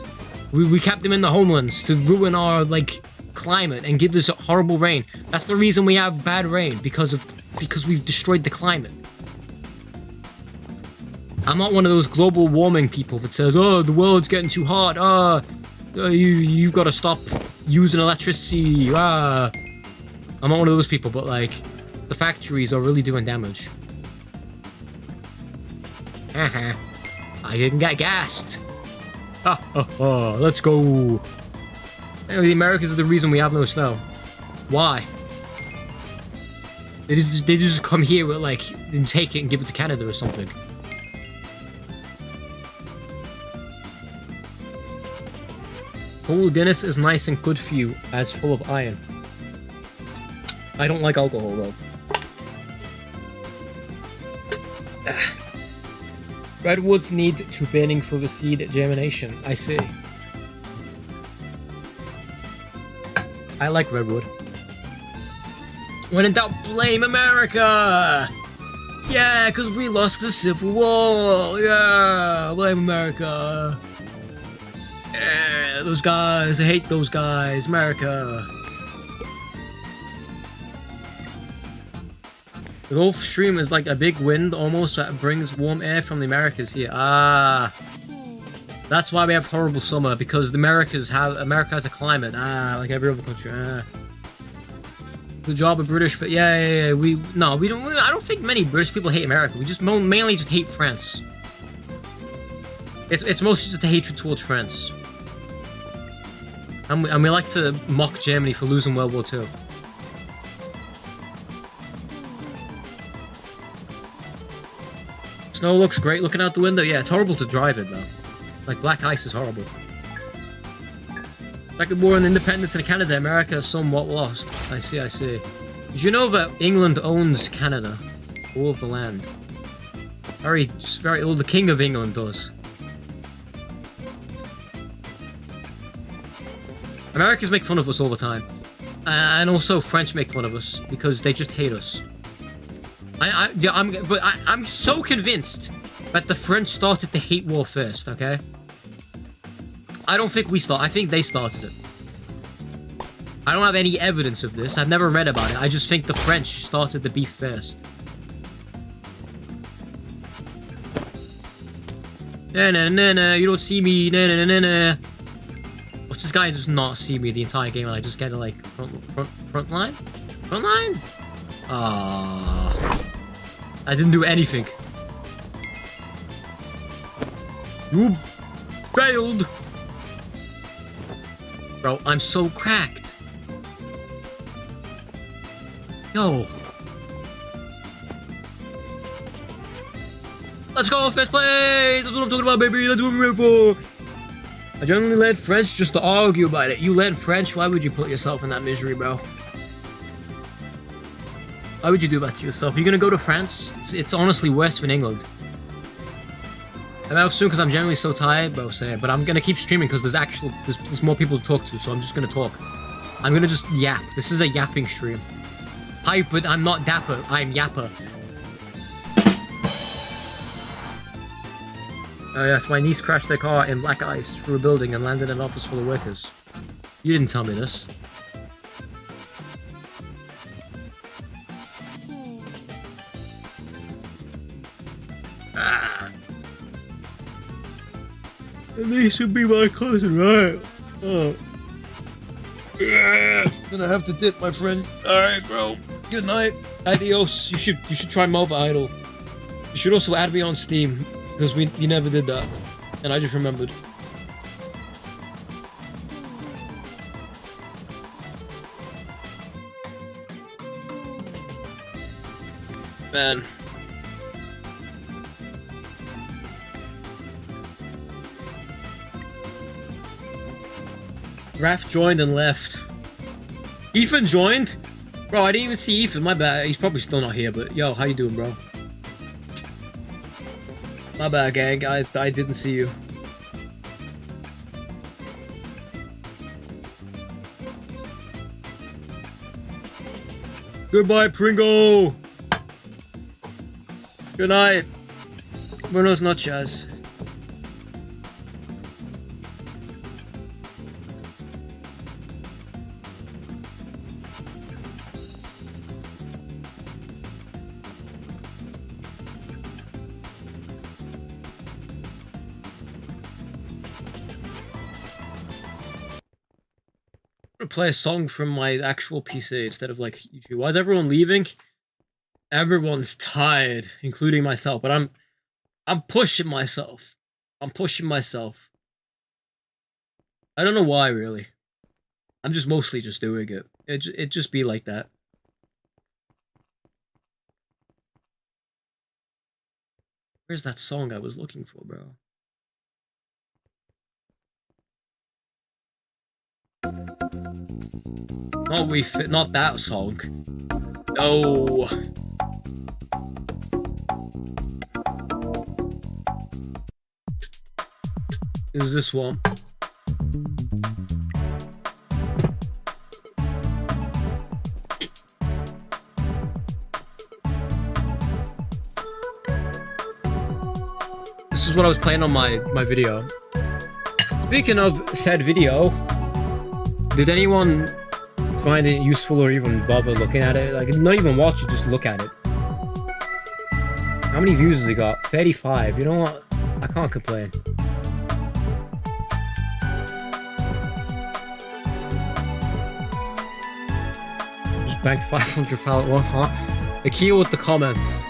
We kept them in the homelands to ruin our, like, climate and give us horrible rain. That's the reason we have bad rain, because we've destroyed the climate. I'm not one of those global warming people that says, oh, the world's getting too hot, you gotta stop using electricity, I'm not one of those people, but, like... The factories are really doing damage. I didn't get gassed. Let's go. Anyway, the Americans are the reason we have no snow. Why? They just come here with, like, and take it and give it to Canada or something. Cold Guinness is nice and good for you, as full of iron. I don't like alcohol, though. Redwoods need to burning for the seed germination. I see. I like redwood. When in doubt, blame America! Yeah, because we lost the Civil War! Yeah, blame America! Yeah, those guys, I hate those guys, America! The Gulf Stream is like a big wind almost that brings warm air from the Americas here. That's why we have horrible summer, because America has a climate. Like every other country. The job of British, but yeah. We don't. I don't think many British people hate America. We just mainly just hate France. It's mostly just a hatred towards France. And we like to mock Germany for losing World War II. Snow looks great looking out the window. Yeah, it's horrible to drive it, though. Like, black ice is horrible. Second War and independence in Canada, America is somewhat lost. I see. Did you know that England owns Canada? All of the land. Very old. The King of England does. Americans make fun of us all the time. And also French make fun of us because they just hate us. I'm so convinced that the French started the hate war first, okay? I don't think we started. I think they started it. I don't have any evidence of this. I've never read about it. I just think the French started the beef first. Na, you don't see me. Na. Watch this guy just not see me the entire game and I just get to like front line? Front line? Ah, I didn't do anything. You failed. Bro, I'm so cracked. Yo. Let's go, first place! That's what I'm talking about, baby! That's what we're here for! I generally learned French just to argue about it. You learned French? Why would you put yourself in that misery, bro? Why would you do that to yourself? You're gonna go to France? It's honestly worse than England. I'm out soon because I'm generally so tired, bro, say it. But I'm gonna keep streaming because there's more people to talk to, so I'm just gonna talk. I'm gonna just yap. This is a yapping stream. Hi, but I'm not Dapper. I'm Yapper. Oh yes, my niece crashed their car in black ice through a building and landed in an office full of workers. You didn't tell me this. Ah. And they should be my cousin, right? Oh. Yeah. Gonna have to dip, my friend. Alright, bro. Good night. Adios. You should try Mobile Idol. You should also add me on Steam. Because you never did that. And I just remembered. Man. Raph joined and left. Ethan joined? Bro, I didn't even see Ethan, my bad. He's probably still not here, but yo, how you doing, bro? My bad, gang. I didn't see you. Goodbye, Pringo! Good night. Buenos noches. Play a song from my actual PC instead of like YouTube. Why is everyone leaving? Everyone's tired, including myself. But I'm pushing myself. I'm pushing myself. I don't know why, really. I'm just mostly just doing it. It just be like that. Where's that song I was looking for, bro? Not that song. No. It was this one. This is what I was playing on my video. Speaking of said video, did anyone find it useful or even bother looking at it? Like, not even watch it, just look at it. How many views has it got? 35. You know what? I can't complain. Just banked 500 foul at one, huh? The key with the comments.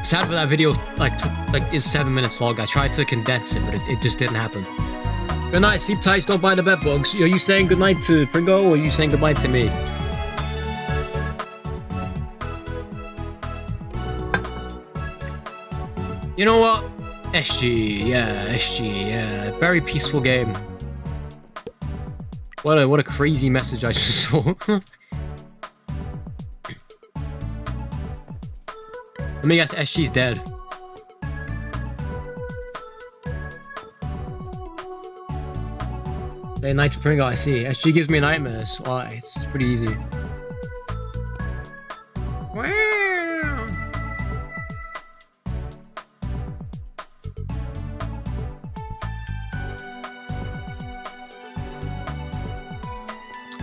Sad for that video, like is 7 minutes long. I tried to condense it, but it just didn't happen. Good night, sleep tight, don't buy the bed bugs. Are you saying goodnight to Pringo, or are you saying goodbye to me? You know what? SG, yeah. Very peaceful game. What a crazy message I just saw. Let me guess, SG's dead. Day night to Pringle, I see. SG gives me nightmares. Why? It's pretty easy. Wow.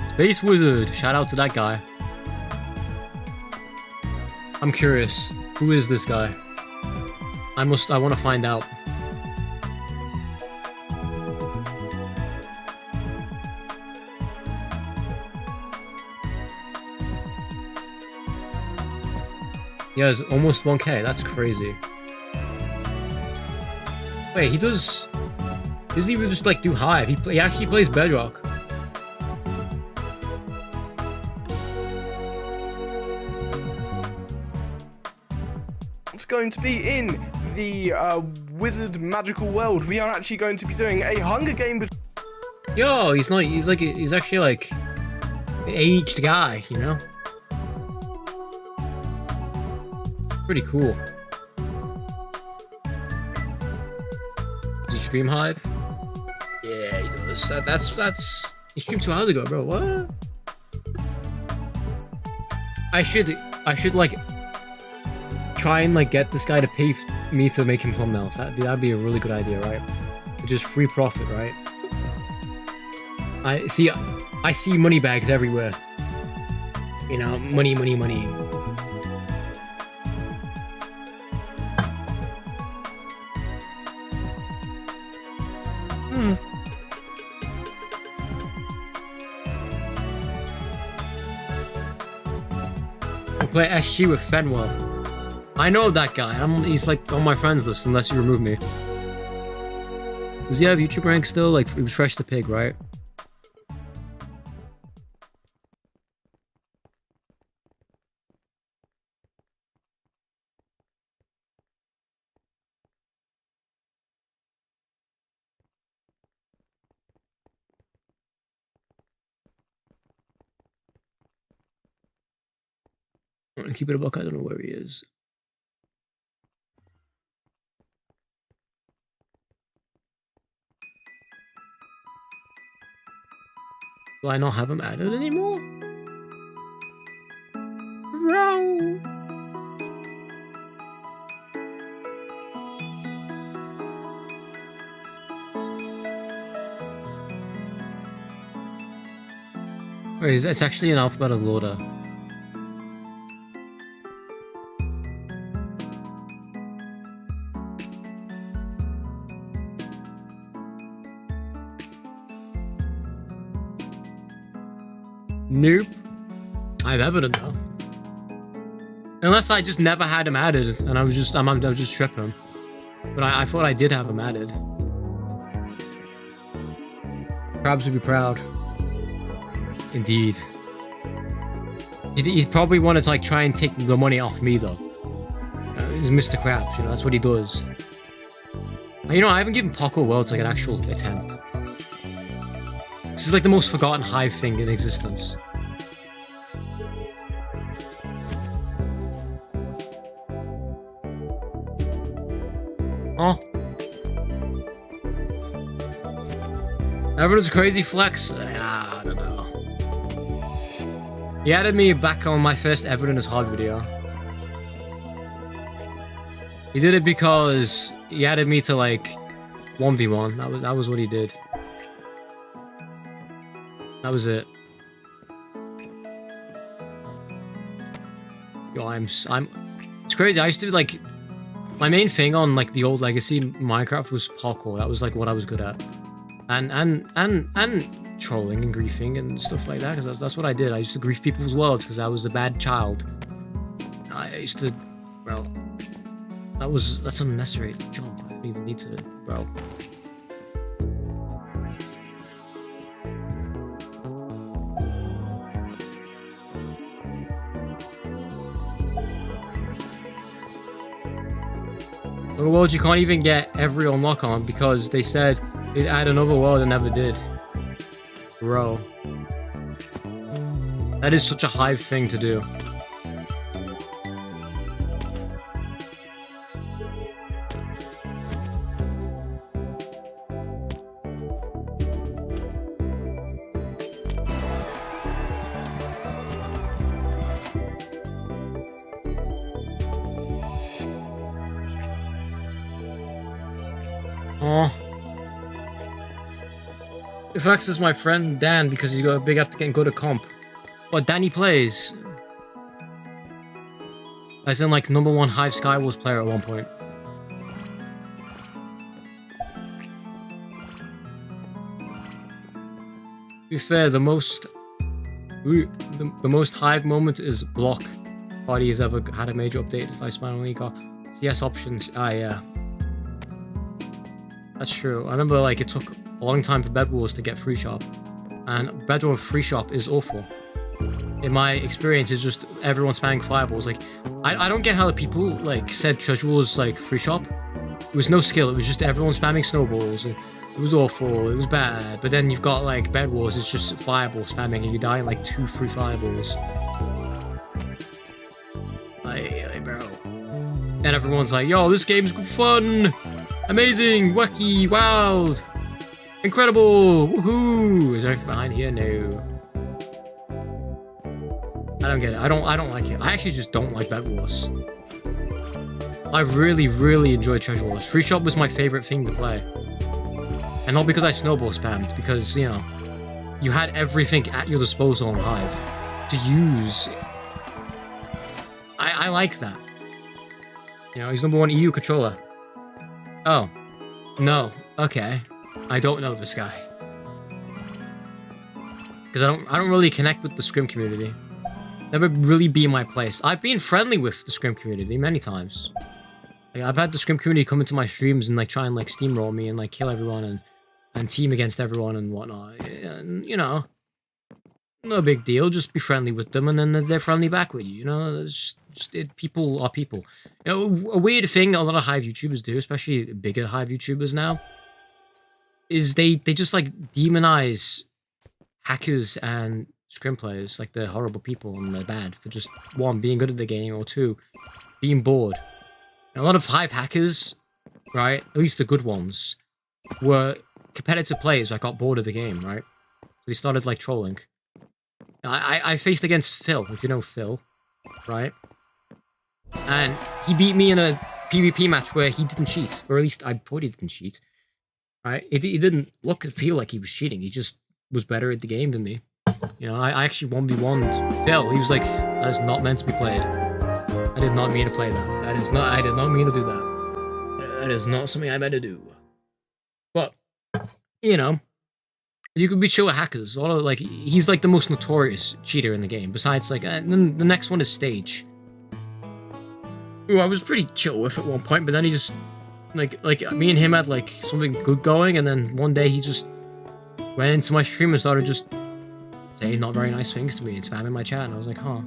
Space Wizard. Shout out to that guy. I'm curious. Who is this guy? I want to find out. Yeah, it's almost 1K. That's crazy. Wait, he does... Does he even just like do Hive? He actually plays Bedrock. It's going to be in the wizard magical world. We are actually going to be doing a Hunger Game. Yo, he's actually like an aged guy, you know? Pretty cool. Does he stream Hive? Yeah, he does. That's he streamed 2 hours ago, bro. What? I should like try and like get this guy to pay me to make him thumbnails. That'd be a really good idea, right? Just free profit, right? I see money bags everywhere. You know, money. I play SG with Fenwell. I know that guy. He's like on my friends list unless you remove me. Does he have YouTube rank still? Like, he was Fresh the Pig, right? I'm gonna keep it a buck. I don't know where he is. Do I not have him added anymore? Bro! Wait, it's actually in alphabetical order. Nope. I have evidence though. Unless I just never had him added and I was just tripping. But I thought I did have him added. Krabs would be proud. Indeed. He'd probably want to like try and take the money off me though. He's Mr. Krabs, you know, that's what he does. You know, I haven't given Poco Worlds like an actual attempt. This is like the most forgotten Hive thing in existence. Oh. Everyone's crazy flex. I don't know. He added me back on my first Everton is hard video. He did it because he added me to like 1v1. That was what he did. That was it. Yo, it's crazy. I used to be like, my main thing on like the old legacy Minecraft was parkour. That was like what I was good at, and trolling and griefing and stuff like that. Because that's what I did. I used to grief people's worlds because I was a bad child. I used to, well, that's unnecessary jump. I don't even need to, bro. The world you can't even get every unlock on because they said they'd add another world and never did. Bro. That is such a Hive thing to do. Oh. Fax is my friend Dan because he's got a big app to get good at comp. What, Danny plays? As in, like, #1 Hive Skywars player at one point. To be fair, the most Hive moment is block. Party has ever had a major update. Lifespan only got CS options. Ah, yeah. That's true. I remember, like, it took a long time for Bed Wars to get free shop. And Bed Wars free shop is awful. In my experience, it's just everyone spamming fireballs. Like, I don't get how the people, like, said Treasure Wars, like, free shop. It was no skill. It was just everyone spamming snowballs. And it was awful. It was bad. But then you've got, like, Bed Wars. It's just fireball spamming and you die in, like, 2 free fireballs. Hey, bro. And everyone's like, yo, this game's fun. Amazing. Wacky. Wild. Incredible. Woohoo. Is there anything behind here? No. I don't get it. I don't like it. I actually just don't like Bed Wars. I really, really enjoy Treasure Wars. Free Shop was my favorite thing to play. And not because I snowball spammed, because, you know, you had everything at your disposal on Hive to use. I like that. You know, he's #1 EU controller. Oh. No. Okay. I don't know this guy. Because I don't really connect with the Scrim community. Never really be my place. I've been friendly with the Scrim community many times. Like, I've had the Scrim community come into my streams and like try and like steamroll me and like kill everyone and team against everyone and whatnot. And, you know, no big deal. Just be friendly with them and then they're friendly back with you. You know, people are people. You know, a weird thing a lot of Hive YouTubers do, especially bigger Hive YouTubers now, is they just like demonize hackers and Scrim players like they're horrible people and they're bad for just 1, being good at the game, or 2, being bored. And a lot of Hive hackers, right, at least the good ones, were competitive players that got bored of the game, right? So they started like trolling. I faced against Phil, if you know Phil, right? And he beat me in a PvP match where he didn't cheat, or at least I thought he didn't cheat, right? He didn't look and feel like he was cheating. He just was better at the game than me. You know, I actually 1v1'd Phil. He was like, that is not meant to be played. I did not mean to play that. I did not mean to do that. That is not something I meant to do. But, you know, you could be chill with hackers. A lot of, like, he's like the most notorious cheater in the game. Besides, like, then the next one is Stage. Who I was pretty chill with at one point, but then he just, like me and him had, like, something good going, and then one day he just went into my stream and started just saying not very nice things to me and spamming my chat, and I was like, huh,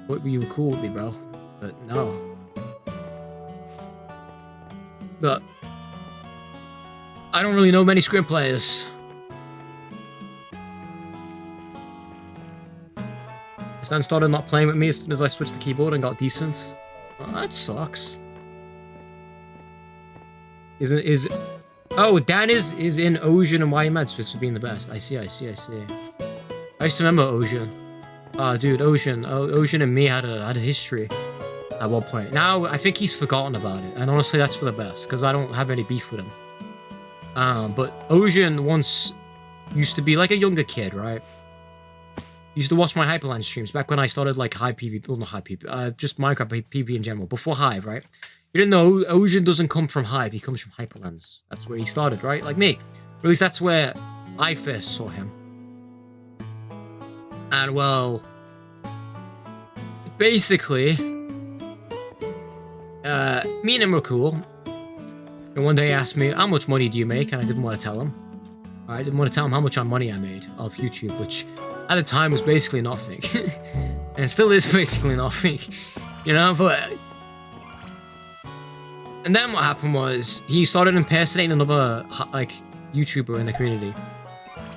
what, you were cool with me, bro? But no. But I don't really know many Scrim players. Stan started not playing with me as soon as I switched the keyboard and got decent. Well, that sucks. Oh, Dan is in Ocean and YMED, switch to being the best. I see. I used to remember Ocean. Dude, Ocean and me had a history at one point. Now I think he's forgotten about it, and honestly, that's for the best because I don't have any beef with him. But Ocean once used to be like a younger kid, right? He used to watch my Hyperland streams back when I started like Hive PvP, well, not Hive PvP, just Minecraft PvP in general, before Hive, right? You didn't know Ocean doesn't come from Hive, he comes from Hyperlands. That's where he started, right? Like me. Or at least that's where I first saw him. And well, basically, me and him were cool. And one day he asked me, how much money do you make? And I didn't want to tell him. I didn't want to tell him how much money I made off YouTube, which at the time was basically nothing. And it still is basically nothing, you know, but... And then what happened was, he started impersonating another, like, YouTuber in the community.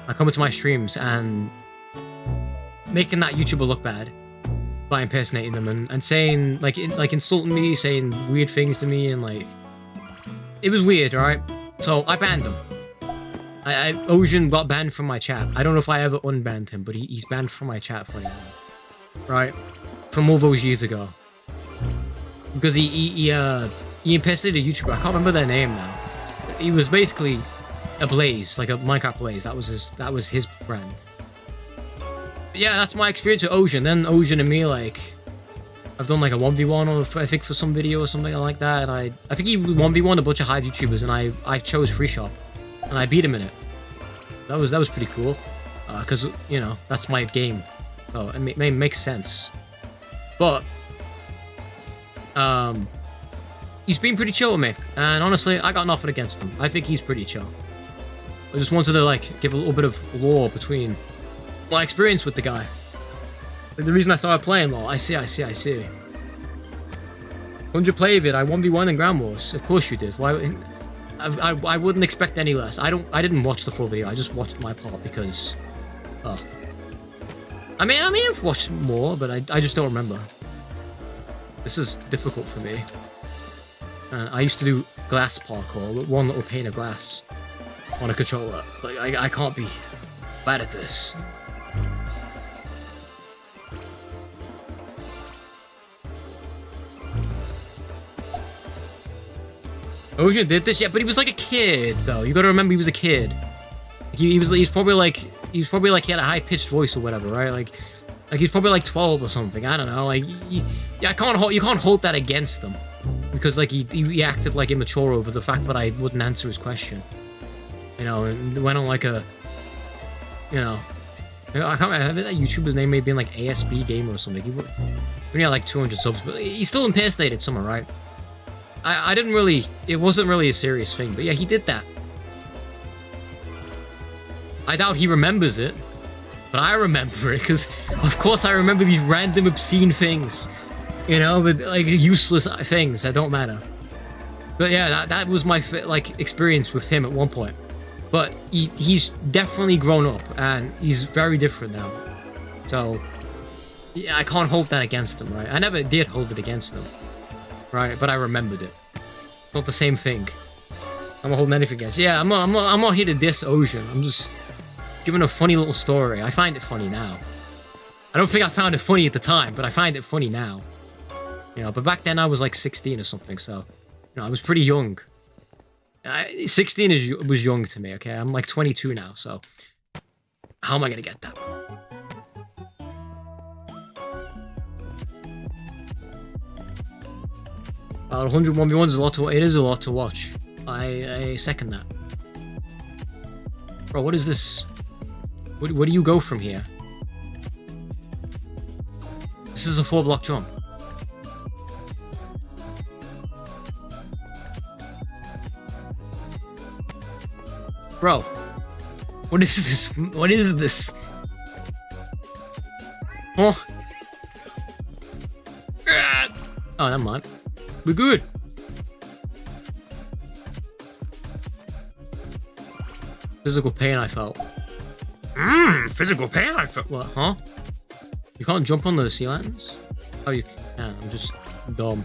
I come into my streams and making that YouTuber look bad by impersonating them and saying, like insulting me, saying weird things to me, and like, it was weird, alright? So I banned him. Ocean got banned from my chat. I don't know if I ever unbanned him, but he's banned from my chat for now. Right? From all those years ago. Because he impersonated a YouTuber. I can't remember their name now. he was basically a blaze, like a Minecraft blaze. That was his brand. But yeah, that's my experience with Ocean. Then Ocean and me, like, I've done like a 1v1 or I think for some video or something like that. And I think he 1v1 a bunch of Hive YouTubers, and I chose Free Shop, and I beat him in it. That was pretty cool, because you know that's my game. Oh, it makes sense. But he's been pretty chill with me, and honestly, I got nothing against him. I think he's pretty chill. I just wanted to like give a little bit of lore between my experience with the guy. Like, the reason I started playing, well, I see. 100 play of it, I 1v1 in Ground Wars. Of course you did. Why? I wouldn't expect any less. I didn't watch the full video. I just watched my part because, I may have watched more, but I just don't remember. This is difficult for me. I used to do glass parkour with one little pane of glass on a controller. Like I can't be bad at this. Ocean did this, yeah, but he was like a kid, though. You gotta remember, he was a kid. He's probably like he had a high pitched voice or whatever, right? Like he's probably like 12 or something. I don't know. Like, you can't hold that against him, because like he acted like immature over the fact that I wouldn't answer his question. You know, and went on like a, you know, I can't remember that YouTuber's name may have been like ASB Gamer or something. He only had like 200 subs, but he still impersonated someone, right? I didn't really, it wasn't really a serious thing, but yeah, he did that. I doubt he remembers it, but I remember it, because of course I remember these random obscene things, you know, but like useless things that don't matter. But yeah, that was my like experience with him at one point. But he's definitely grown up, and he's very different now. So yeah, I can't hold that against him, right? I never did hold it against him. Right, but I remembered it. Not the same thing. I'm not holding anything against. Yeah, I'm not here to diss Ocean. I'm just giving a funny little story. I find it funny now. I don't think I found it funny at the time, but I find it funny now. You know, but back then I was like 16 or something, so you know, I was pretty young. 16 was young to me. Okay, I'm like 22 now, so how am I gonna get that? 100 1v1s is a lot to. It is a lot to watch. I second that. Bro, what is this? Where do you go from here? This is a 4-block jump. Bro, what is this? What is this? Oh. Oh, never mind. We're good. Physical pain I felt. Physical pain I felt. What, huh? You can't jump on the sea lanterns? Oh, you can. I'm just dumb.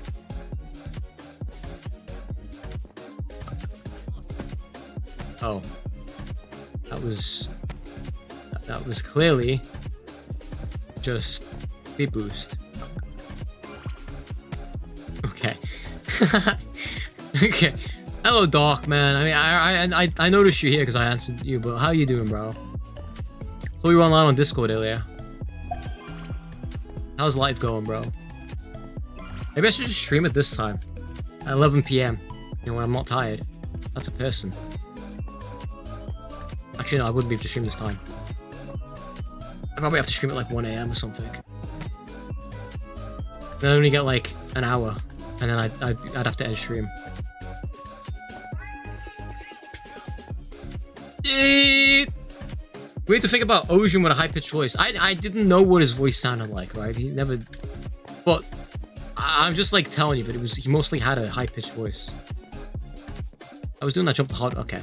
Oh. That was clearly just speed boost. Okay. Okay. Hello, Doc, man. I mean, I noticed you here because I answered you, but how you doing, bro? Saw you online on Discord earlier. How's life going, bro? Maybe I should just stream it this time. At 11 PM. You know, when I'm not tired. That's a person. Actually, no, I wouldn't be able to stream this time. I probably have to stream at like 1 AM or something. Then I only get like an hour. And then I'd have to end stream. We have to think about Ocean with a high-pitched voice. I didn't know what his voice sounded like, right? He never... But I'm just like telling you, but he mostly had a high-pitched voice. I was doing that jump hard. Okay.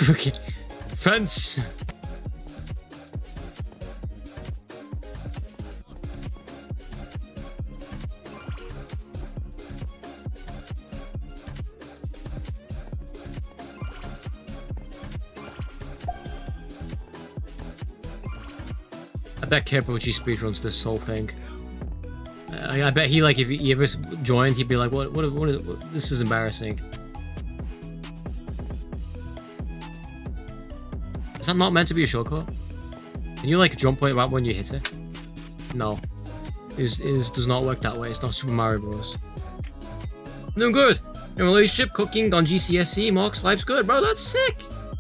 Okay. Fence! I bet Emoji speedruns this whole thing. I bet he, like, if he ever joined, he'd be like, what this is embarrassing. Is that not meant to be a shortcut? Can you like jump right when you hit it? No. It does not work that way. It's not Super Mario Bros. Doing good. In a relationship, cooking on GCSE, Mark's life's good, bro. That's sick.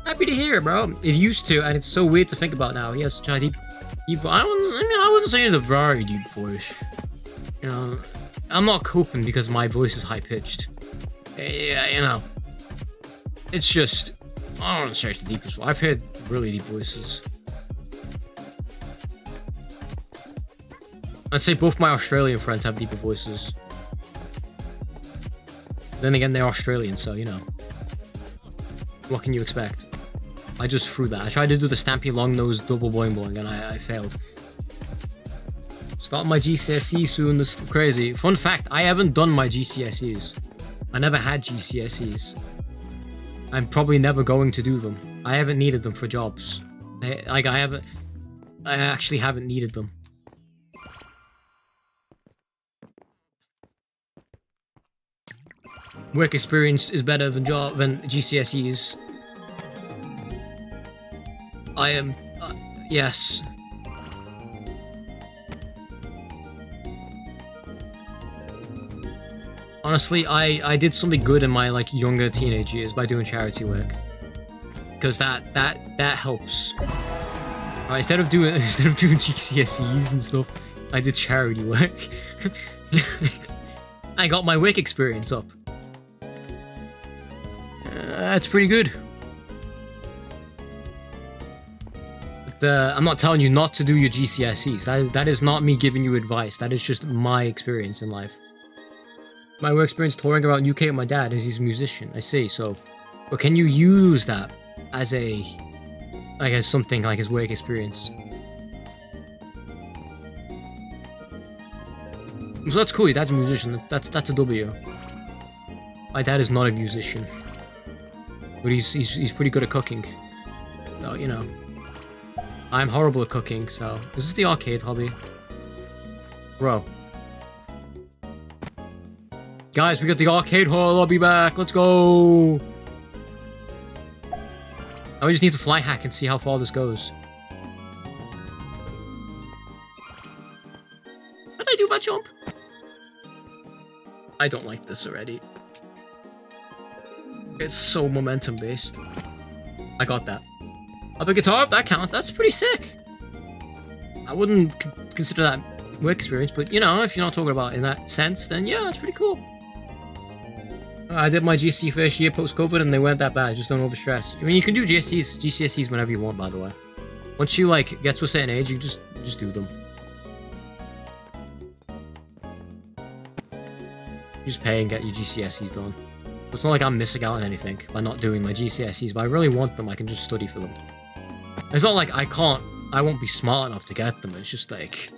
Happy to hear it, bro. It used to, and it's so weird to think about now. He has such a deep. I wouldn't say it's a very deep voice. You know, I'm not coping because my voice is high pitched. Yeah, you know. It's just, I don't want to say it's the deepest. I've heard really deep voices. I'd say both my Australian friends have deeper voices. Then again, they're Australian, so you know. What can you expect? I just threw that. I tried to do the Stampy long nose double boing boing and I failed. Starting my GCSE soon, this is crazy. Fun fact, I haven't done my GCSEs. I never had GCSEs. I'm probably never going to do them. I haven't needed them for jobs. I actually haven't needed them. Work experience is better than GCSEs. I am, yes. Honestly, I did something good in my like younger teenage years by doing charity work, because that helps. Instead of doing GCSEs and stuff, I did charity work. I got my work experience up. That's pretty good. But I'm not telling you not to do your GCSEs. That is not me giving you advice. That is just my experience in life. My work experience touring around UK with my dad is he's a musician. I see. So, but can you use that as a, like, as something like his work experience? So that's cool. Your dad's a musician. That's a W. My dad is not a musician, but he's pretty good at cooking. So, you know, I'm horrible at cooking. So is this the arcade hobby, bro? Guys, we got the arcade hall lobby back. Let's go. Now we just need to fly hack and see how far this goes. How did I do that jump? I don't like this already. It's so momentum based. I got that. Up a guitar, if that counts, that's pretty sick. I wouldn't consider that work experience, but you know, if you're not talking about it in that sense, then yeah, it's pretty cool. I did my GCSE first year post-COVID and they weren't that bad, just don't overstress. I mean, you can do GCSEs whenever you want, by the way. Once you like get to a certain age, you just do them. You just pay and get your GCSEs done. It's not like I'm missing out on anything by not doing my GCSEs, but I really want them. I can just study for them. It's not like I won't be smart enough to get them. It's just like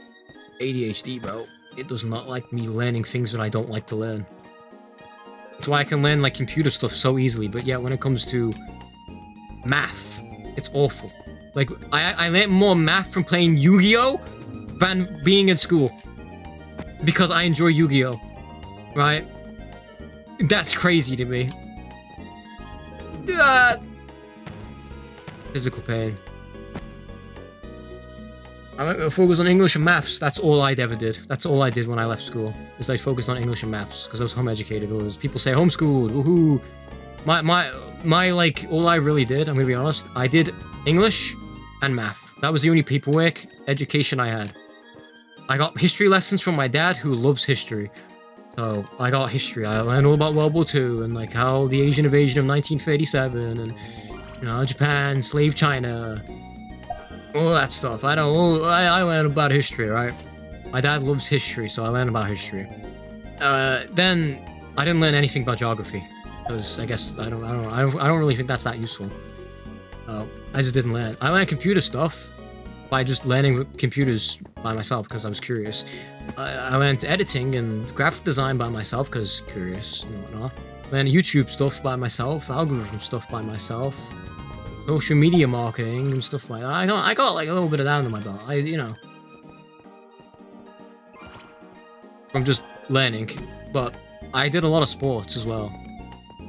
ADHD, bro. It does not like me learning things that I don't like to learn. That's why I can learn like computer stuff so easily, but yeah, when it comes to math, it's awful. Like, I learned more math from playing Yu-Gi-Oh! Than being in school. Because I enjoy Yu-Gi-Oh! Right? That's crazy to me. Physical pain. I focused on English and maths. That's all I ever did. That's all I did when I left school. Is I focused on English and maths because I was home educated. Or as people say, homeschooled. Woohoo! My like all I really did. I'm gonna be honest. I did English and math. That was the only paperwork education I had. I got history lessons from my dad, who loves history. So I got history. I learned all about World War II and like how the Asian invasion of 1937 and you know Japan, slave China. All that stuff. I learned about history, right? My dad loves history, so I learned about history. Then I didn't learn anything about geography because I guess I don't really think that's that useful. I just didn't learn. I learned computer stuff by just learning computers by myself because I was curious. I learned editing and graphic design by myself because curious and whatnot. Learned YouTube stuff by myself, algorithm stuff by myself. Social media marketing and stuff like that. I got like a little bit of that under my belt. You know, from just learning. But I did a lot of sports as well,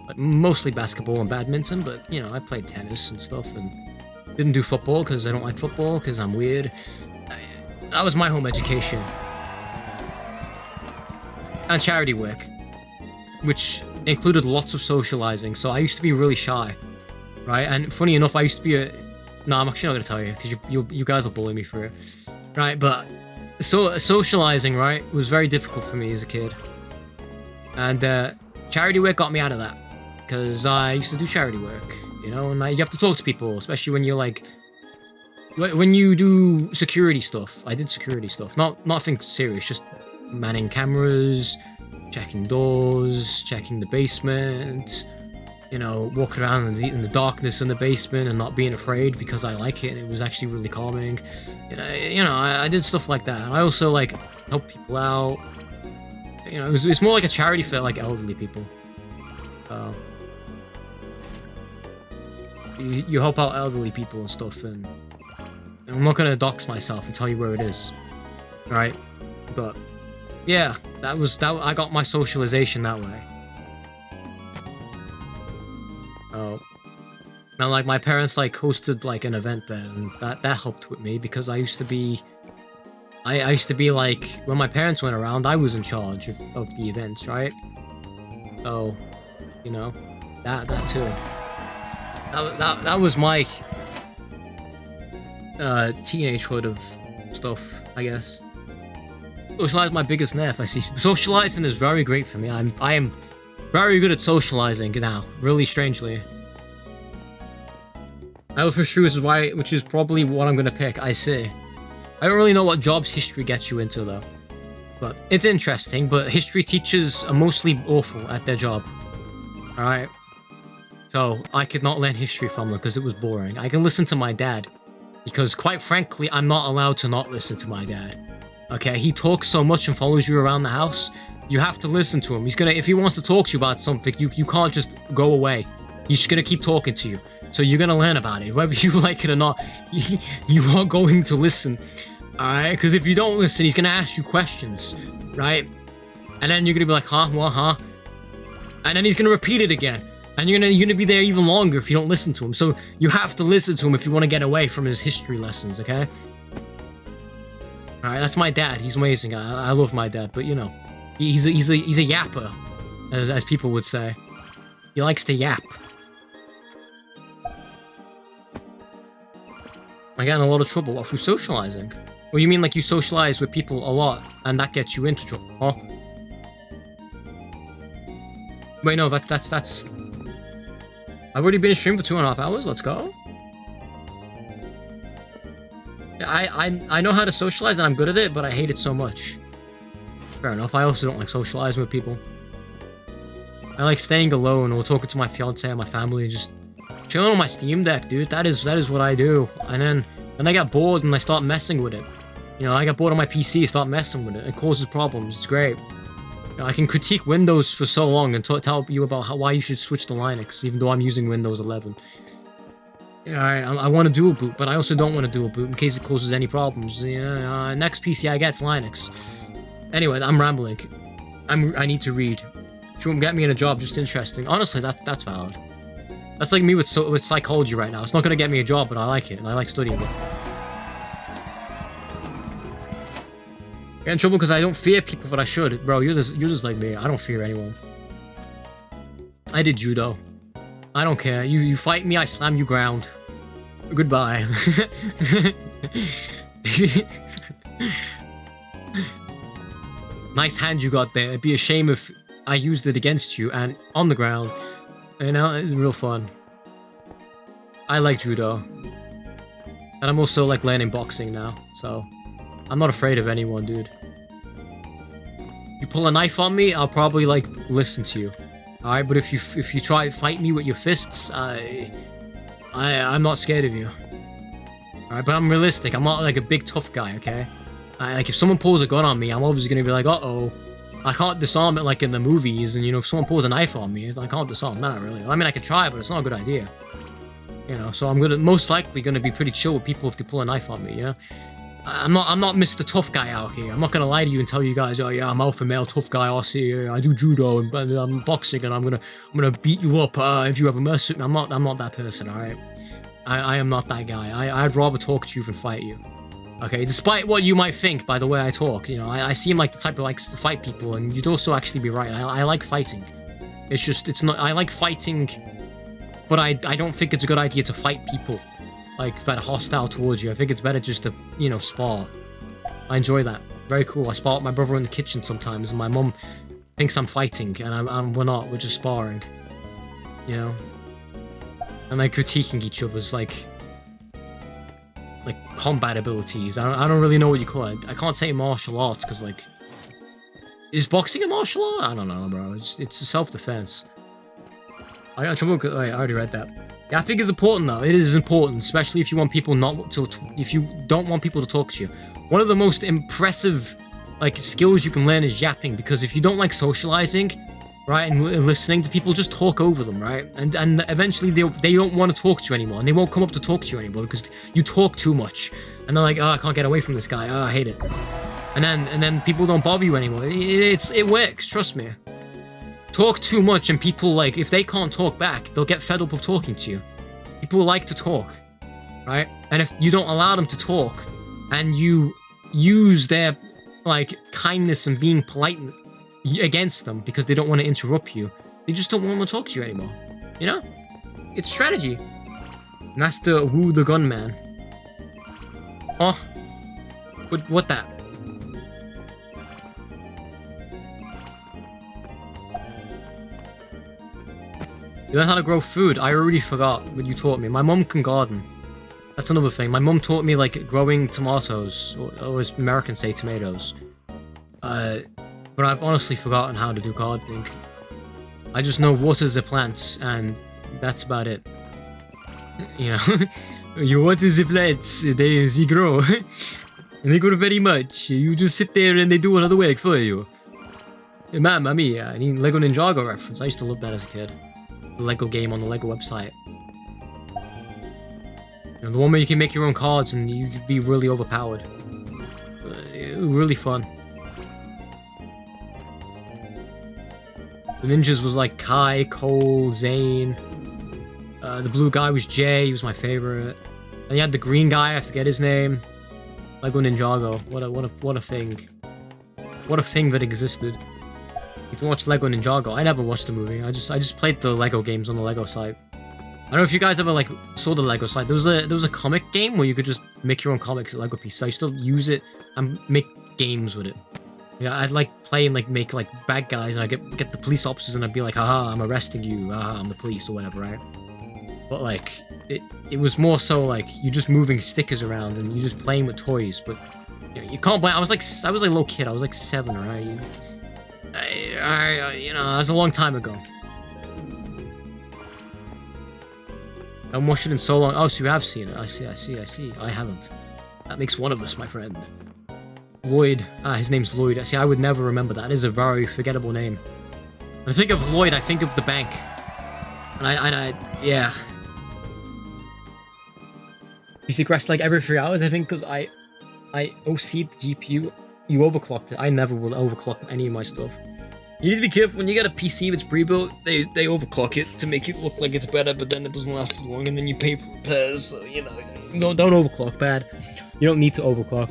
like mostly basketball and badminton. But you know, I played tennis and stuff, and Didn't do football because I don't like football because I'm weird. That was my home education. And charity work, which included lots of socializing. So I used to be really shy, right? And funny enough, I used to be a... No, I'm actually not gonna tell you because you guys will bully me for it, right? But so socializing, right, was very difficult for me as a kid. And charity work got me out of that because I used to do charity work, you know, and you have to talk to people, especially when you're like, when you do security stuff. I did security stuff, nothing serious, just manning cameras, checking doors, checking the basement, you know, walking around in the darkness in the basement and not being afraid because I like it and it was actually really calming. You know, I did stuff like that. And I also like helped people out. You know, it's more like a charity for like elderly people. You help out elderly people and stuff, and I'm not gonna dox myself and tell you where it is, right? But yeah, that I got my socialization that way. And like my parents like hosted like an event there, and that helped with me because I used to be like, when my parents went around, I was in charge of the events, right? So, you know, that too. That was my teenagehood of stuff, I guess. Socialize my biggest nerf. I see socializing is very great for me. I am very good at socializing now, really strangely. I know for sure which is probably what I'm gonna pick. I see. I don't really know what jobs history gets you into though, but it's interesting. But history teachers are mostly awful at their job. All right, so I could not learn history from them because it was boring. I can listen to my dad because, quite frankly, I'm not allowed to not listen to my dad. Okay, he talks so much and follows you around the house. You have to listen to him. If he wants to talk to you about something, you can't just go away. He's just gonna keep talking to you. So you're gonna learn about it, whether you like it or not. You are going to listen, all right? Because if you don't listen, he's gonna ask you questions, right? And then you're gonna be like, huh, what, huh? And then he's gonna repeat it again, and you're gonna be there even longer if you don't listen to him. So you have to listen to him if you want to get away from his history lessons, okay? All right, that's my dad. He's amazing. I love my dad, but you know, he's a yapper, as people would say. He likes to yap. I get in a lot of trouble through socializing. Well, you mean like you socialize with people a lot, and that gets you into trouble, huh? Wait, no, that's... I've already been in stream for 2.5 hours, let's go. Yeah, I know how to socialize and I'm good at it, but I hate it so much. Fair enough, I also don't like socializing with people. I like staying alone or talking to my fiance and my family and just chilling on my Steam Deck, dude. That is what I do. And then I get bored and I start messing with it. You know, I get bored on my PC, start messing with it. It causes problems. It's great. You know, I can critique Windows for so long and tell you about why you should switch to Linux, even though I'm using Windows 11. Yeah, I want to dual boot, but I also don't want to dual boot in case it causes any problems. Yeah, next PC I get's Linux. Anyway, I'm rambling. I need to read. She won't get me in a job, just interesting. Honestly, that's valid. That's like me with psychology right now. It's not gonna get me a job, but I like it, and I like studying it. Get in trouble because I don't fear people, but I should. Bro, you're just like me. I don't fear anyone. I did judo. I don't care. You fight me, I slam you ground. Goodbye. Nice hand you got there. It'd be a shame if I used it against you and on the ground. You know, it's real fun. I like judo. And I'm also like learning boxing now, so I'm not afraid of anyone, dude. You pull a knife on me, I'll probably like listen to you. Alright, but if you try to fight me with your fists, I'm not scared of you. Alright, but I'm realistic. I'm not like a big tough guy, okay? Like if someone pulls a gun on me, I'm obviously gonna be like, uh-oh. I can't disarm it like in the movies, and you know, if someone pulls a knife on me, I can't disarm that really. I mean, I could try, but it's not a good idea. You know, so I'm most likely gonna be pretty chill with people if they pull a knife on me, yeah? I'm not Mr. Tough Guy out here. I'm not gonna lie to you and tell you guys, oh yeah, I'm alpha male tough guy, I do judo and I'm boxing and I'm gonna beat you up if you ever mess with me. I'm not that person, alright? I am not that guy. I'd rather talk to you than fight you. Okay, despite what you might think by the way I talk, you know, I seem like the type who likes to fight people, and you'd also actually be right. I like fighting. It's just, it's not, I like fighting, but I don't think it's a good idea to fight people, like, that are hostile towards you. I think it's better just to, you know, spar. I enjoy that. Very cool. I spar with my brother in the kitchen sometimes, and my mum thinks I'm fighting, and we're not, we're just sparring. You know? And like critiquing each other's, like combat abilities. I don't really know what you call it. I can't say martial arts, because, like, is boxing a martial art? I don't know, bro. It's a self-defense. I got trouble. Wait, I already read that. Yeah, I think it's important though. It is important, especially if you want people if you don't want people to talk to you. One of the most impressive, like, skills you can learn is yapping, because if you don't like socializing, right, and listening to people, just talk over them, right? And eventually they don't want to talk to you anymore, and they won't come up to talk to you anymore because you talk too much. And they're like, oh, I can't get away from this guy. Oh, I hate it. And then people don't bother you anymore. It works, trust me. Talk too much, and people, like, if they can't talk back, they'll get fed up of talking to you. People like to talk, right? And if you don't allow them to talk, and you use their, like, kindness and being polite against them because they don't want to interrupt you, they just don't want to talk to you anymore. You know? It's strategy. Master Wu the Gunman. Oh. What that? You learn how to grow food. I already forgot what you taught me. My mum can garden. That's another thing. My mum taught me, like, growing tomatoes, or as Americans say, tomatoes. But I've honestly forgotten how to do gardening. I just know water the plants, and that's about it. You know? You water the plants, they grow. And they grow very much. You just sit there and they do all the work for you. Mamma mia. I need Lego Ninjago reference. I used to love that as a kid. The Lego game on the Lego website. You know, the one where you can make your own cards and you could be really overpowered. Really fun. The ninjas was like Kai, Cole, Zane. The blue guy was Jay, he was my favorite. And you had the green guy, I forget his name. Lego Ninjago. What a thing. What a thing that existed. You can watch Lego Ninjago. I never watched the movie. I just played the Lego games on the Lego site. I don't know if you guys ever, like, saw the Lego site. There was a comic game where you could just make your own comics at Lego pieces. I used to use it and make games with it. Yeah, I'd like play and like make like bad guys, and I get the police officers, and I'd be like, haha, I'm arresting you, haha, I'm the police or whatever, right? But like it was more so like you just moving stickers around and you just playing with toys. But you know, you can't blame. I was like a little kid. I was like 7, right? You know, that was a long time ago. I haven't watched it in so long. Oh, so you have seen it. I see. I haven't. That makes one of us, my friend. Lloyd. His name's Lloyd. See, I would never remember that. It is a very forgettable name. When I think of Lloyd, I think of the bank. And I yeah. PC crashed like every 3 hours, I think, because I OC'd the GPU. You overclocked it. I never will overclock any of my stuff. You need to be careful when you get a PC that's pre-built. They overclock it to make it look like it's better, but then it doesn't last as long, and then you pay for repairs. So, you know, don't overclock. Bad. You don't need to overclock.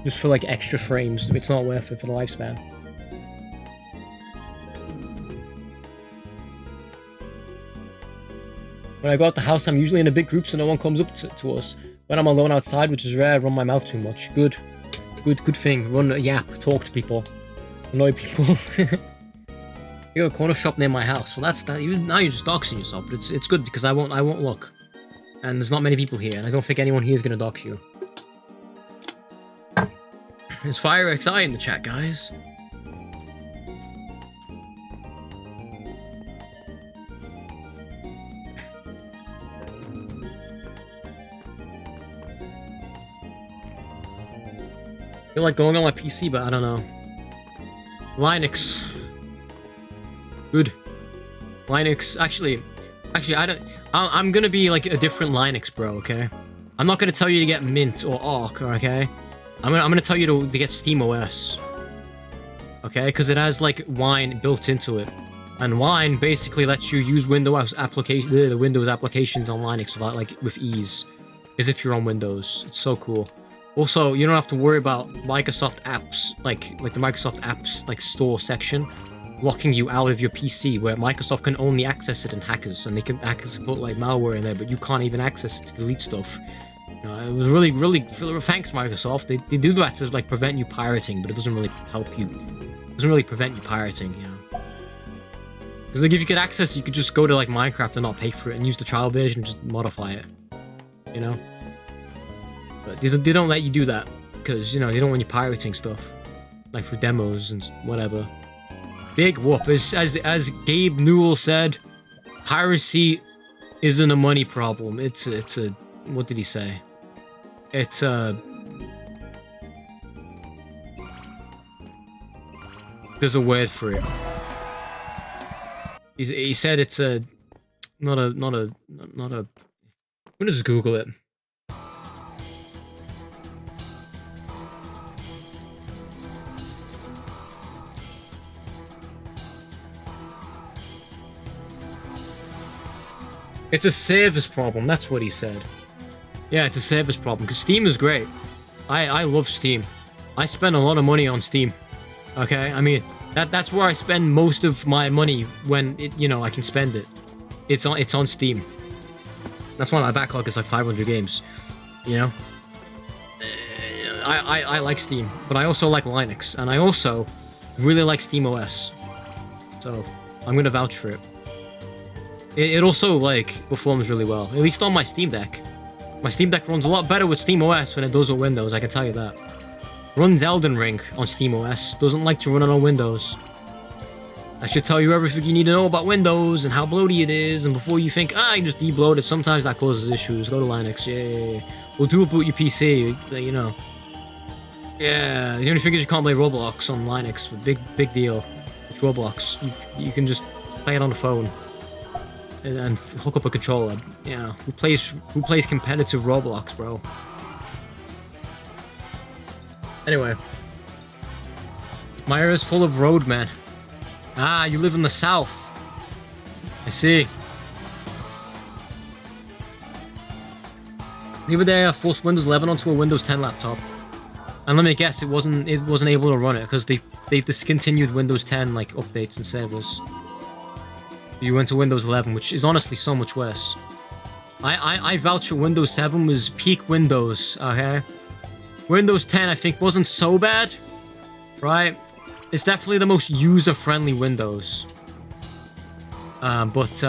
Just for like extra frames, it's not worth it for the lifespan. When I go out the house, I'm usually in a big group, so no one comes up to us. When I'm alone outside, which is rare, I run my mouth too much. Good thing. Run a yap, talk to people, annoy people. You got a corner shop near my house. Well, that's that. Now you're just doxing yourself, but it's good because I won't look, and there's not many people here, and I don't think anyone here is gonna dox you. There's FireXI in the chat, guys. I feel like going on my PC, but I don't know. Linux. Good. Linux. Actually, I don't. I'm gonna be like a different Linux, bro. Okay. I'm not gonna tell you to get Mint or Arc. Okay. I'm gonna tell you to get SteamOS. Okay, because it has like Wine built into it. And Wine basically lets you use Windows applications on Linux without, like, with ease, as if you're on Windows. It's so cool. Also, you don't have to worry about Microsoft apps, like the Microsoft apps like store section, locking you out of your PC, where Microsoft can only access it in hackers, and hackers can put like malware in there, but you can't even access it to delete stuff. It was really thanks Microsoft. They do that to like prevent you pirating, but it doesn't really help you. It doesn't really prevent you pirating, you know. Because like if you could access, you could just go to like Minecraft and not pay for it, and use the trial version and just modify it, you know. But they don't let you do that because, you know, they don't want you pirating stuff, like for demos and whatever. Big whoop. As Gabe Newell said, piracy isn't a money problem. It's a what did he say? It's there's a word for it. He said it's not a. I'm gonna just Google it. It's a service problem, that's what he said. Yeah, it's a service problem, because Steam is great. I love Steam. I spend a lot of money on Steam. Okay? I mean, that's where I spend most of my money when, you know, I can spend it. It's on Steam. That's why my backlog is like 500 games. You know? I like Steam, but I also like Linux, and I also really like SteamOS. So, I'm gonna vouch for it. It also, like, performs really well. At least on my Steam Deck. My Steam Deck runs a lot better with SteamOS than it does with Windows, I can tell you that. Runs Elden Ring on SteamOS. Doesn't like to run it on Windows. I should tell you everything you need to know about Windows and how bloaty it is, and before you think, I can just debloat it, sometimes that causes issues. Go to Linux, yay. We'll dual boot your PC, you know. Yeah, the only thing is you can't play Roblox on Linux. Big deal. It's Roblox. You can just play it on the phone. And hook up a controller. Yeah, who plays competitive Roblox, bro? Anyway, my area's full of roadmen. Ah, you live in the south. I see. The other day, I forced Windows 11 onto a Windows 10 laptop, and let me guess, it wasn't able to run it because they discontinued Windows 10 like updates and servers. You went to Windows 11, which is honestly so much worse. I vouch for Windows 7 was peak Windows, okay? Windows 10, I think, wasn't so bad, right? It's definitely the most user-friendly Windows. But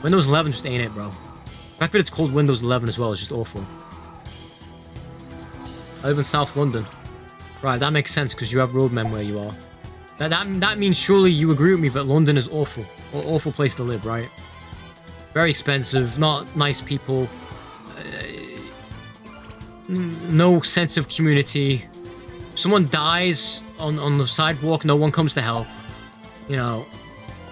Windows 11 just ain't it, bro. The fact that it's called Windows 11 as well is just awful. I live in South London. Right, that makes sense, because you have roadmen where you are. That means surely you agree with me that London is awful. Awful place to live, right? Very expensive, not nice people. No sense of community. If someone dies on the sidewalk, no one comes to help. You know,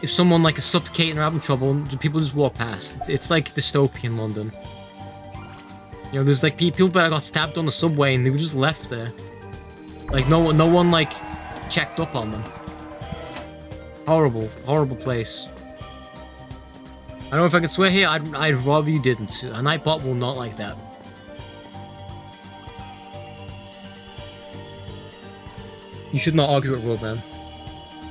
if someone like is suffocating or having trouble, people just walk past. It's like dystopian London. You know, there's like people that got stabbed on the subway and they were just left there. Like no one like checked up on them. Horrible place. I don't know if I can swear here. I'd rather you didn't. A Nightbot will not like that. You should not argue with roadmen.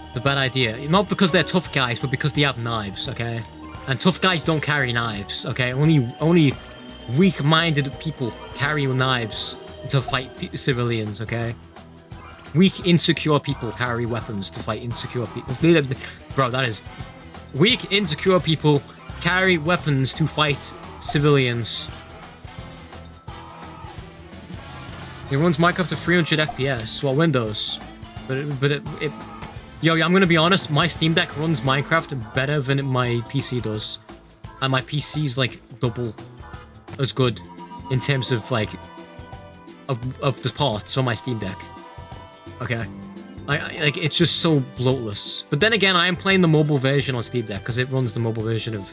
It's a bad idea. Not because they're tough guys, but because they have knives, okay? And tough guys don't carry knives, okay? Only weak-minded people carry knives to fight civilians, okay? Weak, insecure people carry weapons to fight insecure people. Bro, that is... Weak, insecure people carry weapons to fight civilians. It runs Minecraft to 300 FPS, well, Windows. But it Yo, I'm gonna be honest, my Steam Deck runs Minecraft better than my PC does. And my PC's like double as good in terms of like of the parts on my Steam Deck. Okay. I like it's just so bloatless. But then again, I am playing the mobile version on Steam Deck because it runs the mobile version of,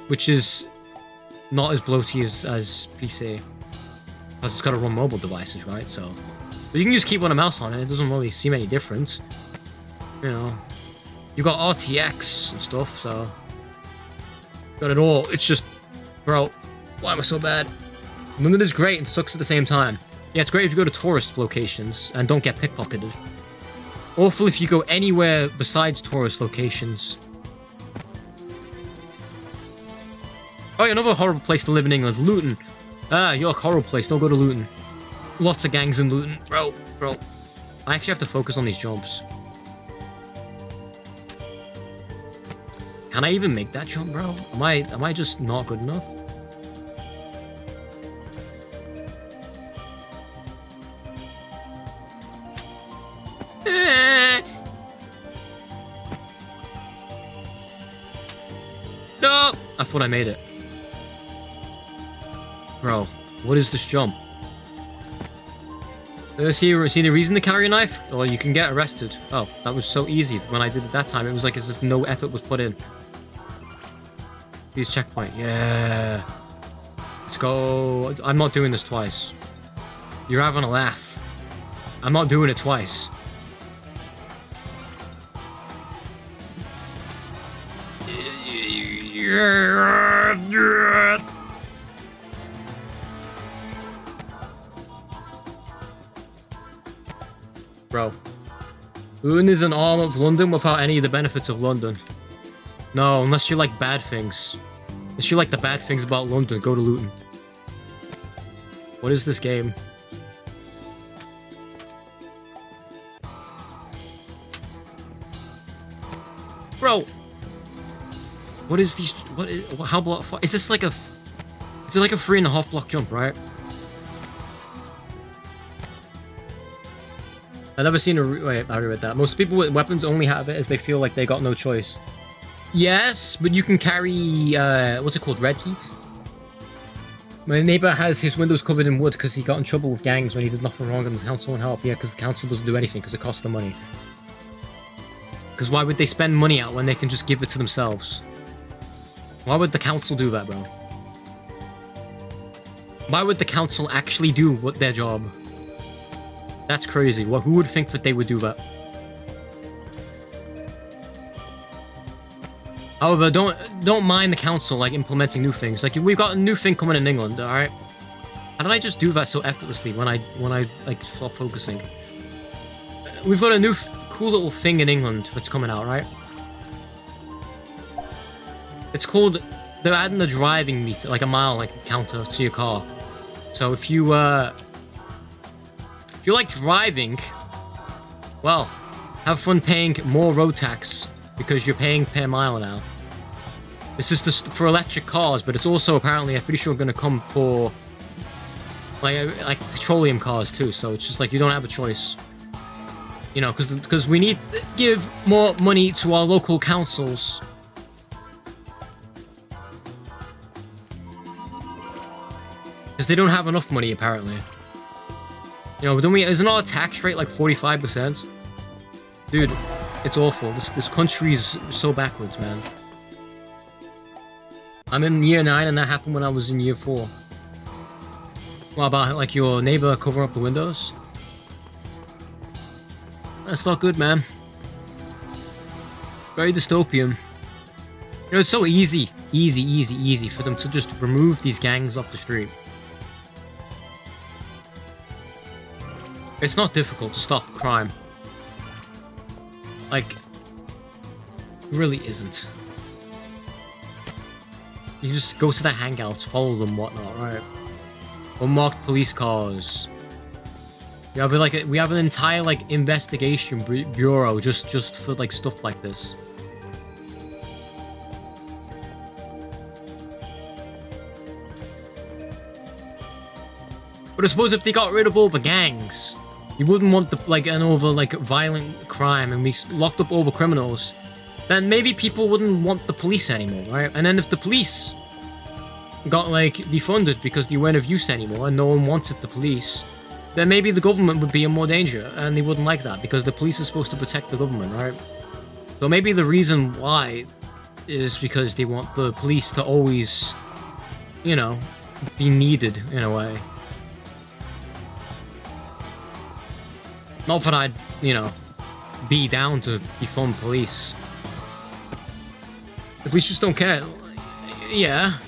which is not as bloaty as PC. Because it's got to run mobile devices, right? So, but you can just keep one mouse on it. It doesn't really seem any different. You know, You got RTX and stuff, so got it all. It's just, bro, why am I so bad? London is great and sucks at the same time. Yeah, it's great if you go to tourist locations and don't get pickpocketed. Awful if you go anywhere besides tourist locations. Oh, yeah, another horrible place to live in England, Luton. Ah, you're a horrible place. Don't go to Luton. Lots of gangs in Luton, bro. I actually have to focus on these jumps. Can I even make that jump, bro? Am I just not good enough? No! I thought I made it. Bro, what is this jump? See the reason to carry a knife? Well, you can get arrested. Oh, that was so easy. When I did it that time, it was like as if no effort was put in. Please checkpoint. Yeah. Let's go. I'm not doing this twice. You're having a laugh. I'm not doing it twice. Bro. Luton is an arm of London without any of the benefits of London. No, unless you like bad things. Unless you like the bad things about London, go to Luton. What is this game? Bro! What is these... how block... Is this like a... It's like a 3.5 block jump, right? I've never seen a... Wait, I read that. Most people with weapons only have it as they feel like they got no choice. Yes, but you can carry... what's it called? Red heat? My neighbor has his windows covered in wood because he got in trouble with gangs when he did nothing wrong and the council won't help. Yeah, because the council doesn't do anything because it costs them money. Because why would they spend money out when they can just give it to themselves? Why would the council do that, bro? Why would the council actually do their job? That's crazy. Well, who would think that they would do that? However, don't mind the council like implementing new things. Like we've got a new thing coming in England, all right? How did I just do that so effortlessly when I like stop focusing? We've got a new cool little thing in England that's coming out, right? It's called, they're adding a driving meter, like a mile like counter to your car. So if you like driving, well, have fun paying more road tax because you're paying per mile now. This is just for electric cars, but it's also apparently, I'm pretty sure, going to come for like petroleum cars too. So it's just like you don't have a choice, you know, because we need to give more money to our local councils. Because they don't have enough money apparently. You know, don't we? Isn't our tax rate like 45%? Dude, it's awful. This country's so backwards, man. I'm in year 9 and that happened when I was in year 4. What about like your neighbor covering up the windows? That's not good, man. Very dystopian. You know, it's so easy for them to just remove these gangs off the street. It's not difficult to stop crime. Like, it really isn't. You just go to the hangouts, follow them, whatnot, right? Unmarked police cars. We have an entire like investigation bureau just for like stuff like this. But I suppose if they got rid of all the gangs, you wouldn't want the violent crime and we locked up all the criminals, then maybe people wouldn't want the police anymore, right? And then if the police got like defunded because they weren't of use anymore and no one wanted the police, then maybe the government would be in more danger and they wouldn't like that because the police is supposed to protect the government, right? So maybe the reason why is because they want the police to always, you know, be needed in a way. Not that I'd, you know, be down to defund police. The police just don't care. Yeah.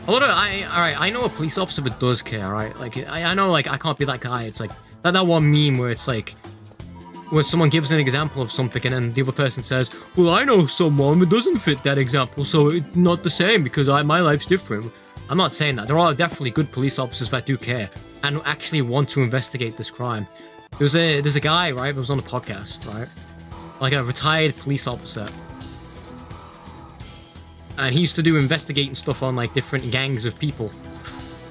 I know a police officer that does care, right? Like, I know, like, I can't be that guy. It's like, that one meme where it's like, where someone gives an example of something and then the other person says, well, I know someone that doesn't fit that example, so it's not the same because my life's different. I'm not saying that. There are definitely good police officers that do care and actually want to investigate this crime. There's a guy, right, that was on the podcast, right? Like a retired police officer. And he used to do investigating stuff on, like, different gangs of people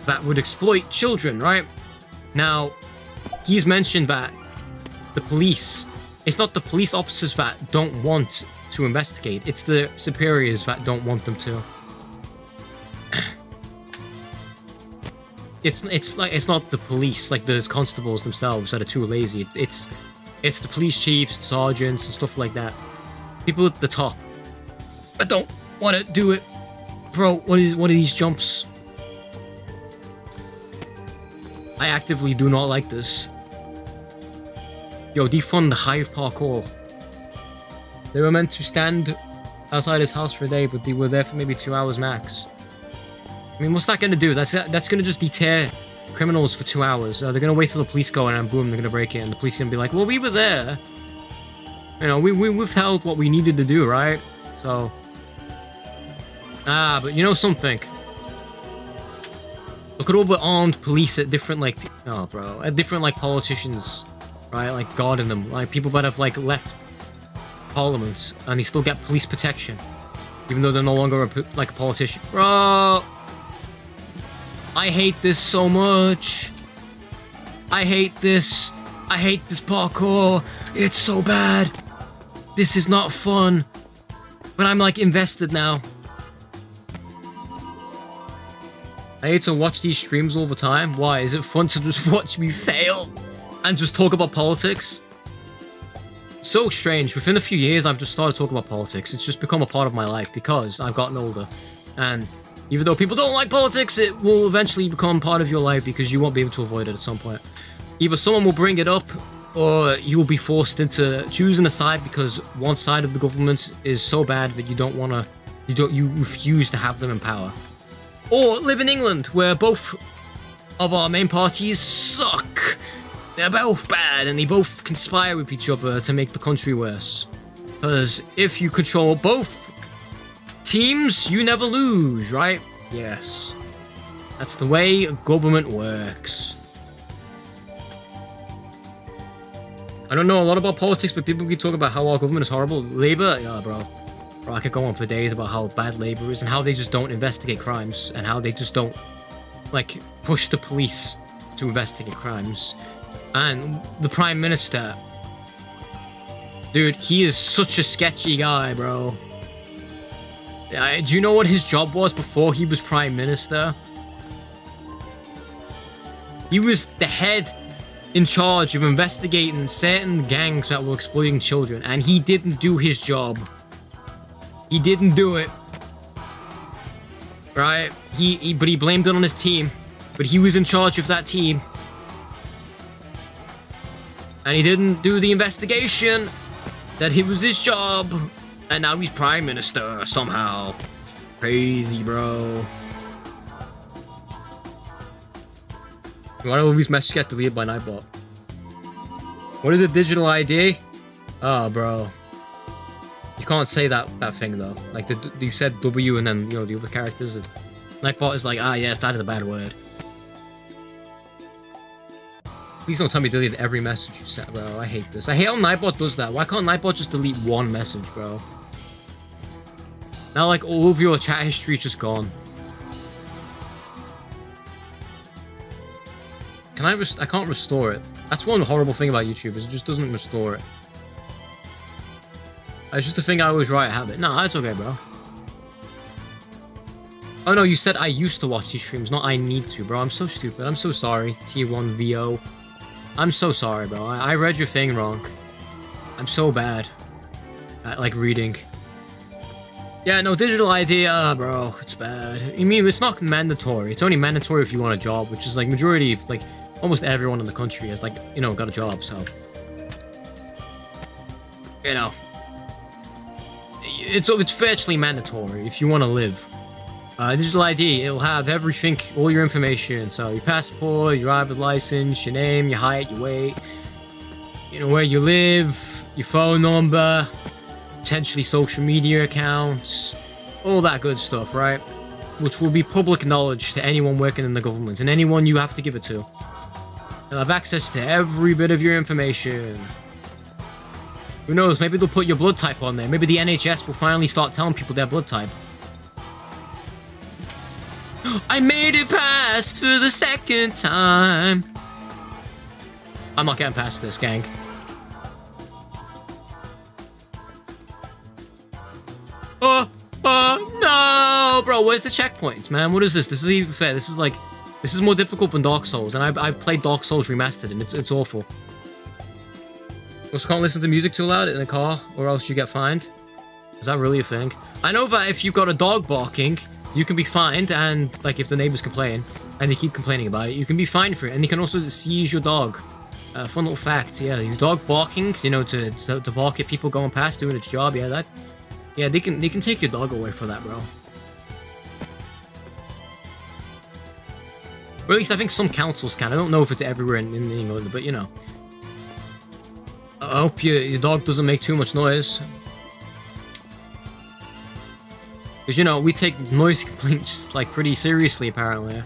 that would exploit children, right? Now, he's mentioned that the police, it's not the police officers that don't want to investigate, it's the superiors that don't want them to. It's not the police, like the constables themselves that are too lazy. It's the police chiefs, sergeants, and stuff like that. People at the top that don't want to do it. Bro, what are these jumps? I actively do not like this. Yo, defund the Hive parkour. They were meant to stand outside his house for a day, but they were there for maybe 2 hours max. I mean, what's that going to do? That's going to just deter criminals for 2 hours. They're going to wait till the police go and then boom, they're going to break in. The police are going to be like, well, we were there. You know, we withheld what we needed to do, right? So... but you know something? Look at all the armed police at different, like... Oh, bro. At different, like, politicians, right? Like, guarding them. Like, people that have, like, left Parliament and they still get police protection. Even though they're no longer, a politician. Bro! I hate this so much. I hate this. I hate this parkour. It's so bad. This is not fun. But I'm, like, invested now. I hate to watch these streams all the time. Why? Is it fun to just watch me fail and just talk about politics? So strange. Within a few years, I've just started talking about politics. It's just become a part of my life because I've gotten older. And even though people don't like politics, it will eventually become part of your life because you won't be able to avoid it at some point. Either someone will bring it up or you will be forced into choosing a side because one side of the government is so bad that you refuse to have them in power. Or live in England, where both of our main parties suck. They're both bad, and they both conspire with each other to make the country worse. Because if you control both teams, you never lose, right? Yes. That's the way government works. I don't know a lot about politics, but people keep talking about how our government is horrible. Labour? Yeah, bro. I could go on for days about how bad Labour is and how they just don't investigate crimes and how they just don't, like, push the police to investigate crimes. And the Prime Minister, dude, he is such a sketchy guy, bro. Do you know what his job was before he was Prime Minister? He was the head in charge of investigating certain gangs that were exploiting children, and he didn't do his job. He didn't do it. Right? But he blamed it on his team. But he was in charge of that team. And he didn't do the investigation. That it was his job. And now he's Prime Minister somehow. Crazy, bro. Why do all these messages get deleted by Nightbot? What is a digital ID? Oh, bro. You can't say that thing though. Like you said W and then, you know, the other characters. Nightbot is like, yes, that is a bad word. Please don't tell me delete every message you sent, bro. I hate this. I hate how Nightbot does that. Why can't Nightbot just delete one message, bro? Now, like, all of your chat history is just gone. I can't restore it. That's one horrible thing about YouTube, is it just doesn't restore it. It's just a thing I always write a habit. No, that's okay, bro. Oh no, you said I used to watch these streams, not I need to, bro. I'm so stupid. I'm so sorry, T1 VO. I'm so sorry, bro. I read your thing wrong. I'm so bad at, like, reading. Yeah, no, digital ID, bro, it's bad. I mean, it's not mandatory. It's only mandatory if you want a job, which is, like, majority of, like, almost everyone in the country has, like, you know, got a job, so. You know. it's virtually mandatory if you want to live. Digital ID, it'll have everything, all your information. So your passport, your driver's license, your name, your height, your weight, you know, where you live, your phone number, potentially social media accounts, all that good stuff, right? Which will be public knowledge to anyone working in the government and anyone you have to give it to. They'll have access to every bit of your information. Who knows, maybe they'll put your blood type on there. Maybe the NHS will finally start telling people their blood type. I made it past for the second time. I'm not getting past this, gang. Oh, no, bro, where's the checkpoints, man? What is this? This isn't even fair. This is more difficult than Dark Souls, and I've played Dark Souls Remastered, and it's awful. Also, can't listen to music too loud in a car, or else you get fined. Is that really a thing? I know that if you've got a dog barking, you can be fined, and like if the neighbors complain, and they keep complaining about it, you can be fined for it, and they can also seize your dog. Fun little fact, yeah, your dog barking, you know, to bark at people going past doing its job, yeah, they can take your dog away for that, bro. Or at least I think some councils can. I don't know if it's everywhere in England, but you know. I hope your dog doesn't make too much noise. Because, you know, we take noise complaints, like, pretty seriously, apparently.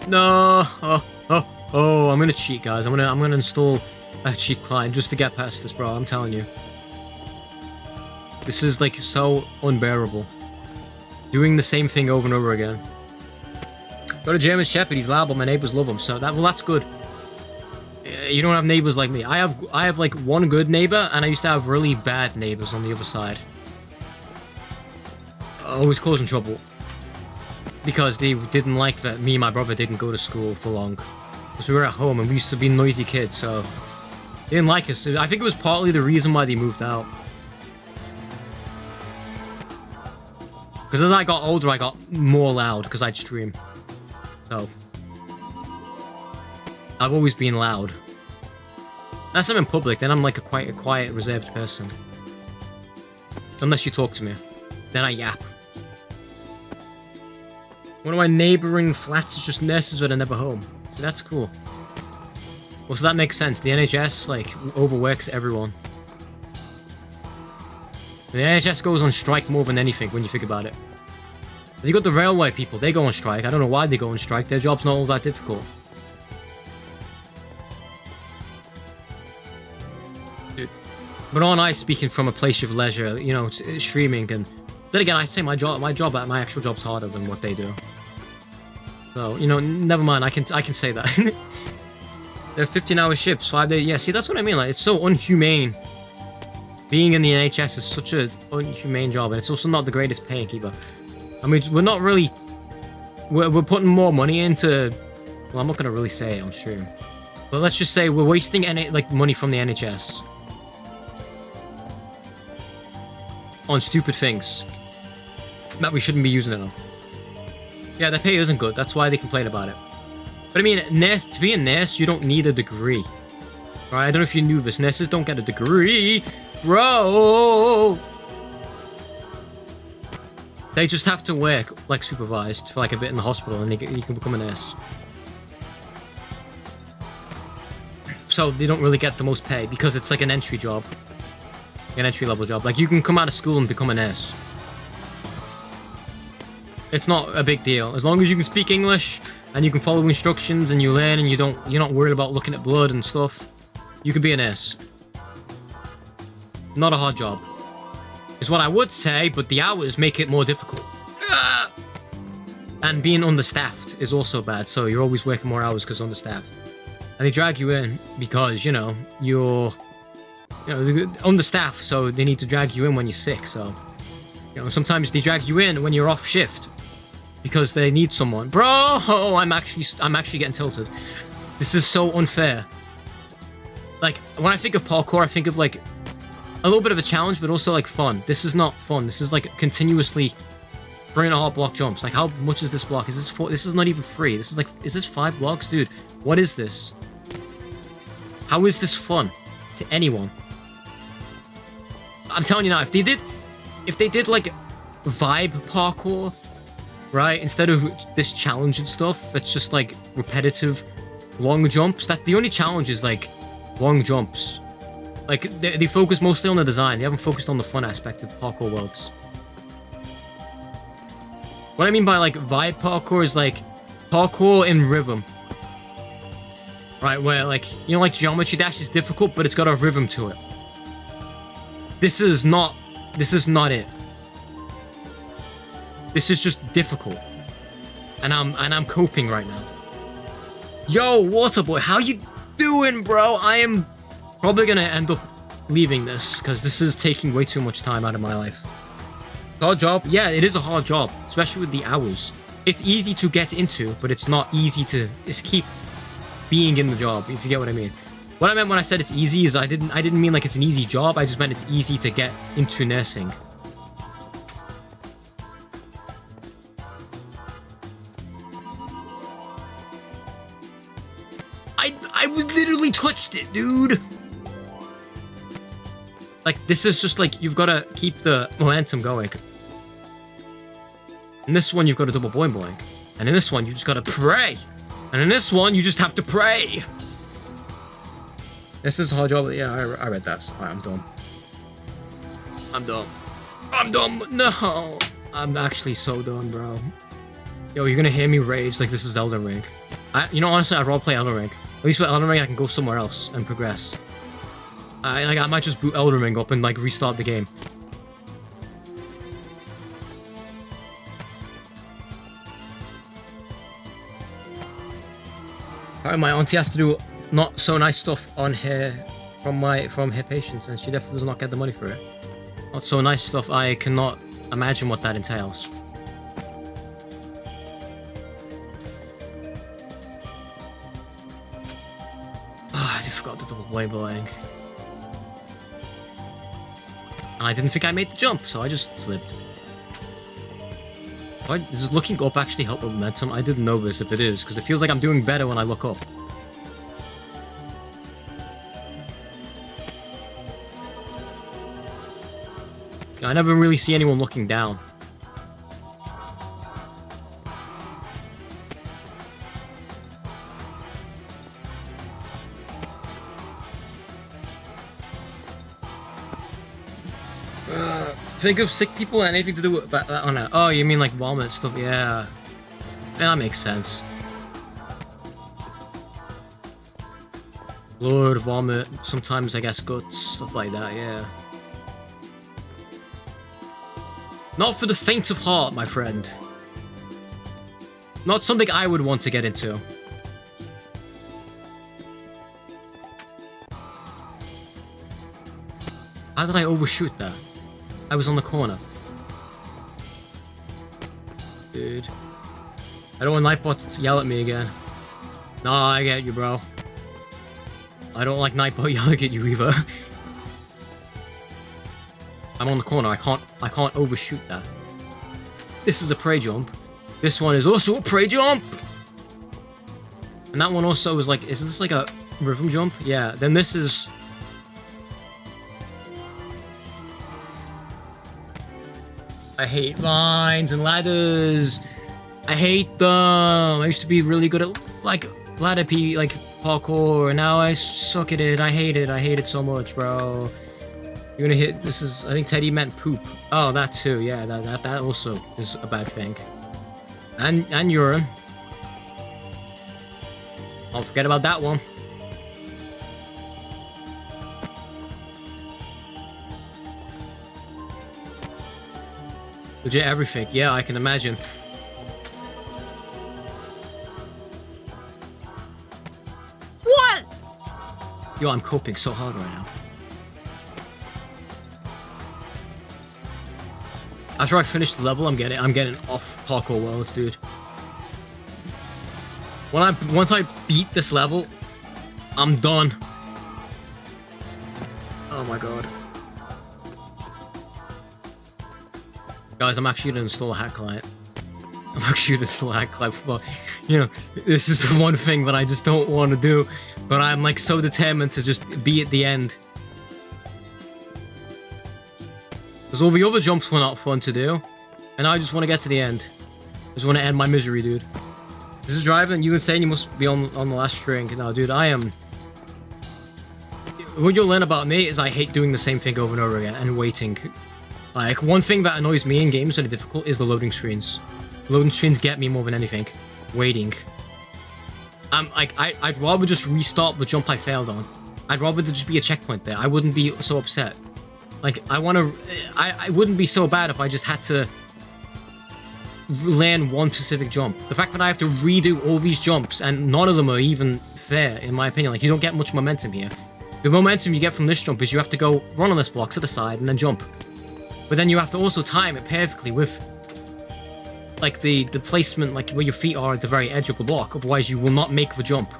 No! Oh, I'm gonna cheat, guys. I'm gonna install a cheat client just to get past this, bro. I'm telling you. This is, like, so unbearable. Doing the same thing over and over again. Got a German Shepherd. He's loud, but my neighbors love him. So that's good. You don't have neighbors like me. I have like one good neighbor, and I used to have really bad neighbors on the other side. Always causing trouble. Because they didn't like that me and my brother didn't go to school for long. Because we were at home, and we used to be noisy kids, so... They didn't like us. I think it was partly the reason why they moved out. Because as I got older, I got more loud because I'd stream. So. I've always been loud. Unless I'm in public, then I'm like quite a quiet, reserved person. Unless you talk to me. Then I yap. One of my neighbouring flats is just nurses that are never home. So that's cool. Well, so that makes sense. The NHS, like, overworks everyone. The NHS goes on strike more than anything when you think about it. You got the railway people, they go on strike. I don't know why they go on strike. Their job's not all that difficult. Dude. But aren't I speaking from a place of leisure, you know, streaming, and then again, I'd say my actual job's harder than what they do. So, you know, never mind, I can say that. They're 15-hour shifts, 5 days. Yeah, see, that's what I mean. Like, it's so unhumane. Being in the NHS is such an unhumane job, and it's also not the greatest paying either. I mean, we're not really... We're putting more money into... Well, I'm not going to really say it on stream. But let's just say we're wasting money from the NHS. On stupid things. That we shouldn't be using it on. Yeah, their pay isn't good. That's why they complain about it. But I mean, to be a nurse, you don't need a degree. Right? I don't know if you knew this. Nurses don't get a degree. Bro! They just have to work, like, supervised for, like, a bit in the hospital, and you can become a nurse. So they don't really get the most pay, because it's, like, an entry job. An entry-level job. Like, you can come out of school and become a nurse. It's not a big deal. As long as you can speak English, and you can follow instructions, and you learn, and you're not worried about looking at blood and stuff, you can be a nurse. Not a hard job. Is what I would say, but the hours make it more difficult. And being understaffed is also bad, so you're always working more hours because understaffed. And they drag you in because, you're understaffed, so they need to drag you in when you're sick, so... sometimes they drag you in when you're off shift. Because they need someone. Bro! I'm actually getting tilted. This is so unfair. Like, when I think of parkour, I think of, like... a little bit of a challenge, but also like fun. This is not fun. This is like continuously 3.5 block jumps. Like, how much is this block? Is this 4? This is not even free. This is like, is this 5 blocks? Dude, what is this? How is this fun to anyone? I'm telling you now, if they did like vibe parkour, right, instead of this challenge and stuff, that's just like repetitive long jumps. That the only challenge is like long jumps. Like, they focus mostly on the design. They haven't focused on the fun aspect of parkour worlds. What I mean by like vibe parkour is like parkour in rhythm. Right, where like, you know, like Geometry Dash is difficult, but it's got a rhythm to it. This is not it. This is just difficult. And I'm coping right now. Yo, Waterboy, how you doing, bro? I am probably gonna end up leaving this because this is taking way too much time out of my life. Hard job? Yeah, it is a hard job, especially with the hours. It's easy to get into, but it's not easy to just keep being in the job, if you get what I mean. What I meant when I said it's easy is I didn't mean like it's an easy job, I just meant it's easy to get into nursing. I was literally touched it, dude. Like, this is just like, you've got to keep the momentum going. In this one, you've got to double boing boing. And in this one, you just got to pray. And in this one, you just have to pray. This is a hard job. Yeah, I read that. Alright, I'm done. I'm done. I'm done. No. I'm actually so done, bro. Yo, you're gonna hear me rage like this is Elden Ring. You know, honestly, I'd rather play Elden Ring. At least with Elden Ring, I can go somewhere else and progress. I might just boot Elden Ring up and like restart the game. Alright, my auntie has to do not so nice stuff on her from her patients, and she definitely does not get the money for it. Not so nice stuff. I cannot imagine what that entails. I forgot to double boing. I didn't think I made the jump, so I just slipped. Does looking up actually help with momentum? I didn't know this if it is, because it feels like I'm doing better when I look up. I never really see anyone looking down. Think of sick people and anything to do with that. Oh, no. Oh, you mean like vomit stuff? Yeah. That makes sense. Blood, vomit, sometimes I guess guts, stuff like that, yeah. Not for the faint of heart, my friend. Not something I would want to get into. How did I overshoot that? I was on the corner. Dude. I don't want Nightbot to yell at me again. Nah, I get you, bro. I don't like Nightbot yelling at you either. I'm on the corner. I can't overshoot that. This is a prey jump. This one is also a prey jump. And that one also was like, is this like a rhythm jump? Yeah. Then this is... I hate vines and ladders. I hate them. I used to be really good at like ladder parkour, and now I suck at it. I hate it. I hate it so much, bro. You're gonna hit. This is. I think Teddy meant poop. Oh, that too. Yeah, that also is a bad thing. And urine. Don't forget about that one. Legit everything. Yeah, I can imagine. What? Yo, I'm coping so hard right now. After I finish the level, I'm getting off parkour worlds, dude. Once I beat this level, I'm done. Oh my god. Guys, I'm actually gonna install a hack client. I'm actually gonna install a hack client. Well, you know, this is the one thing that I just don't want to do, but I'm like so determined to just be at the end. Because all the other jumps were not fun to do, and I just want to get to the end. I just want to end my misery, dude. This is driving. You insane? You must be on the last string. No, dude, I am. What you'll learn about me is I hate doing the same thing over and over again and waiting. Like, one thing that annoys me in games that are difficult is the loading screens. Loading screens get me more than anything. Waiting. I'd rather just restart the jump I failed on. I'd rather there just be a checkpoint there. I wouldn't be so upset. Like, I wouldn't be so bad if I just had to land one specific jump. The fact that I have to redo all these jumps and none of them are even fair, in my opinion. Like, you don't get much momentum here. The momentum you get from this jump is you have to go run on this block to the side and then jump. But then you have to also time it perfectly with, like, the placement, like, where your feet are at the very edge of the block. Otherwise, you will not make the jump.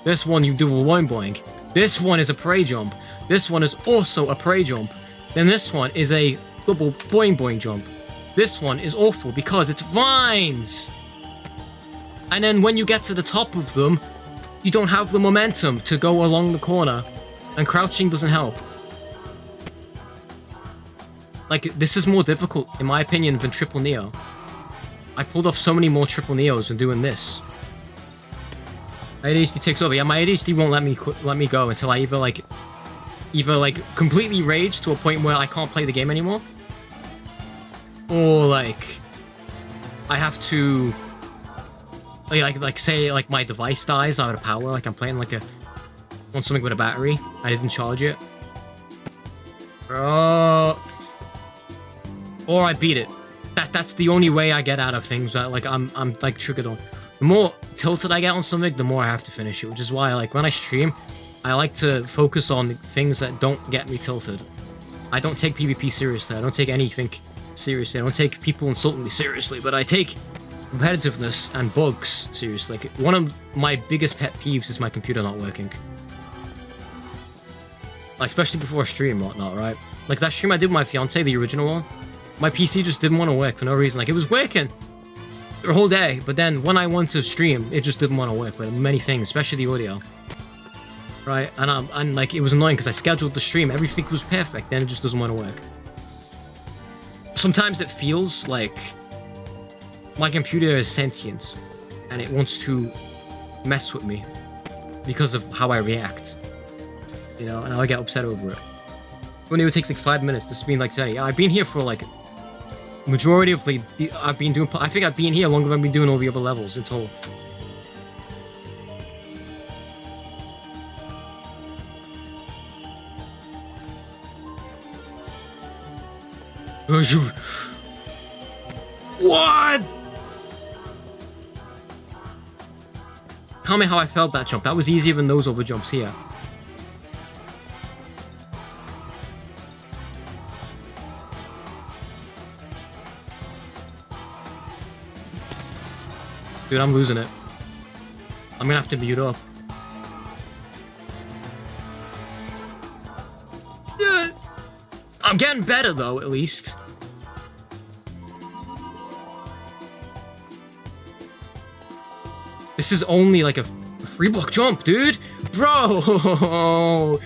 This one, you do a boing boing. This one is a prey jump. This one is also a prey jump. Then this one is a double boing boing jump. This one is awful because it's vines. And then when you get to the top of them, you don't have the momentum to go along the corner. And crouching doesn't help. Like, this is more difficult, in my opinion, than Triple Neo. I pulled off so many more Triple Neos than doing this. My ADHD takes over. Yeah, my ADHD won't let me go until I either completely rage to a point where I can't play the game anymore, or like I have to say my device dies out of power. Like I'm playing on something with a battery. I didn't charge it. Bro. Or I beat it. That's the only way I get out of things. Like I'm like triggered on. The more tilted I get on something, the more I have to finish it. Which is why when I stream, I like to focus on things that don't get me tilted. I don't take PvP seriously. I don't take anything seriously. I don't take people insulting me seriously. But I take competitiveness and bugs seriously. Like, one of my biggest pet peeves is my computer not working. Like, especially before a stream and whatnot, right? Like that stream I did with my fiance, the original one. My PC just didn't want to work for no reason. Like, it was working the whole day, but then when I went to stream, it just didn't want to work with many things, especially the audio. Right? And like, it was annoying because I scheduled the stream, everything was perfect, then it just doesn't want to work. Sometimes it feels like my computer is sentient, and it wants to mess with me because of how I react. You know, and I get upset over it. When it takes like 5 minutes, this has been like 10. I've been here for like majority of the I think I've been here longer than I've been doing all the other levels in total. What? Tell me how I felt that jump. That was easier than those other jumps here. Dude, I'm losing it. I'm gonna have to mute up. I'm getting better though, at least. This is only like a free block jump, dude. Bro,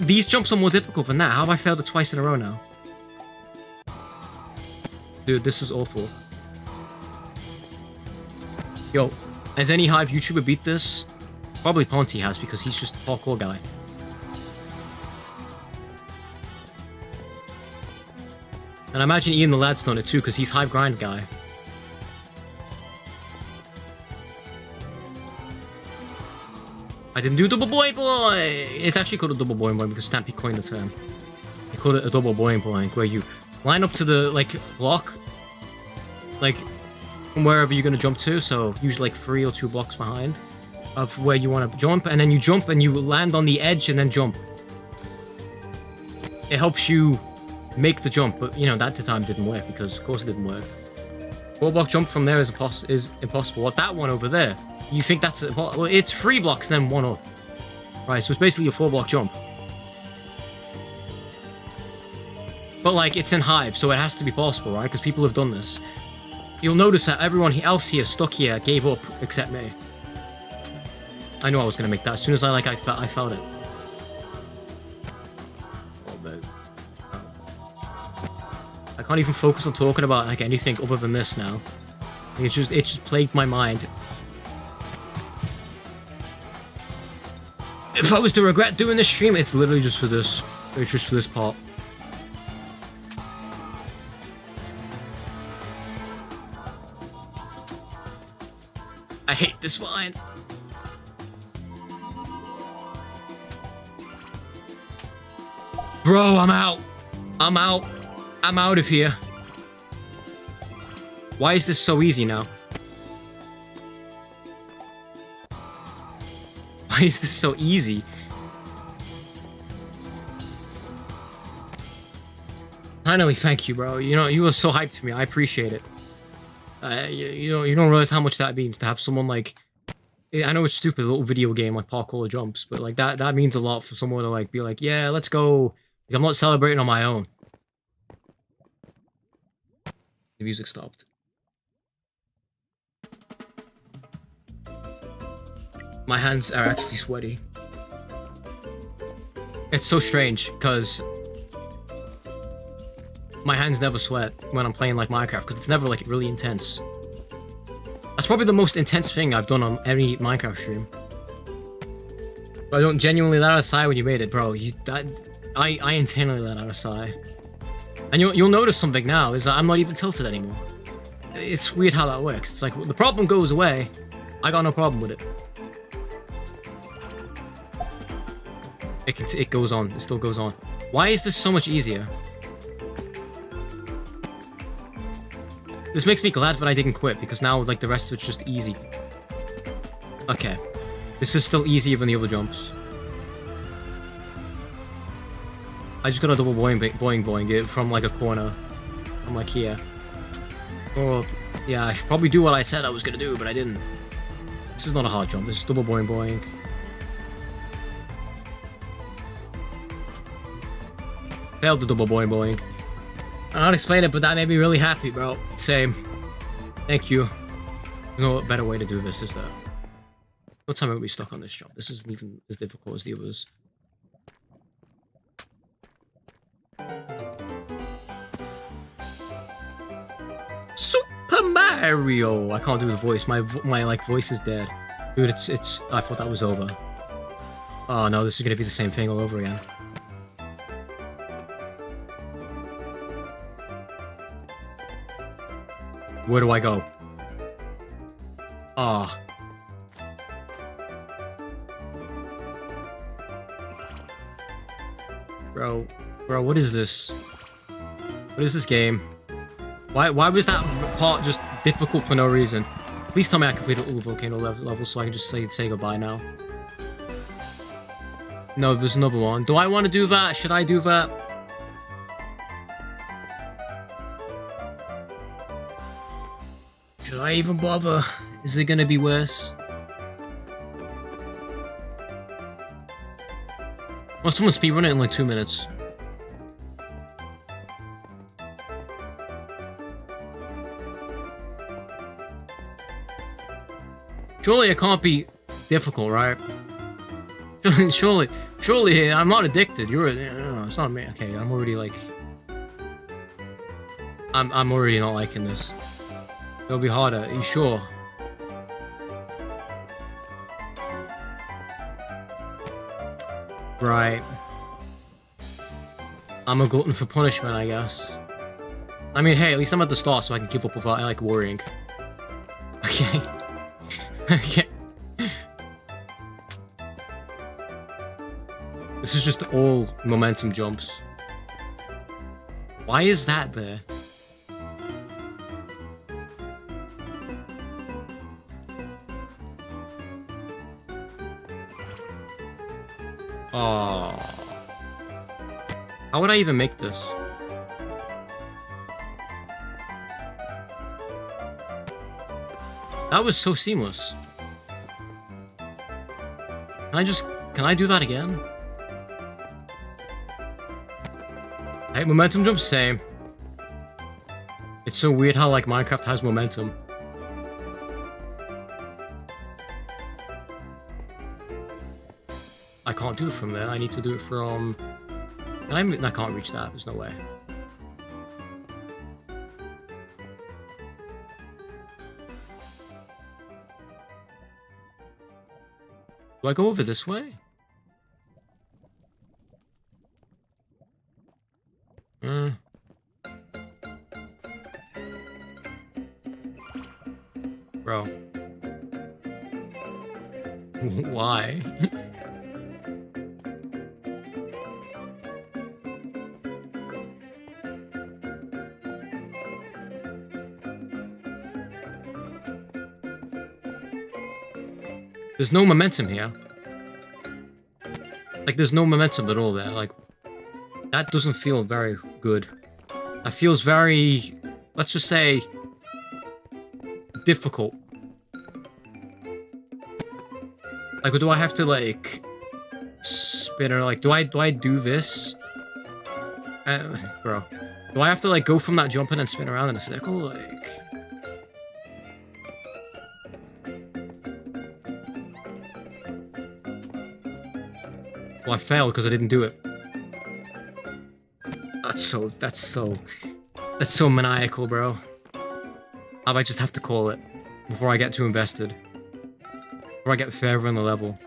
these jumps are more difficult than that. How have I failed it twice in a row now? Dude, this is awful. Yo, has any Hive YouTuber beat this? Probably Ponty has, because he's just a parkour guy. And I imagine Ian the Lad's done it too, because he's Hive grind guy. I didn't do double boing boing! It's actually called a double boing boing because Stampy coined the term. They called it a double boing boing, where you line up to the, like, block, like, from wherever you're going to jump to, so usually like 3 or 2 blocks behind of where you want to jump, and then you jump and you land on the edge and then jump. It helps you make the jump, but you know, that time didn't work because of course it didn't work. 4-block jump from there is impossible. What, that one over there? You think that's well, it's 3 blocks and then 1 up. Right, so it's basically a 4-block jump. But like, it's in Hive, so it has to be possible, right? Because people have done this. You'll notice that everyone else here, stuck here, gave up except me. I knew I was gonna make that. As soon as I felt it. I can't even focus on talking about like anything other than this now. It just plagued my mind. If I was to regret doing this stream, it's literally just for this. It's just for this part. I hate this vine. Bro, I'm out. I'm out. I'm out of here. Why is this so easy now? Why is this so easy? Finally, thank you, bro. You know, you were so hyped to me. I appreciate it. You don't realize how much that means to have someone like... I know it's stupid, a little video game like parkour jumps, but like that means a lot for someone to like be like, yeah, let's go. Like, I'm not celebrating on my own. The music stopped. My hands are actually sweaty. It's so strange, because my hands never sweat when I'm playing like Minecraft, because it's never like really intense. That's probably the most intense thing I've done on any Minecraft stream. But I don't genuinely let out a sigh when you made it, bro. I internally let out a sigh. And you'll notice something now, is that I'm not even tilted anymore. It's weird how that works. It's like, the problem goes away, I got no problem with it. It goes on, it still goes on. Why is this so much easier? This makes me glad that I didn't quit, because now, like, the rest of it's just easy. Okay. This is still easier than the other jumps. I just got a double boing it from, like, a corner. I'm like, here. Oh, yeah, I should probably do what I said I was gonna do, but I didn't. This is not a hard jump, this is double boing. Failed the double boing. I don't explain it, but that made me really happy, bro. Same. Thank you. There's no better way to do this, is there? What time are we stuck on this jump? This isn't even as difficult as the others. Super Mario! I can't do the voice. My like voice is dead. Dude, it's. I thought that was over. Oh no, this is gonna be the same thing all over again. Where do I go? Ah. Bro, what is this? What is this game? Why was that part just difficult for no reason? Please tell me I completed all the volcano levels so I can just say goodbye now. No, there's another one. Do I want to do that? Should I do that? Should I even bother? Is it gonna be worse? Oh, someone speedrun it in like 2 minutes. Surely it can't be difficult, right? Surely I'm not addicted. No, it's not me. Okay, I'm already like... I'm already not liking this. It'll be harder, are you sure? Right. I'm a glutton for punishment, I guess. I mean, hey, at least I'm at the start so I can give up without, like, worrying. Okay. Okay. This is just all momentum jumps. Why is that there? Oh. How would I even make this? That was so seamless. Can I do that again? I Hey, momentum jump, same. It's so weird how, like, Minecraft has momentum. I can't do it from there. I need to do it from... I can't reach that. There's no way. Do I go over this way? Bro. Why? There's no momentum here. Like, there's no momentum at all there. Like, that doesn't feel very good. That feels very, let's just say, difficult. Like, do I have to, like, spin or, like, do I do this? Bro. Do I have to, like, go from that jump and then spin around in a circle? Like... Well, I failed because I didn't do it. That's so maniacal, bro. I might just have to call it before I get too invested. Before I get further in the level.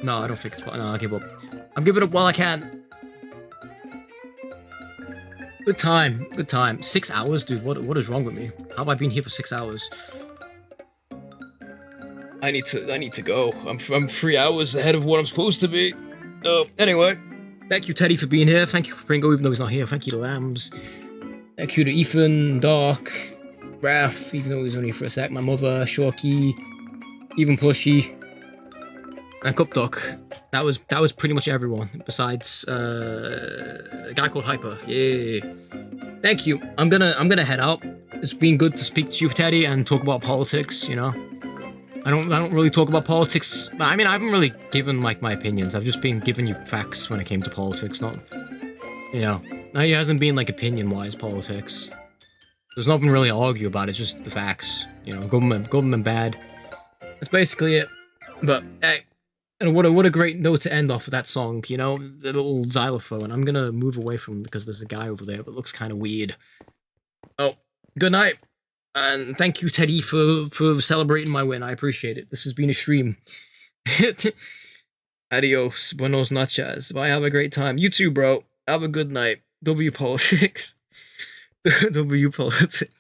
No, I don't think it's... No, I'll give up. I'm giving up while I can. Good time. Good time. 6 hours, dude. What is wrong with me? How have I been here for 6 hours? I need to go. I'm 3 hours ahead of what I'm supposed to be. Anyway. Thank you, Teddy, for being here. Thank you for Pringo, even though he's not here. Thank you to Lambs. Thank you to Ethan, Dark, Raph, even though he's only for a sec. My mother, Shorky, even Plushy, and Cup Duck. That was pretty much everyone, besides a guy called Hyper. Yeah. Thank you. I'm gonna head out. It's been good to speak to you, Teddy, and talk about politics, you know. I don't really talk about politics. I mean, I haven't really given, like, my opinions. I've just been giving you facts when it came to politics, not, you know. It hasn't been, like, opinion-wise politics. There's nothing really to argue about, it's just the facts. You know, government bad. That's basically it. But, hey, and what a great note to end off with that song, you know? The little xylophone. I'm gonna move away from because there's a guy over there that looks kind of weird. Oh, good night. And thank you, Teddy, for celebrating my win. I appreciate it. This has been a stream. Adios. Buenos noches. Bye. Have a great time. You too, bro. Have a good night. W politics. W politics.